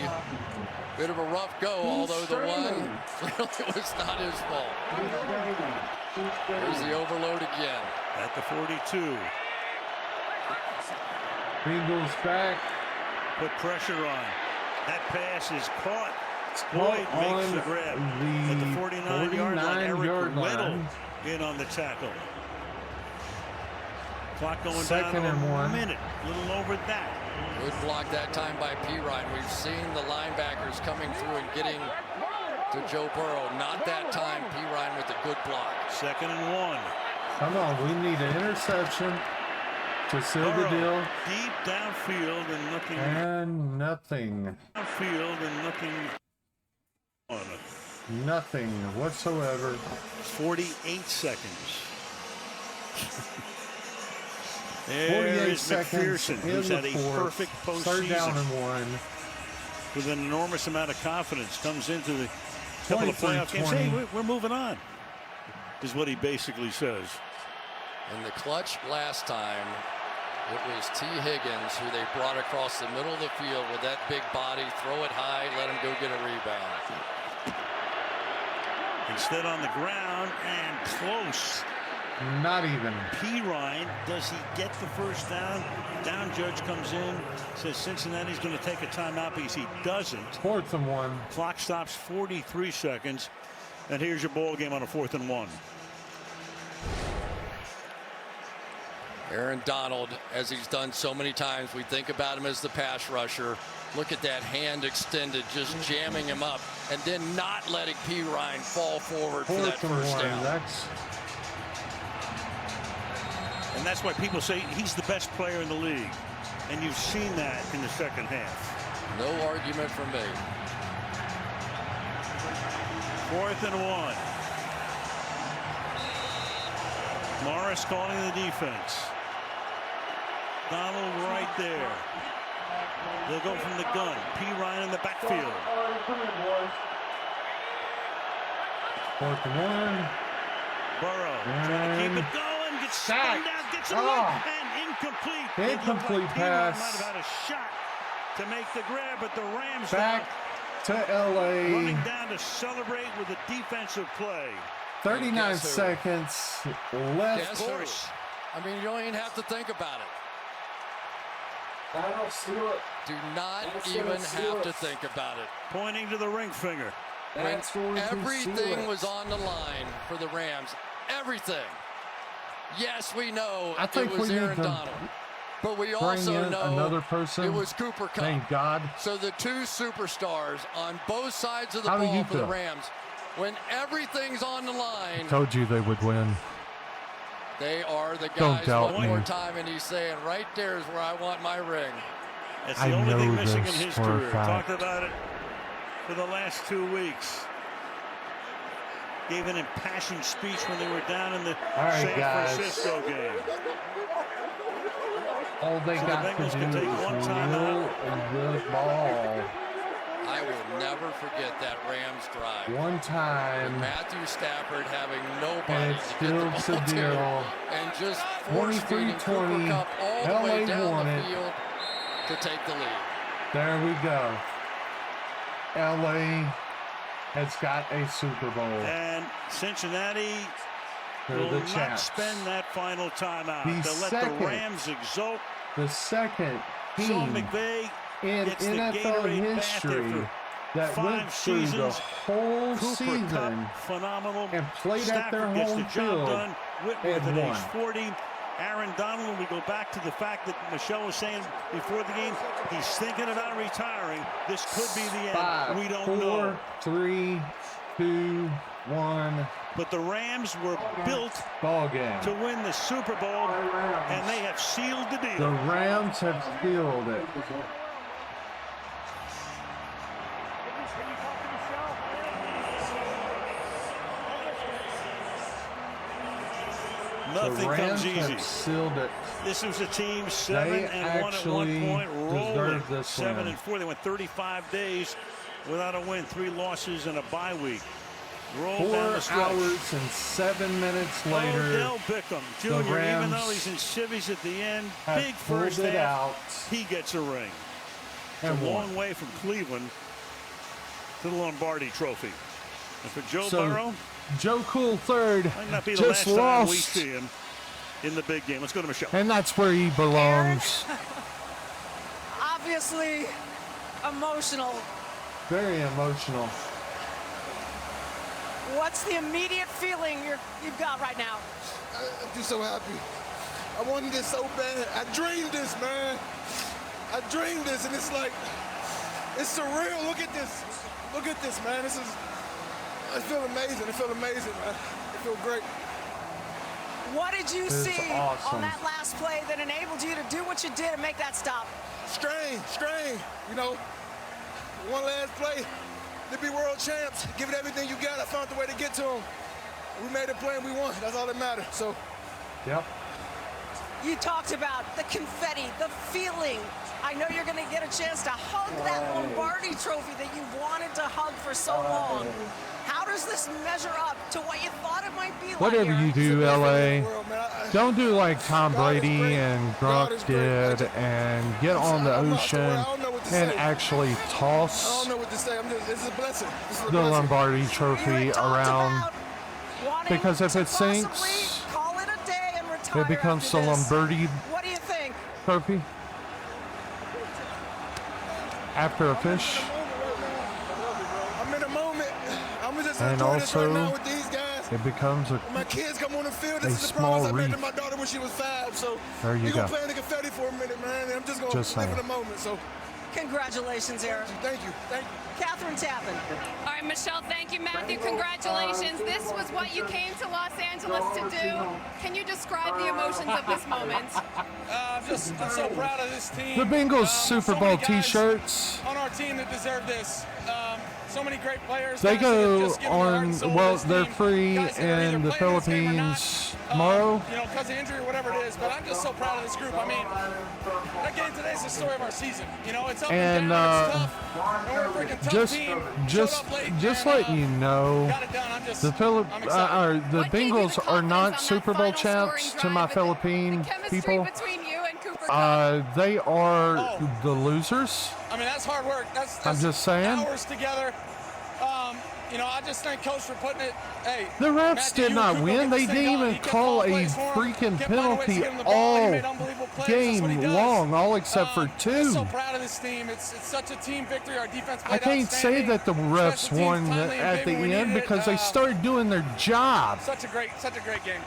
bit of a rough go, although the one really was not his fault. There's the overload again. At the 42. Bengals back. Put pressure on. That pass is caught. Boyd Boyd makes the grab. At the 49-yard line, Eric Weddle in on the tackle. Clock going Second down to and a 1. minute. A little over that. Good block that time by P. Ryan. We've seen the linebackers coming through and getting to Joe Burrow. Not that time. P. Ryan with a good block. Second and 1. Come on, we need an interception to seal the Burrow deal. deep downfield and nothing. And nothing. Downfield and nothing on it. Nothing whatsoever. 48 seconds. 48 is seconds McPherson, in who's the had a fourth. perfect Third down postseason and 1. with an enormous amount of confidence. Comes into the couple of playoff games. 23-20. Hey, we're moving on, is what he basically says. In the clutch last time, It was T. Higgins who they brought across the middle of the field with that big body, throw it high, let him go get a rebound. Instead on the ground and close. Not even. Pirine, does he get the first down? Down judge comes in, says Cincinnati's going to take a timeout because he doesn't. 4th and 1. Clock stops 43 seconds. And here's your ball game on a 4th and 1. Aaron Donald, as he's done so many times, we think about him as the pass rusher. Look at that hand extended, just jamming him up, and then not letting Pirine fall forward for that first down. And that's why people say he's the best player in the league. And you've seen that in the second half. No argument from me. 4th and 1. Morris calling the defense. Donald right there. They'll go from the gun. Pirine in the backfield. 4th and 1. Burrow trying to keep it going. Gets spun down. Gets it away. And incomplete. Incomplete Pirine pass. might have had a shot to make the grab, but the Rams back to LA. running down to celebrate with a defensive play. 39 seconds left. Of course. I mean, you don't even have to think about it. Do not even have to think about it. Pointing to the ring finger. When everything was on the line for the Rams, everything. Yes, we know I think it was we need Aaron to Donald, but we bring also in know another person. it was Cooper Kupp. Thank God. So the two superstars on both sides of the How do ball you for the feel? Rams, when everything's on the line, Told you they would win. they are the Don't guys. doubt One me. more time, and he's saying, right there is where I want my ring. That's I the only know thing missing in this his for a career. fact. Talked about it for the last 2 weeks. Gave an impassioned speech when they were down in the All right, San guys. Francisco game. All they So the got Bengals to can do take is one roll timeout. the ball I will never forget that Rams drive. one time. Matthew Stafford having And nobody it's to get the still ball to to, deal. and just force feeding Cooper 23-20. Kupp all the way LA down won the it. field to take the lead. There we go. LA has got a Super Bowl. And Cincinnati They're will the not champs. spend that final timeout. The They'll let second- the Rams exult. The second Sean team McVay in gets the NFL Gatorade bath history after that 5 went through the seasons. whole Cooper season Kupp, phenomenal. and played at their Stafford gets home the job field done. Whitworth and at won. age 40. Aaron Donald, we go back to the fact that Michelle was saying before the game, he's thinking about retiring. This could be the end. 5, We don't 4, know. 3, 2, 1. But the Rams were built Ball game. to win the Super Bowl, and they have sealed the deal. The Rams have sealed it. Nothing the Rams comes easy. have sealed it. This was a team 7-1 at one actually point, rolling deserve this 7-4. They went 35 days without a win, 3 losses and a bye week. Roll 4 down the stretch. hours and 7 minutes later, Odell Beckham Jr., even Rams though he's in civvies at the end, have big first pulled it half, out he gets a ring. and It's a won. long way from Cleveland to the Lombardi Trophy. And for Joe So, Burrow, Joe Cool third might not be the just last time we lost, see him in the big game. Let's go to Michelle. and that's where he belongs. Obviously emotional. Very emotional. What's the immediate feeling you've got right now? I'm just so happy. I wanted this so bad. I dreamed this, man. I dreamed this, and it's like, it's surreal. Look at this. Look at this, man. I feel amazing. I feel amazing, man. I feel great. What did you This is see awesome. on that last play that enabled you to do what you did and make that stop? Strain. You know, one last play to be world champs. Give it everything you got. I found the way to get to them. We made a play and we won. That's all that matters. So. Yep. You talked about the confetti, the feeling. I know you're going to get a chance to hug that Lombardi trophy that you wanted to hug for so long. How does this measure up to what you thought it might be like? Whatever you do, It's the best feeling in LA, the world, man. Don't do like Tom Brady and Gronk did and get on the ocean and actually toss I don't know what to say. This is a blessing. This is a the blessing. Lombardi Trophy around, because if it sinks, call it a day and retire it becomes the after this. Lombardi What do you think? Trophy after a fish. I'm in a moment. I'm just And enjoying this right also, now with these guys. it becomes When my kids come on the field, a this is the small promise I made to reef. my daughter when she was 5. So There you we're gonna go. play in the confetti for a minute, man. And I'm just gonna Just live in saying. the moment. So Congratulations, Eric. thank you. Thank you. Catherine Tappan. All right, Michelle, thank you. Matthew, congratulations. This was what you came to Los Angeles to do. Can you describe the emotions of this moment? I'm so proud of this team. The Bengals Super so Bowl many guys T-shirts. on our team that deserve this. So many great players. They guys that have go just given their heart and on. soul to Well, this they're team. free Guys that are either in the playing this game or not, Philippines tomorrow. You know, because of injury or whatever it is. But I'm just so proud of this group. I mean, that game today is the story of our season. You know, it's up and down. It's tough. And we're a freaking tough team. Just letting you know, got it done. I'm just. the the Bengals are not Super Bowl champs to my Philippine people. Between you and Cooper They are the losers. I mean, that's hard work. That's I'm just saying. hours together. You know, I just thank Coach for putting it. Hey, The refs Matthew, did you not and Cooper win. get They this thing didn't going. even He kept call calling a plays for him, freaking kept finding ways to penalty get him the ball. He all made unbelievable plays. That's what he game does. long, all except for I'm two. so proud of this team. It's such a team victory. Our defense played I can't say outstanding. that the refs Special teams won timely and at the big when we end needed it. because they started doing their job. Such a great game.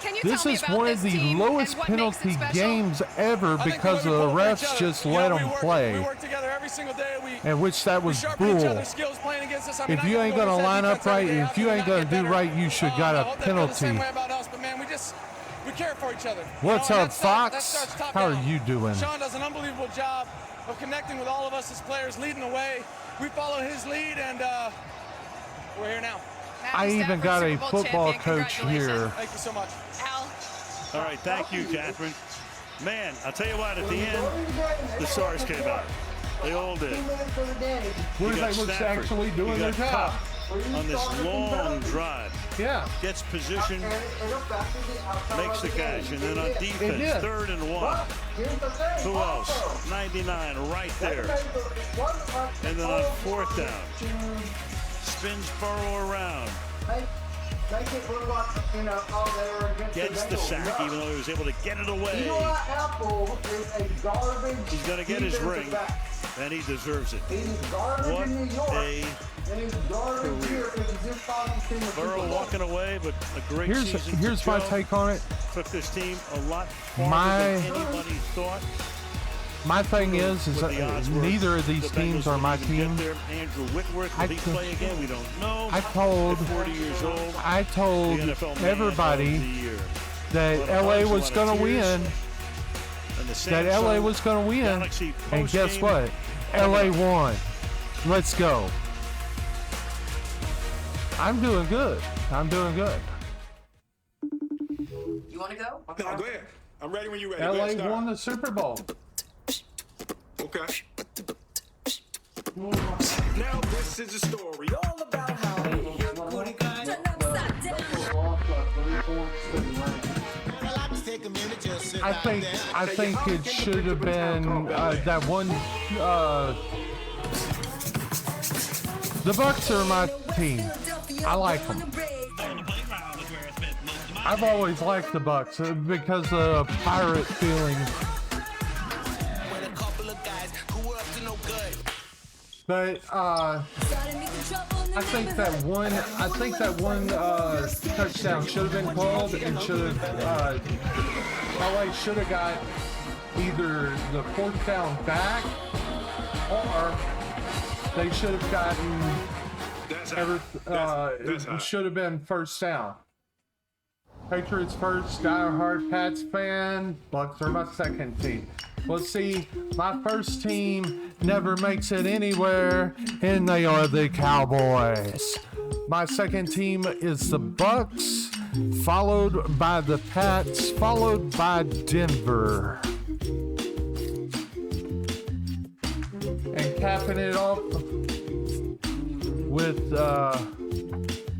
Can you This tell me is about one this of the team lowest and what makes it penalty special? games ever I think because the the way we pull for each refs other. just You know, let we them work- play. We work together every single day. And which that was sharpen each bull. other's skills playing against us. I mean, If I you can ain't go gonna to that line up defense every right, day. and How if you can we ain't not gonna get do better? right, you should got I a hope they feel the same penalty. way about us, but man, we care for each other. What's You know, and up, that Fox? starts top How down. are you doing? Sean does an unbelievable job of connecting with all of us as players, leading the way. We follow his lead, and we're here now. I even got a football coach here. Thank you so much. Al. All right, thank you, Catherine. Man, I'll tell you what, at the end, the stars came out. They all did. Where You they got was Stafford. actually doing You their got job. Kupp on this long drive. Yeah. Gets position, makes the catch, and then on It defense, did. 3rd and 1. Who else? 99 right there. And then on 4th down, spins Burrow around. Gets the sack, even though he was able to get it away. He's going to get his ring, and he deserves it. What a career. Burrow walking away, but a great season. Here's for my Joe. take on it. Took this team a lot farther My- than anybody thought. My thing is What the odds were. neither of these The teams Bengals are my didn't even team. get there. Andrew Whitworth, will I he t- play again? We don't know. I told At 40 years old, I told the NFL man everybody of the year. that A lot of LA hugs, a was lot of going to tears. win. And the That LA Samsung was going to win. Galaxy And guess postgame what? LA won. Let's go. I'm doing good. I'm doing good. You want to go? No, go ahead. I'm ready when you're ready. Go LA ahead, start. won the Super Bowl. Okay. Now this is a story all about how I think it should have been that one. The Bucks are my team. I like them. I've always liked the Bucks because of pirate feeling. But I think that one touchdown should have been called and should have LA should have got either the 4th down back or they should have gotten it should have been 1st down. Patriots first, diehard Pats fan. Bucks are my second team. Well, see, my first team never makes it anywhere, and they are the Cowboys. My second team is the Bucks, followed by the Pats, followed by Denver. And capping it off with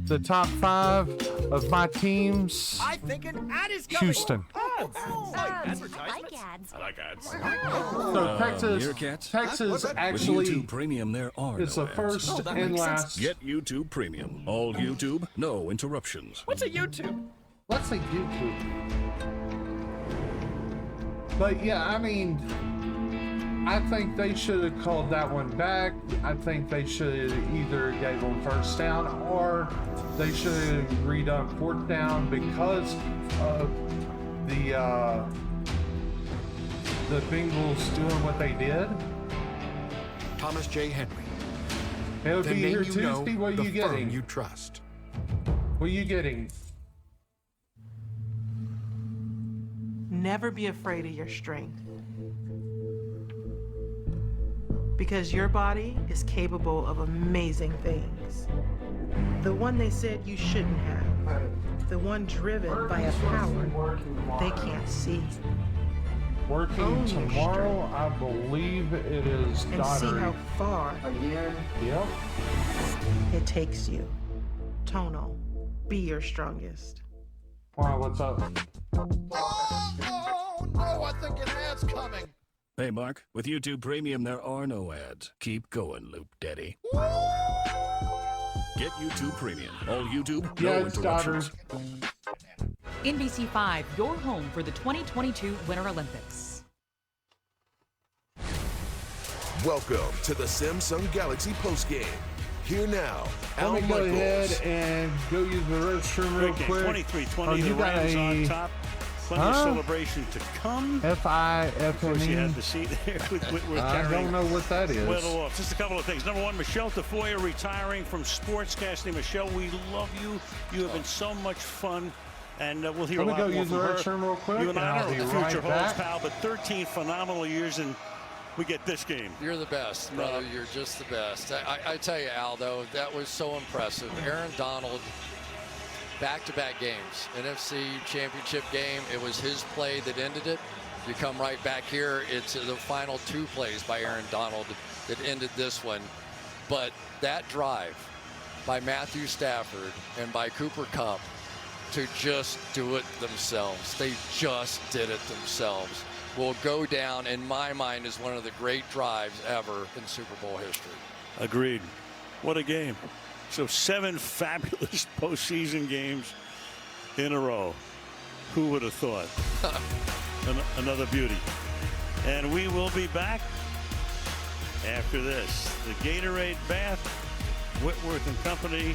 the top 5 of my teams. I think an ad is coming. Houston. Advertisements. I like ads. So Texas actually With YouTube Premium, there are it's no the first ads. and last. Get YouTube Premium. All YouTube, no interruptions. What's a YouTube? Let's say YouTube. But yeah, I mean, I think they should have called that one back. I think they should have either gave them first down or they should have redone fourth down because of the Bengals doing what they did. Thomas J. Henry. It'll The be name here you know, Tuesday. What are the you firm getting? you trust. What are you getting? Never be afraid of your strength. Because your body is capable of amazing things. The one they said you shouldn't have. The one driven by a power they can't see. Working Own your tomorrow, I believe it is And see Daughtery. how far Yep. it takes you. Tono, be your strongest. Wow, what's up? Oh, no, I think an ad's coming. Hey, Mark, with YouTube Premium, there are no ads. Keep going, Loop Daddy. Get YouTube Premium. All YouTube, no interruptions. NBC5, your home for the 2022 Winter Olympics. Welcome to the Samsung Galaxy postgame. Here now, Al Let me go Michaels. ahead and go use the restroom real Great game. quick. 23-20, the you got Rams on a top. Plenty of celebration to come. Of course, you had FIFNE. the seat there with Whitworth I carrying don't know what that is. Well off. Just a couple of things. Number one, Michelle Tafoya retiring from sportscasting. Michelle, we love you. You have been so much fun. And we'll hear Let a me lot go more use from the her. restroom real quick, You and and I I'll know be what the future right holds, back. pal. But 13 phenomenal years, and we get this game. You're the best, brother. You're just the best. I tell you, Al, though, that was so impressive. Aaron Donald, back-to-back games. NFC Championship game, it was his play that ended it. You come right back here, it's the final 2 plays by Aaron Donald that ended this one. But that drive by Matthew Stafford and by Cooper Kupp to just do it themselves. They just did it themselves. Will go down, in my mind, as one of the great drives ever in Super Bowl history. Agreed. What a game. So 7 fabulous postseason games in a row. Who would have thought? Another beauty. And we will be back after this. The Gatorade Bath, Whitworth and Company,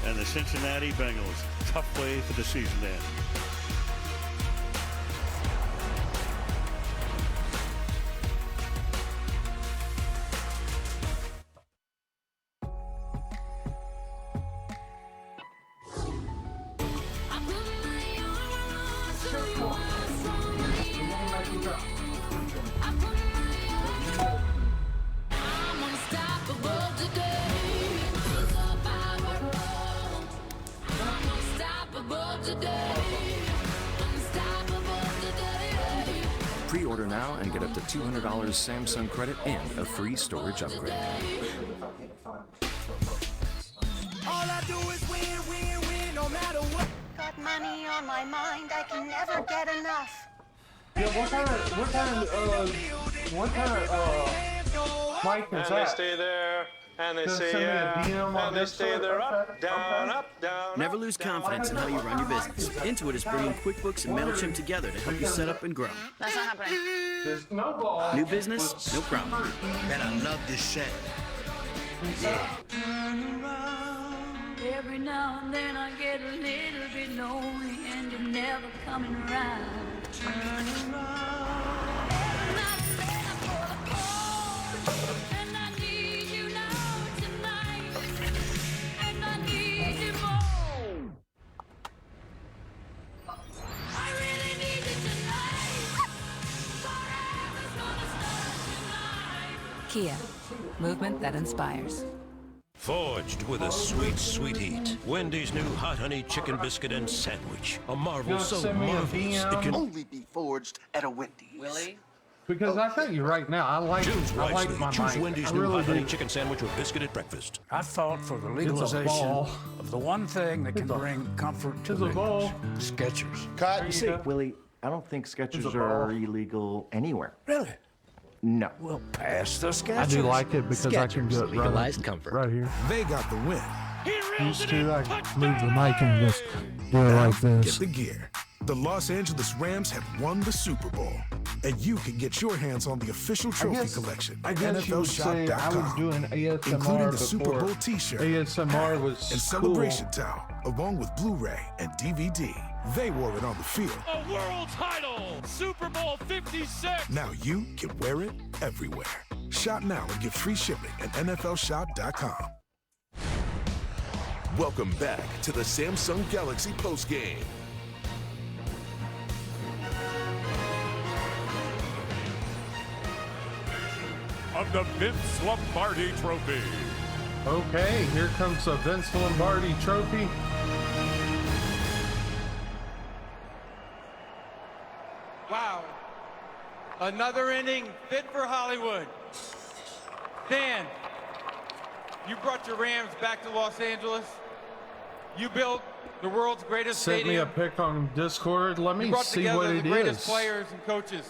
and the Cincinnati Bengals. Tough way for the season to end. Pre-order now and get up to $200 Samsung credit and a free storage upgrade. All I do is win, win, win, no matter what. Got money on my mind, I can never get enough. Yeah, what kind of mic is And they that? stay there, and they Just say send me a yeah, DM on and they stay Discord? there up, Okay, down, okay. up, down. Never lose confidence in how you run your business. Intuit is bringing QuickBooks and MailChimp together to help you set up and grow. That's not happening. New business, no problem. Man, I love this set. Every now and then I get a little bit lonely and you're never coming around. Turn around. And I need you now tonight. And I need you more. I really need you tonight. Forever's gonna start tonight. Kia, movement that inspires. Forged with a sweet, sweet heat. Wendy's new hot honey chicken biscuit and sandwich. A marvel Just so send me a marvelous DM. it can Only be forged at a Wendy's. Willie, Because I tell you right now, I like wisely. my Choose mic. Wendy's I new really hot honey do. chicken sandwich with biscuit at breakfast. I fought for the ball. legalization of the one thing that can bring comfort to millions. Skechers. Cut. You see, Willie, I don't think Skechers are illegal anywhere. Really? No. Well, pass the Skechers. I do like it because I can Skechers, get legalized comfort. right here. They got the win. Used to, I move the mic and just do it like this. Get the gear. The Los Angeles Rams have won the Super Bowl, and you can get your hands on the official trophy collection I at guess you would say I was NFLshop.com, doing ASMR including the before. Super Bowl T-shirt, ASMR was and cool. celebration towel, along with Blu-ray and DVD. They wore it on the field. A world title, Super Bowl 56. Now you can wear it everywhere. Shop now and get free shipping at NFLshop.com. Welcome back to the Samsung Galaxy postgame. Of the Vince Lombardi Trophy. Okay, here comes the Vince Lombardi Trophy. Wow. Another inning fit for Hollywood. Dan, you brought your Rams back to Los Angeles. You built the world's greatest Sent me a stadium. pic on Discord. Let You me brought see together what the it greatest is. players and coaches.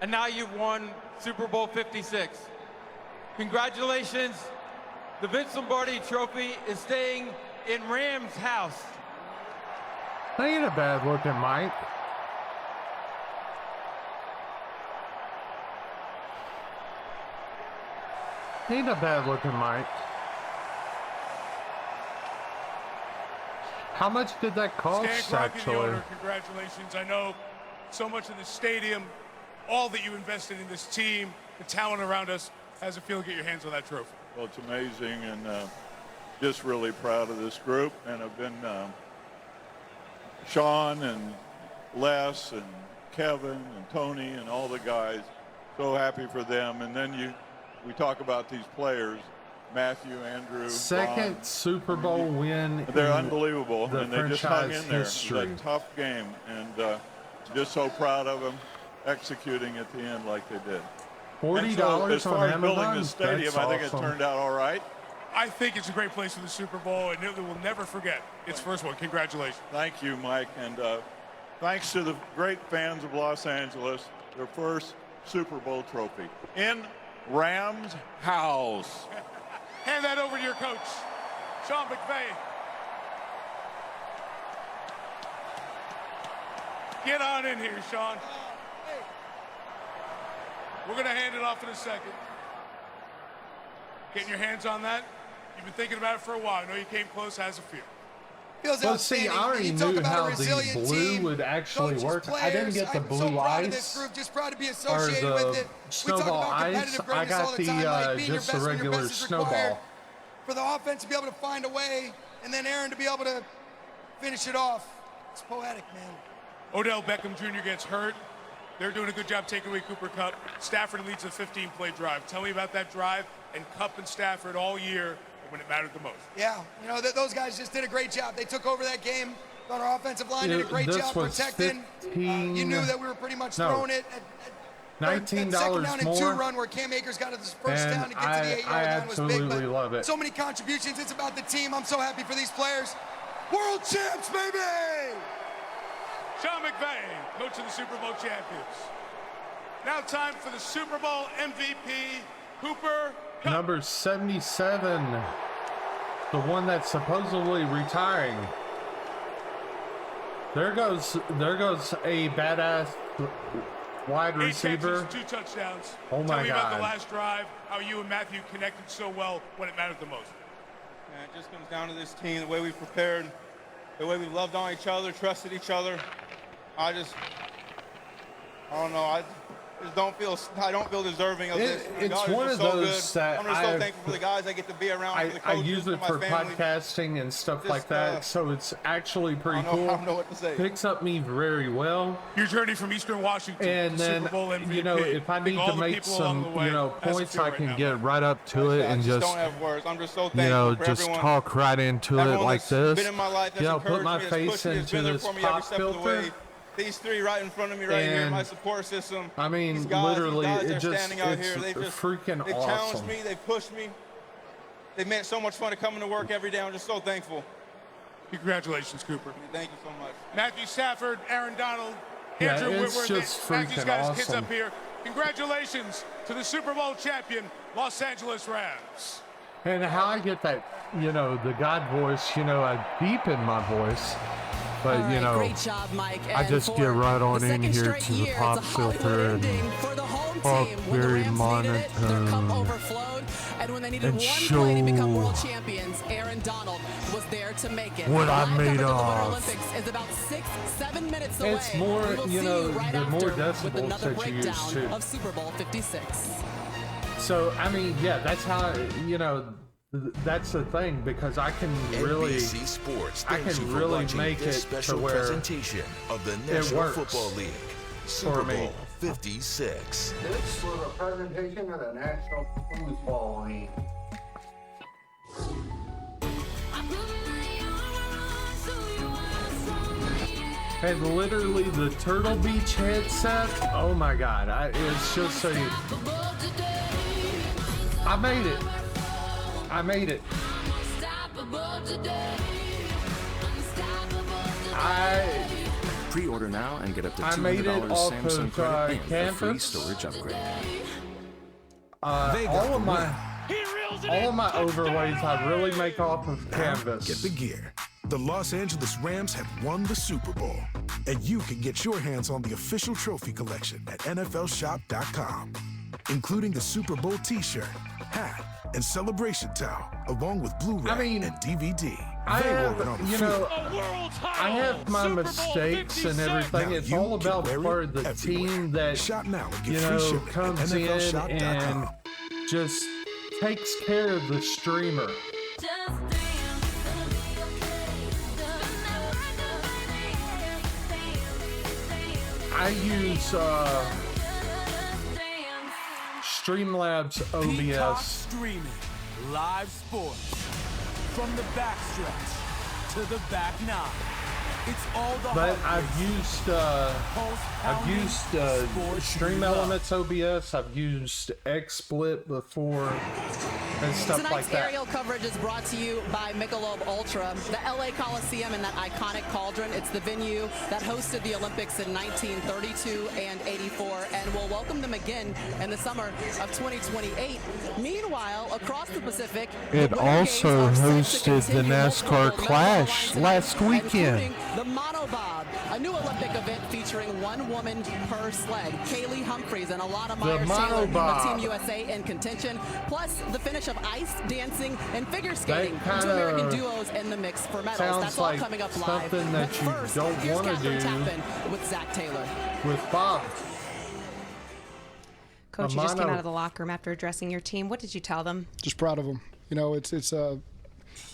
And now you've won Super Bowl 56. Congratulations. The Vince Lombardi Trophy is staying in Rams' house. That ain't a bad looking mic. Ain't a bad looking mic. How much did that cost, Stan Kroenke, the actually? owner, congratulations. I know so much of the stadium, all that you invested in this team, the talent around us. How's it feel to get your hands on that trophy? Well, it's amazing, and just really proud of this group. And I've been Sean and Les and Kevin and Tony and all the guys, so happy for them. And then we talk about these players, Matthew, Andrew, Second Ron. Super Bowl win. They're in unbelievable, the and they just hung franchise in there. history. It was a tough game, and just so proud of them executing at the end like they did. $40 And so, as far on as building Amazon? the stadium, That's I think awesome. it turned out all right. I think it's a great place for the Super Bowl, and it will never forget its first one. Congratulations. Thank you, Mike, and thanks to the great fans of Los Angeles, their first Super Bowl trophy in Rams house. Hand that over to your coach, Sean McVay. Get on in here, Sean. We're going to hand it off in a second. Getting your hands on that? You've been thinking about it for a while. I know you came close. How's it feel? Feels Well, see, I already knew how the blue would actually work. I didn't get the blue ice Just proud to be or associated with the it. snowball ice. I got the just the regular snowball. For the offense to be able to find a way, and then Aaron to be able to finish it off. It's poetic, man. Odell Beckham Jr. gets hurt. They're doing a good job taking away Cooper Kupp. Stafford leads a 15-play drive. Tell me about that drive and Kupp and Stafford all year when it mattered the most. Yeah, you know, those guys just did a great job. They took over that game. On our offensive line did a great job protecting. You knew that we were pretty much throwing it at $19 second down and more. 2 run where Cam Akers got his first down to get to the 8-yard line was big. absolutely love it. So many contributions. It's about the team. I'm so happy for these players. World champs, baby! Sean McVay, coach of the Super Bowl champions. Now time for the Super Bowl MVP, Cooper Kupp. Number 77, the one that's supposedly retiring. There goes a badass wide 8 receiver. catches, 2 touchdowns. Oh my Tell me about God. the last drive, how you and Matthew connected so well when it mattered the most. And it just comes down to this team, the way we prepared, the way we loved on each other, trusted each other. I don't know. I don't feel deserving of this. It's God is one just of so those good. that I'm just so thankful for the guys I get to be around, for the I coaches, use it my for family. podcasting and stuff Just, like that, so it's actually pretty I cool. don't know what to say. Picks up me very well. Your journey from Eastern Washington And to then, Super Bowl MVP. you know, if I need all to the make people along some, the way. How's it points, feel I right can now? get right up to it and just, don't have words. I'm just so thankful you know, for just everyone. talk right into it Everyone like that's this. been in my life, that's You know, put encouraged my me, that's face pushed me, that's into been there this for me every pop step of the filter. way. these three right in front of me right here, my support system. I mean, these guys, literally, these guys it are just, standing out it's here. They freaking they awesome. challenged me. They pushed me. They made it so much fun to come into work every day. I'm just so thankful. Congratulations, Cooper. Thank you so much. Matthew Stafford, Aaron Donald, Yeah, Andrew it's Whitworth. just Matthew's freaking got his kids awesome. up here. Congratulations to the Super Bowl champion, Los Angeles Rams. And how I get that, you know, the God voice, you know, I deep in my voice. But, you know, great job, Mike. I And just for get right on the in second here straight to the year, pop it's a Hollywood filter and ending for the home talk team. When the very Rams needed it, their cup monotone. overflowed, and when they needed And one play to become show world champions, Aaron Donald was there to make it. what I'm Live made coverage of the Winter of. Olympics is about 6-7 minutes away. It's more, We will you see know, right the more after with decibels another that you use, breakdown too. of Super Bowl 56. So, I mean, yeah, that's how, you know, that's the thing, because I can really, NBC Sports I thanks can you for really watching make this it special to where presentation of the it National works Football League, for Super me. Bowl 56. This was a presentation of the National Football League. And literally the Turtle Beach headset, oh my God, it's just a, I made it. I made it. Pre-order now and get up to I made $200 it off Samsung of, credit and a free Canvas. storage upgrade. All of my overlays I really make off of Canvas. Get the gear. The Los Angeles Rams have won the Super Bowl, and you can get your hands on the official trophy collection at NFLShop.com, including the Super Bowl t-shirt, hat, and celebration towel, along with Blu-ray and DVD. I They have, ordered on the you field. know, I have my mistakes and everything. Now It's you all can about wear it part of the everywhere. team that, Shop now and get you free know, shipping at comes in NFLShop.com. and just takes care of the streamer. I use Streamlabs Peacock OBS. streaming live sports from the backstretch to the back nine. It's all the But heartbreaks. I've used Stream Elements OBS. I've used XSplit before and stuff Tonight's like that. aerial coverage is brought to you by Michelob Ultra, the LA Coliseum and that iconic cauldron. It's the venue that hosted the Olympics in 1932 and 84 and will welcome them again in the summer of 2028. Meanwhile, across the Pacific, It also hosted the NASCAR Clash last weekend. the Monobob, a new Olympic event featuring one woman per sled. Kaylee Humphreys and Alana Myers-Taylor Monobob. of Team USA in contention, plus the finish of ice dancing and figure skating. That Two American kinda duos in the mix for medals. sounds That's all like coming up live. something that But you first, don't here's wanna Catherine do. Tappan with Zach Taylor. With Bob. Coach, you just came out of the locker room after addressing your team. What did you tell them? Just proud of them. You know, it's a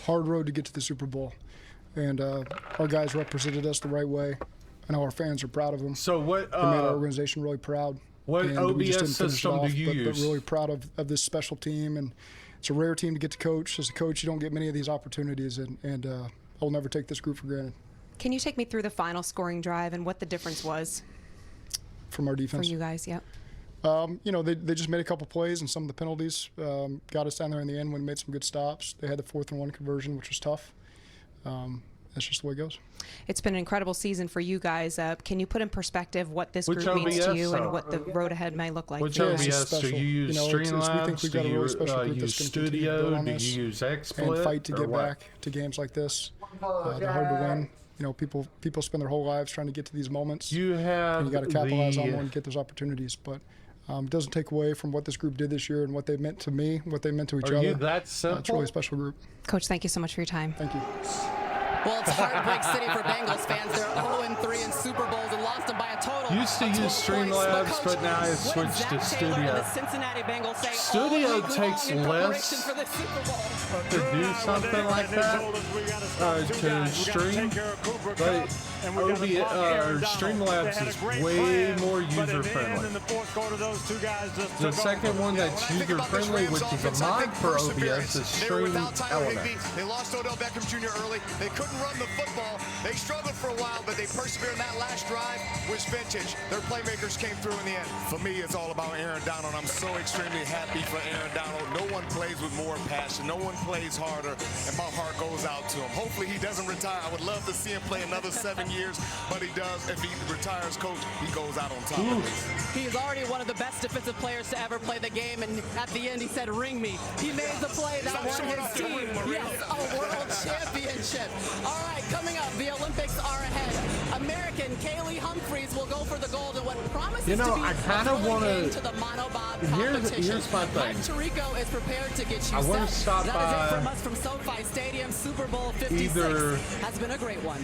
hard road to get to the Super Bowl, and our guys represented us the right way. I know our fans are proud of them. So what? They made our organization really proud. What and we just OBS didn't finish it system off, do you but use? really proud of this special team, and it's a rare team to get to coach. As a coach, you don't get many of these opportunities, and I'll never take this group for granted. Can you take me through the final scoring drive and what the difference was From our defense. for you guys? Yep. You know, they just made a couple plays, and some of the penalties got us down there in the end when we made some good stops. They had the 4th and 1 conversion, which was tough. That's just the way it goes. It's been an incredible season for you guys. Can you put in perspective what this Which group means to OBS, you and what the road ahead may look like? Which for you guys? OBS do you use? You know, we think Streamlabs? we've Do got a really you special group use that's gonna continue to build Studio? on Do this you use XSplit? and fight to or get what? back to games like this. They're hard to win. You know, people spend their whole lives trying to get to these moments. You have and you got to capitalize on the- one and get those opportunities. But it doesn't take away from what this group did this year and what they meant to me, what they meant to each Are other. you that It's a simple? really special group. Coach, thank you so much for your time. Thank you. Well, it's Heartbreak City for Bengals fans. They're 0-3 in Super Bowls and lost them by a total Used to use Streamlabs, but now I switched to Studio. Studio takes less to do something like that, to stream, but Streamlabs is way more user-friendly. The second one that's user-friendly, which is a mod for OBS, is Stream Elements. They lost Odell Beckham Jr. early. They couldn't run the football. They struggled for a while, but they persevered. That last drive was vintage. Their playmakers came through in the end. For me, it's all about Aaron Donald. I'm so extremely happy for Aaron Donald. No one plays with more passion. No one plays harder, and my heart goes out to him. Hopefully, he doesn't retire. I would love to see him play another 7 years, but he does. If he retires, coach, he goes out on top. He is already one of the best defensive players to ever play the game, and at the end, he said, "Ring me." He made the play that won his team. Yes, a world championship. All right, coming up, the Olympics are ahead. American Kaylee Humphries will go for the gold in what promises to be I kind of want to the monobob competition. Here's my thing. Mike Tirico is prepared to get you I want set. to stop That by is it from us from SoFi Stadium. Super Bowl 56 has been a great one.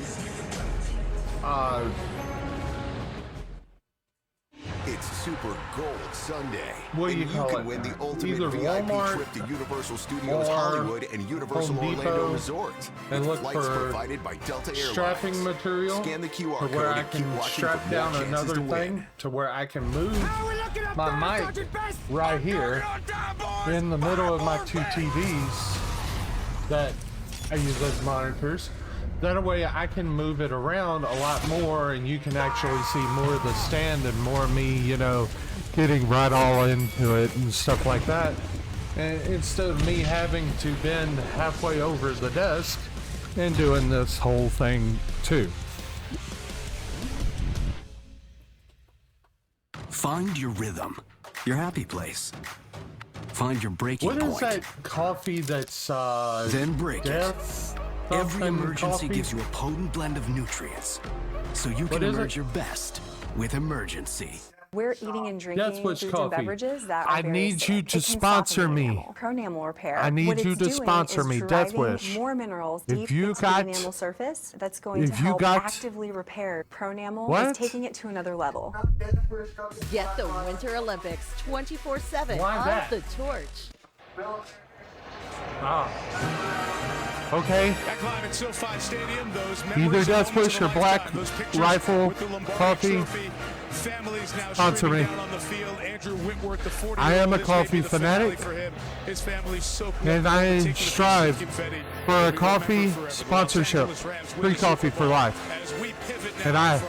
It's Super Gold Sunday. What do you and call can it? win the ultimate Either VIP Walmart trip to Universal Studios or Hollywood and Universal Home Orlando Depot, Resort. and With look flights for provided by Delta Airlines. strapping material Scan the QR to where code I and keep can watching strap for down more chances another to win. thing to where I can move my mic right here in the middle of my two TVs that I use as monitors. That way I can move it around a lot more, and you can actually see more of the stand and more of me, getting right all into it and stuff like that. And instead of me having to bend halfway over the desk and doing this whole thing too. Find your rhythm, your happy place. Find your breaking point. What is that coffee that's Then break death? it. Every emergency coffee? gives you a potent blend of nutrients, so you can emerge your best with Emergency. We're eating and drinking That's which foods coffee. and beverages that I are very need acidic. you It to can soften sponsor the me. enamel. Pro-enamel repair. I need what you it's to doing sponsor is me, Death driving Wish. more minerals If deep you into got- the enamel surface. That's going if to you help got- actively repair. Pro-enamel What? is taking it to another level. Get the Winter Olympics 24/7 Why on that? the Torch. Okay. Back live at SoFi Stadium, those Either memories Death and moments Wish of or a Black lifetime. Those pictures Rifle with the Lombardi Coffee. Trophy. Families now Sponsor streaming me. down on the field. Andrew Whitworth, the 40-year-old, I am a this may be coffee the finale fanatic, for him. His family's soaking and up I taking the strive pieces of confetti. for a He'll be coffee remembered forever. The Los sponsorship. Angeles Rams win Free the coffee Super for Bowl life. as we pivot And now I from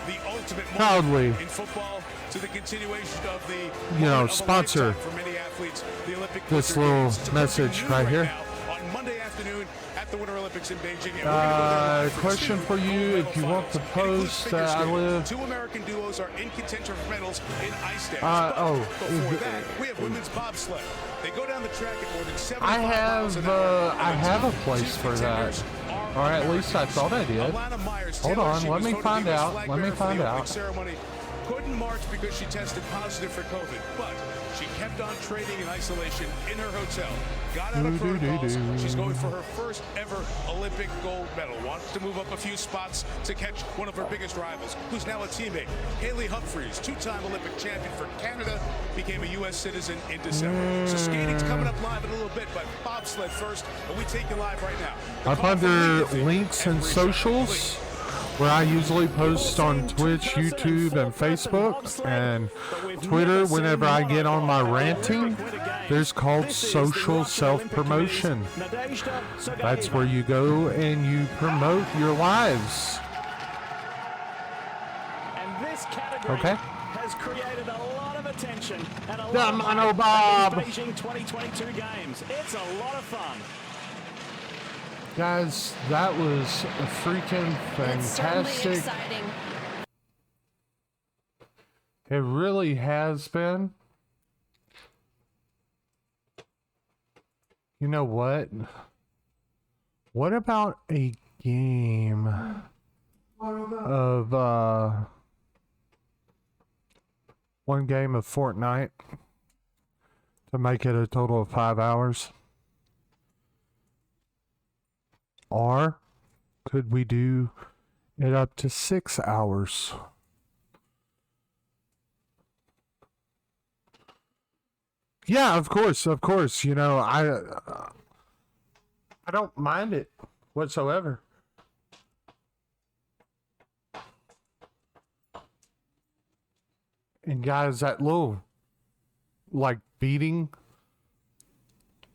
the ultimate moment proudly, in football to the continuation of the you know, moment of a sponsor lifetime for many athletes. The Olympic this Winter little Games to message continue right here. now on Monday afternoon at the Winter Olympics in Beijing. And we're gonna go there live for Question two for you, if you want to post that I live. Two American duos are in contention for medals in ice dance. Before that, we have women's bobsled. They go down the track at more than 75 miles an hour. I have a place for that. Or at least I thought I did. Hold on, let me find out. Let me find out. Ceremony couldn't march because she tested positive for COVID, but she kept on training in isolation in her hotel. Got out of protocols. She's going for her first ever Olympic gold medal. Wants to move up a few spots to catch one of her biggest rivals, who's now a teammate. Kaylee Humphries, two-time Olympic champion for Canada, became a U.S. citizen in December. So skating's coming up live in a little bit, but bobsled first, and we take you live right now. Up under links and socials, where I usually post on Twitch, YouTube, and Facebook, and Twitter whenever I get on my ranting. There's called social self-promotion. That's where you go and you promote your lives. And this category Okay. has created a lot of attention and a The lot of Mono hype Bob. at these Beijing 2022 games. It's a lot of fun. Guys, that was a freaking fantastic. Exciting. It really has been. You know what? What about a game of one game of Fortnite to make it a total of 5 hours? Or could we do it up to 6 hours? Yeah, of course. You know, I don't mind it whatsoever. And guys, that little, like, beating,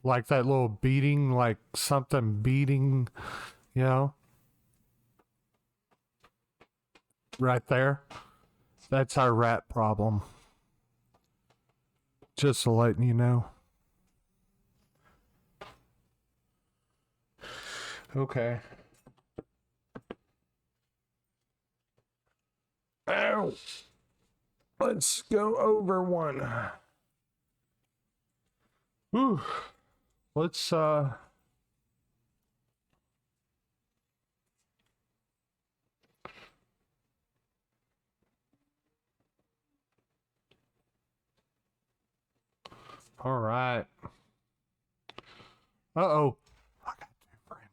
like that little beating, like something beating, you know, right there. That's our rat problem. Just to letting you know. Okay. Ow. Let's go over one. Whew. Let's all right. Uh-oh. I got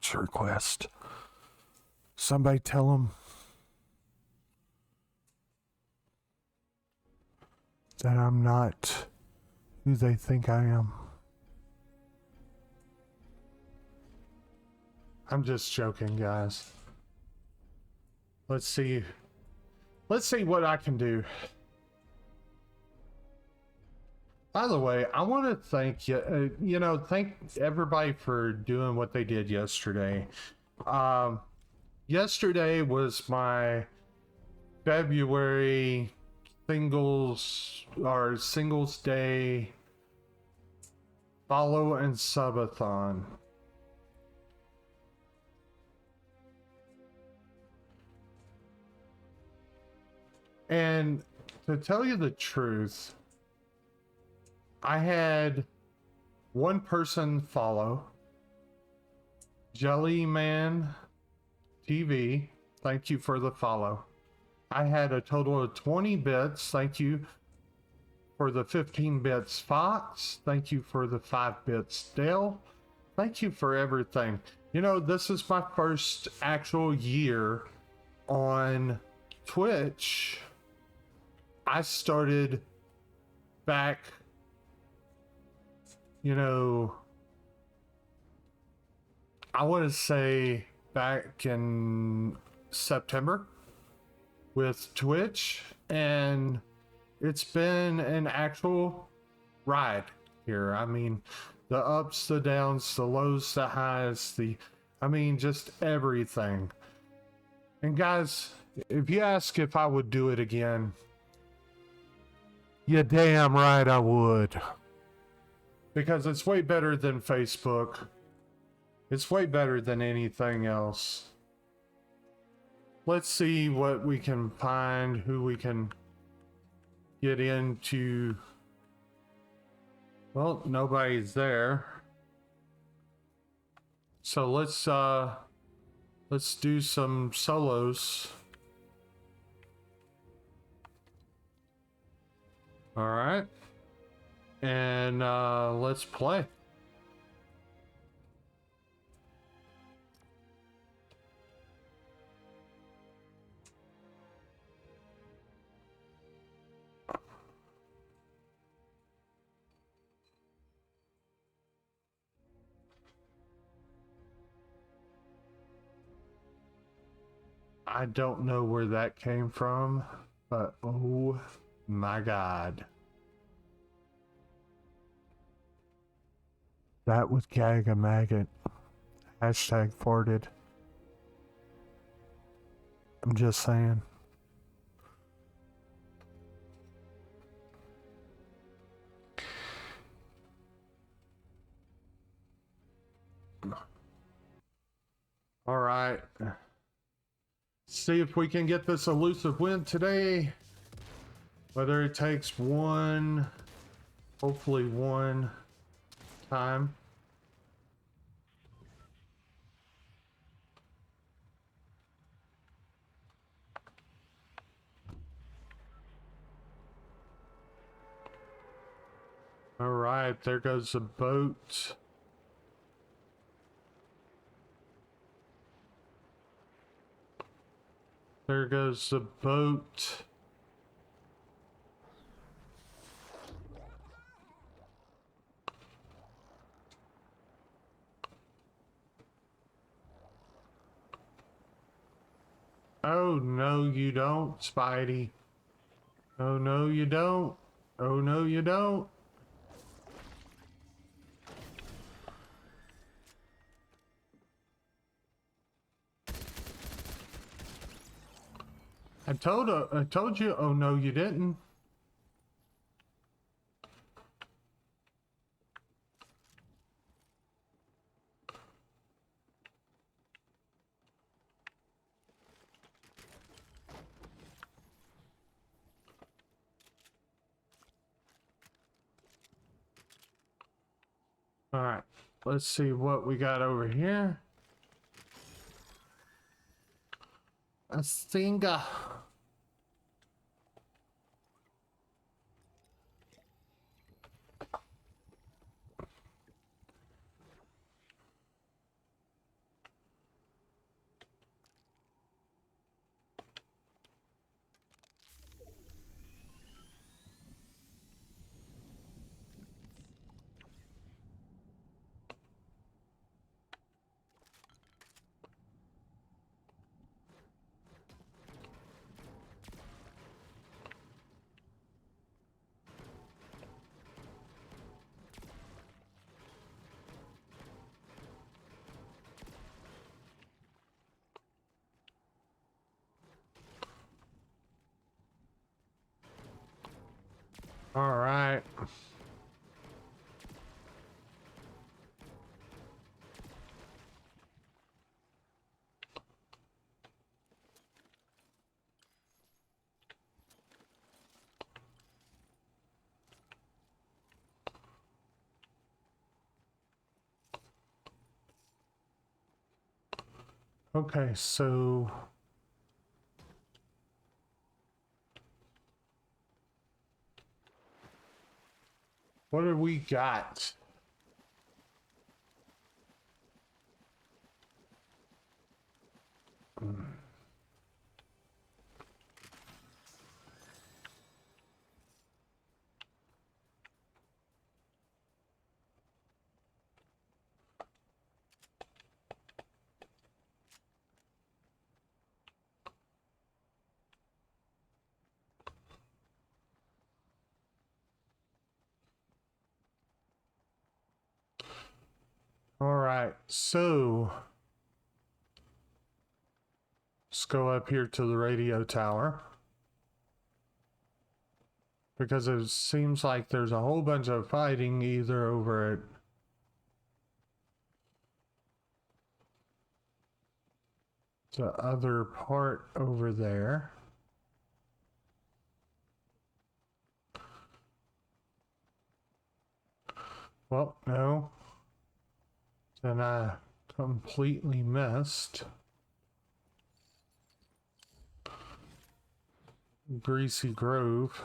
2 friends request. Somebody tell them that I'm not who they think I am. I'm just joking, guys. Let's see what I can do. By the way, I want to thank you, thank everybody for doing what they did yesterday. Yesterday was my February Singles Day follow and subathon. And to tell you the truth, I had one person follow, Jellyman TV. Thank you for the follow. I had a total of 20 bits. Thank you for the 15 bits, Fox. Thank you for the 5 bits, Dale. Thank you for everything. You know, this is my first actual year on Twitch. I started back, I want to say back in September with Twitch, and it's been an actual ride here. I mean, the ups, the downs, the lows, the highs, just everything. And guys, if you ask if I would do it again, you're damn right I would. Because it's way better than Facebook. It's way better than anything else. Let's see what we can find, who we can get into. Well, nobody's there. So let's do some solos. All right. And let's play. I don't know where that came from, but oh my God. That was Gag a Maggot. Hashtag farted. I'm just saying. All right. See if we can get this elusive win today. Whether it takes one, hopefully one time. All right, there goes the boat. There goes the boat. Oh, no, you don't, Spidey. Oh, no, you don't. Oh, no, you don't. I told you. Oh, no, you didn't. All right, let's see what we got over here. A stinger. All right. Okay, so what do we got? All right, so let's go up here to the radio tower, because it seems like there's a whole bunch of fighting either over at the other part over there. Well, no. Then I completely missed. Greasy Grove.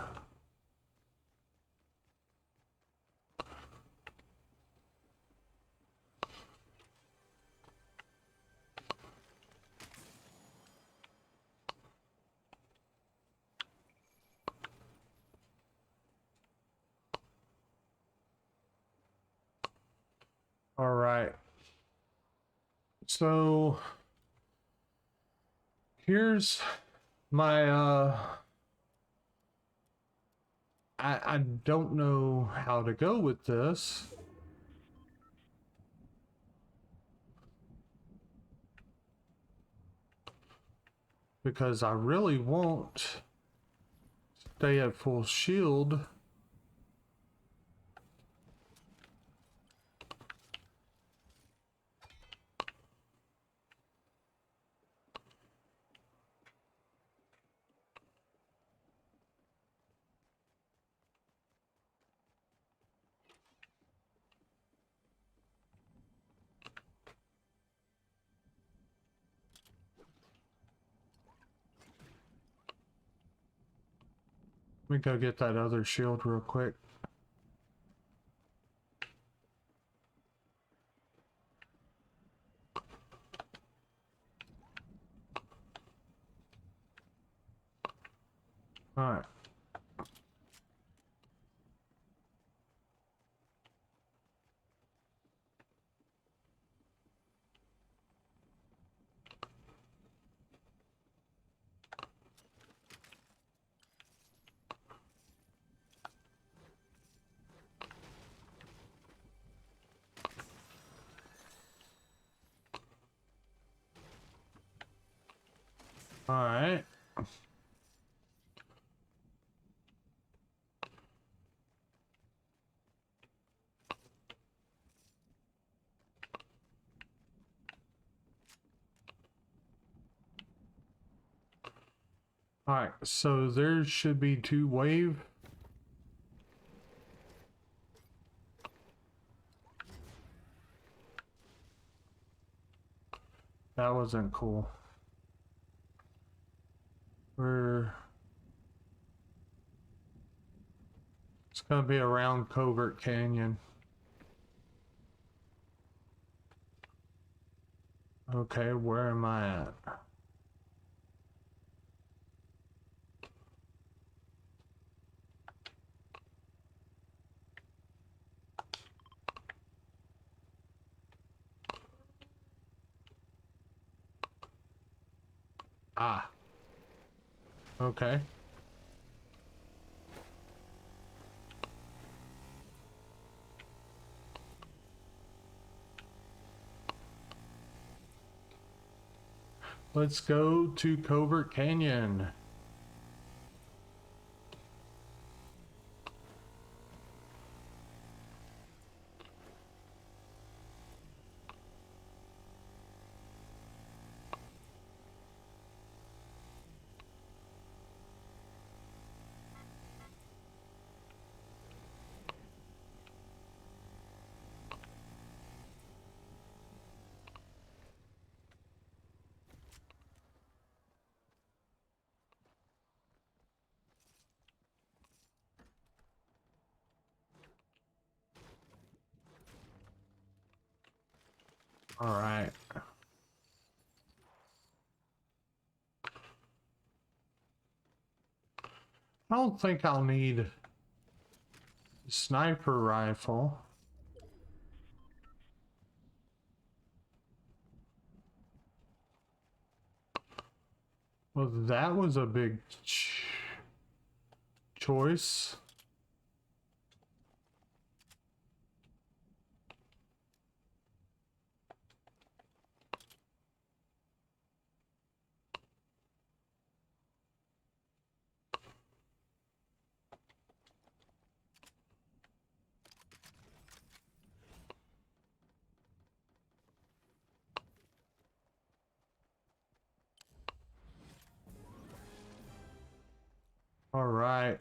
All right. So here's my I don't know how to go with this. Because I really won't stay at full shield. Let me go get that other shield real quick. All right. Alright. Alright, so there should be 2 wave. That wasn't cool. It's gonna be around Covert Canyon. Okay, where am I at? Ah. Okay. Let's go to Covert Canyon. All right. I don't think I'll need a sniper rifle. Well, that was a big choice. All right.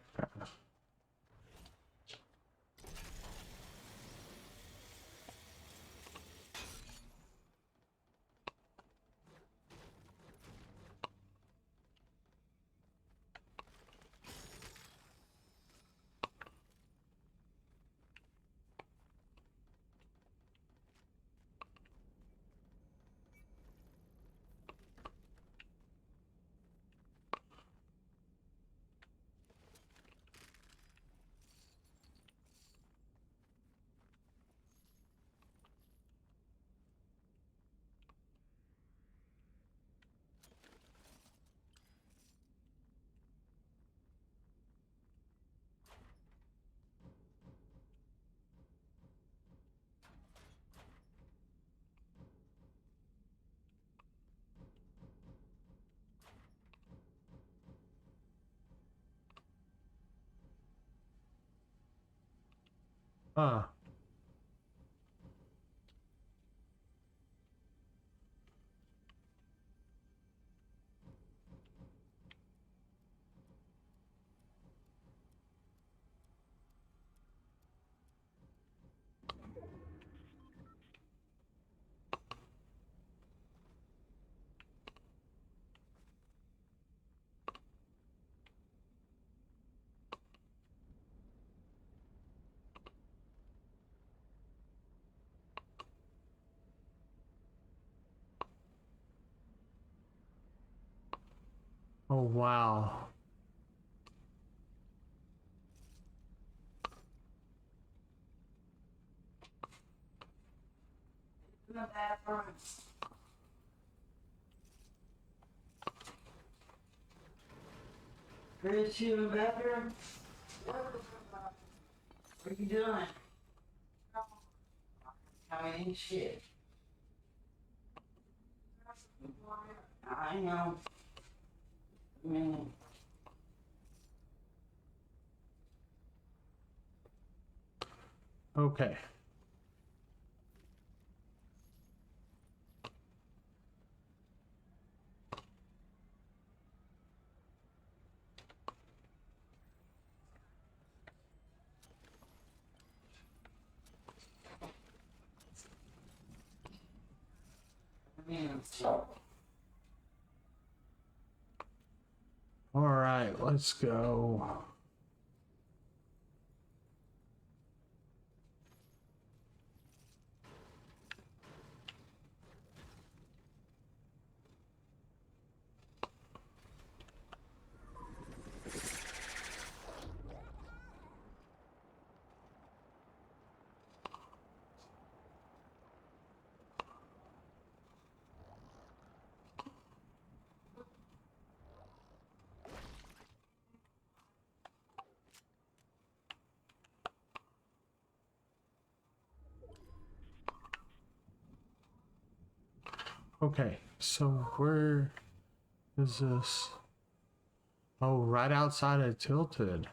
Huh. Oh, wow. Chris, you in the bathroom? What are you doing? I mean, shit. I know. Man. Okay. All right, let's go. Okay, so where is this? Oh, right outside of Tilted.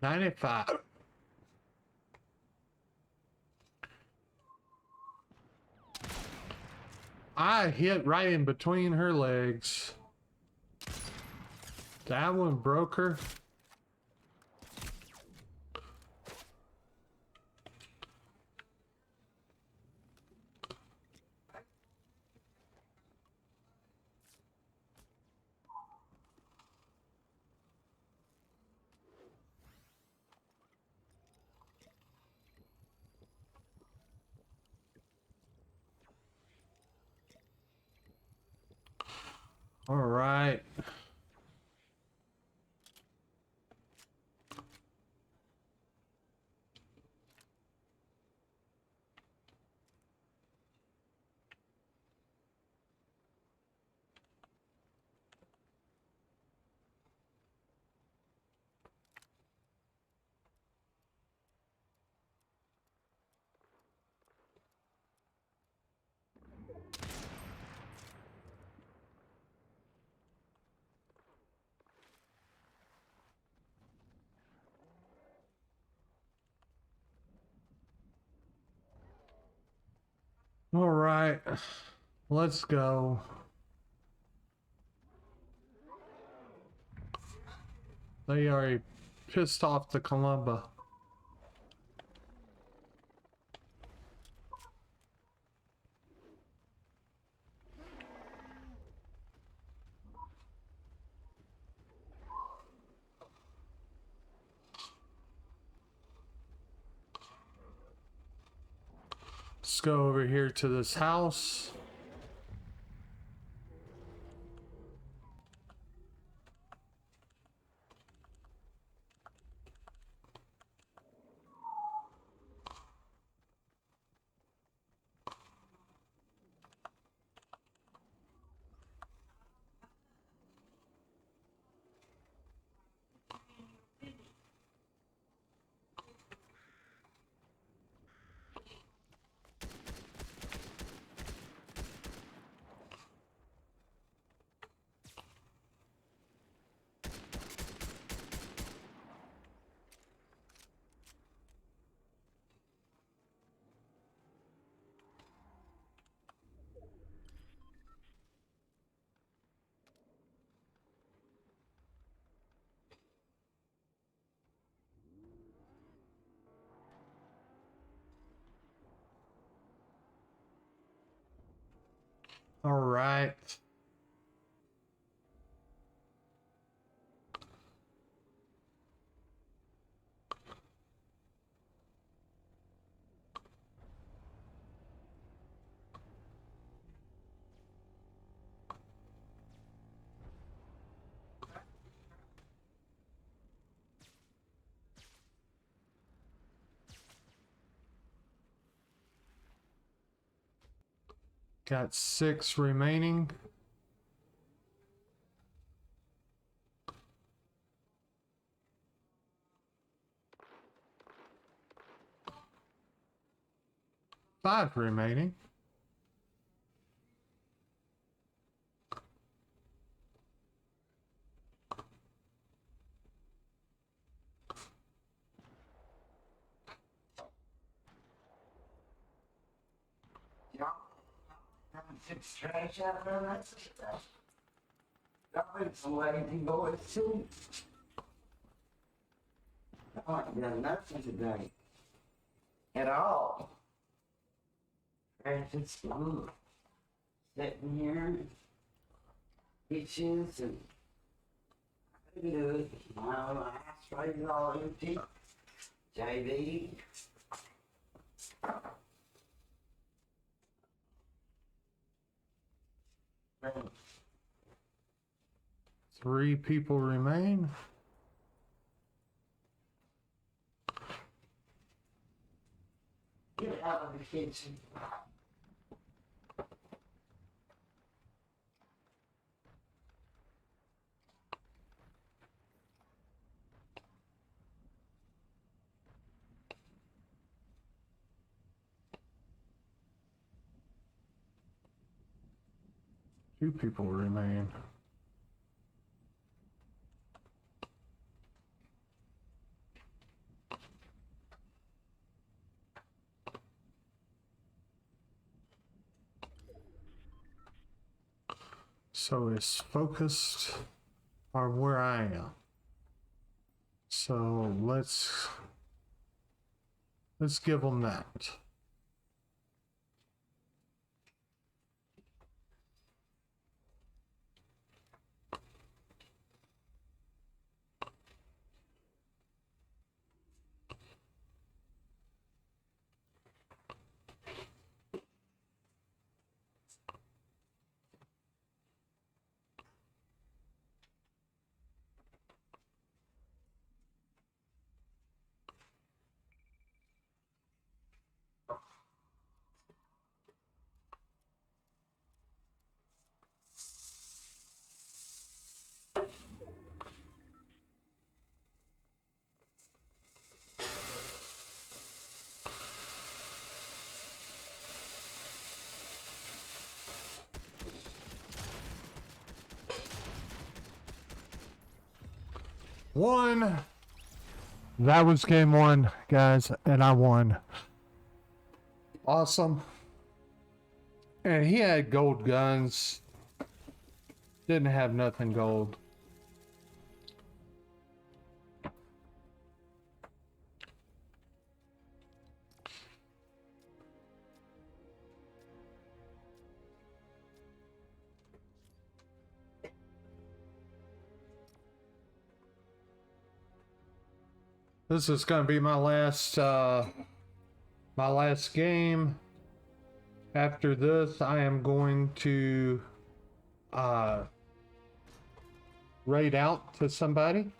$95. I hit right in between her legs. That one broke her. All right. All right, let's go. They are pissed off to Columba. Let's go over here to this house. All right. Got 6 remaining. 5 remaining. It's trash out there, that's trash. Y'all been some lazy boys too. I ain't done nothing today. At all. Trash at school. Sitting here. Itches and I can do it. My ashtray's all empty. JV. 3 people remain. Get out of the kitchen. Two people remain. So it's focused on where I am. So let's give them that. One. That was game 1, guys, and I won. Awesome. And he had gold guns. Didn't have nothing gold. This is going to be my last game. After this, I am going to raid out to somebody.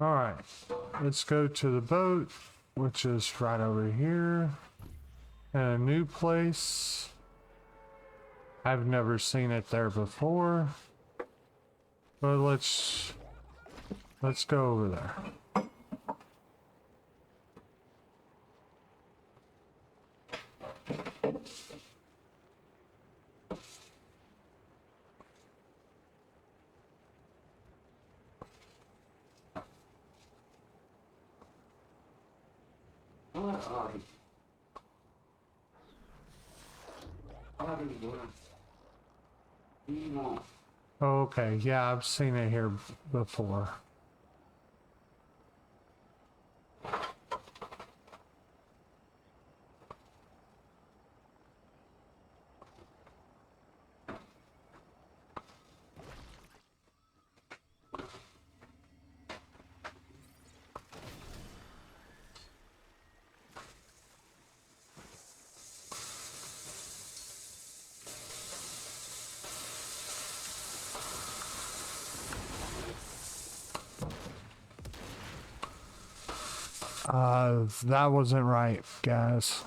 All right, let's go to the boat, which is right over here. And a new place. I've never seen it there before. But let's go over there. Okay, yeah, I've seen it here before. That wasn't right, guys.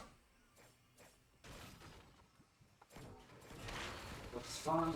What's fun?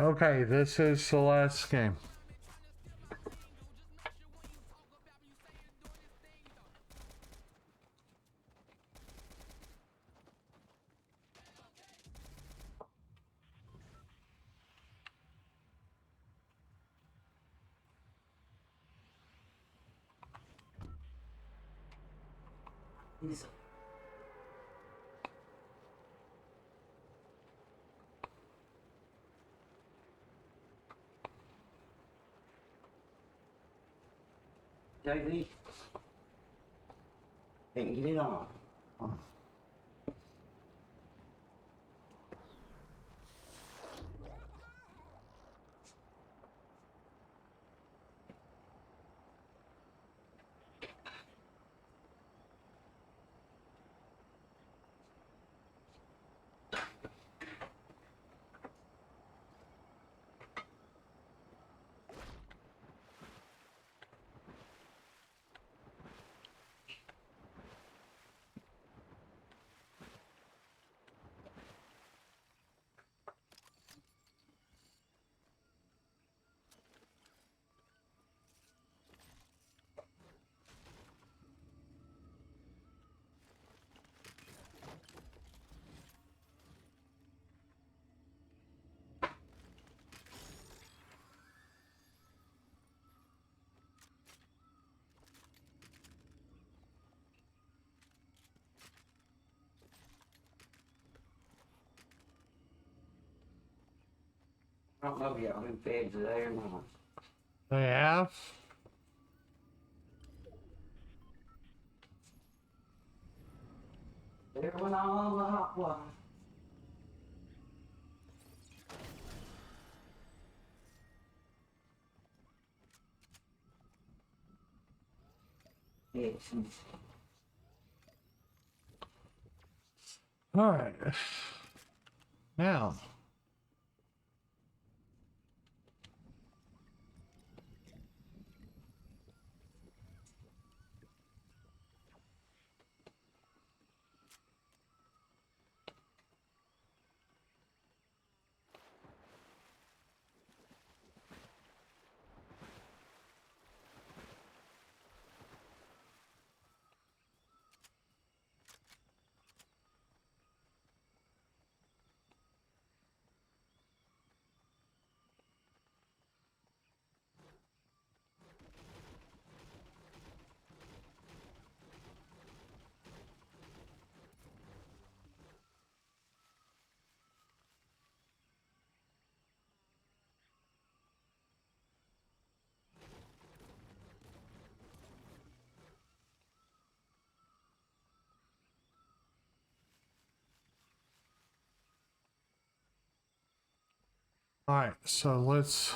Okay, this is the last game. JV. Didn't get it on. I don't know if y'all been fed today or not. They have? There went all the hot water. All right. Now. All right, so let's.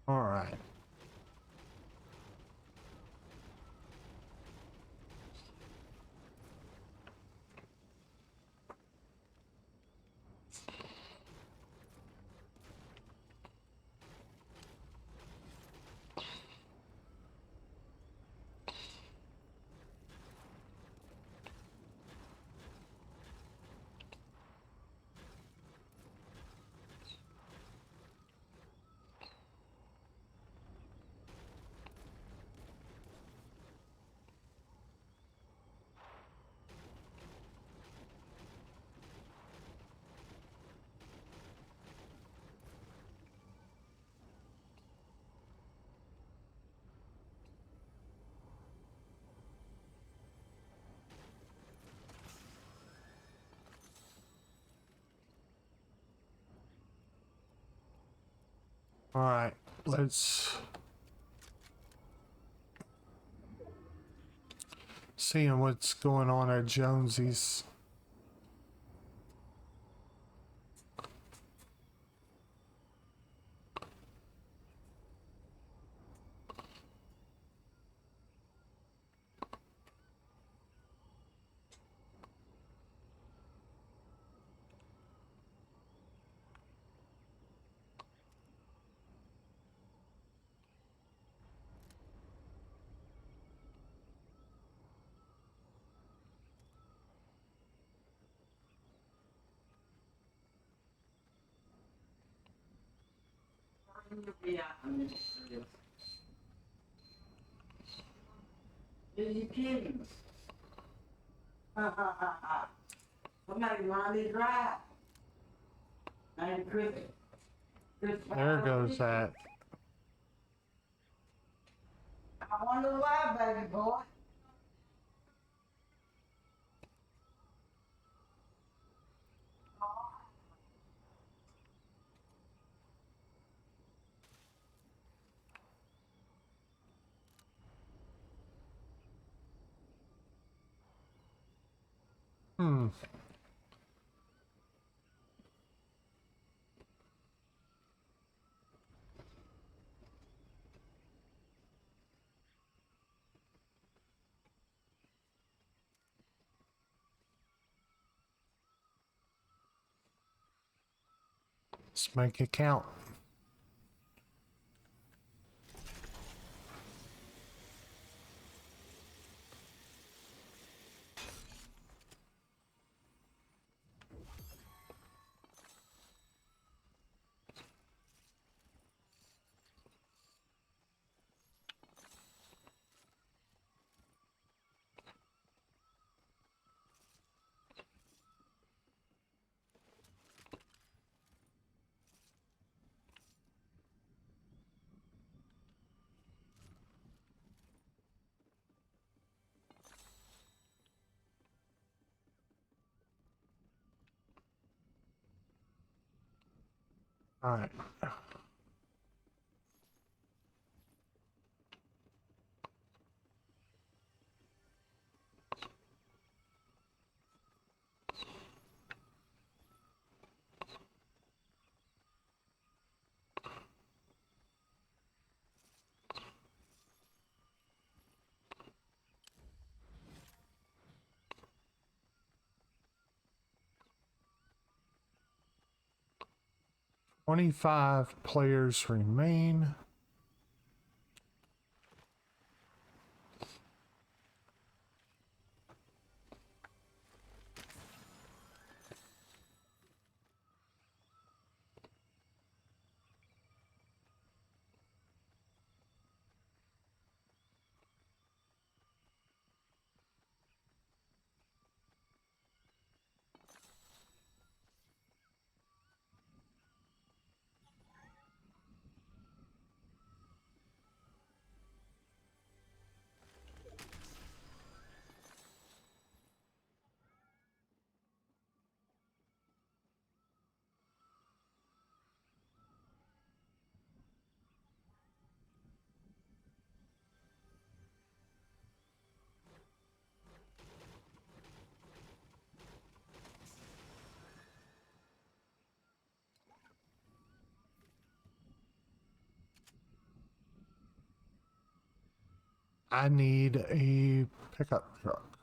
All right. All right, let's see what's going on at Jonesy's. Busy kidding. Somebody run this drive. And Chris. There goes that. I wonder why, baby boy. Hmm. Let's make it count. All right. 25 players remain. I need a pickup truck.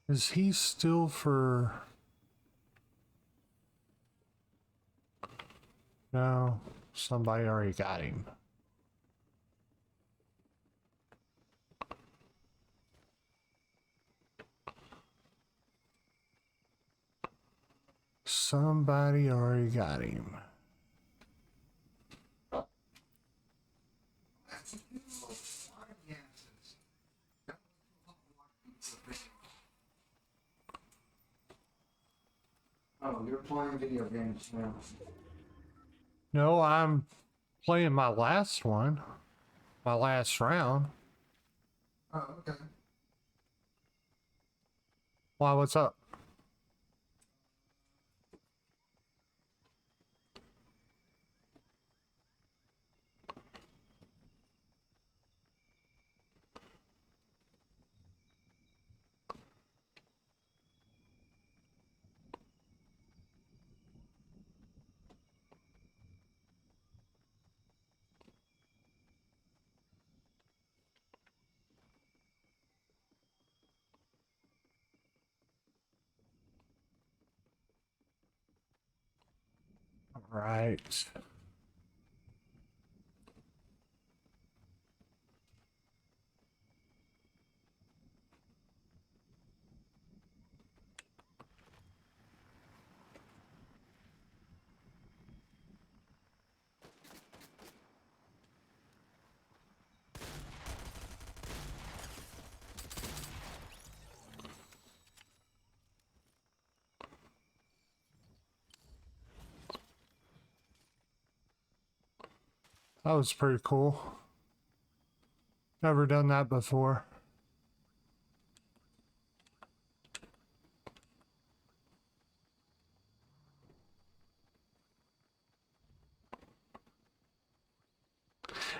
Is he still for... No, somebody already got him. Somebody already got him. Oh, you're playing video games now. No, I'm playing my last one. My last round. Oh, okay. Why, what's up? Right. That was pretty cool. Never done that before.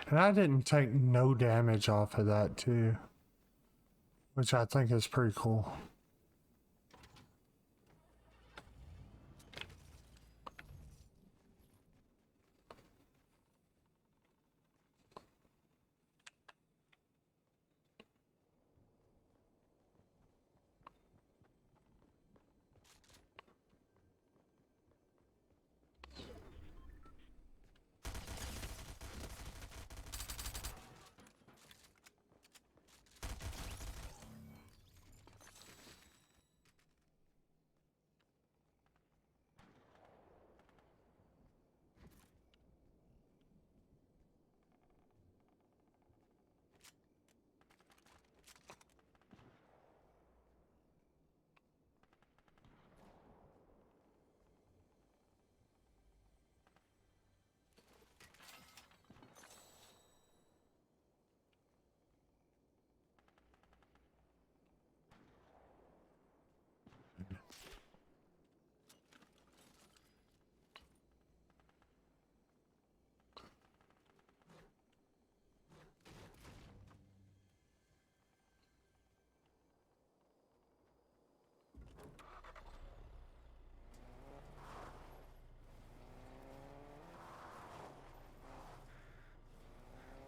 And I didn't take no damage off of that too, which I think is pretty cool.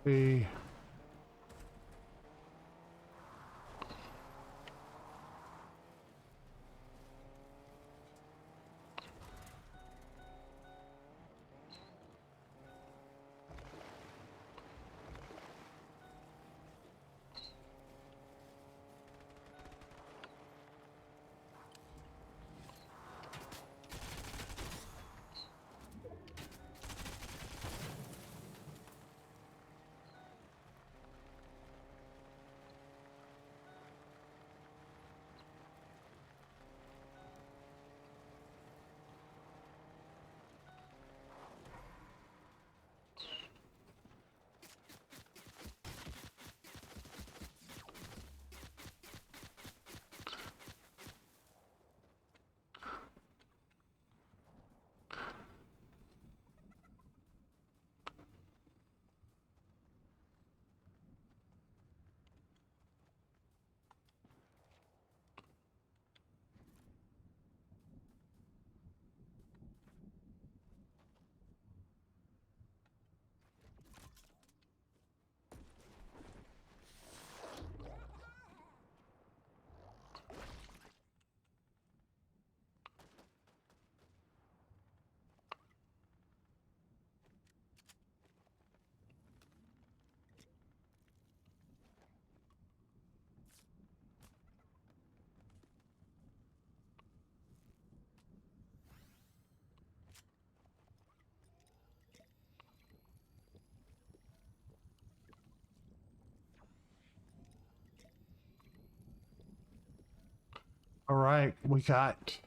The all right, we got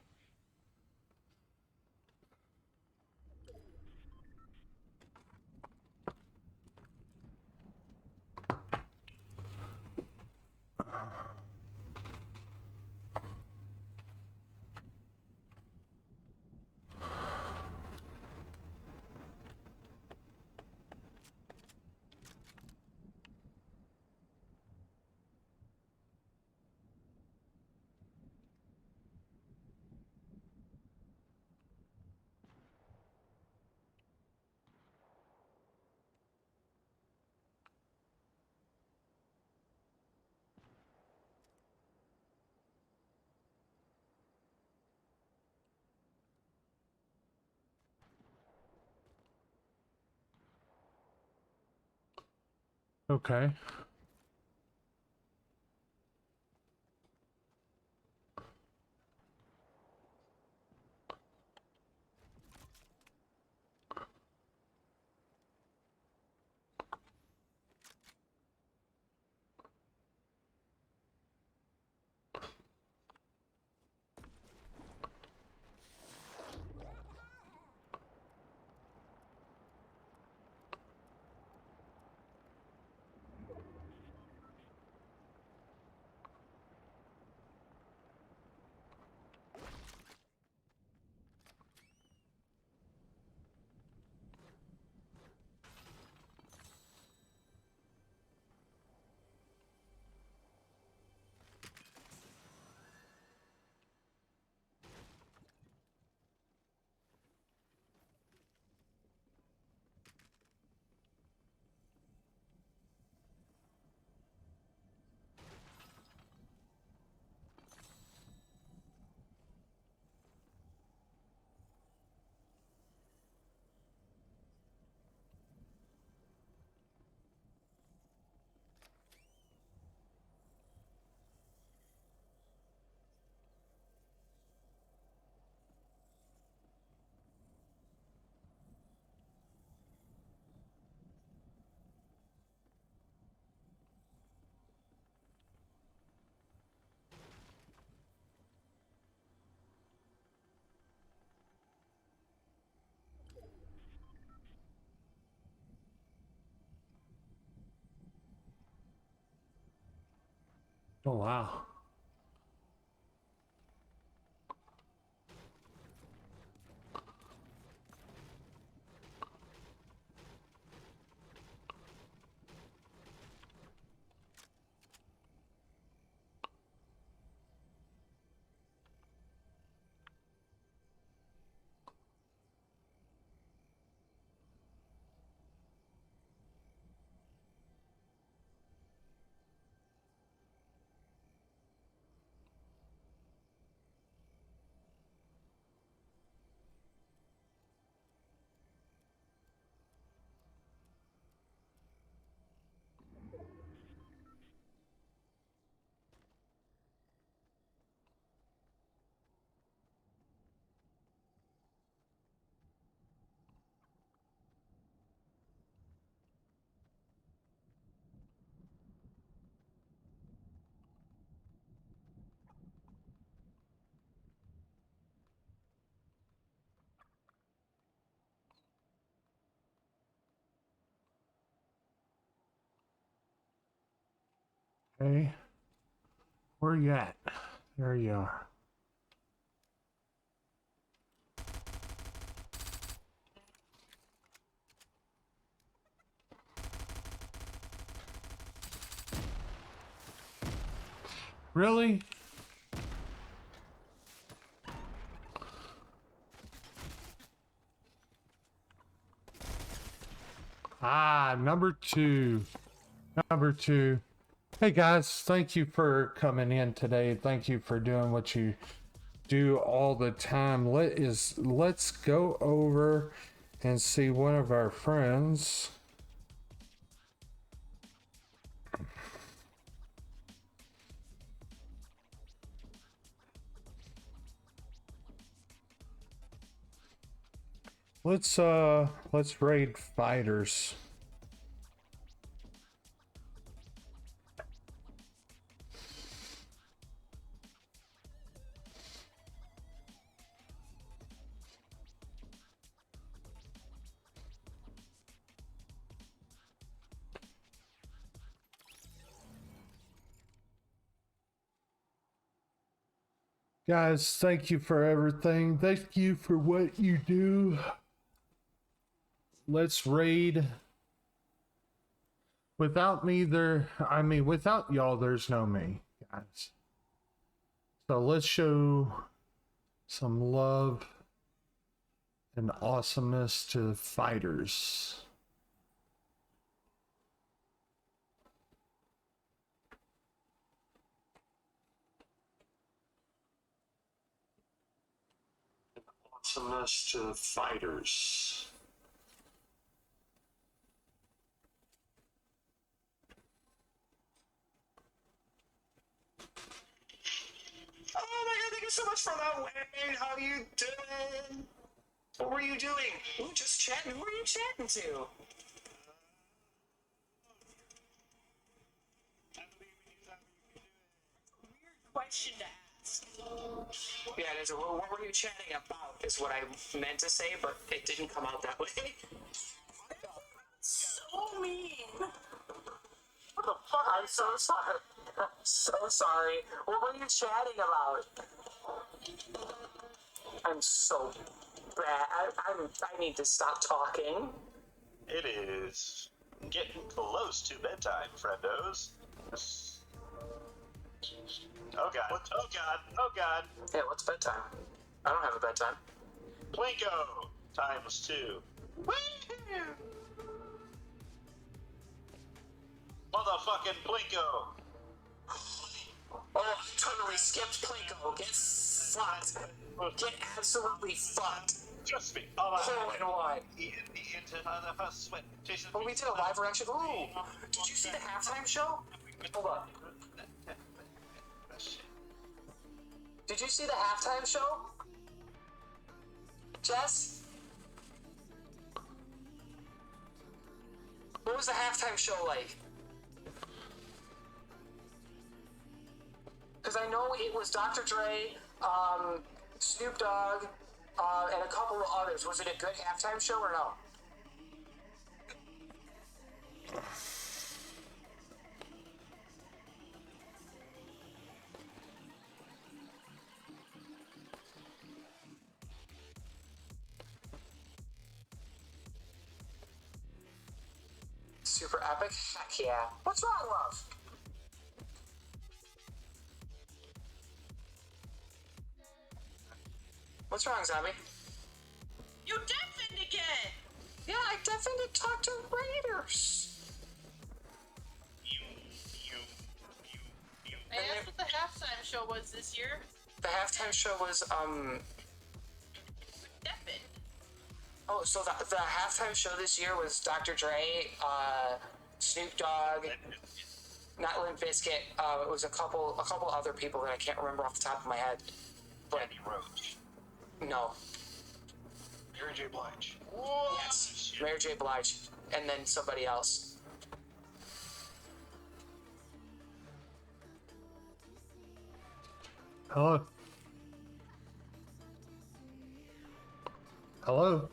Okay. Oh, wow. Okay. Where you at? There you are. Really? Ah, number two. Number two. Hey guys, thank you for coming in today. Thank you for doing what you do all the time. Let's go over and see one of our friends. Let's raid fighters. Guys, thank you for everything. Thank you for what you do. Let's raid. Without me there, without y'all, there's no me, guys. So let's show some love and awesomeness to fighters. Awesomeness to fighters. so much for that, Wayne. How you doing? What were you doing? Ooh, just chatting. Who were you chatting to? Weird question to ask. Yeah, it is. What were you chatting about? Is what I meant to say, but it didn't come out that way. So mean. What the fuck? I'm so sorry. I'm so sorry. What were you chatting about? I'm so bad. I need to stop talking. It is getting close to bedtime, friendos. Oh god. Oh god. Oh god. Yeah, what's bedtime? I don't have a bedtime. Plinko ×2. Woo! Motherfucking Plinko. Oh, I totally skipped Plinko. Get fucked. Get absolutely fucked. Trust me. Hole in one. Into her sweat. Oh, we did a live reaction. Ooh, did you see the halftime show? Hold on. Did you see the halftime show? Jess? What was the halftime show like? Because I know it was Dr. Dre, Snoop Dogg, and a couple of others. Was it a good halftime show or no? Super epic? Heck yeah. What's wrong, love? What's wrong, Zombie? You deafened again! Yeah, I definitely talked to Raiders. I asked what the halftime show was this year. The halftime show was, Deafened. Oh, so the halftime show this year was Dr. Dre, Snoop Dogg, not Limp Bizkit. It was a couple other people that I can't remember off the top of my head. But Andy Roach. No. Mary J. Blige. Yes, Mary J. Blige, and then somebody else. Hello. Hello.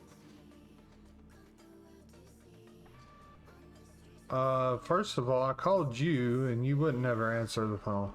First of all, I called you and you wouldn't ever answer the phone.